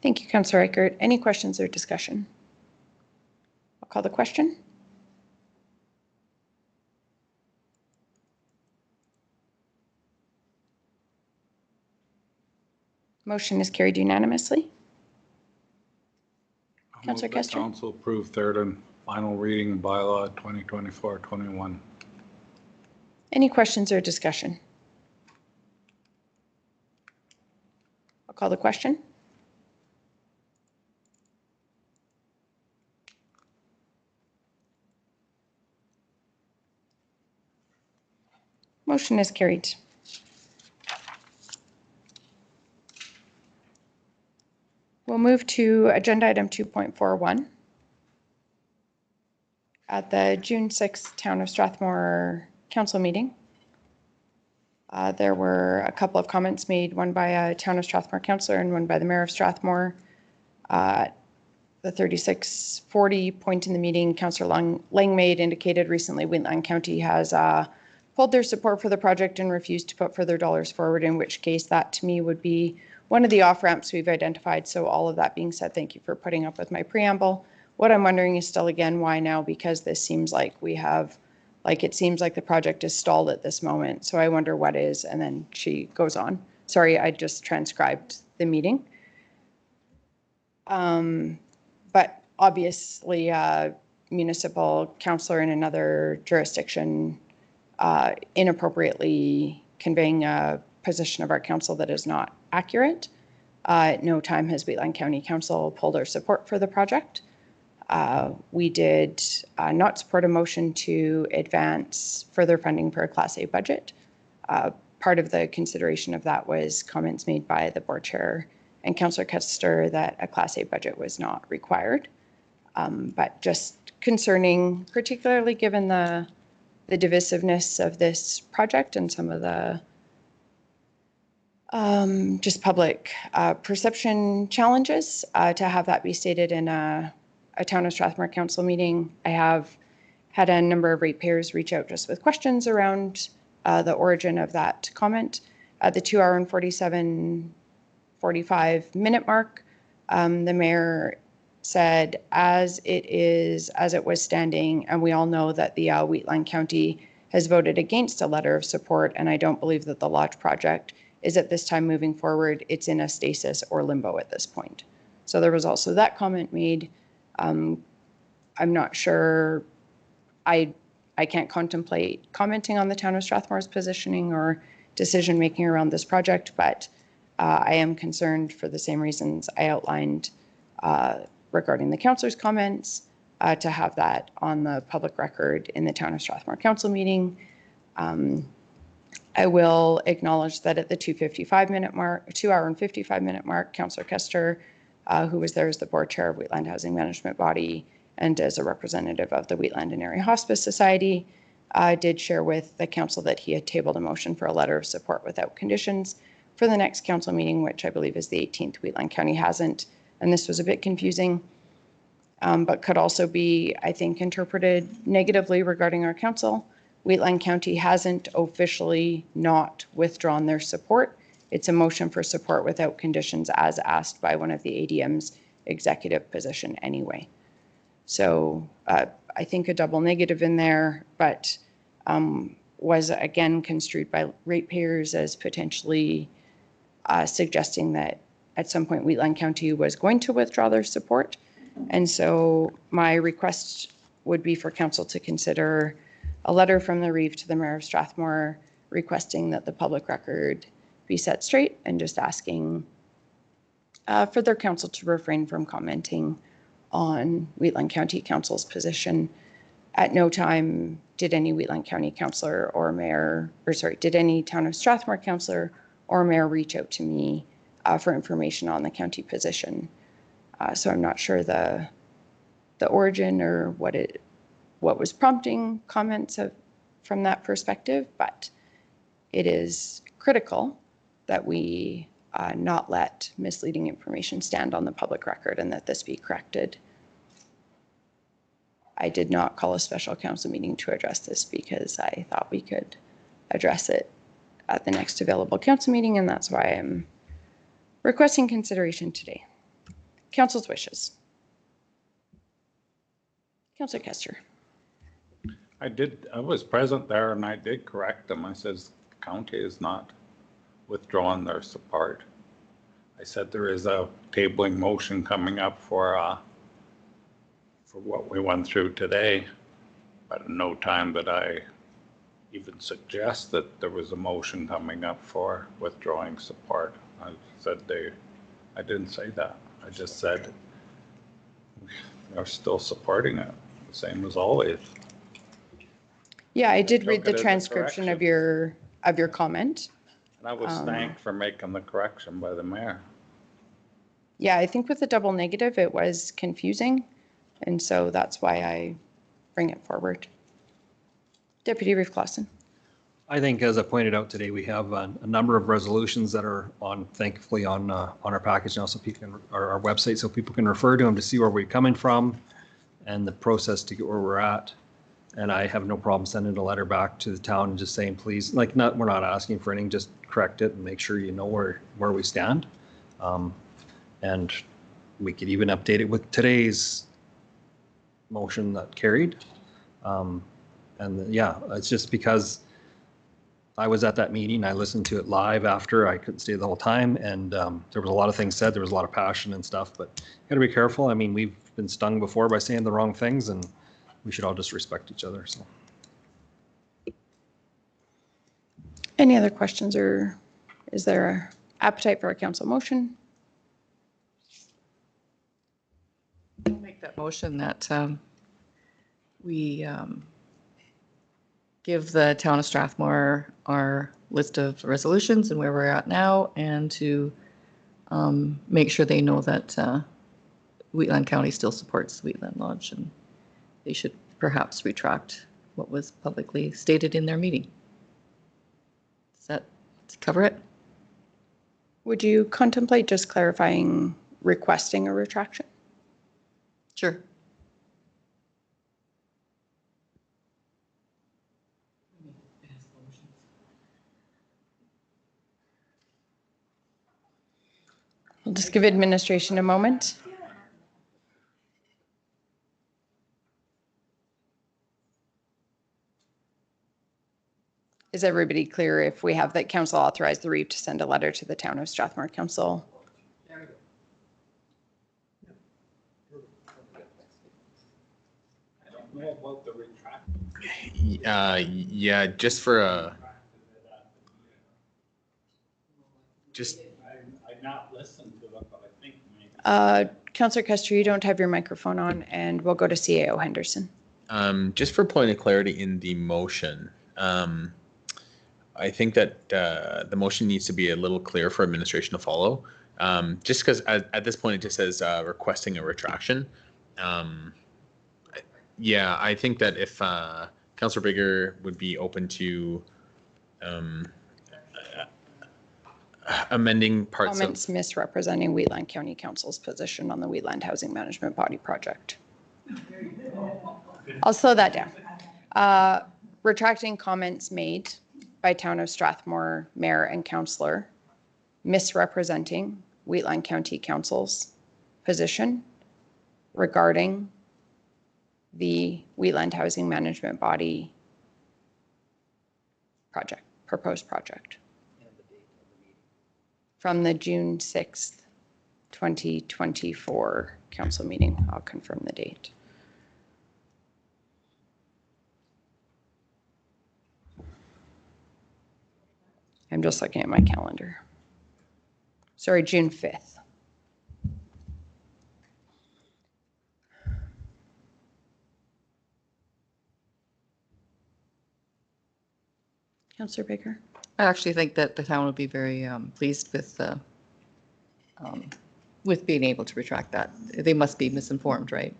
Thank you, Councillor Reichert. Any questions or discussion? I'll call the question. Motion is carried unanimously. Councillor Kester. Council approve third and final reading bylaw 2024-21. Any questions or discussion? I'll call the question. Motion is carried. We'll move to agenda item 2.41. At the June 6th Town of Strathmore Council meeting, there were a couple of comments made, one by a Town of Strathmore councillor and one by the Mayor of Strathmore. The 3640 point in the meeting, Councillor Langmaid indicated recently Wheatland County has pulled their support for the project and refused to put further dollars forward, in which case that to me would be one of the off-ramps we've identified. So all of that being said, thank you for putting up with my preamble. What I'm wondering is still, again, why now? Because this seems like we have, like, it seems like the project is stalled at this moment. So I wonder what is, and then she goes on. Sorry, I just transcribed the meeting. But obviously, municipal councillor in another jurisdiction inappropriately conveying a position of our council that is not accurate. At no time has Wheatland County Council pulled our support for the project. We did not support a motion to advance further funding for a Class A budget. Part of the consideration of that was comments made by the board chair and Councillor Kester that a Class A budget was not required. But just concerning, particularly given the divisiveness of this project and some of the just public perception challenges, to have that be stated in a Town of Strathmore Council meeting. I have had a number of ratepayers reach out just with questions around the origin of that comment. At the 2 hour and 45 minute mark, the mayor said, as it was standing, and we all know that the Wheatland County has voted against a letter of support, and I don't believe that the Lodge project is at this time moving forward. It's in a stasis or limbo at this point. So there was also that comment made. I'm not sure, I can't contemplate commenting on the Town of Strathmore's positioning or decision-making around this project, but I am concerned for the same reasons I outlined regarding the councillor's comments, to have that on the public record in the Town of Strathmore Council meeting. I will acknowledge that at the 2:55 mark, 2 hour and 55-minute mark, Councillor Kester, who was there as the board chair of Wheatland Housing Management Body and as a representative of the Wheatland and Area Hospice Society, did share with the council that he had tabled a motion for a letter of support without conditions for the next council meeting, which I believe is the 18th. Wheatland County hasn't, and this was a bit confusing, but could also be, I think, interpreted negatively regarding our council. Wheatland County hasn't officially not withdrawn their support. It's a motion for support without conditions as asked by one of the ADM's executive position anyway. So I think a double negative in there, but was again construed by ratepayers as potentially suggesting that at some point Wheatland County was going to withdraw their support. And so my request would be for council to consider a letter from the Reeve to the Mayor of Strathmore requesting that the public record be set straight and just asking for their council to refrain from commenting on Wheatland County Council's position. At no time did any Wheatland County councillor or mayor, or sorry, did any Town of Strathmore councillor or mayor reach out to me for information on the county position. So I'm not sure the origin or what was prompting comments from that perspective, but it is critical that we not let misleading information stand on the public record and that this be corrected. I did not call a special council meeting to address this because I thought we could address it at the next available council meeting, and that's why I'm requesting consideration today. Council's wishes. Councillor Kester. I was present there and I did correct them. I says county is not withdrawing their support. I said there is a tabling motion coming up for what we went through today, but at no time did I even suggest that there was a motion coming up for withdrawing support. I said I didn't say that. I just said they're still supporting it, the same as always. Yeah, I did read Took the it as a transcription of your comment. And I was thanked for making the correction by the mayor. Yeah, I think with the double negative, it was confusing. And so that's why I bring it forward. Deputy Reeve Clausen. I think, as I pointed out today, we have a number of resolutions that are thankfully on our package now, so people can, our website, so people can refer to them to see where we're coming from and the process to get where we're at. And I have no problem sending a letter back to the town and just saying, please, like, we're not asking for anything, just correct it and make sure you know where we stand. And we could even update it with today's motion that carried. Yeah, it's just because I was at that meeting. I listened to it live after. I couldn't stay the whole time. And there was a lot of things said. There was a lot of passion and stuff, but you got to be careful. I mean, we've been stung before by saying the wrong things, and we should all just respect each other. So. Any other questions, or is there an appetite for a council motion? I'll make that motion that we give the town of Strathmore our list of resolutions and where we're at now, and to make sure they know that Wheatland County still supports Wheatland Lodge, and they should perhaps retract what was publicly stated in their meeting. Does that cover it? Would you contemplate just clarifying requesting a retraction? Sure. We'll just give administration a moment. Is everybody clear if we have that council authorize the Reeve to send a letter to the town of Strathmore Council? I don't know about the retraction. Yeah, just for a, just. I not listened to them, but I think maybe. Councillor Kester, you don't have your microphone on, and we'll go to CAO Henderson. Just for point of clarity in the motion, I think that the motion needs to be a little clear for administration to follow. Just because at this point it just says requesting a retraction. Yeah, I think that if Councillor Bigger would be open to amending parts of. Comments misrepresenting Wheatland County Council's position on the Wheatland Housing Management Body Project. I'll slow that down. Retracting comments made by Town of Strathmore Mayor and Councillor misrepresenting Wheatland County Council's position regarding the Wheatland Housing Management Body project, proposed project. From the June 6th, 2024 council meeting. I'll confirm the date. I'm just looking at my calendar. Sorry, June 5th. Councillor Baker. I actually think that the town would be very pleased with being able to retract that. They must be misinformed, right?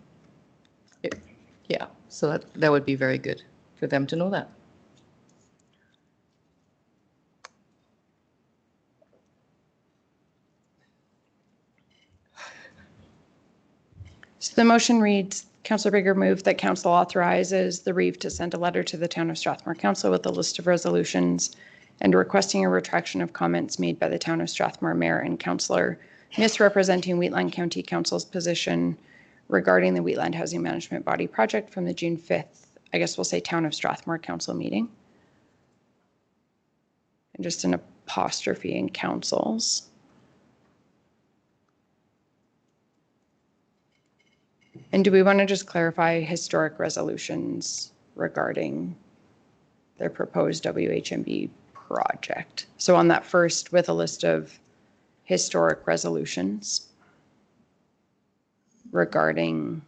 Yeah, so that would be very good for them to know that. So the motion reads, Councillor Bigger moved that council authorizes the Reeve to send a letter to the Town of Strathmore Council with a list of resolutions and requesting a retraction of comments made by the Town of Strathmore Mayor and Councillor misrepresenting Wheatland County Council's position regarding the Wheatland Housing Management Body Project from the June 5th, I guess we'll say Town of Strathmore Council meeting. And just an apostrophe in councils. And do we want to just clarify historic resolutions regarding their proposed WHMB project? So on that first, with a list of historic resolutions regarding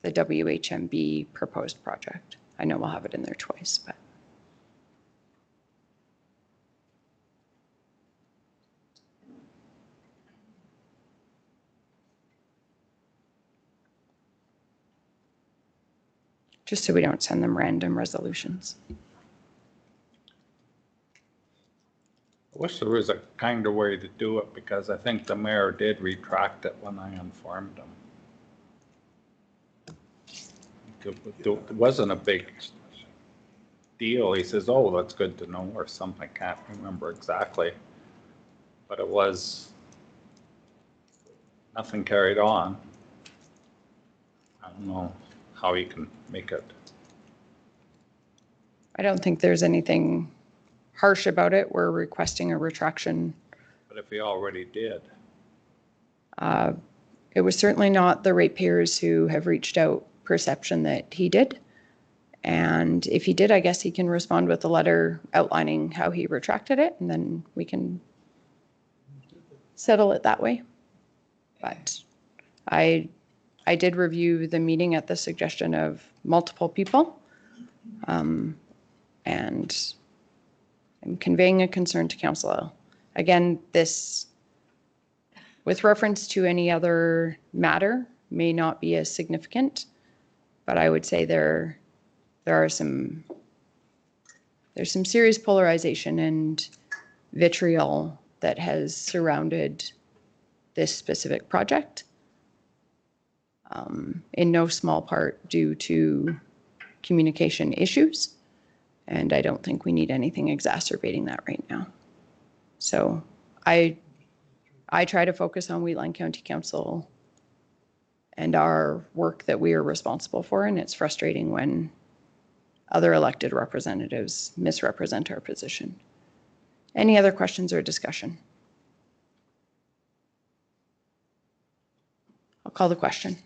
the WHMB proposed project. I know we'll have it in there twice, but. Just so we don't send them random resolutions. I wish there was a kinder way to do it because I think the mayor did retract it when I informed him. It wasn't a big deal. He says, oh, that's good to know or something. I can't remember exactly. But it was, nothing carried on. I don't know how you can make it. I don't think there's anything harsh about it. We're requesting a retraction. But if he already did. It was certainly not the ratepayers who have reached out perception that he did. And if he did, I guess he can respond with a letter outlining how he retracted it, and then we can settle it that way. But I did review the meeting at the suggestion of multiple people. And I'm conveying a concern to council. Again, this, with reference to any other matter, may not be as significant, but I would say there's some serious polarization and vitriol that has surrounded this specific project, in no small part due to communication issues. And I don't think we need anything exacerbating that right now. So I try to focus on Wheatland County Council and our work that we are responsible for, and it's frustrating when other elected representatives misrepresent our position. Any other questions or discussion? I'll call the question.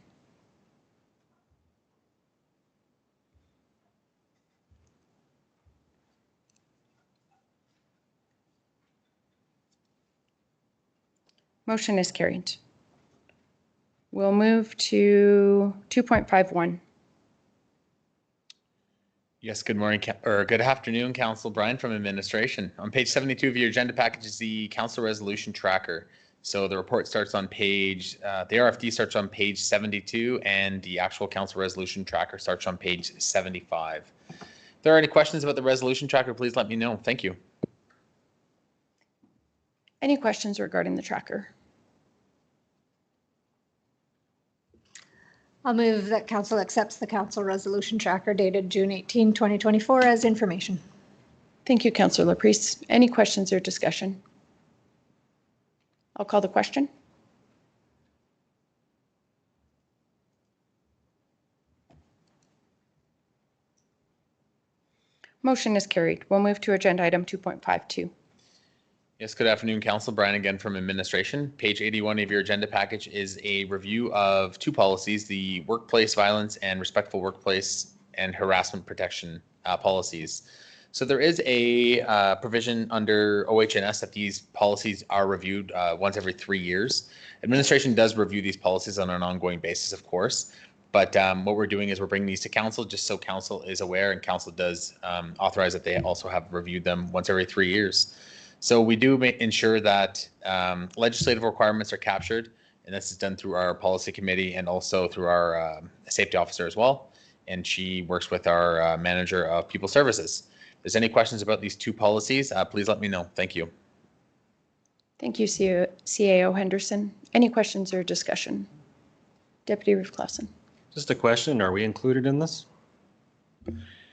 Motion is carried. We'll move to 2.51. Yes, good morning, or good afternoon, Council. Brian from Administration. On page 72 of your agenda package is the Council Resolution Tracker. So the report starts on page, the RFD starts on page 72, and the actual Council Resolution Tracker starts on page 75. If there are any questions about the Resolution Tracker, please let me know. Thank you. Any questions regarding the tracker? I'll move that council accepts the council resolution tracker dated June 18, 2024 as information. Thank you, Councillor Laprise. Any questions or discussion? I'll call the question. Motion is carried. We'll move to agenda item 2.52. Yes, good afternoon, Council. Brian again from Administration. Page 81 of your agenda package is a review of two policies, the workplace violence and respectful workplace and harassment protection policies. So there is a provision under OHS that these policies are reviewed once every 3 years. Administration does review these policies on an ongoing basis, of course. But what we're doing is we're bringing these to council just so council is aware, and council does authorize that they also have reviewed them once every 3 years. So we do ensure that legislative requirements are captured, and this is done through our policy committee and also through our safety officer as well. And she works with our manager of people services. If there's any questions about these two policies, please let me know. Thank you. Thank you, CAO Henderson. Any questions or discussion? Deputy Roof Clausen. Just a question, are we included in this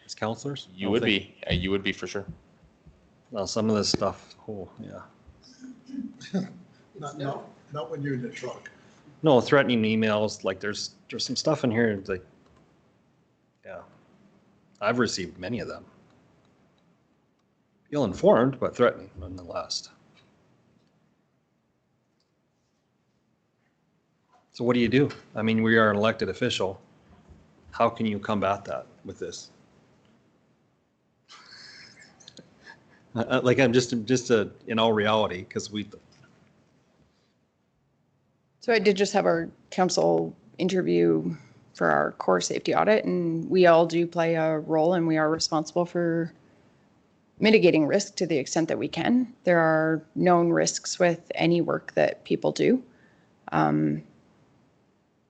as counselors? You would be. You would be for sure. Well, some of this stuff, oh, yeah. Not when you're in the truck. No, threatening emails, like there's some stuff in here, it's like, yeah. I've received many of them. Feel informed, but threatening nonetheless. So what do you do? I mean, we are an elected official. How can you combat that with this? Like I'm just in all reality, because So I did just have our council interview for our core safety audit, and we all do play a role, and we are responsible for mitigating risk to the extent that we can. There are known risks with any work that people do. I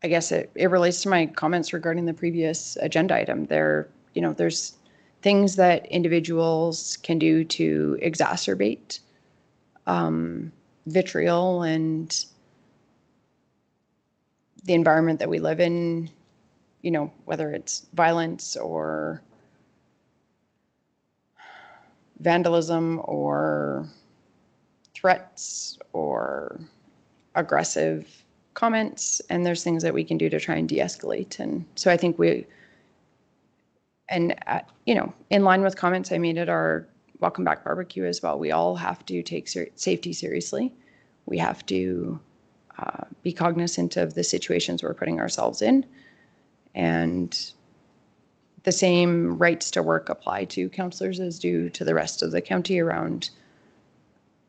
guess it relates to my comments regarding the previous agenda item. There's things that individuals can do to exacerbate vitriol and the environment that we live in, whether it's violence or vandalism or threats or aggressive comments. And there's things that we can do to try and de-escalate. And so I think in line with comments I made at our Welcome Back barbecue as well, we all have to take safety seriously. We have to be cognizant of the situations we're putting ourselves in. And the same rights to work apply to councillors as do to the rest of the county around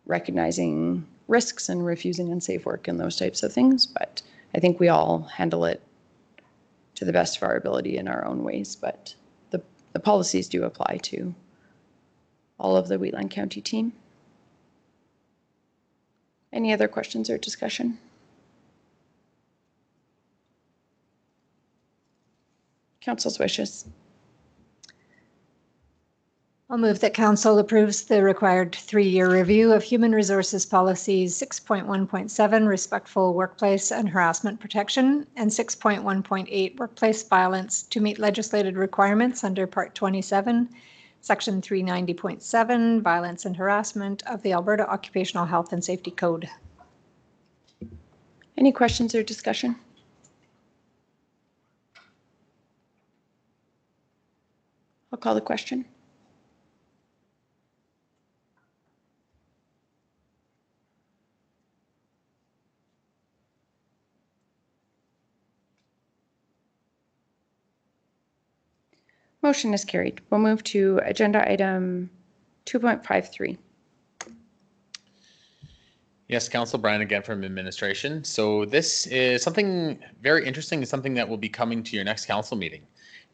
recognizing risks and refusing unsafe work and those types of things. But I think we all handle it to the best of our ability in our own ways. But the policies do apply to all of the Wheatland County team. Any other questions or discussion? Council's wishes. I'll move that council approves the required 3-year review of Human Resources Policies 6.1.7 Respectful Workplace and Harassment Protection and 6.1.8 Workplace Violence to meet legislated requirements under Part 27, Section 390.7 Violence and Harassment of the Alberta Occupational Health and Safety Code. Any questions or discussion? I'll call the question. Motion is carried. We'll move to agenda item 2.53. Yes, Council. Brian again from Administration. So this is something very interesting and something that will be coming to your next council meeting.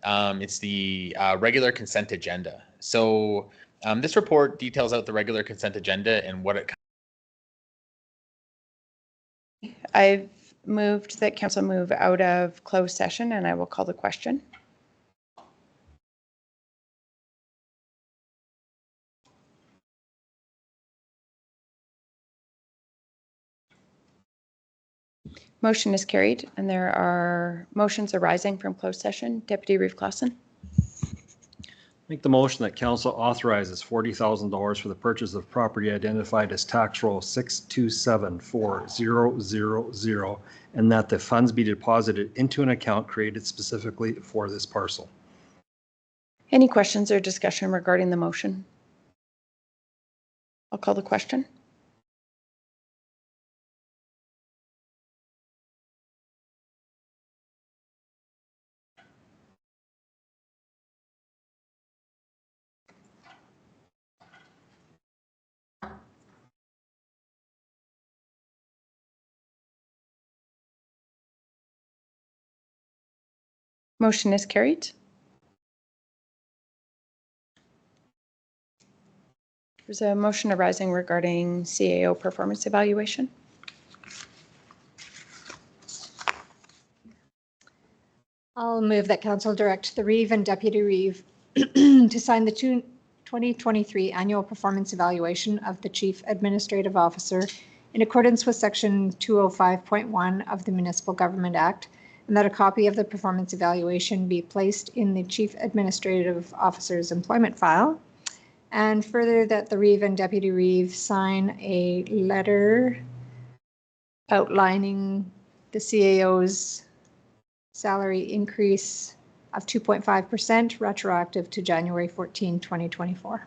It's the regular consent agenda. So this report details out the regular consent agenda and what it. I've moved that council move out of closed session, and I will call the question. Motion is carried, and there are motions arising from closed session. Deputy Reeve Clausen. Make the motion that council authorizes $40,000 for the purchase of property identified as tax roll 6274000, and that the funds be deposited into an account created specifically for this parcel. Any questions or discussion regarding the motion? I'll call the question. Motion is carried. There's a motion arising regarding CAO performance evaluation. I'll move that council direct the Reeve and Deputy Reeve to sign the 2023 annual performance evaluation of the Chief Administrative Officer in accordance with Section 205.1 of the Municipal Government Act, and that a copy of the performance evaluation be placed in the Chief Administrative Officer's employment file. And further, that the Reeve and Deputy Reeve sign a letter outlining the CAO's salary increase of 2.5% retroactive to January 14, 2024.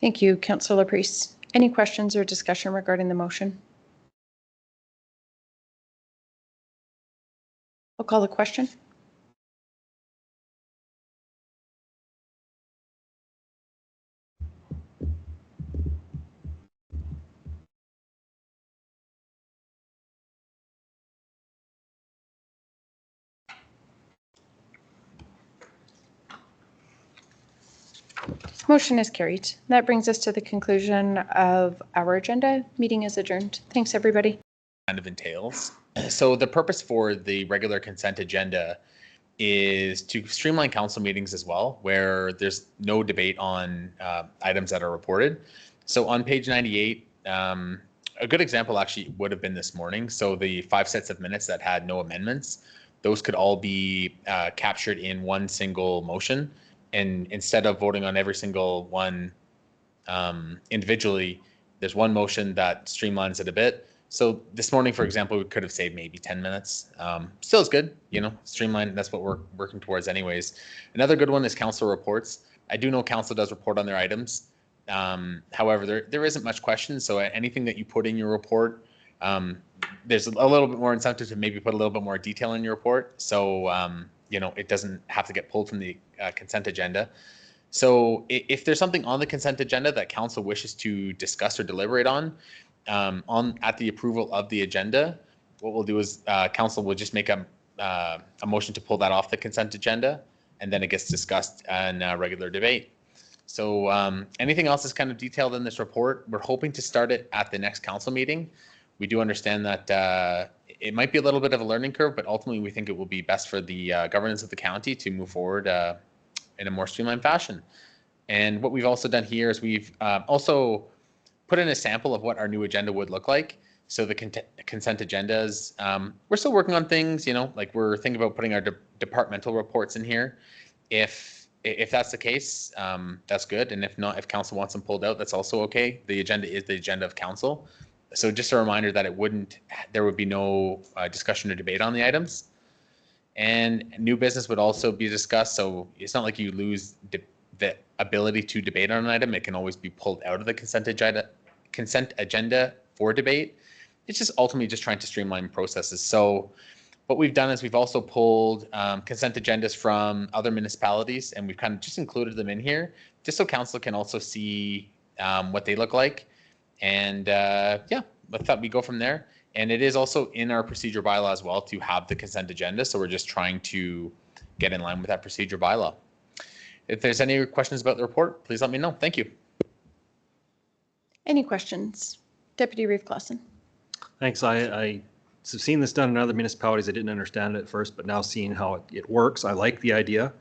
Thank you, Councillor Priest. Any questions or discussion regarding the motion? I'll call the question. Motion is carried. That brings us to the conclusion of our agenda. Meeting is adjourned. Thanks, everybody. Kind of entails. So the purpose for the regular consent agenda is to streamline council meetings as well, where there's no debate on items that are reported. So on page 98, a good example actually would have been this morning. So the 5 sets of minutes that had no amendments, those could all be captured in one single motion. And instead of voting on every single one individually, there's one motion that streamlines it a bit. So this morning, for example, we could have saved maybe 10 minutes. Still is good, you know, streamline, that's what we're working towards anyways. Another good one is council reports. I do know council does report on their items. However, there isn't much question. So anything that you put in your report, there's a little bit more incentive to maybe put a little bit more detail in your report. So, you know, it doesn't have to get pulled from the consent agenda. So if there's something on the consent agenda that council wishes to discuss or deliberate on at the approval of the agenda, what we'll do is council will just make a motion to pull that off the consent agenda, and then it gets discussed in regular debate. So anything else is kind of detailed in this report. We're hoping to start it at the next council meeting. We do understand that it might be a little bit of a learning curve, but ultimately we think it will be best for the governance of the county to move forward in a more streamlined fashion. And what we've also done here is we've also put in a sample of what our new agenda would look like. So the consent agendas, we're still working on things, you know, like we're thinking about putting our departmental reports in here. If that's the case, that's good. And if not, if council wants them pulled out, that's also okay. The agenda is the agenda of council. So just a reminder that there would be no discussion or debate on the items. And new business would also be discussed. So it's not like you lose the ability to debate on an item. It can always be pulled out of the consent agenda for debate. It's just ultimately just trying to streamline processes. So what we've done is we've also pulled consent agendas from other municipalities, and we've kind of just included them in here, just so council can also see what they look like. And yeah, I thought we'd go from there. And it is also in our procedure bylaw as well to have the consent agenda. So we're just trying to get in line with that procedure bylaw. If there's any questions about the report, please let me know. Thank you. Any questions? Deputy Reeve Clausen. Thanks. I have seen this done in other municipalities. I didn't understand it at first, but now seeing how it works, I like the idea.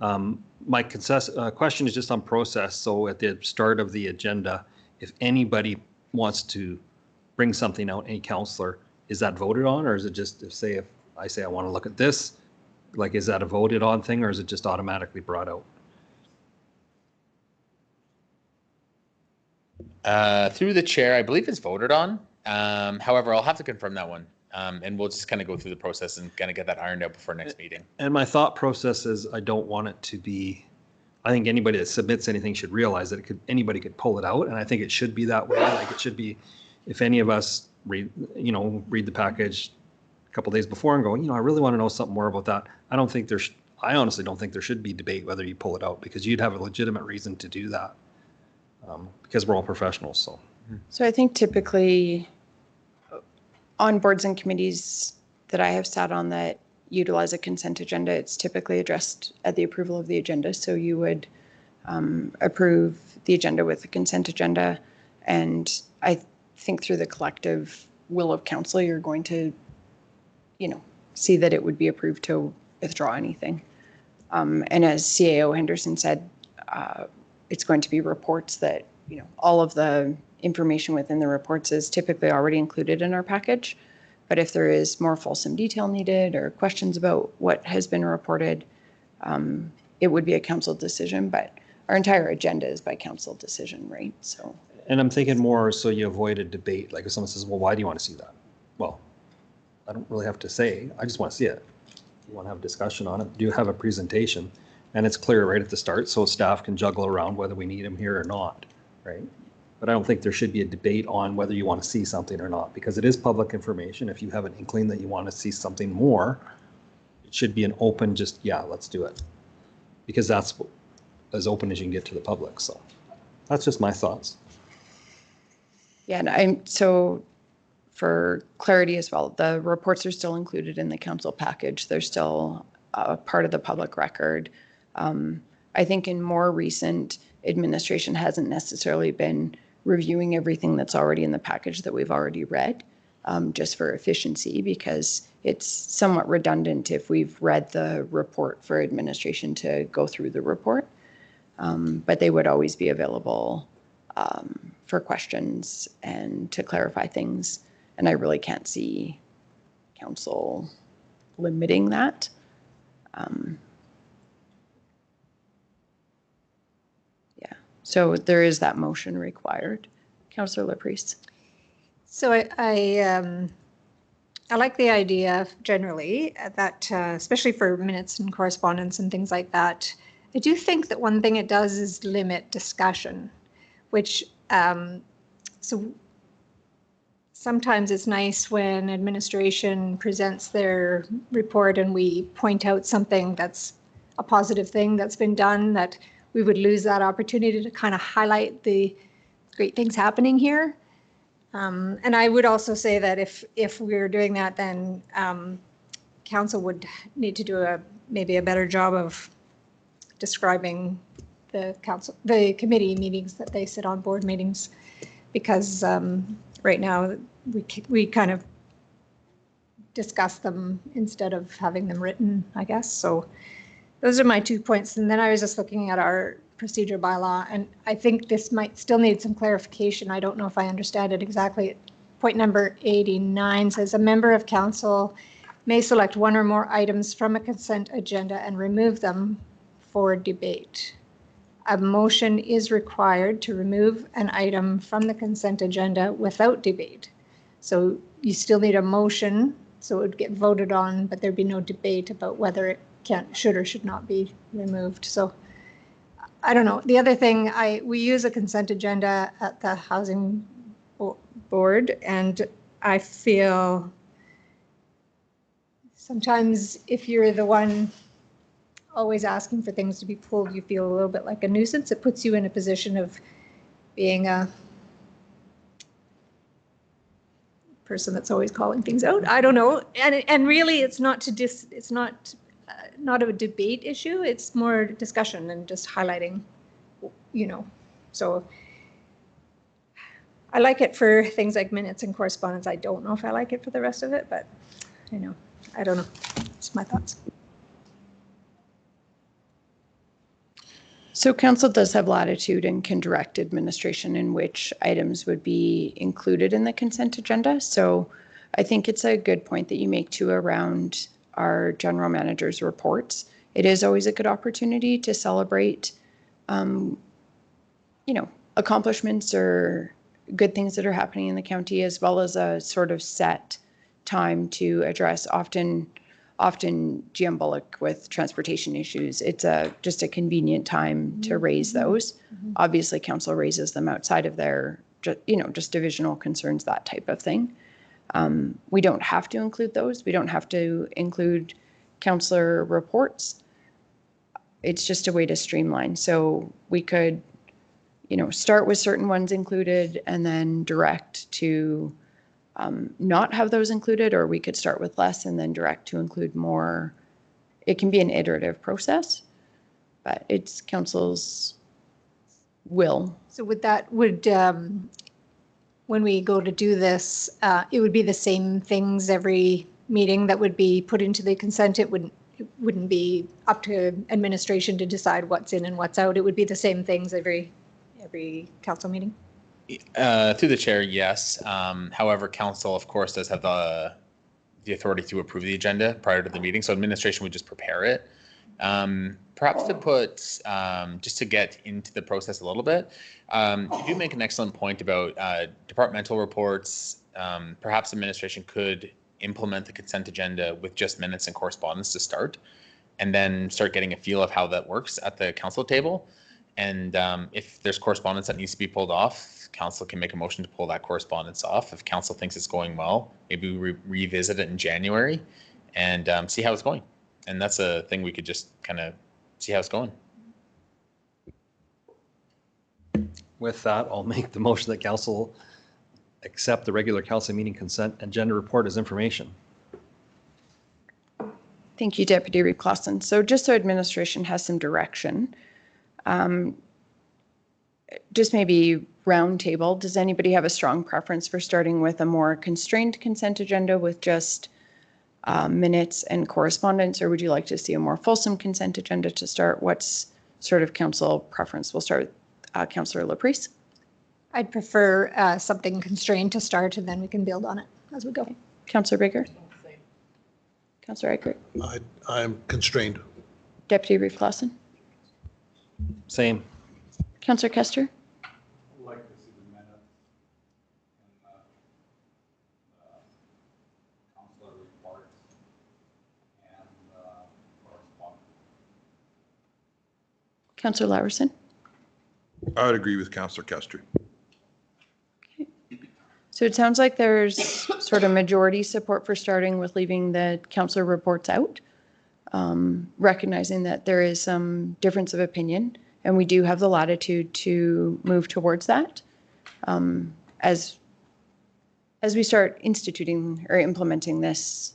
My question is just on process. So at the start of the agenda, if anybody wants to bring something out, any counselor, is that voted on, or is it just if I say I want to look at this, like is that a voted on thing, or is it just automatically brought out? Through the chair, I believe it's voted on. However, I'll have to confirm that one. And we'll just kind of go through the process and kind of get that ironed out before next meeting. And my thought process is I don't want it to be, I think anybody that submits anything should realize that anybody could pull it out. And I think it should be that way. Like it should be, if any of us read the package a couple days before and go, I really want to know something more about that. I honestly don't think there should be debate whether you pull it out, because you'd have a legitimate reason to do that. Because we're all professionals. So I think typically on boards and committees that I have sat on that utilize a consent agenda, it's typically addressed at the approval of the agenda. So you would approve the agenda with the consent agenda. And I think through the collective will of council, you're going to, see that it would be approved to withdraw anything. And as CAO Henderson said, it's going to be reports that, all of the information within the reports is typically already included in our package. But if there is more fulsome detail needed or questions about what has been reported, it would be a council decision, but our entire agenda is by council decision, right? So. And I'm thinking more so you avoid a debate. Like if someone says, well, why do you want to see that? Well, I don't really have to say, I just want to see it. You want to have a discussion on it, do have a presentation, and it's clear right at the start so staff can juggle around whether we need them here or not, right? But I don't think there should be a debate on whether you want to see something or not, because it is public information. If you have an inkling that you want to see something more, it should be an open, just, yeah, let's do it. Because that's as open as you can get to the public. So that's just my thoughts. Yeah, and so for clarity as well, the reports are still included in the council package. They're still part of the public record. I think in more recent administration hasn't necessarily been reviewing everything that's already in the package that we've already read, just for efficiency, because it's somewhat redundant if we've read the report for administration to go through the report. But they would always be available for questions and to clarify things. And I really can't see council limiting that. So there is that motion required. Councillor Laprise. So I like the idea generally that, especially for minutes and correspondence and things like that, I do think that one thing it does is limit discussion, which so sometimes it's nice when administration presents their report and we point out something that's a positive thing that's been done, that we would lose that opportunity to kind of highlight the great things happening here. And I would also say that if we're doing that, then council would need to do maybe a better job of describing the committee meetings that they sit on, board meetings, because right now we kind of discuss them instead of having them written, I guess. So those are my 2 points. And then I was just looking at our procedure bylaw, and I think this might still need some clarification. I don't know if I understand it exactly. Point number 89 says a member of council may select one or more items from a consent agenda and remove them for debate. A motion is required to remove an item from the consent agenda without debate. So you still need a motion, so it would get voted on, but there'd be no debate about whether it should or should not be removed. So I don't know. The other thing, we use a consent agenda at the housing board, and I feel sometimes if you're the one always asking for things to be pulled, you feel a little bit like a nuisance. It puts you in a position of being a person that's always calling things out. I don't know. And really it's not not a debate issue. It's more discussion and just highlighting, so I like it for things like minutes and correspondence. I don't know if I like it for the rest of it, but I don't know. It's my thoughts. So council does have latitude and can direct administration in which items would be included in the consent agenda. So I think it's a good point that you make too around our general manager's reports. It is always a good opportunity to celebrate, accomplishments or good things that are happening in the county, as well as a sort of set time to address often GM Bullock with transportation issues. It's just a convenient time to raise those. Obviously, council raises them outside of their, just divisional concerns, that type of thing. We don't have to include those. We don't have to include councillor reports. It's just a way to streamline. So we could, start with certain ones included and then direct to not have those included, or we could start with less and then direct to include more. It can be an iterative process, but it's council's will. So when we go to do this, it would be the same things every meeting that would be put into the consent. It wouldn't be up to administration to decide what's in and what's out. It would be the same things every council meeting. Through the chair, yes. However, council, of course, does have the authority to approve the agenda prior to the meeting, so administration would just prepare it. Perhaps to put, just to get into the process a little bit, you do make an excellent point about departmental reports. Perhaps administration could implement the consent agenda with just minutes and correspondence to start, and then start getting a feel of how that works at the council table. And if there's correspondence that needs to be pulled off, council can make a motion to pull that correspondence off. If council thinks it's going well, maybe we revisit it in January and see how it's going. And that's a thing we could just kind of see how it's going. With that, I'll make the motion that council accept the regular council meeting consent agenda report as information. Thank you, Deputy Reeve Clausen. So just so administration has some direction, just maybe round table, does anybody have a strong preference for starting with a more constrained consent agenda with just minutes and correspondence, or would you like to see a more fulsome consent agenda to start? What's sort of council preference? We'll start with Councillor Laprise. I'd prefer something constrained to start, and then we can build on it as we go. Councillor Baker. Councillor Eichert. I'm constrained. Deputy Reeve Clausen. Same. Councillor Kester. I'd like to see the minutes and councillor reports and correspondence. Councillor Laverson. I would agree with Councillor Kester. Okay. So it sounds like there's sort of majority support for starting with leaving the councillor reports out, recognizing that there is some difference of opinion, and we do have the latitude to move towards that as we start instituting or implementing this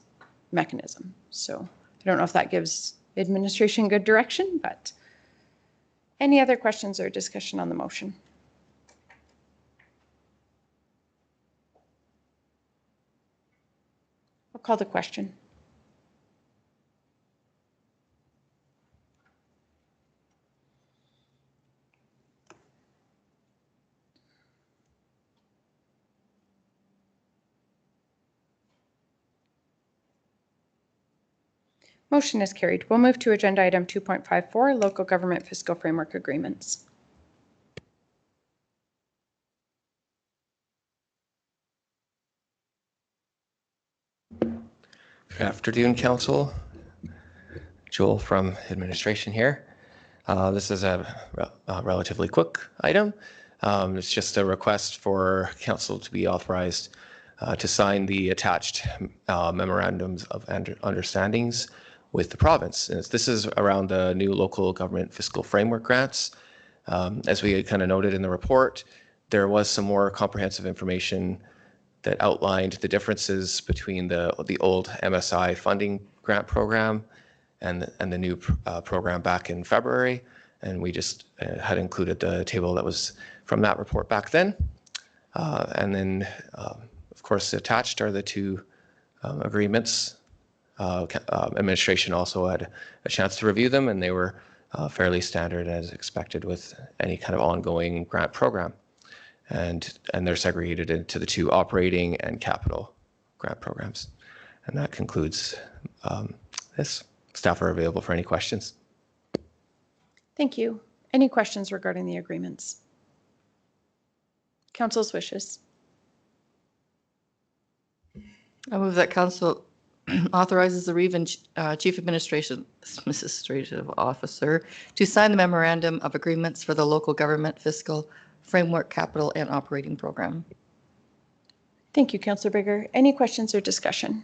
mechanism. So I don't know if that gives administration good direction, but any other questions or discussion on the motion? I'll call the question. Motion is carried. We'll move to agenda item 2.54, local government fiscal framework agreements. Good afternoon, Council. Joel from administration here. This is a relatively quick item. It's just a request for Council to be authorized to sign the attached memorandums of understandings with the province. And this is around the new local government fiscal framework grants. As we kind of noted in the report, there was some more comprehensive information that outlined the differences between the old MSI funding grant program and the new program back in February. And we just had included the table that was from that report back then. And then, of course, attached are the two agreements. Administration also had a chance to review them, and they were fairly standard as expected with any kind of ongoing grant program. And they're segregated into the two operating and capital grant programs. And that concludes this. Staff are available for any questions. Thank you. Any questions regarding the agreements? Council's wishes. I move that council authorizes the Region Chief Administrative Officer to sign the memorandum of agreements for the local government fiscal framework capital and operating program. Thank you, Councillor Bigger. Any questions or discussion?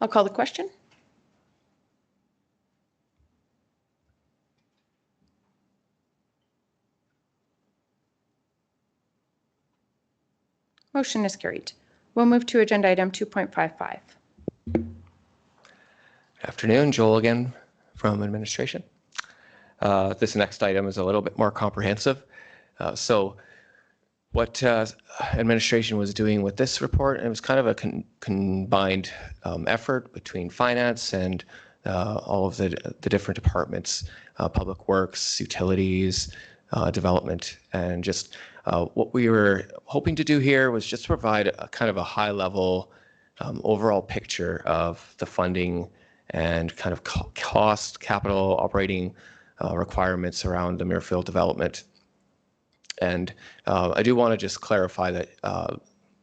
I'll call the question. Motion is carried. We'll move to agenda item 2.55. Afternoon, Joel again from administration. This next item is a little bit more comprehensive. So what administration was doing with this report, it was kind of a combined effort between finance and all of the different departments, public works, utilities, development, and just what we were hoping to do here was just provide a kind of a high level overall picture of the funding and kind of cost, capital, operating requirements around the Muirfield development. And I do want to just clarify that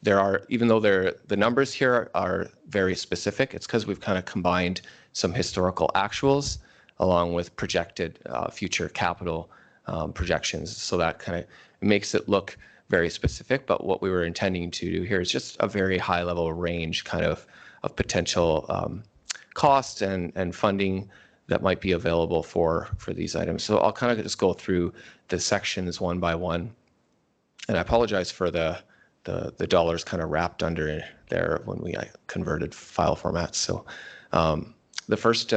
there are, even though the numbers here are very specific, it's because we've kind of combined some historical actuals along with projected future capital projections. So that kind of makes it look very specific. But what we were intending to do here is just a very high level range kind of potential costs and funding that might be available for these items. So I'll kind of just go through the sections one by one. And I apologize for the dollars kind of wrapped under there when we converted file formats. So the first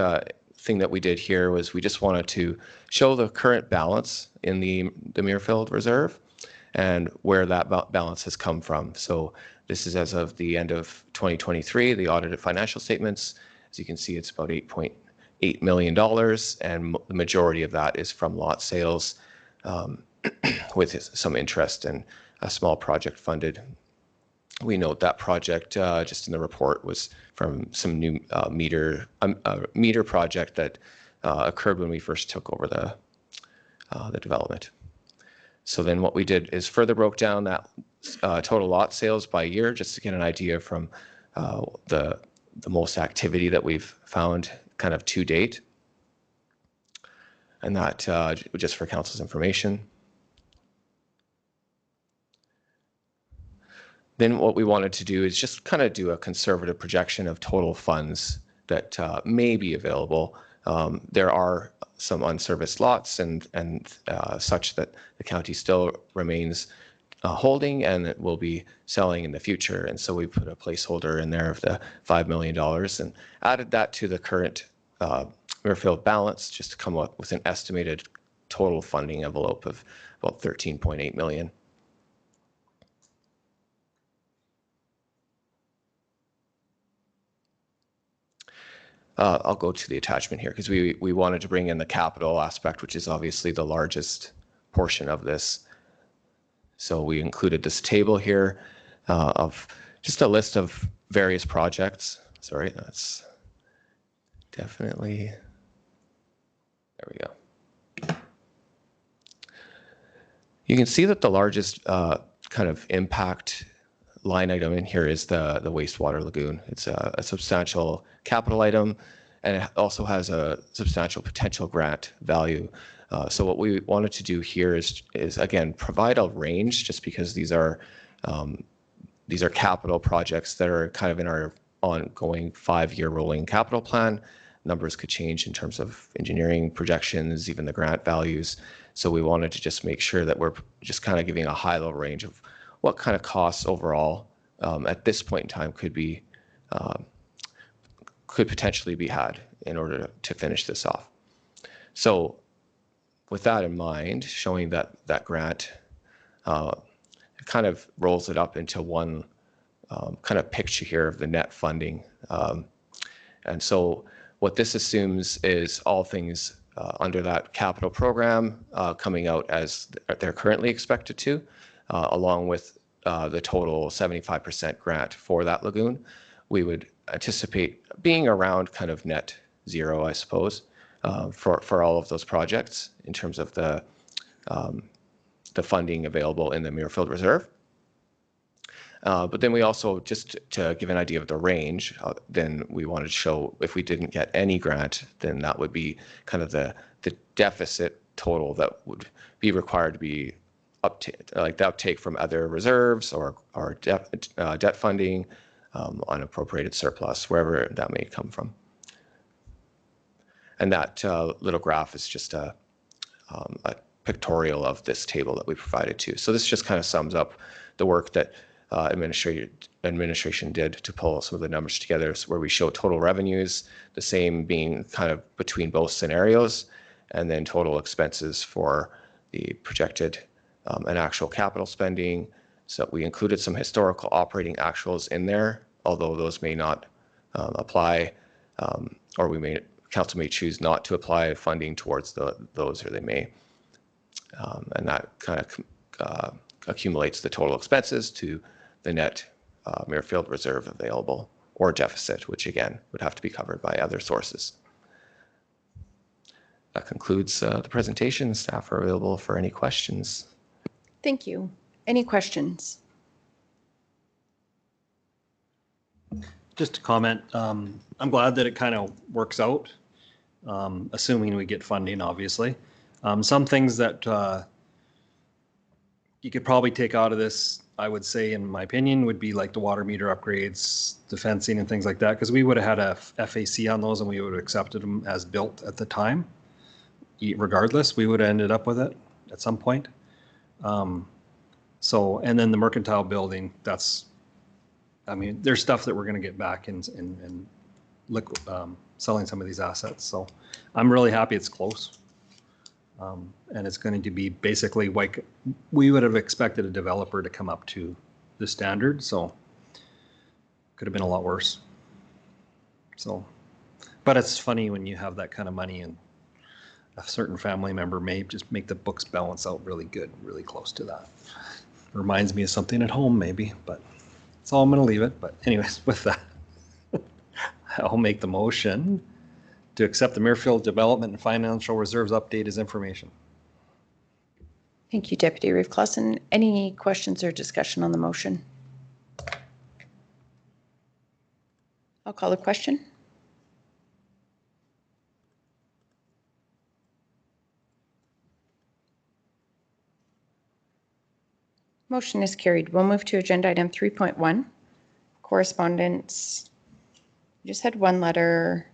thing that we did here was we just wanted to show the current balance in the Muirfield Reserve and where that balance has come from. So this is as of the end of 2023, the audited financial statements. As you can see, it's about $8.8 million, and the majority of that is from lot sales with some interest and a small project funded. We note that project just in the report was from some new meter project that occurred when we first took over the development. So then what we did is further broke down that total lot sales by year just to get an idea from the most activity that we've found kind of to date. And that just for council's information. Then what we wanted to do is just kind of do a conservative projection of total funds that may be available. There are some unserviced lots and such that the county still remains holding and it will be selling in the future. And so we put a placeholder in there of the $5 million and added that to the current Muirfield balance just to come up with an estimated total funding envelope of about $13.8 million. I'll go to the attachment here because we wanted to bring in the capital aspect, which is obviously the largest portion of this. So we included this table here of just a list of various projects. Sorry, that's definitely, there we go. You can see that the largest kind of impact line item in here is the wastewater lagoon. It's a substantial capital item, and it also has a substantial potential grant value. So what we wanted to do here is again provide a range, just because these are capital projects that are kind of in our ongoing 5-year rolling capital plan. Numbers could change in terms of engineering projections, even the grant values. So we wanted to just make sure that we're just kind of giving a high level range of what kind of costs overall at this point in time could be could potentially be had in order to finish this off. So with that in mind, showing that grant, it kind of rolls it up into one kind of picture here of the net funding. And so what this assumes is all things under that capital program coming out as they're currently expected to, along with the total 75% grant for that lagoon. We would anticipate being around kind of net zero, I suppose, for all of those projects in terms of the funding available in the Muirfield Reserve. But then we also, just to give an idea of the range, then we wanted to show if we didn't get any grant, then that would be kind of the deficit total that would be required to be like the uptake from other reserves or debt funding, unappropriated surplus, wherever that may come from. And that little graph is just a pictorial of this table that we provided too. So this just kind of sums up the work that administration did to pull some of the numbers together, where we show total revenues, the same being kind of between both scenarios, and then total expenses for the projected and actual capital spending. So we included some historical operating actuals in there, although those may not apply, or council may choose not to apply funding towards those, or they may. And that kind of accumulates the total expenses to the net Muirfield Reserve available, or deficit, which again would have to be covered by other sources. That concludes the presentation. Staff are available for any questions. Thank you. Any questions? Just to comment, I'm glad that it kind of works out, assuming we get funding, obviously. Some things that you could probably take out of this, I would say, in my opinion, would be like the water meter upgrades, the fencing and things like that, because we would have had a FAC on those and we would have accepted them as built at the time. Regardless, we would have ended up with it at some point. So, and then the mercantile building, that's, I mean, there's stuff that we're going to get back in selling some of these assets. So I'm really happy it's close. And it's going to be basically like we would have expected a developer to come up to the standard. So could have been a lot worse. So, but it's funny when you have that kind of money and a certain family member may just make the books balance out really good, really close to that. Reminds me of something at home maybe, but that's all I'm going to leave it. But anyways, with that, I'll make the motion to accept the Muirfield Development and Financial Reserves update as information. Thank you, Deputy Reeve Clausen. Any questions or discussion on the motion? I'll call the question. Motion is carried. We'll move to agenda item 3.1, correspondence. We just had one letter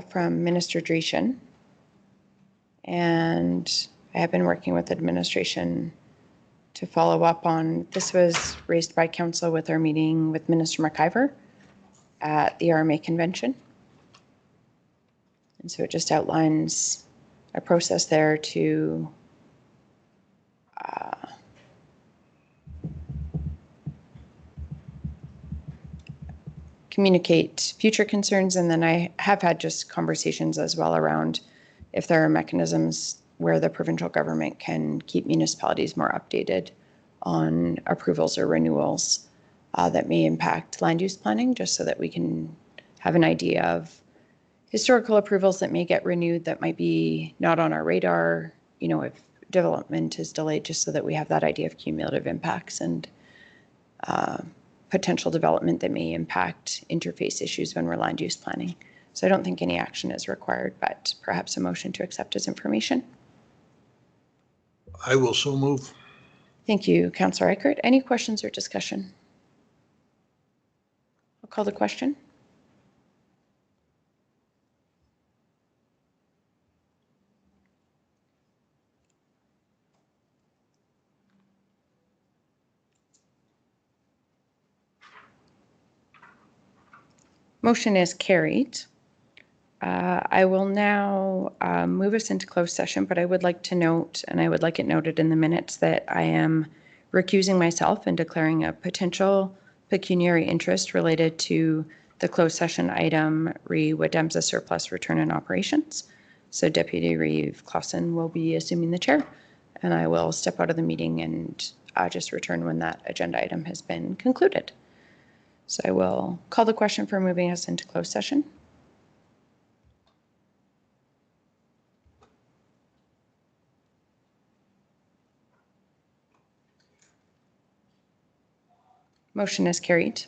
from Minister Dreeshen, and I have been working with administration to follow up on, this was raised by council with our meeting with Minister McIver at the RMA convention. And so it just outlines a process there to communicate future concerns. And then I have had just conversations as well around if there are mechanisms where the provincial government can keep municipalities more updated on approvals or renewals that may impact land use planning, just so that we can have an idea of historical approvals that may get renewed that might be not on our radar, you know, if development is delayed, just so that we have that idea of cumulative impacts and potential development that may impact interface issues when we're land use planning. So I don't think any action is required, but perhaps a motion to accept as information. I will so move. Thank you, Councillor Eichert. Any questions or discussion? I'll call the question. Motion is carried. I will now move us into closed session, but I would like to note, and I would like it noted in the minutes, that I am recusing myself and declaring a potential pecuniary interest related to the closed session item re Wademsa surplus return and operations. So Deputy Reeve Clausen will be assuming the chair, and I will step out of the meeting and just return when that agenda item has been concluded. So I will call the question for moving us into closed session. Motion is carried.